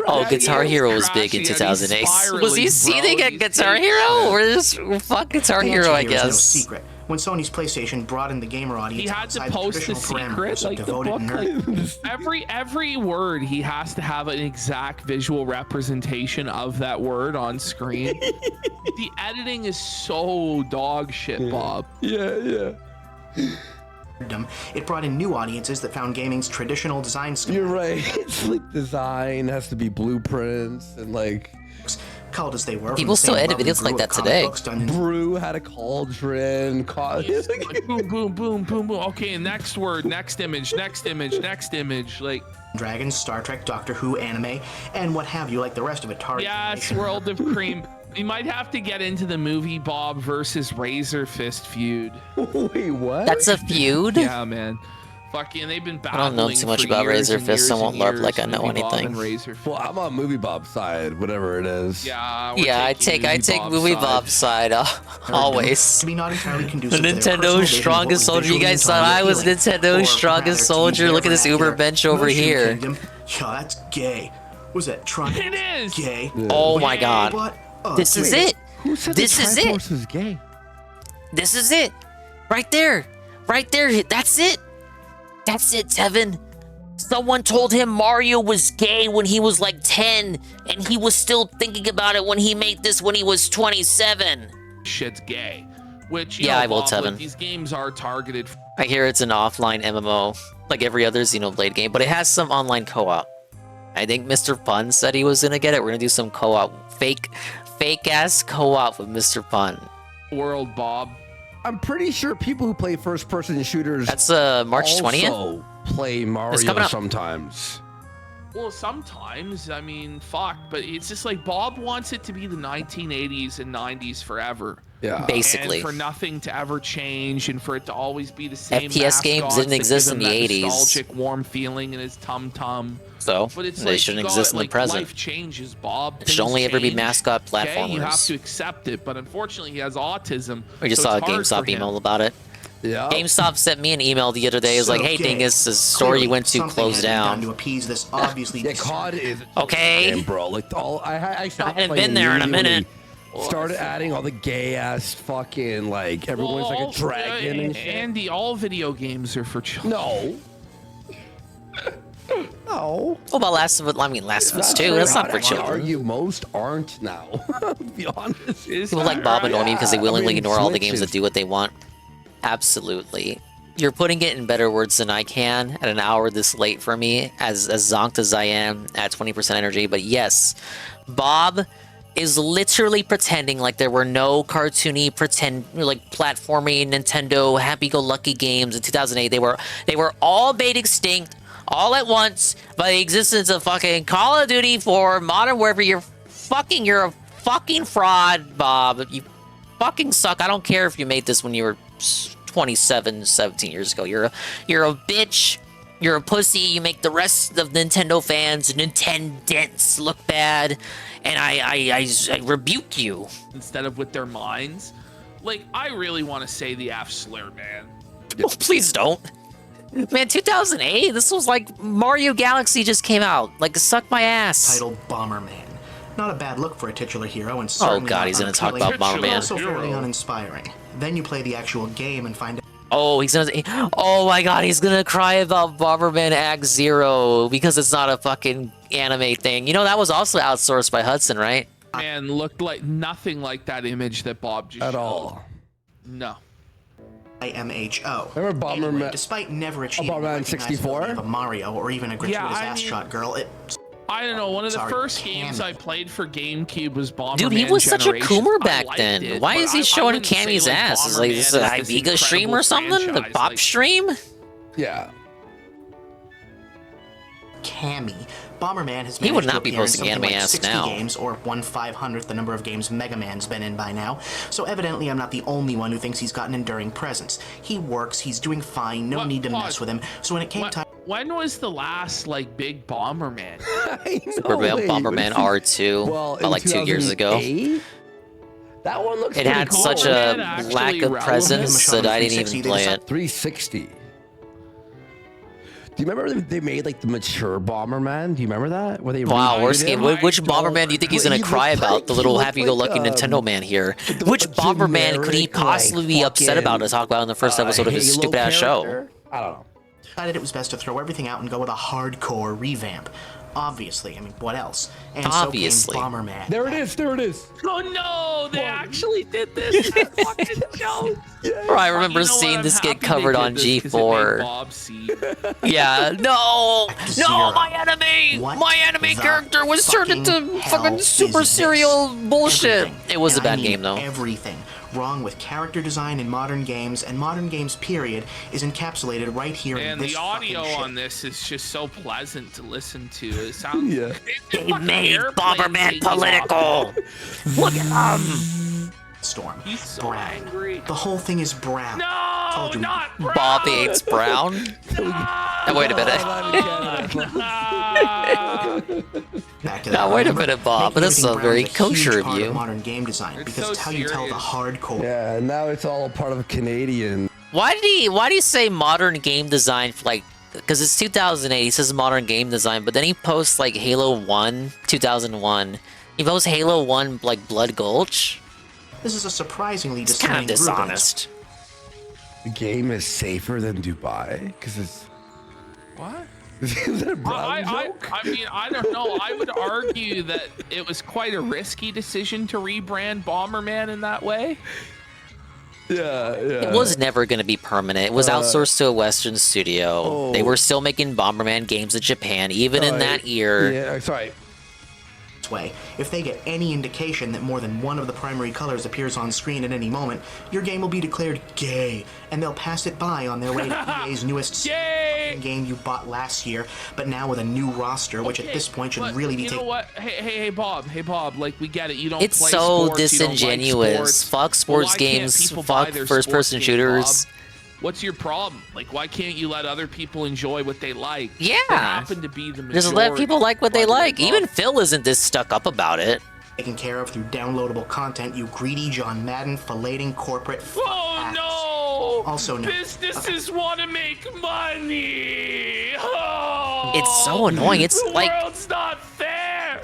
Oh, Guitar Hero was big in 2008. Was he seething at Guitar Hero or just fuck Guitar The Hero? answer I here is no guess. secret. When Sony's PlayStation broadened the gamer audience He had to outside post the traditional secret, parameters of like the devoted book. nerd. Every word he has to have an exact visual representation of that word on screen. The editing is so dog shit, Bob. Yeah. It brought in new audiences that found gaming's traditional design schematics. You're right. It's like design has to be blueprints and like. Culled as they were. People still edit videos like that today. Brew had a cauldron. Boom, boom, boom, boom, boom. Okay, next word, next image, next image, next image. Like Dragons, Star Trek, Doctor Who, anime, and what have you, like the rest of Atari. yes, World of Cream. We might have to get into the Movie Bob versus Razor Fist feud. Wait, what? That's a feud? Yeah, man. Fucking, they've been I battling. don't know too much for about years Razor and Fist. I years won't and love years, like I know Movie Bob anything. and Razor Fist. Well, I'm on Movie Bob's side, whatever it is. Yeah, I take Movie Bob's side always. To be not entirely The conducive to their personal Nintendo's vision of what strongest was soldier. You visually guys thought I was appealing. Nintendo's Or strongest rather, to soldier. use Look at this their Uber vernacular, bench over Mushroom here. Kingdom. Yeah, that's gay. Was that Triforce? It is gay. Oh my god. What? This is wait. it. Who said This is it. Triforce is gay? This is it. Right there. Right there. That's it. That's it, Tevin. Someone told him Mario was gay when he was like 10, and he was still thinking about it when he made this when he was 27. Shit's gay. Which, Yeah, know, I will, Bob, like, Tevin. these games are targeted. I hear it's an offline MMO, like every other Xenoblade game, but it has some online co-op. I think Mr. Pun said he was gonna get it. We're gonna do some co-op, fake ass co-op with Mr. Pun. World, Bob. I'm pretty sure people who play first-person shooters. That's March 20th. Also play Mario coming up. sometimes. Well, sometimes, I mean, fuck, but it's just like Bob wants it to be the 1980s and 90s forever. Yeah. Basically. And for nothing to ever change and for it to always be the same FPS games mascots didn't that exist give in him the that 80s. nostalgic, warm feeling in his tum-tum. So, But it's they like, shouldn't you exist got, in the present. Life changes, Bob. It should Things only ever be change. mascot Okay, you have platformers. to accept it, but unfortunately he has autism. We just so saw a it's hard GameStop for him. email about it. Yeah. GameStop sent me an email the other day. It was like, So hey, gay. Dingus, the store you went to Something closed had to be done down. to appease this obviously Yeah, COD is Okay. game, bro. Like I stopped I hadn't playing been there in a immediately. minute. started adding all the gay ass fucking like everyone's like a dragon and shit. Andy, all video games are for children. No. No. What about Last of Us 2? That's not for children. Argue most aren't now. To be honest. People like Bob and Normie because they willingly ignore all the games that do what they want. Absolutely. You're putting it in better words than I can at an hour this late for me, as zonked as I am at 20% energy. But yes, Bob is literally pretending like there were no cartoony platforming Nintendo happy-go-lucky games in 2008. They were all made extinct all at once by the existence of fucking Call of Duty 4, Modern Warfare. You're a fucking fraud, Bob. You fucking suck. I don't care if you made this when you were 17 years ago. You're a bitch. You're a pussy. You make the rest of Nintendo fans, Nintendents, look bad. And I rebuke you. Instead of with their minds. Like, I really want to say the F slur, man. Oh, please don't. Man, 2008? This was like Mario Galaxy just came out. Like, suck my ass. Titled Bomberman. Not a bad look for a titular hero, and certainly oh god, he's gonna talk about Bomberman. Also fairly uninspiring. Then you play the actual game and find out. Oh, oh my god, he's gonna cry about Bomberman Act Zero because it's not a fucking anime thing. You know, that was also outsourced by Hudson, right? Man, looked like nothing like that image that Bob just showed. All. No. IMHO. Remember Bomberman? Anyway, despite never achieving Bomberman 64 of a Mario or even a gratuitous ass shot girl, I don't know. One of the first games I played for GameCube was Bomberman. Dude, he was such a Generation. coomer back then. It, Why is he showing Cammy's like ass? Is like this an Iviga stream or something? The pop stream? Yeah. Cammy. Bomberman has he would managed not to be appear in posting something anime like ass 60 now. games, or 1/500th the number of games Mega Man's been in by now. So evidently I'm not the only one who thinks he's got an enduring presence. He works, he's doing fine, no need to mess with him. So when it came time... When was the last, like, big Bomberman? Bomberman R2, about like 2 years ago. That one looks It had cool. such a lack of presence that I didn't even play it. 360. Do you remember they made like the mature Bomberman? Do you remember that? Where they worst game. Which Bomberman do you think he's gonna cry about? The little happy-go-lucky Nintendo man here. Which Bomberman could he possibly be upset about to talk about in the first episode of his stupid-ass show? I don't know. Decided it was best to throw everything out and go with a hardcore revamp. Obviously, I mean, what else? And Obviously. So came Bomberman. There it is. There it is. Oh no! They actually did this. That fucking show. Bro, I remember seeing this get covered on G4. Yeah, no, my enemy! My enemy character was turned into fucking super serial bullshit. It was a bad game, though. Everything wrong with character design in modern games, and modern games period, is encapsulated right here in this the audio fucking shit. on this is just so pleasant to listen to. It sounds. They made Bomberman political. Look at him. Storm. He's so brown. angry. The whole thing is brown. No, not brown. Bob hates brown. Now, wait a minute. Back to Now, wait a minute, Bob. Making This is a everything very brown is a huge kosher part review. of modern game design because it's how you tell the hardcore. Yeah, and now it's all part of Canadian. Why do you say modern game design for like? Because it's 2008. He says modern game design, but then he posts like Halo 1 2001. He posts Halo 1 like Blood Gulch. This is a surprisingly It's kind of discerning dishonest. The game is safer than Dubai because it's. What? Is that a brown joke? I mean, I don't know. I would argue that it was quite a risky decision to rebrand Bomberman in that way. Yeah. It was never going to be permanent. It was outsourced to a Western studio. They were still making Bomberman games in Japan, even in that year. Yeah, sorry. Way. If they get any indication that more than one of the primary colors appears on screen at any moment, your game will be declared gay, and they'll pass it by on their way to EA's newest game you bought last year, but now with a new roster, which at this point should really be You taken. know what? Hey, Bob. Like, we get it. You don't. It's play so sports, you don't like disingenuous. sports. Fuck sports Well, why can't games. people buy Fuck their first-person sports shooters. game, Bob? What's your problem? Like, why can't you let other people enjoy what they like? Yeah. They happen to be the majority. Just let people like what they like. Even Phil isn't this stuck up about it. Taken care of through downloadable content, you greedy John Madden filleting corporate Oh no! Also no. Businesses want to make money. Oh, It's so annoying. It's the like world's not fair.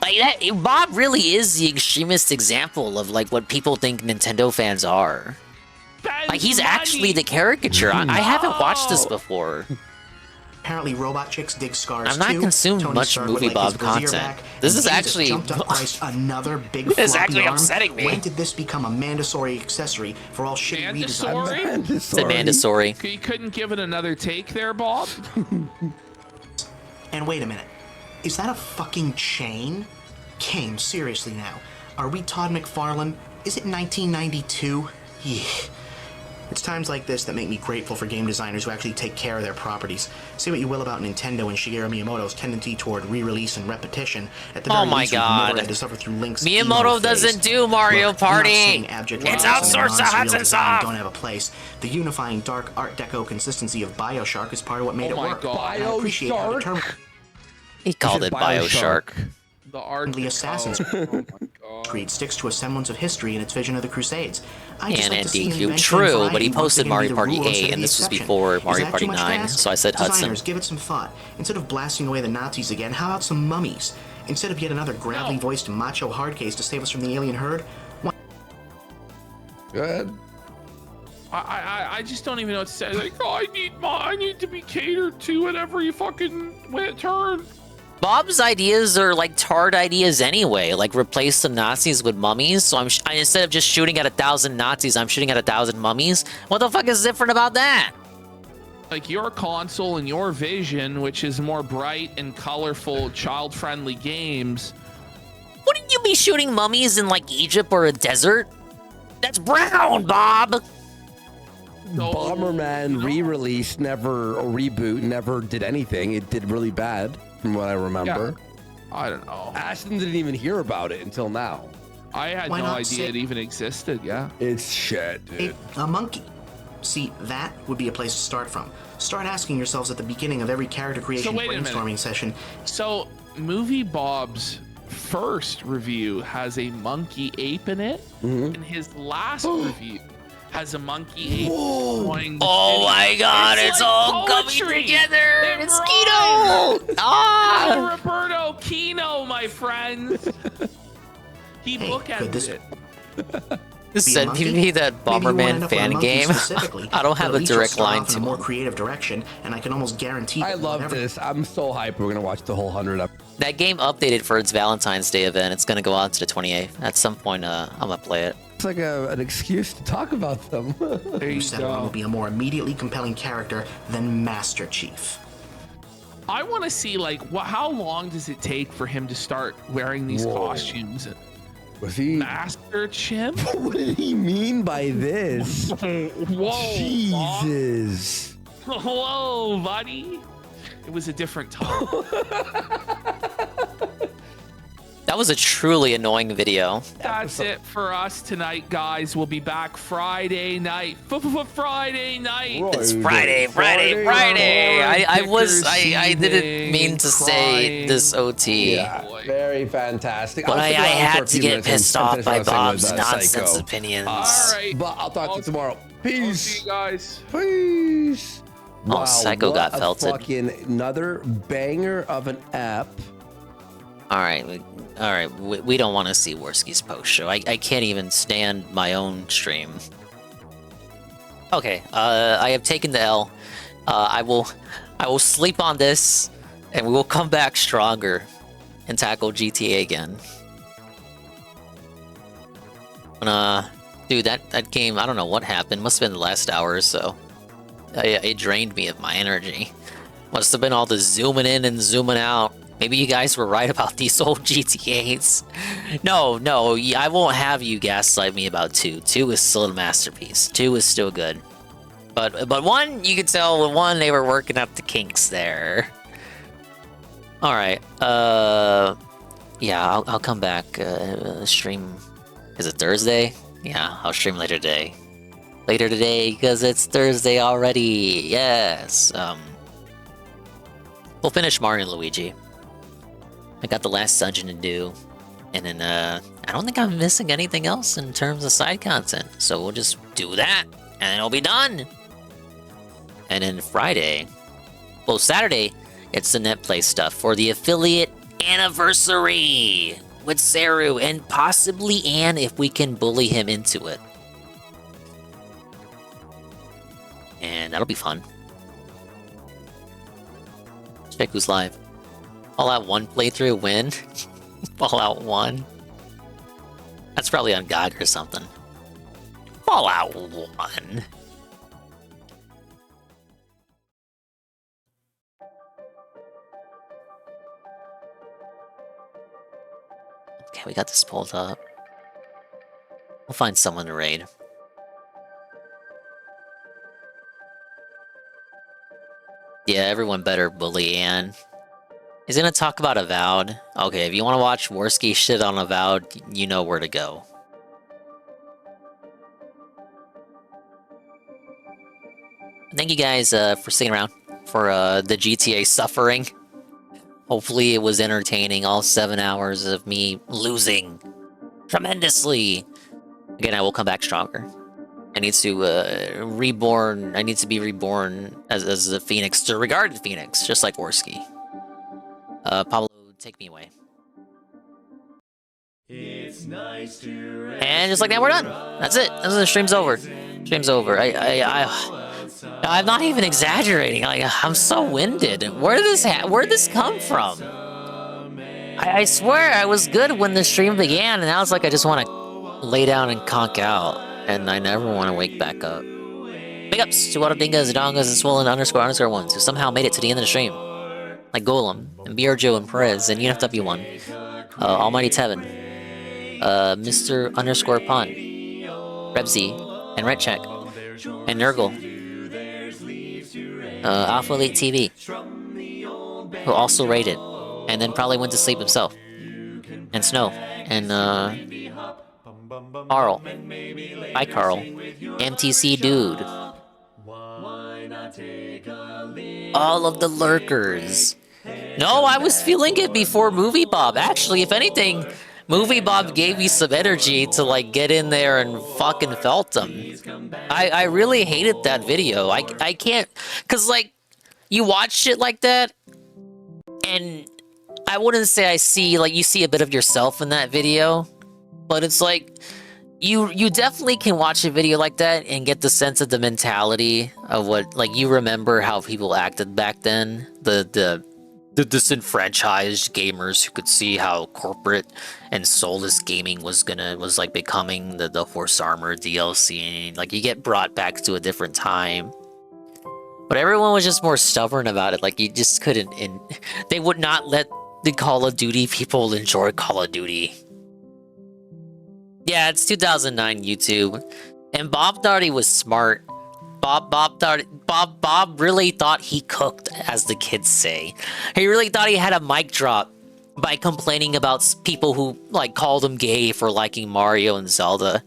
like Bob really is the extremist example of like what people think Nintendo fans are. Like he's actually the caricature. I haven't watched this before. Apparently, robot chicks dig scars I've not too. consumed Tony much Stark Movie would like Bob his brassiere content. back, This and is Jesus actually jumped up Christ, another big It's floppy actually arm. upsetting me. When did this become a mandatory accessory for all shitty redesigns? It's a mandatory. You couldn't give it another take there, Bob? And wait a minute, is that a fucking chain? King, seriously now, are we Todd McFarlane? Is it 1992? Yeah. It's times like this that make me grateful for game designers who actually take care of their properties. Say what you will about Nintendo and Shigeru Miyamoto's tendency toward re-release and repetition. At the very Oh my least, we've God. never had to suffer through Link's Miyamoto emo doesn't phase. do Mario Look, Party. I'm not saying abject It's realism and outsourced to non-surreal Hudson design Soft. don't have a place. The unifying dark Art Deco consistency of BioShock is part of what made Oh it my work. God. And I appreciate how determined He called it Bioshark. The art the Assassin's Creed sticks to a semblance of history in its vision of the Crusades. I just And like to see DQ. invention and True, but variety he once posted again Mario be the Party rule instead 8, of and the this was exception. before Is Mario that Party too much to 9, ask? so I said Hudson. Designers, give it some thought. Instead of blasting away the Nazis again, how about some mummies? Instead of yet another gravelly-voiced macho hardcase to save us from the alien herd, why Good. I just don't even know what to say. Like, oh, I need to be catered to at every fucking turn. Bob's ideas are like tard ideas anyway. Like replace the Nazis with mummies. So instead of just shooting at 1,000 Nazis, I'm shooting at 1,000 mummies. What the fuck is different about that? Like your console and your vision, which is more bright and colorful, child-friendly games. Wouldn't you be shooting mummies in like Egypt or a desert? That's brown, Bob. Bomberman re-release never, or reboot never did anything. It did really bad, from what I remember. Yeah. I don't know. Ashton didn't even hear about it until now. I had Why no not idea say- it even existed. Yeah. It's shit, dude. a monkey? See, that would be a place to start from. Start asking yourselves at the beginning of every character creation wait a minute. brainstorming session. So, Movie Bob's first review has a monkey ape in it, and his last review has a monkey ape going. Oh my God! It's like all poetry. coming together. It It's rhymes. Kino. Ah! Roberto Kino, my friends. He bookended it. Send monkey? me that Maybe you won't end Bomberman up with a fan monkey game. specifically, I don't but have at a least you'll direct start line off in to a more him. creative direction, and I can almost guarantee. I love this. I'm so hyped. We're gonna watch the whole 100 up. That game updated for its Valentine's Day event. It's gonna go out to the 28th. At some point, I'm gonna play it. It's like an excuse to talk about them. There you Said one will go. be a more immediately compelling character than Master Chief. I want to see like how long does it take for him to start wearing these costumes? Was he Master Chimp? What did he mean by this? Whoa, Jesus. Whoa, buddy. It was a different time. That was a truly annoying video. That's it for us tonight, guys. We'll be back Friday night. Friday night. It's Friday. I didn't mean to say this OT. Yeah, very fantastic. But I'll I stick around had for a to few get minutes pissed and off finish by what I was saying Bob's with, nonsense Psycho. opinions. All right. But I'll talk to you tomorrow. Peace. See you guys. Peace. Oh, Psycho what got a felted. Fucking another banger of an app. All right. We don't want to see Worski's post show. I can't even stand my own stream. Okay. I have taken the L. I will sleep on this, and we will come back stronger and tackle GTA again. Dude, that game, I don't know what happened. Must have been the last hour or so. It drained me of my energy. Must have been all the zooming in and zooming out. Maybe you guys were right about these old GTAs. No, I won't have you gaslight me about 2. 2 is still a masterpiece. 2 is still good. But 1, you could tell with 1 they were working up the kinks there. All right. Yeah, I'll come back. Stream. Is it Thursday? Yeah, I'll stream later today. Later today, because it's Thursday already. Yes. We'll finish Mario and Luigi. I got the last dungeon to do. And then, I don't think I'm missing anything else in terms of side content. So we'll just do that, and it'll be done. And then Friday... Well, Saturday, it's the NetPlay stuff for the affiliate anniversary with Saru and possibly Anne if we can bully him into it. And that'll be fun. Check who's live. Fallout 1 playthrough win. Fallout 1. That's probably on GOG or something. Fallout 1. Okay, we got this pulled up. We'll find someone to raid. Yeah, everyone better bully Anne. He's gonna talk about Avowed. Okay, if you want to watch Worski shit on Avowed, you know where to go. Thank you guys for sticking around for the GTA suffering. Hopefully it was entertaining, all 7 hours of me losing tremendously. Again, I will come back stronger. I need to reborn. I need to be reborn as a phoenix, to regarded phoenix, just like Worski. Pablo, take me away. It's nice to And just like that, we're done. That's it. The stream's over. Stream's over. I'm not even exaggerating. Like, I'm so winded. Where'd this come from? I swear I was good when the stream began, and now it's like I just want to lay down and conk out, and I never want to wake back up. Big ups to Wadadingas, Dongas, and Swollen __ ones who somehow made it to the end of the stream. Like Golem, and BRJo, and Perez, and UNFW1. Almighty Tevin. Mr. _ Pun. Rebsy, and Redcheck. And Nurgle. Alpha Elite TV. Who also raided. And then probably went to sleep himself. And Snow. And Carl. Hi Carl. MTC Dude. All of the lurkers. No, I was feeling it before Movie Bob. Actually, if anything, Movie Bob gave me some energy to like get in there and fucking felt them. I really hated that video. I can't, cause like you watch shit like that, and I wouldn't say I see like you see a bit of yourself in that video, but it's like you definitely can watch a video like that and get the sense of the mentality of what like you remember how people acted back then. The disenfranchised gamers who could see how corporate and soulless gaming was like becoming the Horse Armor DLC, and like you get brought back to a different time. But everyone was just more stubborn about it. Like you just couldn't, and they would not let the Call of Duty people enjoy Call of Duty. Yeah, it's 2009 YouTube, and Bob thought he was smart. Bob really thought he cooked, as the kids say. He really thought he had a mic drop by complaining about people who like called him gay for liking Mario and Zelda.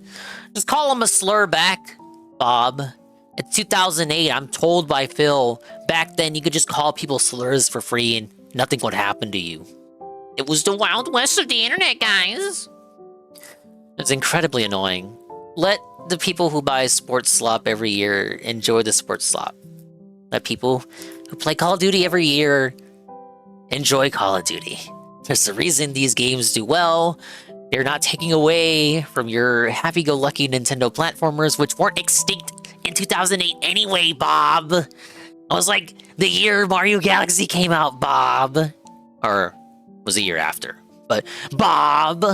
Just call him a slur back, Bob. It's 2008. I'm told by Phil back then you could just call people slurs for free and nothing would happen to you. It was the Wild West of the internet, guys. It's incredibly annoying. Let the people who buy sports slop every year enjoy the sports slop. Let people who play Call of Duty every year enjoy Call of Duty. There's a reason these games do well. They're not taking away from your happy-go-lucky Nintendo platformers, which weren't extinct in 2008 anyway, Bob. I was like, the year Mario Galaxy came out, Bob. Or was the year after. But, Bob!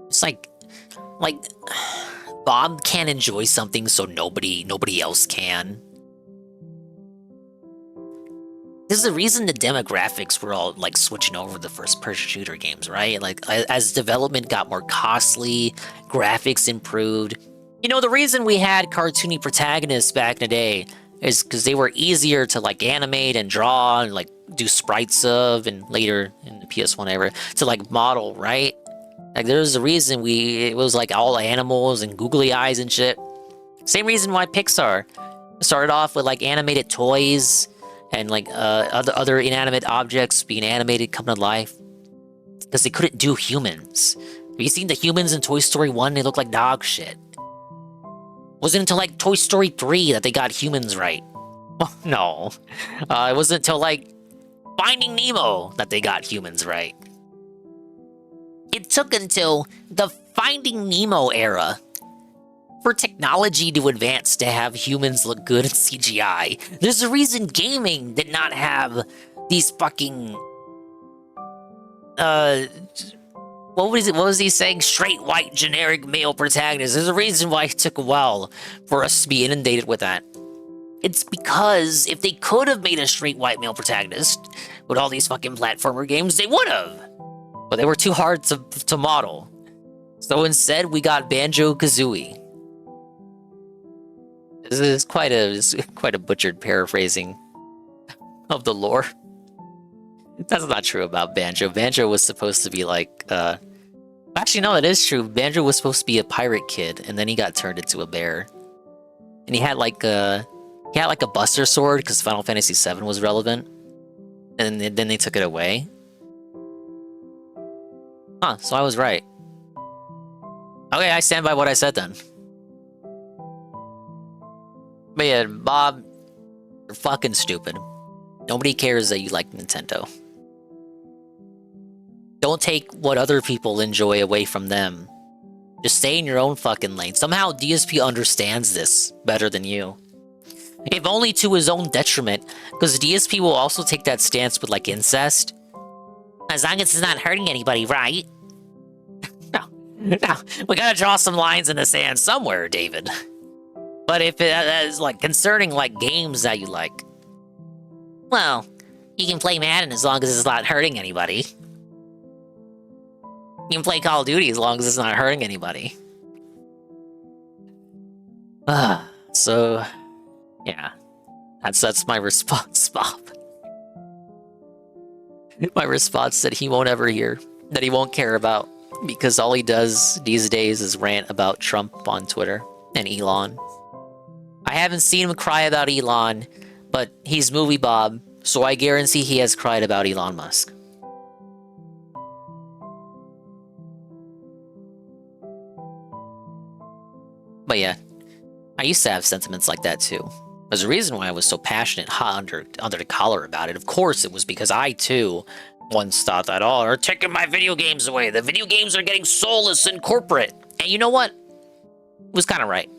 It's like Bob can't enjoy something, so nobody else can. This is the reason the demographics were all like switching over to the first-person shooter games, right? Like as development got more costly, graphics improved. You know, the reason we had cartoony protagonists back in the day is because they were easier to like animate and draw and like do sprites of, and later in the PS1 era to like model, right? Like there's a reason it was like all animals and googly eyes and shit. Same reason why Pixar started off with like animated toys and like other inanimate objects being animated, coming to life, because they couldn't do humans. Have you seen the humans in Toy Story 1? They look like dog shit. Wasn't until like Toy Story 3 that they got humans right. Oh, no. It wasn't until like Finding Nemo that they got humans right. It took until the Finding Nemo era for technology to advance to have humans look good in CGI. There's a reason gaming did not have these fucking what was he saying? Straight white generic male protagonists. There's a reason why it took a while for us to be inundated with that. It's because if they could have made a straight white male protagonist with all these fucking platformer games, they would have. But they were too hard to model. So instead, we got Banjo-Kazooie. This is quite a butchered paraphrasing of the lore. That's not true about Banjo. Banjo was supposed to be like, actually no, that is true. Banjo was supposed to be a pirate kid, and then he got turned into a bear. And he had like a Buster Sword because Final Fantasy VII was relevant, and then they took it away. Huh? So I was right. Okay, I stand by what I said then. But yeah, Bob, you're fucking stupid. Nobody cares that you like Nintendo. Don't take what other people enjoy away from them. Just stay in your own fucking lane. Somehow DSP understands this better than you. If only to his own detriment, because DSP will also take that stance with like incest. As long as it's not hurting anybody, right? No, we gotta draw some lines in the sand somewhere, David. But if it is like concerning like games that you like, well, you can play Madden as long as it's not hurting anybody. You can play Call of Duty as long as it's not hurting anybody. So, yeah, that's my response, Bob. My response that he won't ever hear, that he won't care about, because all he does these days is rant about Trump on Twitter and Elon. I haven't seen him cry about Elon, but he's Movie Bob, so I guarantee he has cried about Elon Musk. But yeah, I used to have sentiments like that too. There's a reason why I was so passionate, hot under the collar about it. Of course, it was because I too once thought that, oh, they're taking my video games away. The video games are getting soulless and corporate. And you know what? It was kind of right.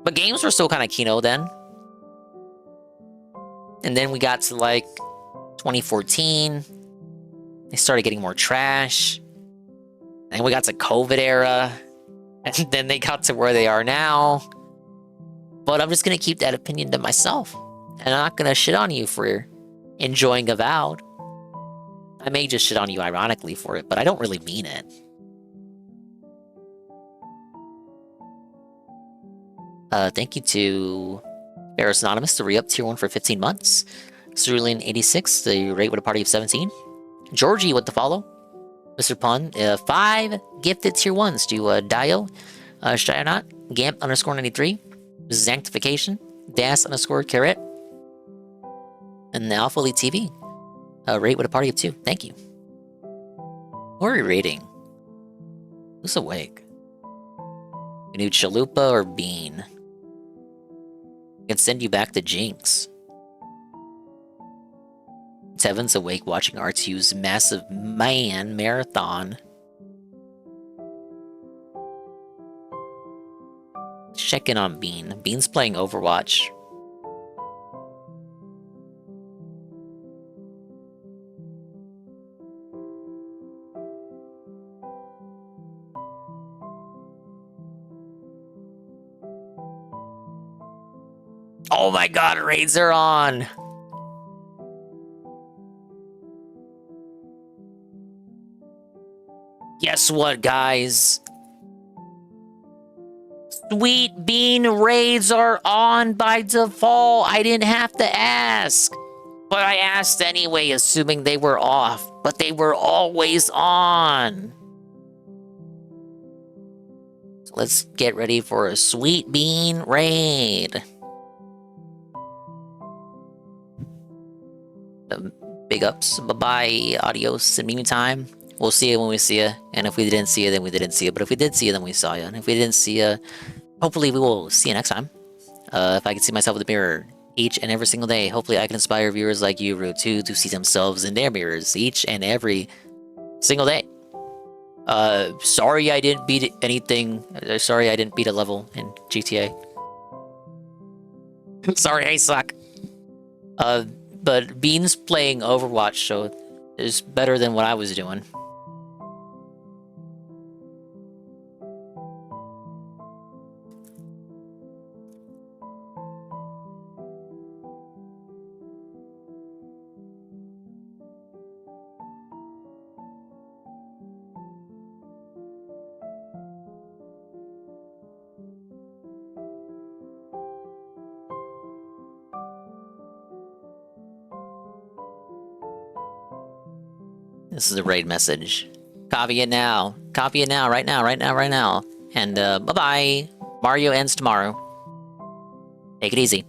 But games were still kind of kino then. And then we got to like 2014. They started getting more trash. And we got to COVID era. And then they got to where they are now. But I'm just going to keep that opinion to myself. And I'm not going to shit on you for enjoying Avowed. I may just shit on you ironically for it, but I don't really mean it. Thank you to Ferris Anonymous, the re-up tier 1 for 15 months. Cerulean86, the rate with a party of 17. Georgie with the follow. Mr. Pun, 5 gifted tier 1s to Dio, Shionot, Gamp _93, Sanctification, Das _Carrot, and the Alpha Elite TV. Rate with a party of 2. Thank you. What are we rating? Who's awake? We need Chalupa or Bean? I can send you back to Jinx. Tevin's awake watching R2's massive man marathon. Check in on Bean. Bean's playing Overwatch. Oh my god, raids are on! Guess what, guys? Sweet Bean raids are on by default. I didn't have to ask. But I asked anyway, assuming they were off. But they were always on. So let's get ready for a Sweet Bean raid. Big ups. Bye-bye. Adios. In the meantime, we'll see you when we see you. And if we didn't see you, then we didn't see you. But if we did see you, then we saw you. And if we didn't see you, hopefully we will see you next time. If I can see myself in the mirror each and every single day, hopefully I can inspire viewers like you, Ru, too, to see themselves in their mirrors each and every single day. Sorry I didn't beat anything. Sorry I didn't beat a level in GTA. Sorry, I suck. But Beans playing Overwatch, so is better than what I was doing. This is a raid message. Copy it now. Copy it now, right now, right now, right now. And bye-bye. Mario ends tomorrow. Take it easy.